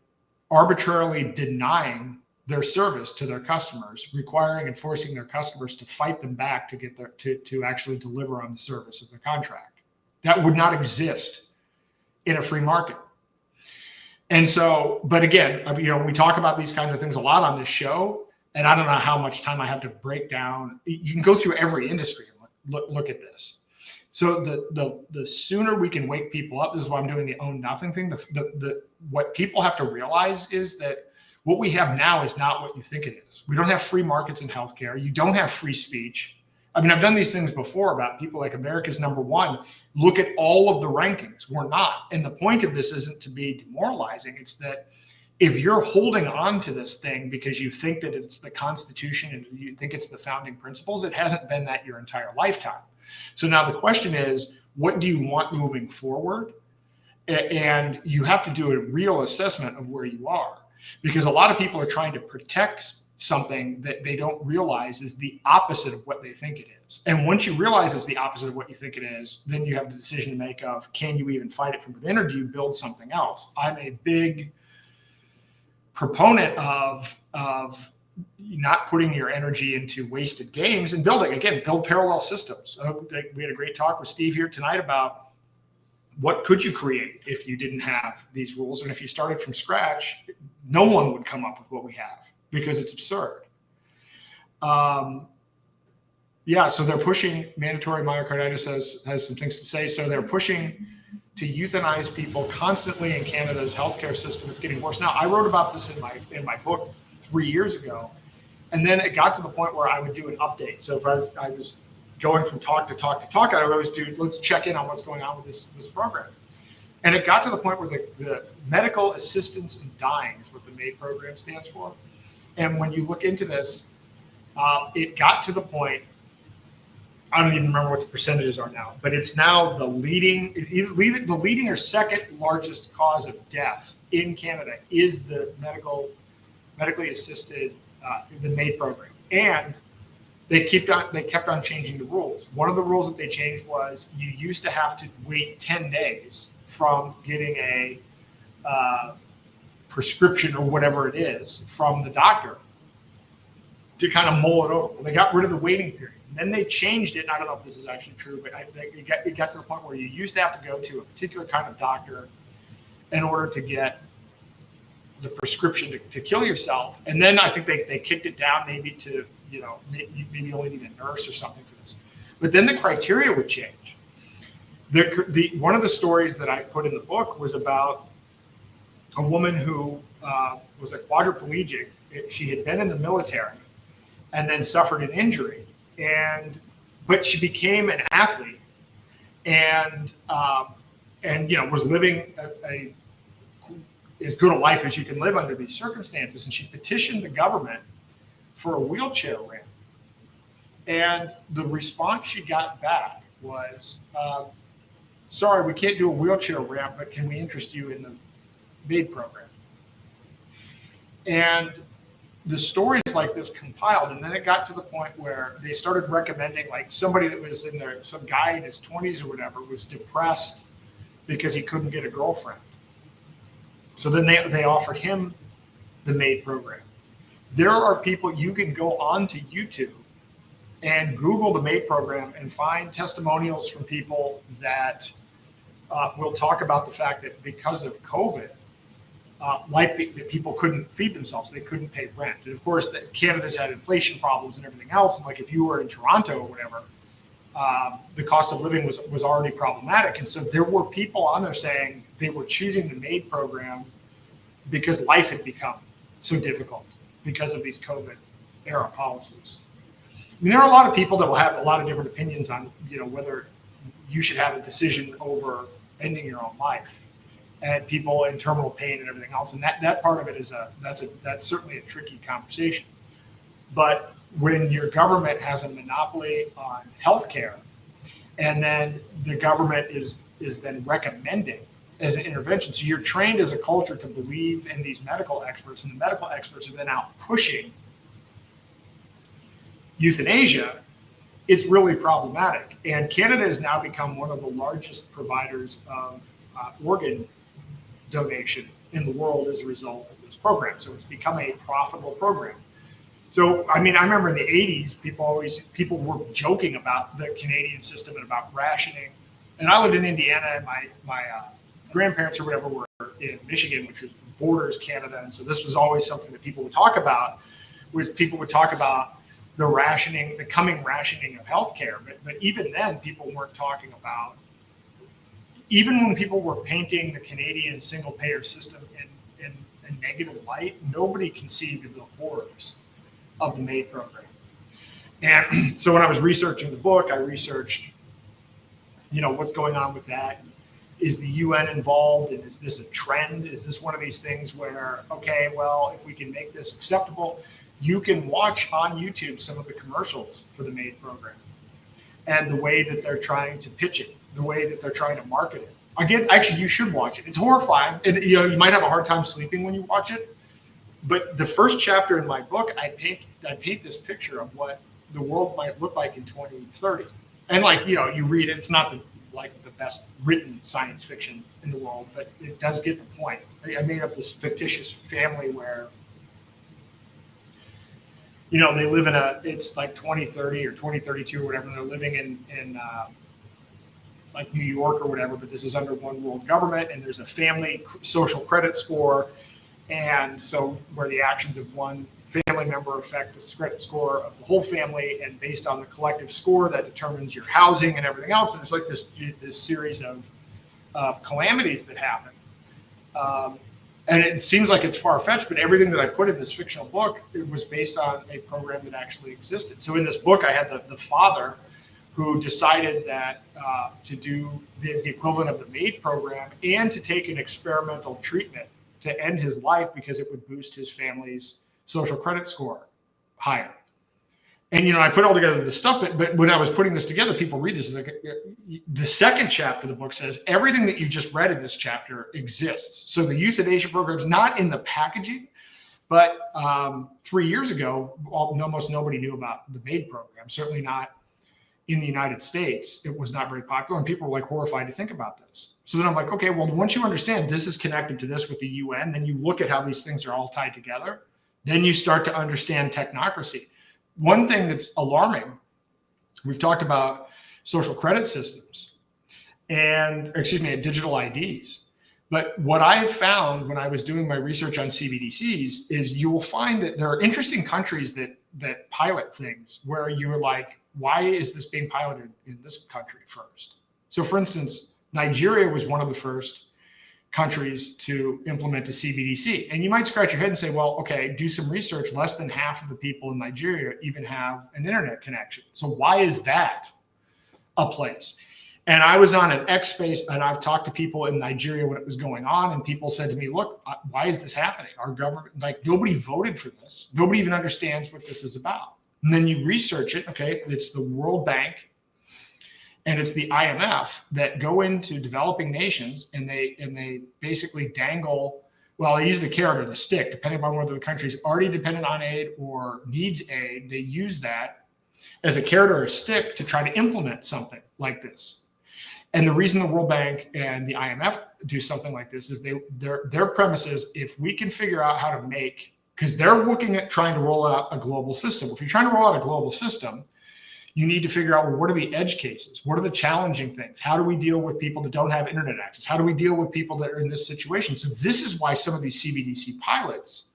arbitrarily denying their service to their customers, requiring and forcing their customers to fight them back to get their to actually deliver on the service of their contract. That would not exist in a free market. And so, but again, you know, we talk about these kinds of things a lot on this show, and I don't know how much time I have to break down. You can go through every industry and look at this. So the sooner we can wake people up, this is why I'm doing the own nothing thing. What people have to realize is that what we have now is not what you think it is. We don't have free markets in healthcare. You don't have free speech. I mean, I've done these things before about people like America's #1. Look at all of the rankings. We're not. And the point of this isn't to be demoralizing. It's that if you're holding on to this thing because you think that it's the Constitution and you think it's the founding principles, it hasn't been that your entire lifetime. So now the question is, what do you want moving forward? And you have to do a real assessment of where you are, because a lot of people are trying to protect something that they don't realize is the opposite of what they think it is. And once you realize it's the opposite of what you think it is, then you have the decision to make of, can you even fight it from within, or do you build something else? I'm a big proponent of not putting your energy into wasted games and build parallel systems. We had a great talk with Steve here tonight about what could you create if you didn't have these rules. And if you started from scratch, no one would come up with what we have, because it's absurd. Yeah, so they're pushing, mandatory myocarditis has some things to say. So they're pushing to euthanize people constantly in Canada's healthcare system. It's getting worse. Now, I wrote about this in my book 3 years ago, and then it got to the point where I would do an update. So if I was going from talk to talk to talk, I would always do, let's check in on what's going on with this program. And it got to the point where the medical assistance in dying is what the MAID program stands for. And when you look into this, it got to the point, I don't even remember what the percentages are now, but it's now the leading or second largest cause of death in Canada is the medically assisted, the MAID program. And they kept on changing the rules. One of the rules that they changed was you used to have to wait 10 days from getting a prescription or whatever it is from the doctor to kind of mull it over. Well, they got rid of the waiting period. And then they changed it, and I don't know if this is actually true, but it got to the point where you used to have to go to a particular kind of doctor in order to get the prescription to kill yourself. And then I think they kicked it down maybe to, you know, maybe you only need a nurse or something for this. But then the criteria would change. One of the stories that I put in the book was about a woman who was a quadriplegic. She had been in the military and then suffered an injury, but she became an athlete and you know, was living as good a life as you can live under these circumstances. And she petitioned the government for a wheelchair ramp. And the response she got back was, sorry, we can't do a wheelchair ramp, but can we interest you in the MAID program? And the stories like this compiled, and then it got to the point where they started recommending, like, somebody that was in there, some guy in his 20s or whatever, was depressed because he couldn't get a girlfriend. So then they offered him the MAID program. There are people, you can go on to YouTube and Google the MAID program and find testimonials from people that will talk about the fact that because of COVID, that people couldn't feed themselves, they couldn't pay rent. And of course, Canada's had inflation problems and everything else. And like if you were in Toronto or whatever, the cost of living was already problematic. And so there were people on there saying they were choosing the MAID program because life had become so difficult because of these COVID era policies. I mean, there are a lot of people that will have a lot of different opinions on, you know, whether you should have a decision over ending your own life, and people in terminal pain and everything else. And that part of it is that's certainly a tricky conversation. But when your government has a monopoly on healthcare, and then the government is then recommending as an intervention. So you're trained as a culture to believe in these medical experts, and the medical experts are then out pushing euthanasia. It's really problematic. And Canada has now become one of the largest providers of organ donation in the world as a result of this program. So it's become a profitable program. So, I mean, I remember in the 80s, people were joking about the Canadian system and about rationing. And I lived in Indiana, and my grandparents or whatever were in Michigan, which was borders Canada. And so this was always something that people would talk about, the rationing, the coming rationing of healthcare. But even then, people weren't talking about, even when people were painting the Canadian single payer system in a negative light, nobody conceived of the horrors of the MAID program. And so when I was researching the book, I researched, what's going on with that. Is the UN involved, and is this a trend? Is this one of these things where, okay, well, if we can make this acceptable, you can watch on YouTube some of the commercials for the MAID program and the way that they're trying to pitch it, the way that they're trying to market it. Again, actually, you should watch it. It's horrifying. And, you might have a hard time sleeping when you watch it. But the first chapter in my book, I paint this picture of what the world might look like in 2030. And you read it, it's not the best written science fiction in the world, but it does get the point. I made up this fictitious family where, they live in it's like 2030 or 2032 or whatever, and they're living in New York or whatever, but this is under one world government, and there's a family social credit score. And so where the actions of one family member affect the credit score of the whole family, and based on the collective score that determines your housing and everything else. And it's like this series of calamities that happen. And it seems like it's far-fetched, but everything that I put in this fictional book, it was based on a program that actually existed. So in this book, I had the father who decided that to do the equivalent of the MAID program and to take an experimental treatment to end his life because it would boost his family's social credit score higher. And, I put all together this stuff, but when I was putting this together, people read this, the second chapter of the book says, everything that you just read in this chapter exists. So the euthanasia program is not in the packaging, but 3 years ago, almost nobody knew about the MAID program, certainly not in the United States. It was not very popular, and people were horrified to think about this. So then I'm like, okay, well, once you understand this is connected to this with the UN, then you look at how these things are all tied together. Then you start to understand technocracy. One thing that's alarming, we've talked about social credit systems and, digital IDs. But what I found when I was doing my research on CBDCs is you will find that there are interesting countries that pilot things where you're like, why is this being piloted in this country first? So for instance, Nigeria was one of the first countries to implement a CBDC. And you might scratch your head and say, well, okay, do some research. Less than half of the people in Nigeria even have an internet connection. So why is that a place? And I was on an X space, and I've talked to people in Nigeria when it was going on, and people said to me, look, why is this happening? Our government, nobody voted for this. Nobody even understands what this is about. And then you research it. Okay, it's the World Bank and it's the IMF that go into developing nations, and they basically dangle, well, they use the carrot or the stick, depending on whether the country's already dependent on aid or needs aid. They use that as a carrot or a stick to try to implement something like this. And the reason the World Bank and the IMF do something like this is their premise is, if we can figure out how to make, because they're looking at trying to roll out a global system. If you're trying to roll out a global system, you need to figure out, well, what are the edge cases? What are the challenging things? How do we deal with people that don't have internet access? How do we deal with people that are in this situation? So this is why some of these CBDC pilots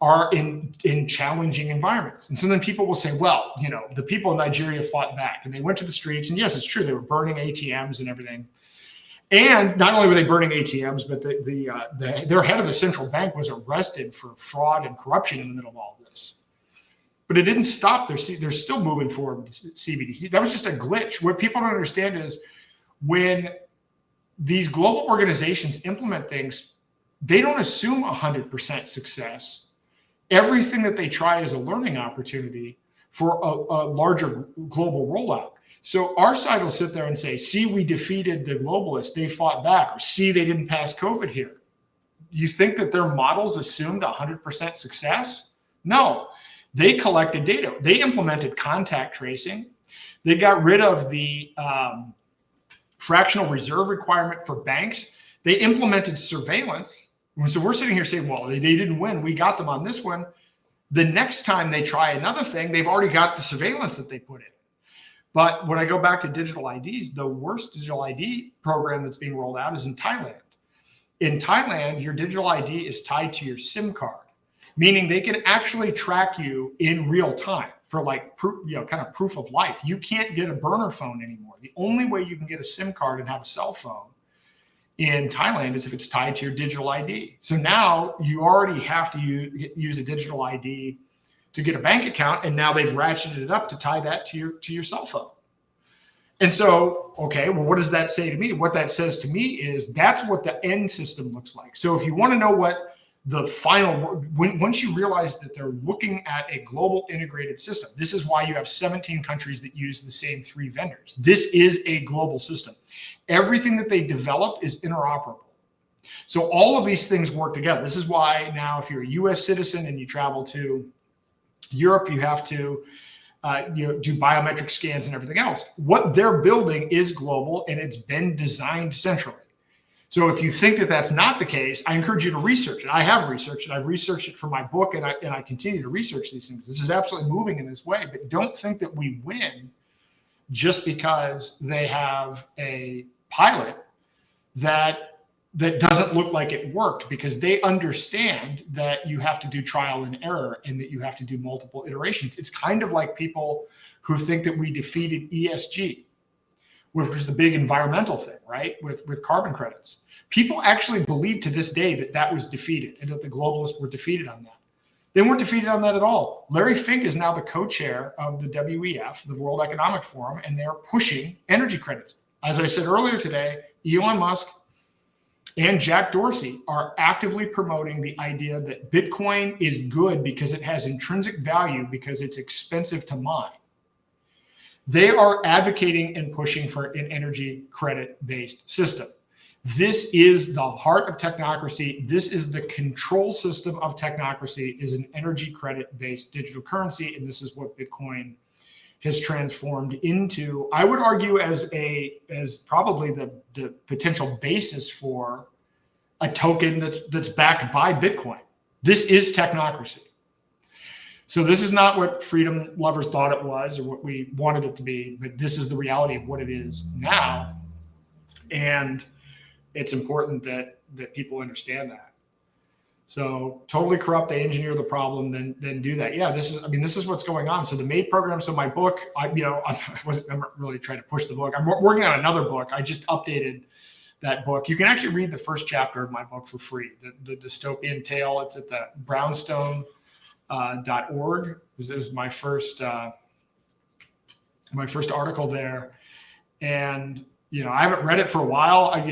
are in challenging environments. And so then people will say, well, the people in Nigeria fought back and they went to the streets. And yes, it's true. They were burning ATMs and everything. And not only were they burning ATMs, but their head of the central bank was arrested for fraud and corruption in the middle of all this. But it didn't stop. They're still moving forward with CBDC. That was just a glitch. What people don't understand is when these global organizations implement things, they don't assume 100% success. Everything that they try is a learning opportunity for a larger global rollout. So our side will sit there and say, see, we defeated the globalists, they fought back, or see, they didn't pass COVID here. You think that their models assumed 100% success? No, they collected data. They implemented contact tracing. They got rid of the fractional reserve requirement for banks. They implemented surveillance. So we're sitting here saying, well, they didn't win. We got them on this one. The next time they try another thing, they've already got the surveillance that they put in. But when I go back to digital IDs, the worst digital ID program that's being rolled out is in Thailand. In Thailand, your digital ID is tied to your SIM card, meaning they can actually track you in real time for like proof, kind of proof of life. You can't get a burner phone anymore. The only way you can get a SIM card and have a cell phone in Thailand is if it's tied to your digital ID. So now you already have to use a digital ID to get a bank account, and now they've ratcheted it up to tie that to your cell phone. And so, okay, well, what does that say to me? What that says to me is that's what the end system looks like. So if you want to know what the final, once you realize that they're looking at a global integrated system, this is why you have 17 countries that use the same 3 vendors. This is a global system. Everything that they develop is interoperable. So all of these things work together. This is why now if you're a US citizen and you travel to Europe, you have to do biometric scans and everything else. What they're building is global, and it's been designed centrally. So if you think that that's not the case, I encourage you to research it. I have researched it. I've researched it for my book, and I continue to research these things. This is absolutely moving in this way, but don't think that we win just because they have a pilot that doesn't look like it worked, because they understand that you have to do trial and error and that you have to do multiple iterations. It's kind of like people who think that we defeated ESG, which was the big environmental thing, right? With carbon credits. People actually believe to this day that that was defeated and that the globalists were defeated on that. They weren't defeated on that at all. Larry Fink is now the co-chair of the WEF, the World Economic Forum, and they're pushing energy credits. As I said earlier today, Elon Musk and Jack Dorsey are actively promoting the idea that Bitcoin is good because it has intrinsic value because it's expensive to mine. They are advocating and pushing for an energy credit-based system. This is the heart of technocracy. This is the control system of technocracy, is an energy credit-based digital currency, and this is what Bitcoin has transformed into, I would argue, as probably the potential basis for a token that's backed by Bitcoin. This is technocracy. So this is not what freedom lovers thought it was or what we wanted it to be, but this is the reality of what it is now. And it's important that people understand that. So totally corrupt, they engineer the problem, then do that. Yeah, this is what's going on. So the MADE program, so my book, I'm not really trying to push the book. I'm working on another book. I just updated that book. You can actually read the first chapter of my book for free, the dystopian tale. It's at the brownstone.org. This is my first article there. And I haven't read it for a while. I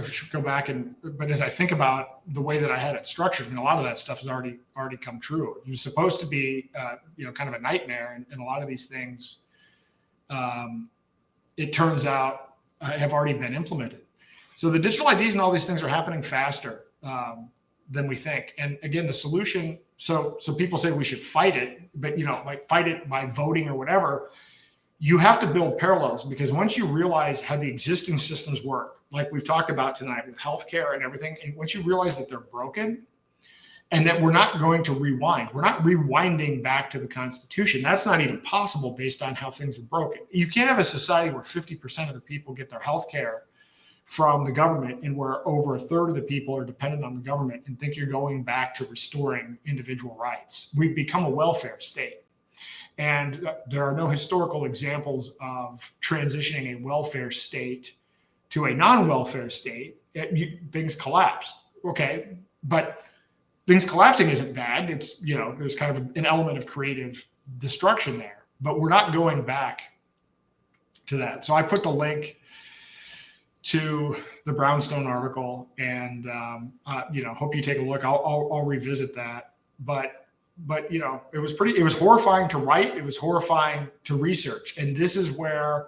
should go back but as I think about the way that I had it structured, a lot of that stuff has already come true. It was supposed to be, kind of a nightmare, and a lot of these things, it turns out, have already been implemented. So the digital IDs and all these things are happening faster than we think. And again, the solution. So people say we should fight it, but fight it by voting or whatever. You have to build parallels, because once you realize how the existing systems work, like we've talked about tonight with healthcare and everything, and once you realize that they're broken and that we're not going to rewind, we're not rewinding back to the Constitution. That's not even possible based on how things are broken. You can't have a society where 50% of the people get their healthcare from the government and where over a third of the people are dependent on the government and think you're going back to restoring individual rights. We've become a welfare state. And there are no historical examples of transitioning a welfare state to a non-welfare state. Things collapse. Okay, but things collapsing isn't bad. It's, there's kind of an element of creative destruction there, but we're not going back to that. So I put the link to the Brownstone article, and hope you take a look. I'll revisit that, but it was horrifying to write. It was horrifying to research. And this is where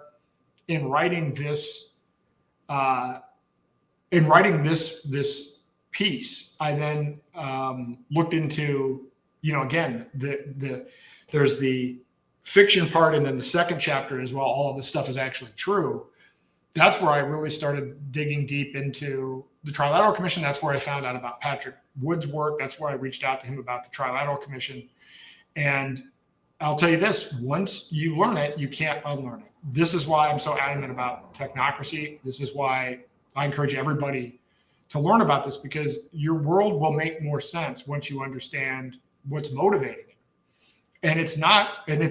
in writing this this piece, I then looked into, again, there's the fiction part, and then the second chapter as well. All of this stuff is actually true. That's where I really started digging deep into the Trilateral Commission. That's where I found out about Patrick Wood's work. That's where I reached out to him about the Trilateral Commission. And I'll tell you this, once you learn it, you can't unlearn it. This is why I'm so adamant about technocracy. This is why I encourage everybody to learn about this, because your world will make more sense once you understand what's motivating it. And it's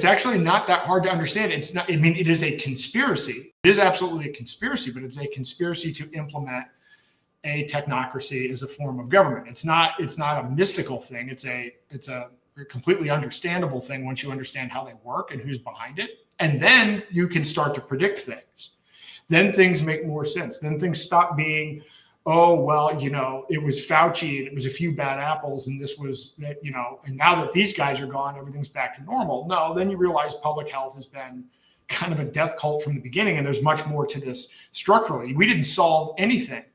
actually not that hard to understand. It's not, it is a conspiracy. It is absolutely a conspiracy, but it's a conspiracy to implement a technocracy as a form of government. It's not a mystical thing. It's a completely understandable thing once you understand how they work and who's behind it. And then you can start to predict things. Then things make more sense. Then things stop being, oh, well, it was Fauci and it was a few bad apples and this was, and now that these guys are gone, everything's back to normal. No, then you realize public health has been kind of a death cult from the beginning, and there's much more to this structurally. We didn't solve anything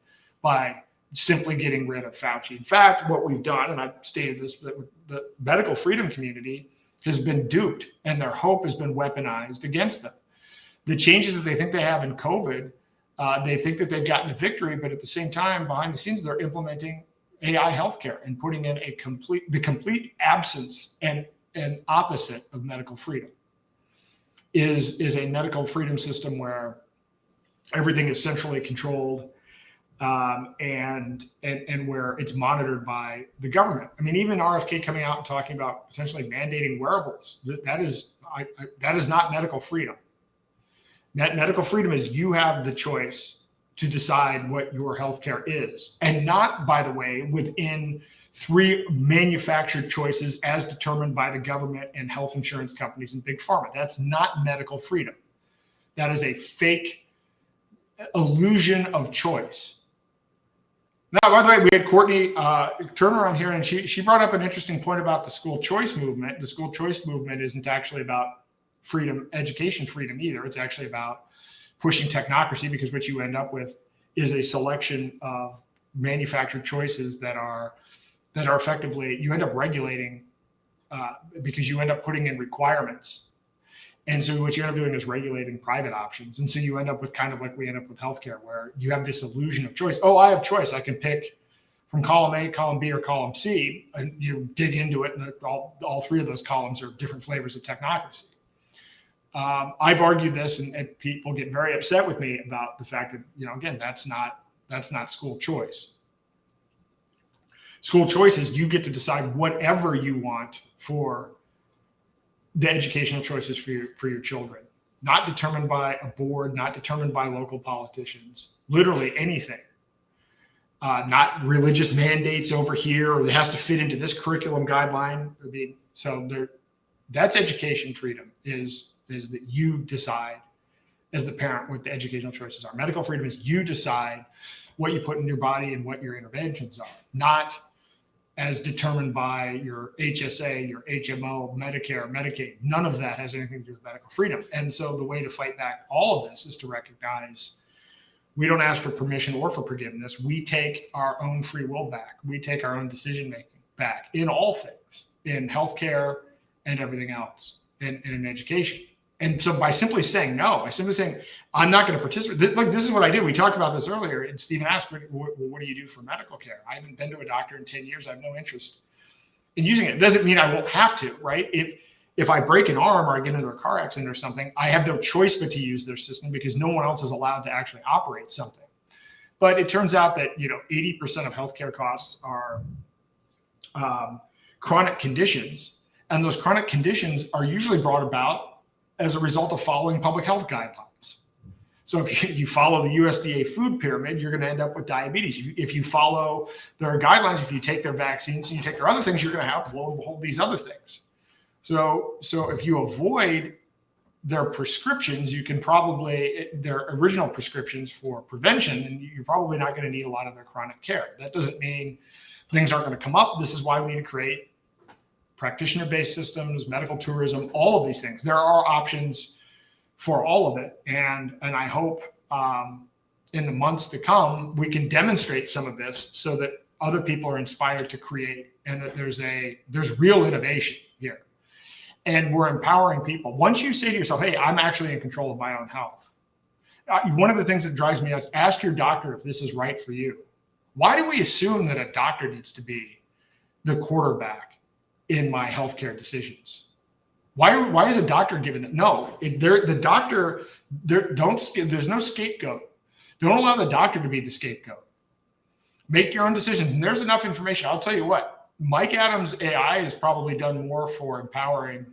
by simply getting rid of Fauci. In fact, what we've done, and I've stated this, that the medical freedom community has been duped and their hope has been weaponized against them. The changes that they think they have in COVID, they think that they've gotten a victory, but at the same time, behind the scenes, they're implementing AI healthcare and putting in the complete absence and opposite of medical freedom is a medical freedom system where everything is centrally controlled and where it's monitored by the government. I mean, even RFK coming out and talking about potentially mandating wearables, that is not medical freedom. Medical freedom is you have the choice to decide what your healthcare is, and not, by the way, within 3 manufactured choices as determined by the government and health insurance companies and big pharma. That's not medical freedom. That is a fake illusion of choice. Now, by the way, we had Courtney Turner on here, and she brought up an interesting point about the school choice movement. The school choice movement isn't actually about freedom, education freedom either. It's actually about pushing technocracy, because what you end up with is a selection of manufactured choices that are effectively, you end up regulating because you end up putting in requirements. And so what you end up doing is regulating private options. And so you end up with kind of like we end up with healthcare, where you have this illusion of choice. Oh, I have choice. I can pick from column A, column B, or column C, and you dig into it, and all 3 of those columns are different flavors of technocracy. I've argued this, and people get very upset with me about the fact that, again, that's not school choice. School choice is you get to decide whatever you want for the educational choices for your children, not determined by a board, not determined by local politicians, literally anything. Not religious mandates over here, or it has to fit into this curriculum guideline. That's education freedom, is that you decide as the parent what the educational choices are. Medical freedom is you decide what you put in your body and what your interventions are, not as determined by your HSA, your HMO, Medicare, Medicaid. None of that has anything to do with medical freedom. And so the way to fight back all of this is to recognize we don't ask for permission or for forgiveness. We take our own free will back. We take our own decision-making back in all things, in healthcare and everything else, and in education. And so by simply saying no, by simply saying, I'm not going to participate. Look, this is what I did. We talked about this earlier. And Stephen asked, what do you do for medical care? I haven't been to a doctor in 10 years. I have no interest in using it. It doesn't mean I won't have to, right? If I break an arm or I get into a car accident or something, I have no choice but to use their system, because no one else is allowed to actually operate something. But it turns out that 80% of healthcare costs are chronic conditions. And those chronic conditions are usually brought about as a result of following public health guidelines. So if you follow the USDA food pyramid, you're going to end up with diabetes. If you follow their guidelines, if you take their vaccines and you take their other things, you're going to have, lo and behold, these other things. So if you avoid their prescriptions, you can probably, their original prescriptions for prevention, and you're probably not going to need a lot of their chronic care. That doesn't mean things aren't going to come up. This is why we need to create practitioner-based systems, medical tourism, all of these things. There are options for all of it. And I hope in the months to come, we can demonstrate some of this so that other people are inspired to create, and that there's real innovation here. And we're empowering people. Once you say to yourself, hey, I'm actually in control of my own health. One of the things that drives me nuts, ask your doctor if this is right for you. Why do we assume that a doctor needs to be the quarterback in my healthcare decisions? Why is a doctor given that? No, the doctor, there's no scapegoat. Don't allow the doctor to be the scapegoat. Make your own decisions. And there's enough information. I'll tell you what, Mike Adams' AI has probably done more for empowering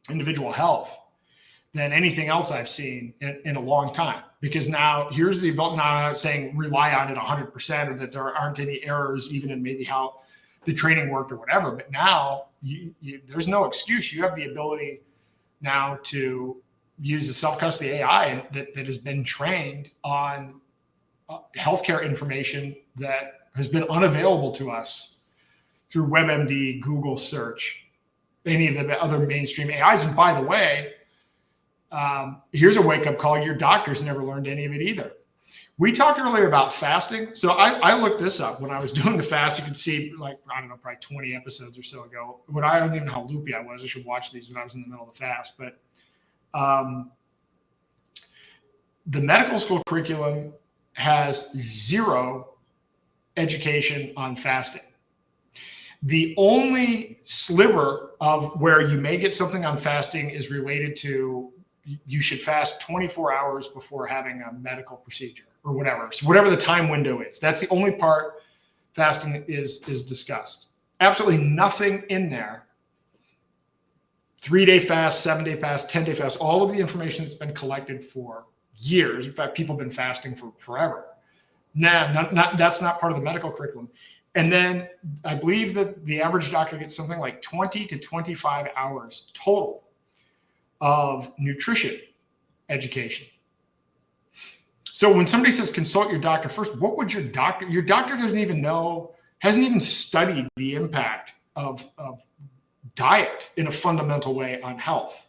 individual health than anything else I've seen in a long time. Because now here's the ability, now I'm not saying rely on it 100% or that there aren't any errors even in maybe how the training worked or whatever, but now there's no excuse. You have the ability now to use the self-custody AI that has been trained on healthcare information that has been unavailable to us through WebMD, Google search, any of the other mainstream AIs. And by the way, here's a wake-up call. Your doctors never learned any of it either. We talked earlier about fasting. So I looked this up when I was doing the fast. You could see, like, I don't know, probably 20 episodes or so ago. But I don't even know how loopy I was. I should watch these when I was in the middle of the fast. But the medical school curriculum has zero education on fasting. The only sliver of where you may get something on fasting is related to you should fast 24 hours before having a medical procedure or whatever. So whatever the time window is, that's the only part fasting is discussed. Absolutely nothing in there. 3-day fast, 7-day fast, 10-day fast, all of the information that's been collected for years. In fact, people have been fasting for forever. That's not part of the medical curriculum. And then I believe that the average doctor gets something like 20 to 25 hours total of nutrition education. So when somebody says consult your doctor first, what would your doctor doesn't even know, hasn't even studied the impact of diet in a fundamental way on health.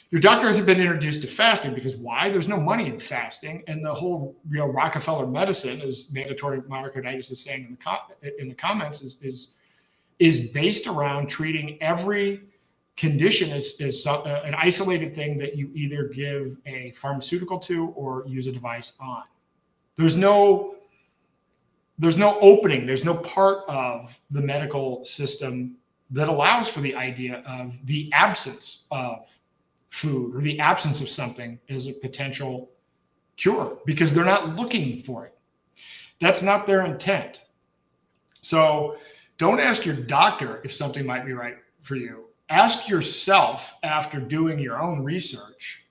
Your doctor hasn't been introduced to fasting because why? There's no money in fasting, and the whole Rockefeller medicine, as mandatory myocarditis is saying in the comments, is based around treating every condition as an isolated thing that you either give a pharmaceutical to or use a device on. There's no opening. There's no part of the medical system that allows for the idea of the absence of food or the absence of something as a potential cure, because they're not looking for it. That's not their intent. So don't ask your doctor if something might be right for you. Ask yourself after doing your own research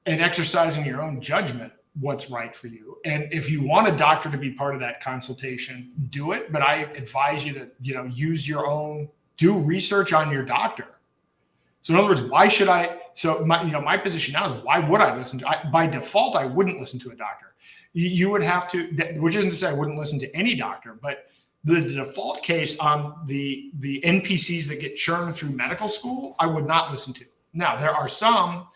and exercising your own judgment what's right for you. And if you want a doctor to be part of that consultation, do it. But I advise you to, use your own, do research on your doctor. So in other words, why should I? So my position now is, why would I listen to? By default, I wouldn't listen to a doctor. You would have to, which isn't to say I wouldn't listen to any doctor, but the default case on the NPCs that get churned through medical school, I would not listen to. Now, there are some,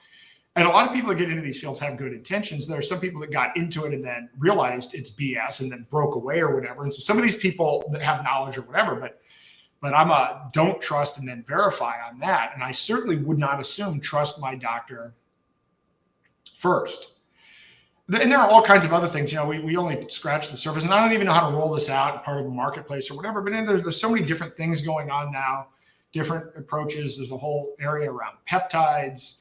and a lot of people that get into these fields have good intentions. There are some people that got into it and then realized it's BS and then broke away or whatever. And so some of these people that have knowledge or whatever, but I'm a don't trust and then verify on that. And I certainly would not assume trust my doctor first. And there are all kinds of other things. We only scratch the surface, and I don't even know how to roll this out in part of a marketplace or whatever. But there's so many different things going on now, different approaches. There's a whole area around peptides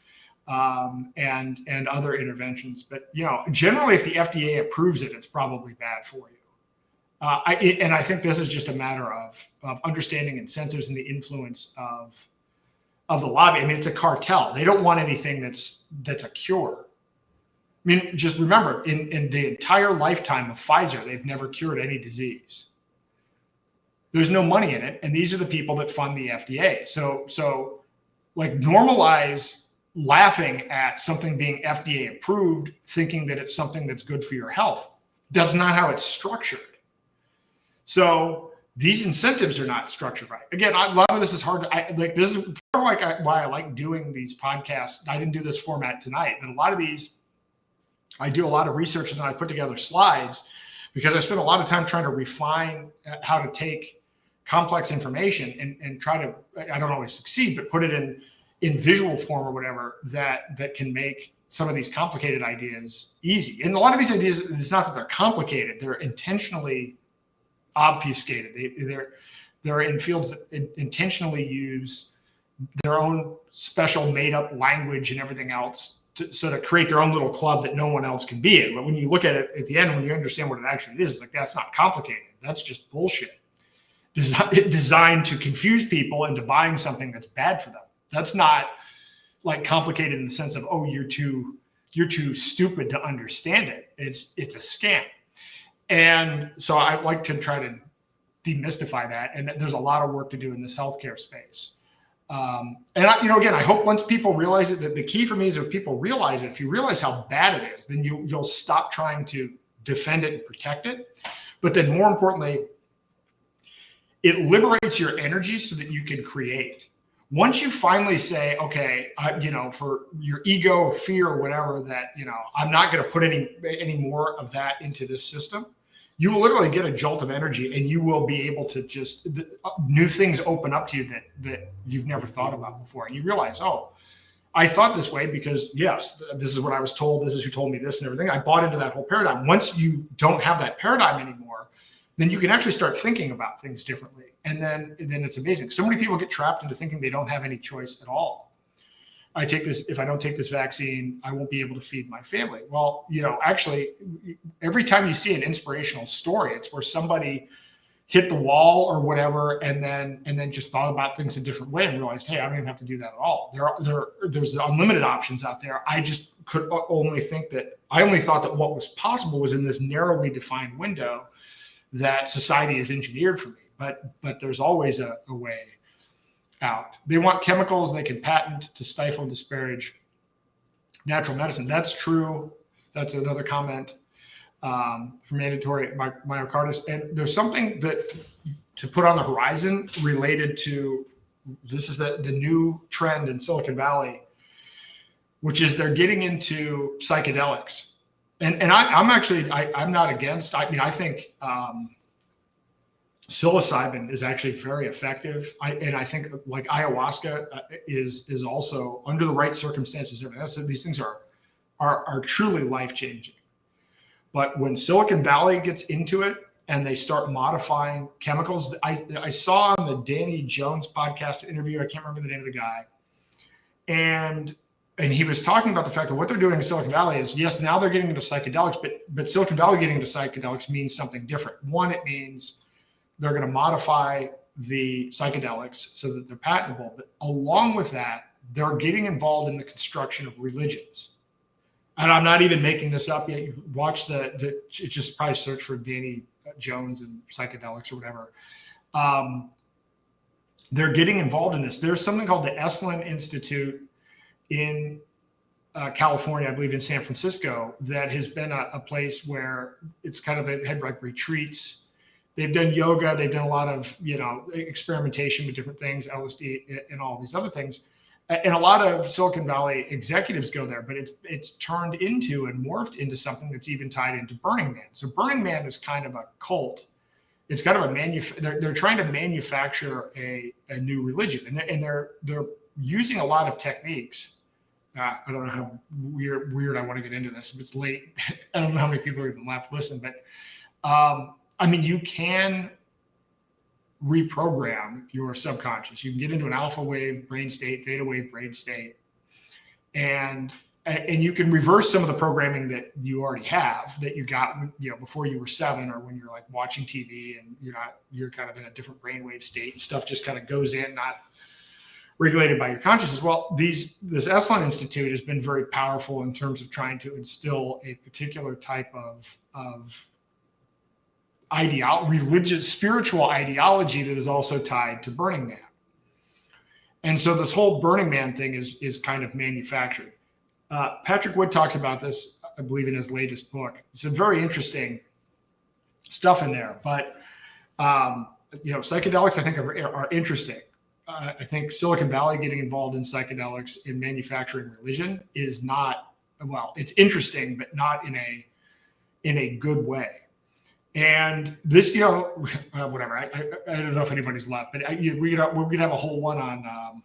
and other interventions. But generally, if the FDA approves it, it's probably bad for you. I think this is just a matter of understanding incentives and the influence of the lobby. I mean, it's a cartel. They don't want anything that's a cure. I mean, just remember, in the entire lifetime of Pfizer, they've never cured any disease. There's no money in it, and these are the people that fund the FDA. So like, normalize laughing at something being FDA approved, thinking that it's something that's good for your health. That's not how it's structured. So these incentives are not structured right. Again, a lot of this is hard. This is part of why I like doing these podcasts. I didn't do this format tonight, but a lot of these, I do a lot of research and then I put together slides because I spend a lot of time trying to refine how to take complex information and try to, I don't always succeed, but put it in visual form or whatever that can make some of these complicated ideas easy. And a lot of these ideas, it's not that they're complicated, they're intentionally obfuscated. They're in fields that intentionally use their own special made up language and everything else to sort of create their own little club that no one else can be in. But when you look at it at the end, when you understand what it actually is, it's like, that's not complicated. That's just bullshit. Designed to confuse people into buying something that's bad for them. That's not like complicated in the sense of, oh, you're too stupid to understand it. It's a scam. And so I like to try to demystify that. And there's a lot of work to do in this healthcare space. Again, I hope once people realize it, that the key for me is if people realize it, if you realize how bad it is, then you'll stop trying to defend it and protect it. But then more importantly, it liberates your energy so that you can create. Once you finally say, okay, for your ego or fear or whatever, that, I'm not going to put any more of that into this system, you will literally get a jolt of energy and you will be able to just, new things open up to you that you've never thought about before. And you realize, oh, I thought this way because, yes, this is what I was told. This is who told me this and everything. I bought into that whole paradigm. Once you don't have that paradigm anymore, then you can actually start thinking about things differently. And then it's amazing. So many people get trapped into thinking they don't have any choice at all. If I don't take this vaccine, I won't be able to feed my family. Well, actually, every time you see an inspirational story, it's where somebody hit the wall or whatever, and then just thought about things a different way and realized, hey, I don't even have to do that at all. There's unlimited options out there. I just I only thought that what was possible was in this narrowly defined window that society has engineered for me. But there's always a way out. They want chemicals they can patent to stifle and disparage natural medicine. That's true. That's another comment from mandatory myocarditis. And there's something to put on the horizon related to, this is the new trend in Silicon Valley, which is they're getting into psychedelics. And I'm not against, I think psilocybin is actually very effective. I think like ayahuasca is also, under the right circumstances, these things are truly life-changing. But when Silicon Valley gets into it and they start modifying chemicals, I saw on the Danny Jones podcast interview, I can't remember the name of the guy, and he was talking about the fact that what they're doing in Silicon Valley is, yes, now they're getting into psychedelics, but Silicon Valley getting into psychedelics means something different. One, it means they're going to modify the psychedelics so that they're patentable. But along with that, they're getting involved in the construction of religions. And I'm not even making this up yet. You watch just probably search for Danny Jones and psychedelics or whatever. They're getting involved in this. There's something called the Esalen Institute in California, I believe in San Francisco, that has been a place where it's kind of, they had like retreats. They've done yoga. They've done a lot of, experimentation with different things, LSD and all these other things. And a lot of Silicon Valley executives go there, but it's turned into and morphed into something that's even tied into Burning Man. So Burning Man is kind of a cult. It's kind of they're trying to manufacture a new religion, and they're using a lot of techniques. I don't know how weird I want to get into this. If it's late, I don't know how many people are even left listen, but you can reprogram your subconscious. You can get into an alpha wave brain state, theta wave brain state, and you can reverse some of the programming that you already have, that you got before you were 7, or when you're like watching TV and you're kind of in a different brainwave state, and stuff just kind of goes in, not regulated by your consciousness. Well, this Esalen Institute has been very powerful in terms of trying to instill a particular type of religious, spiritual ideology that is also tied to Burning Man. And so this whole Burning Man thing is kind of manufactured. Patrick Wood talks about this, I believe, in his latest book. It's a very interesting stuff in there, but psychedelics I think are interesting. I think Silicon Valley getting involved in psychedelics in manufacturing religion is not, well, it's interesting, but not in a good way. And this, whatever. I don't know if anybody's left, but we're gonna have a whole one on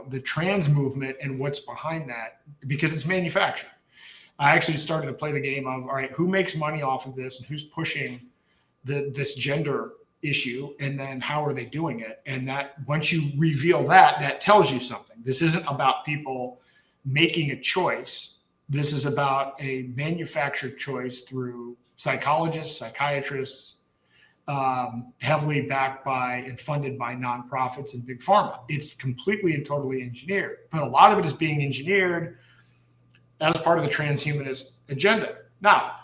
the trans movement and what's behind that, because it's manufacturing. I actually started to play the game of, all right, who makes money off of this and who's pushing this gender issue, and then how are they doing it? And that once you reveal that tells you something. This isn't about people making a choice. This is about a manufactured choice through psychologists, psychiatrists, heavily backed by and funded by nonprofits and big pharma. It's completely and totally engineered, but a lot of it is being engineered as part of the transhumanist agenda. Now,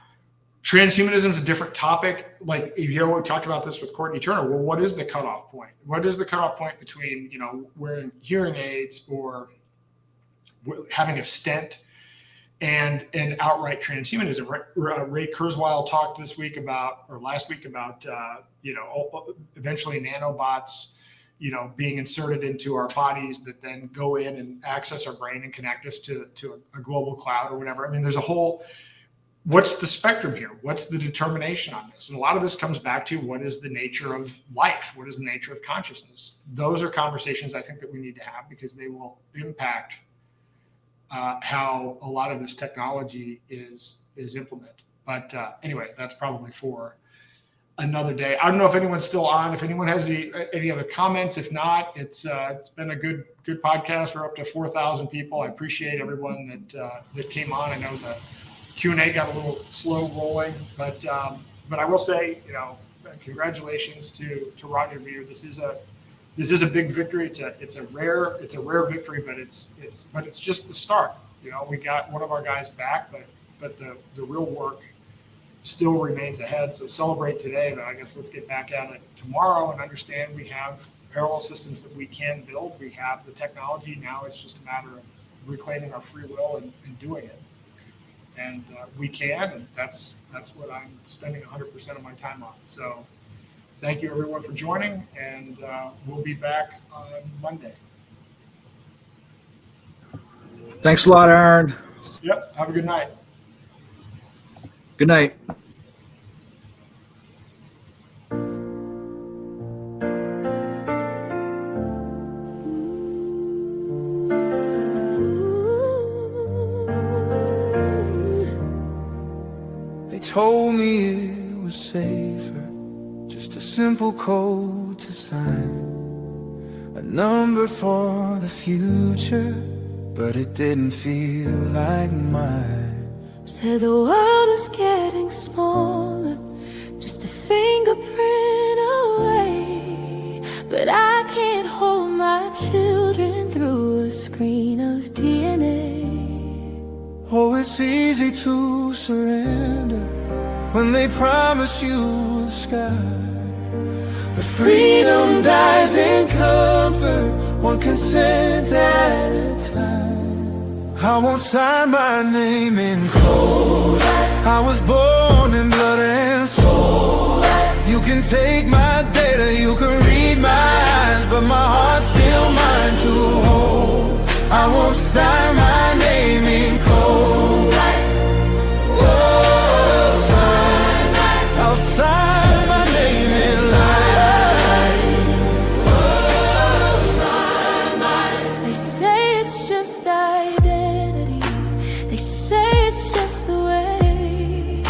transhumanism is a different topic. Like, we talked about this with Courtney Turner. Well, what is the cutoff point? What is the cutoff point between, wearing hearing aids or having a stent and outright transhumanism? Ray Kurzweil talked last week about eventually nanobots, being inserted into our bodies that then go in and access our brain and connect us to a global cloud or whatever. I mean, there's a whole, what's the spectrum here? What's the determination on this? And a lot of this comes back to, what is the nature of life? What is the nature of consciousness? Those are conversations I think that we need to have, because they will impact how a lot of this technology is implemented. But anyway, that's probably for another day. I don't know if anyone's still on. If anyone has any other comments, if not, it's been a good podcast. We're up to 4,000 people. I appreciate everyone that came on. I know the Q&A got a little slow rolling, but I will say, congratulations to Roger Veer. This is a big victory. It's a rare victory, but it's just the start. We got one of our guys back, but the real work still remains ahead. So celebrate today, but I guess let's get back at it tomorrow and understand we have parallel systems that we can build. We have the technology. Now it's just a matter of reclaiming our free will and doing it. And we can, and that's what I'm spending 100% of my time on. So thank you everyone for joining, and we'll be back on Monday. Thanks a lot, Aaron. Yep, have a good night. Good night. They told me it was safer, just a simple code to sign, a number for the future, but it didn't feel like mine. Said the world was getting smaller, just a fingerprint away. But I can't hold my children through a screen of DNA. Oh, it's easy to surrender when they promise you the sky. But freedom dies in comfort, one consent at a time. I won't sign my name in cold. I was born in blood and soul. You can take my data, you can read my eyes, but my heart's still mine to hold. I won't sign my name in cold. I'll sign my name in light. They say it's just identity, they say it's just the way,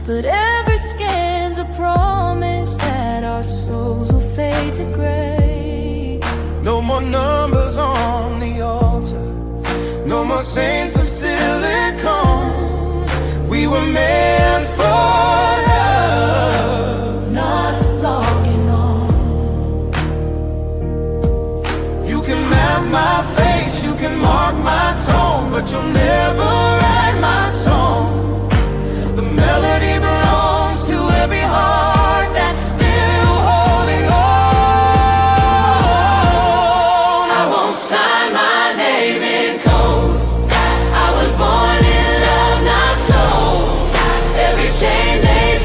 but every scan's a promise that our souls will fade to gray. No more numbers on the altar, no more saints of silicone. We were meant for love, not logging on. You can map my face, you can mark my tone, but you'll never write my song. The melody belongs to every heart that's still holding on. I won't sign my name in code. I was born in love, not sold. Every chain they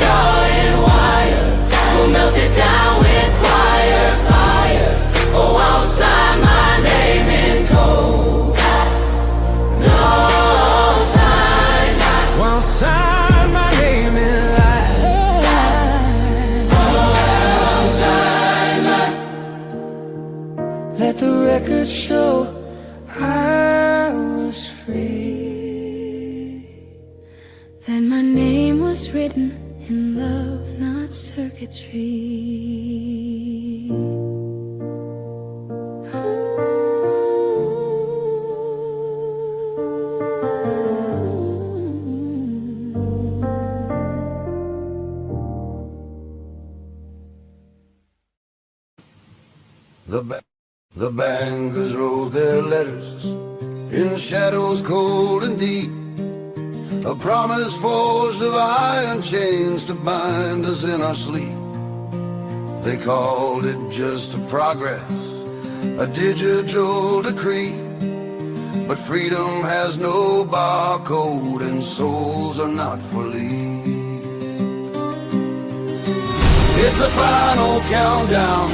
not circuitry. The bankers wrote their letters in shadows cold and deep, a promise forged of iron chains to bind us in our sleep. They called it just a progress, a digital decree, but freedom has no barcode and souls are not for leave. It's the final countdown,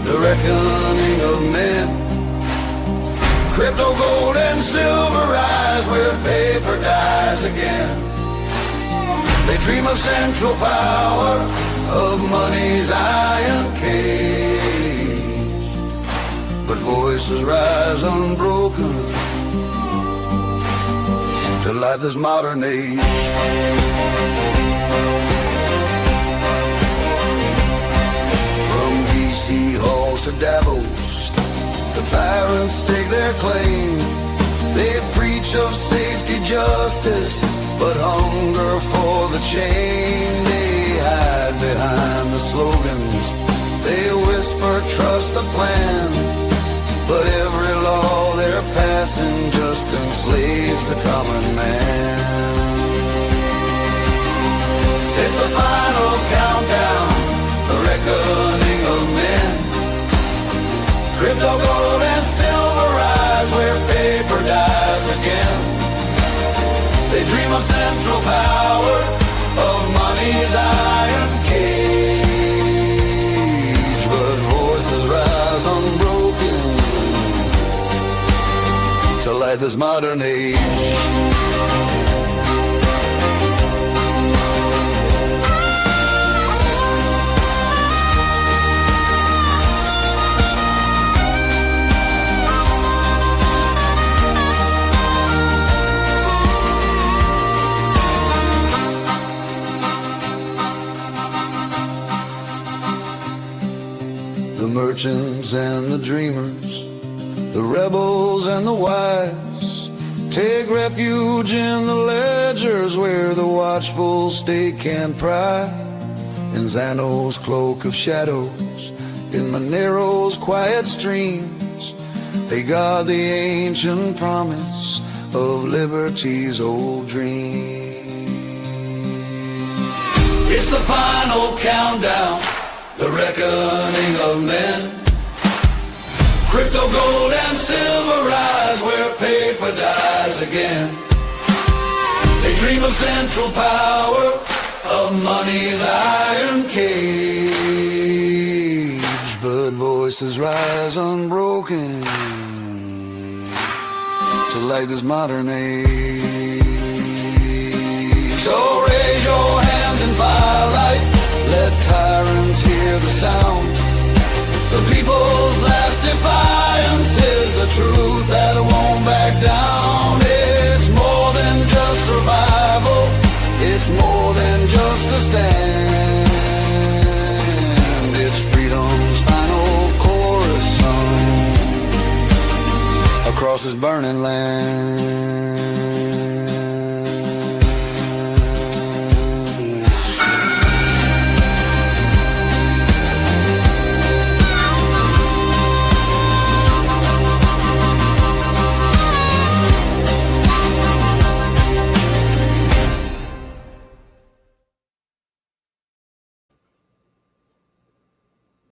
the reckoning of men. Crypto, gold, and silver rise where paper dies again. They dream of central power, of money's iron cage, but voices rise unbroken to light this modern age. Halls to Davos, the tyrants stake their claim. They preach of safety, justice, but hunger for the chain. They hide behind the slogans, they whisper trust the plan, but every law they're passing just enslaves the common man. It's the final countdown, the reckoning of men. Crypto, gold, and silver rise where paper dies again. They dream of central power, of money's iron cage, but voices rise unbroken to light this modern age. The merchants and the dreamers, the rebels and the wise, take refuge in the ledgers where the watchful state can pry. In Zano's cloak of shadows, in Monero's quiet streams, they guard the ancient promise of liberty's old dream. It's the final countdown, the reckoning of men. Crypto, gold, and silver rise where paper dies again. They dream of central power, of money's iron cage, but voices rise unbroken to light this modern age. So raise your hands in firelight, let tyrants hear the sound. The people's last defiance is the truth that won't back down. It's more than just survival, it's more than just a stand. It's freedom's final chorus sung across this burning land.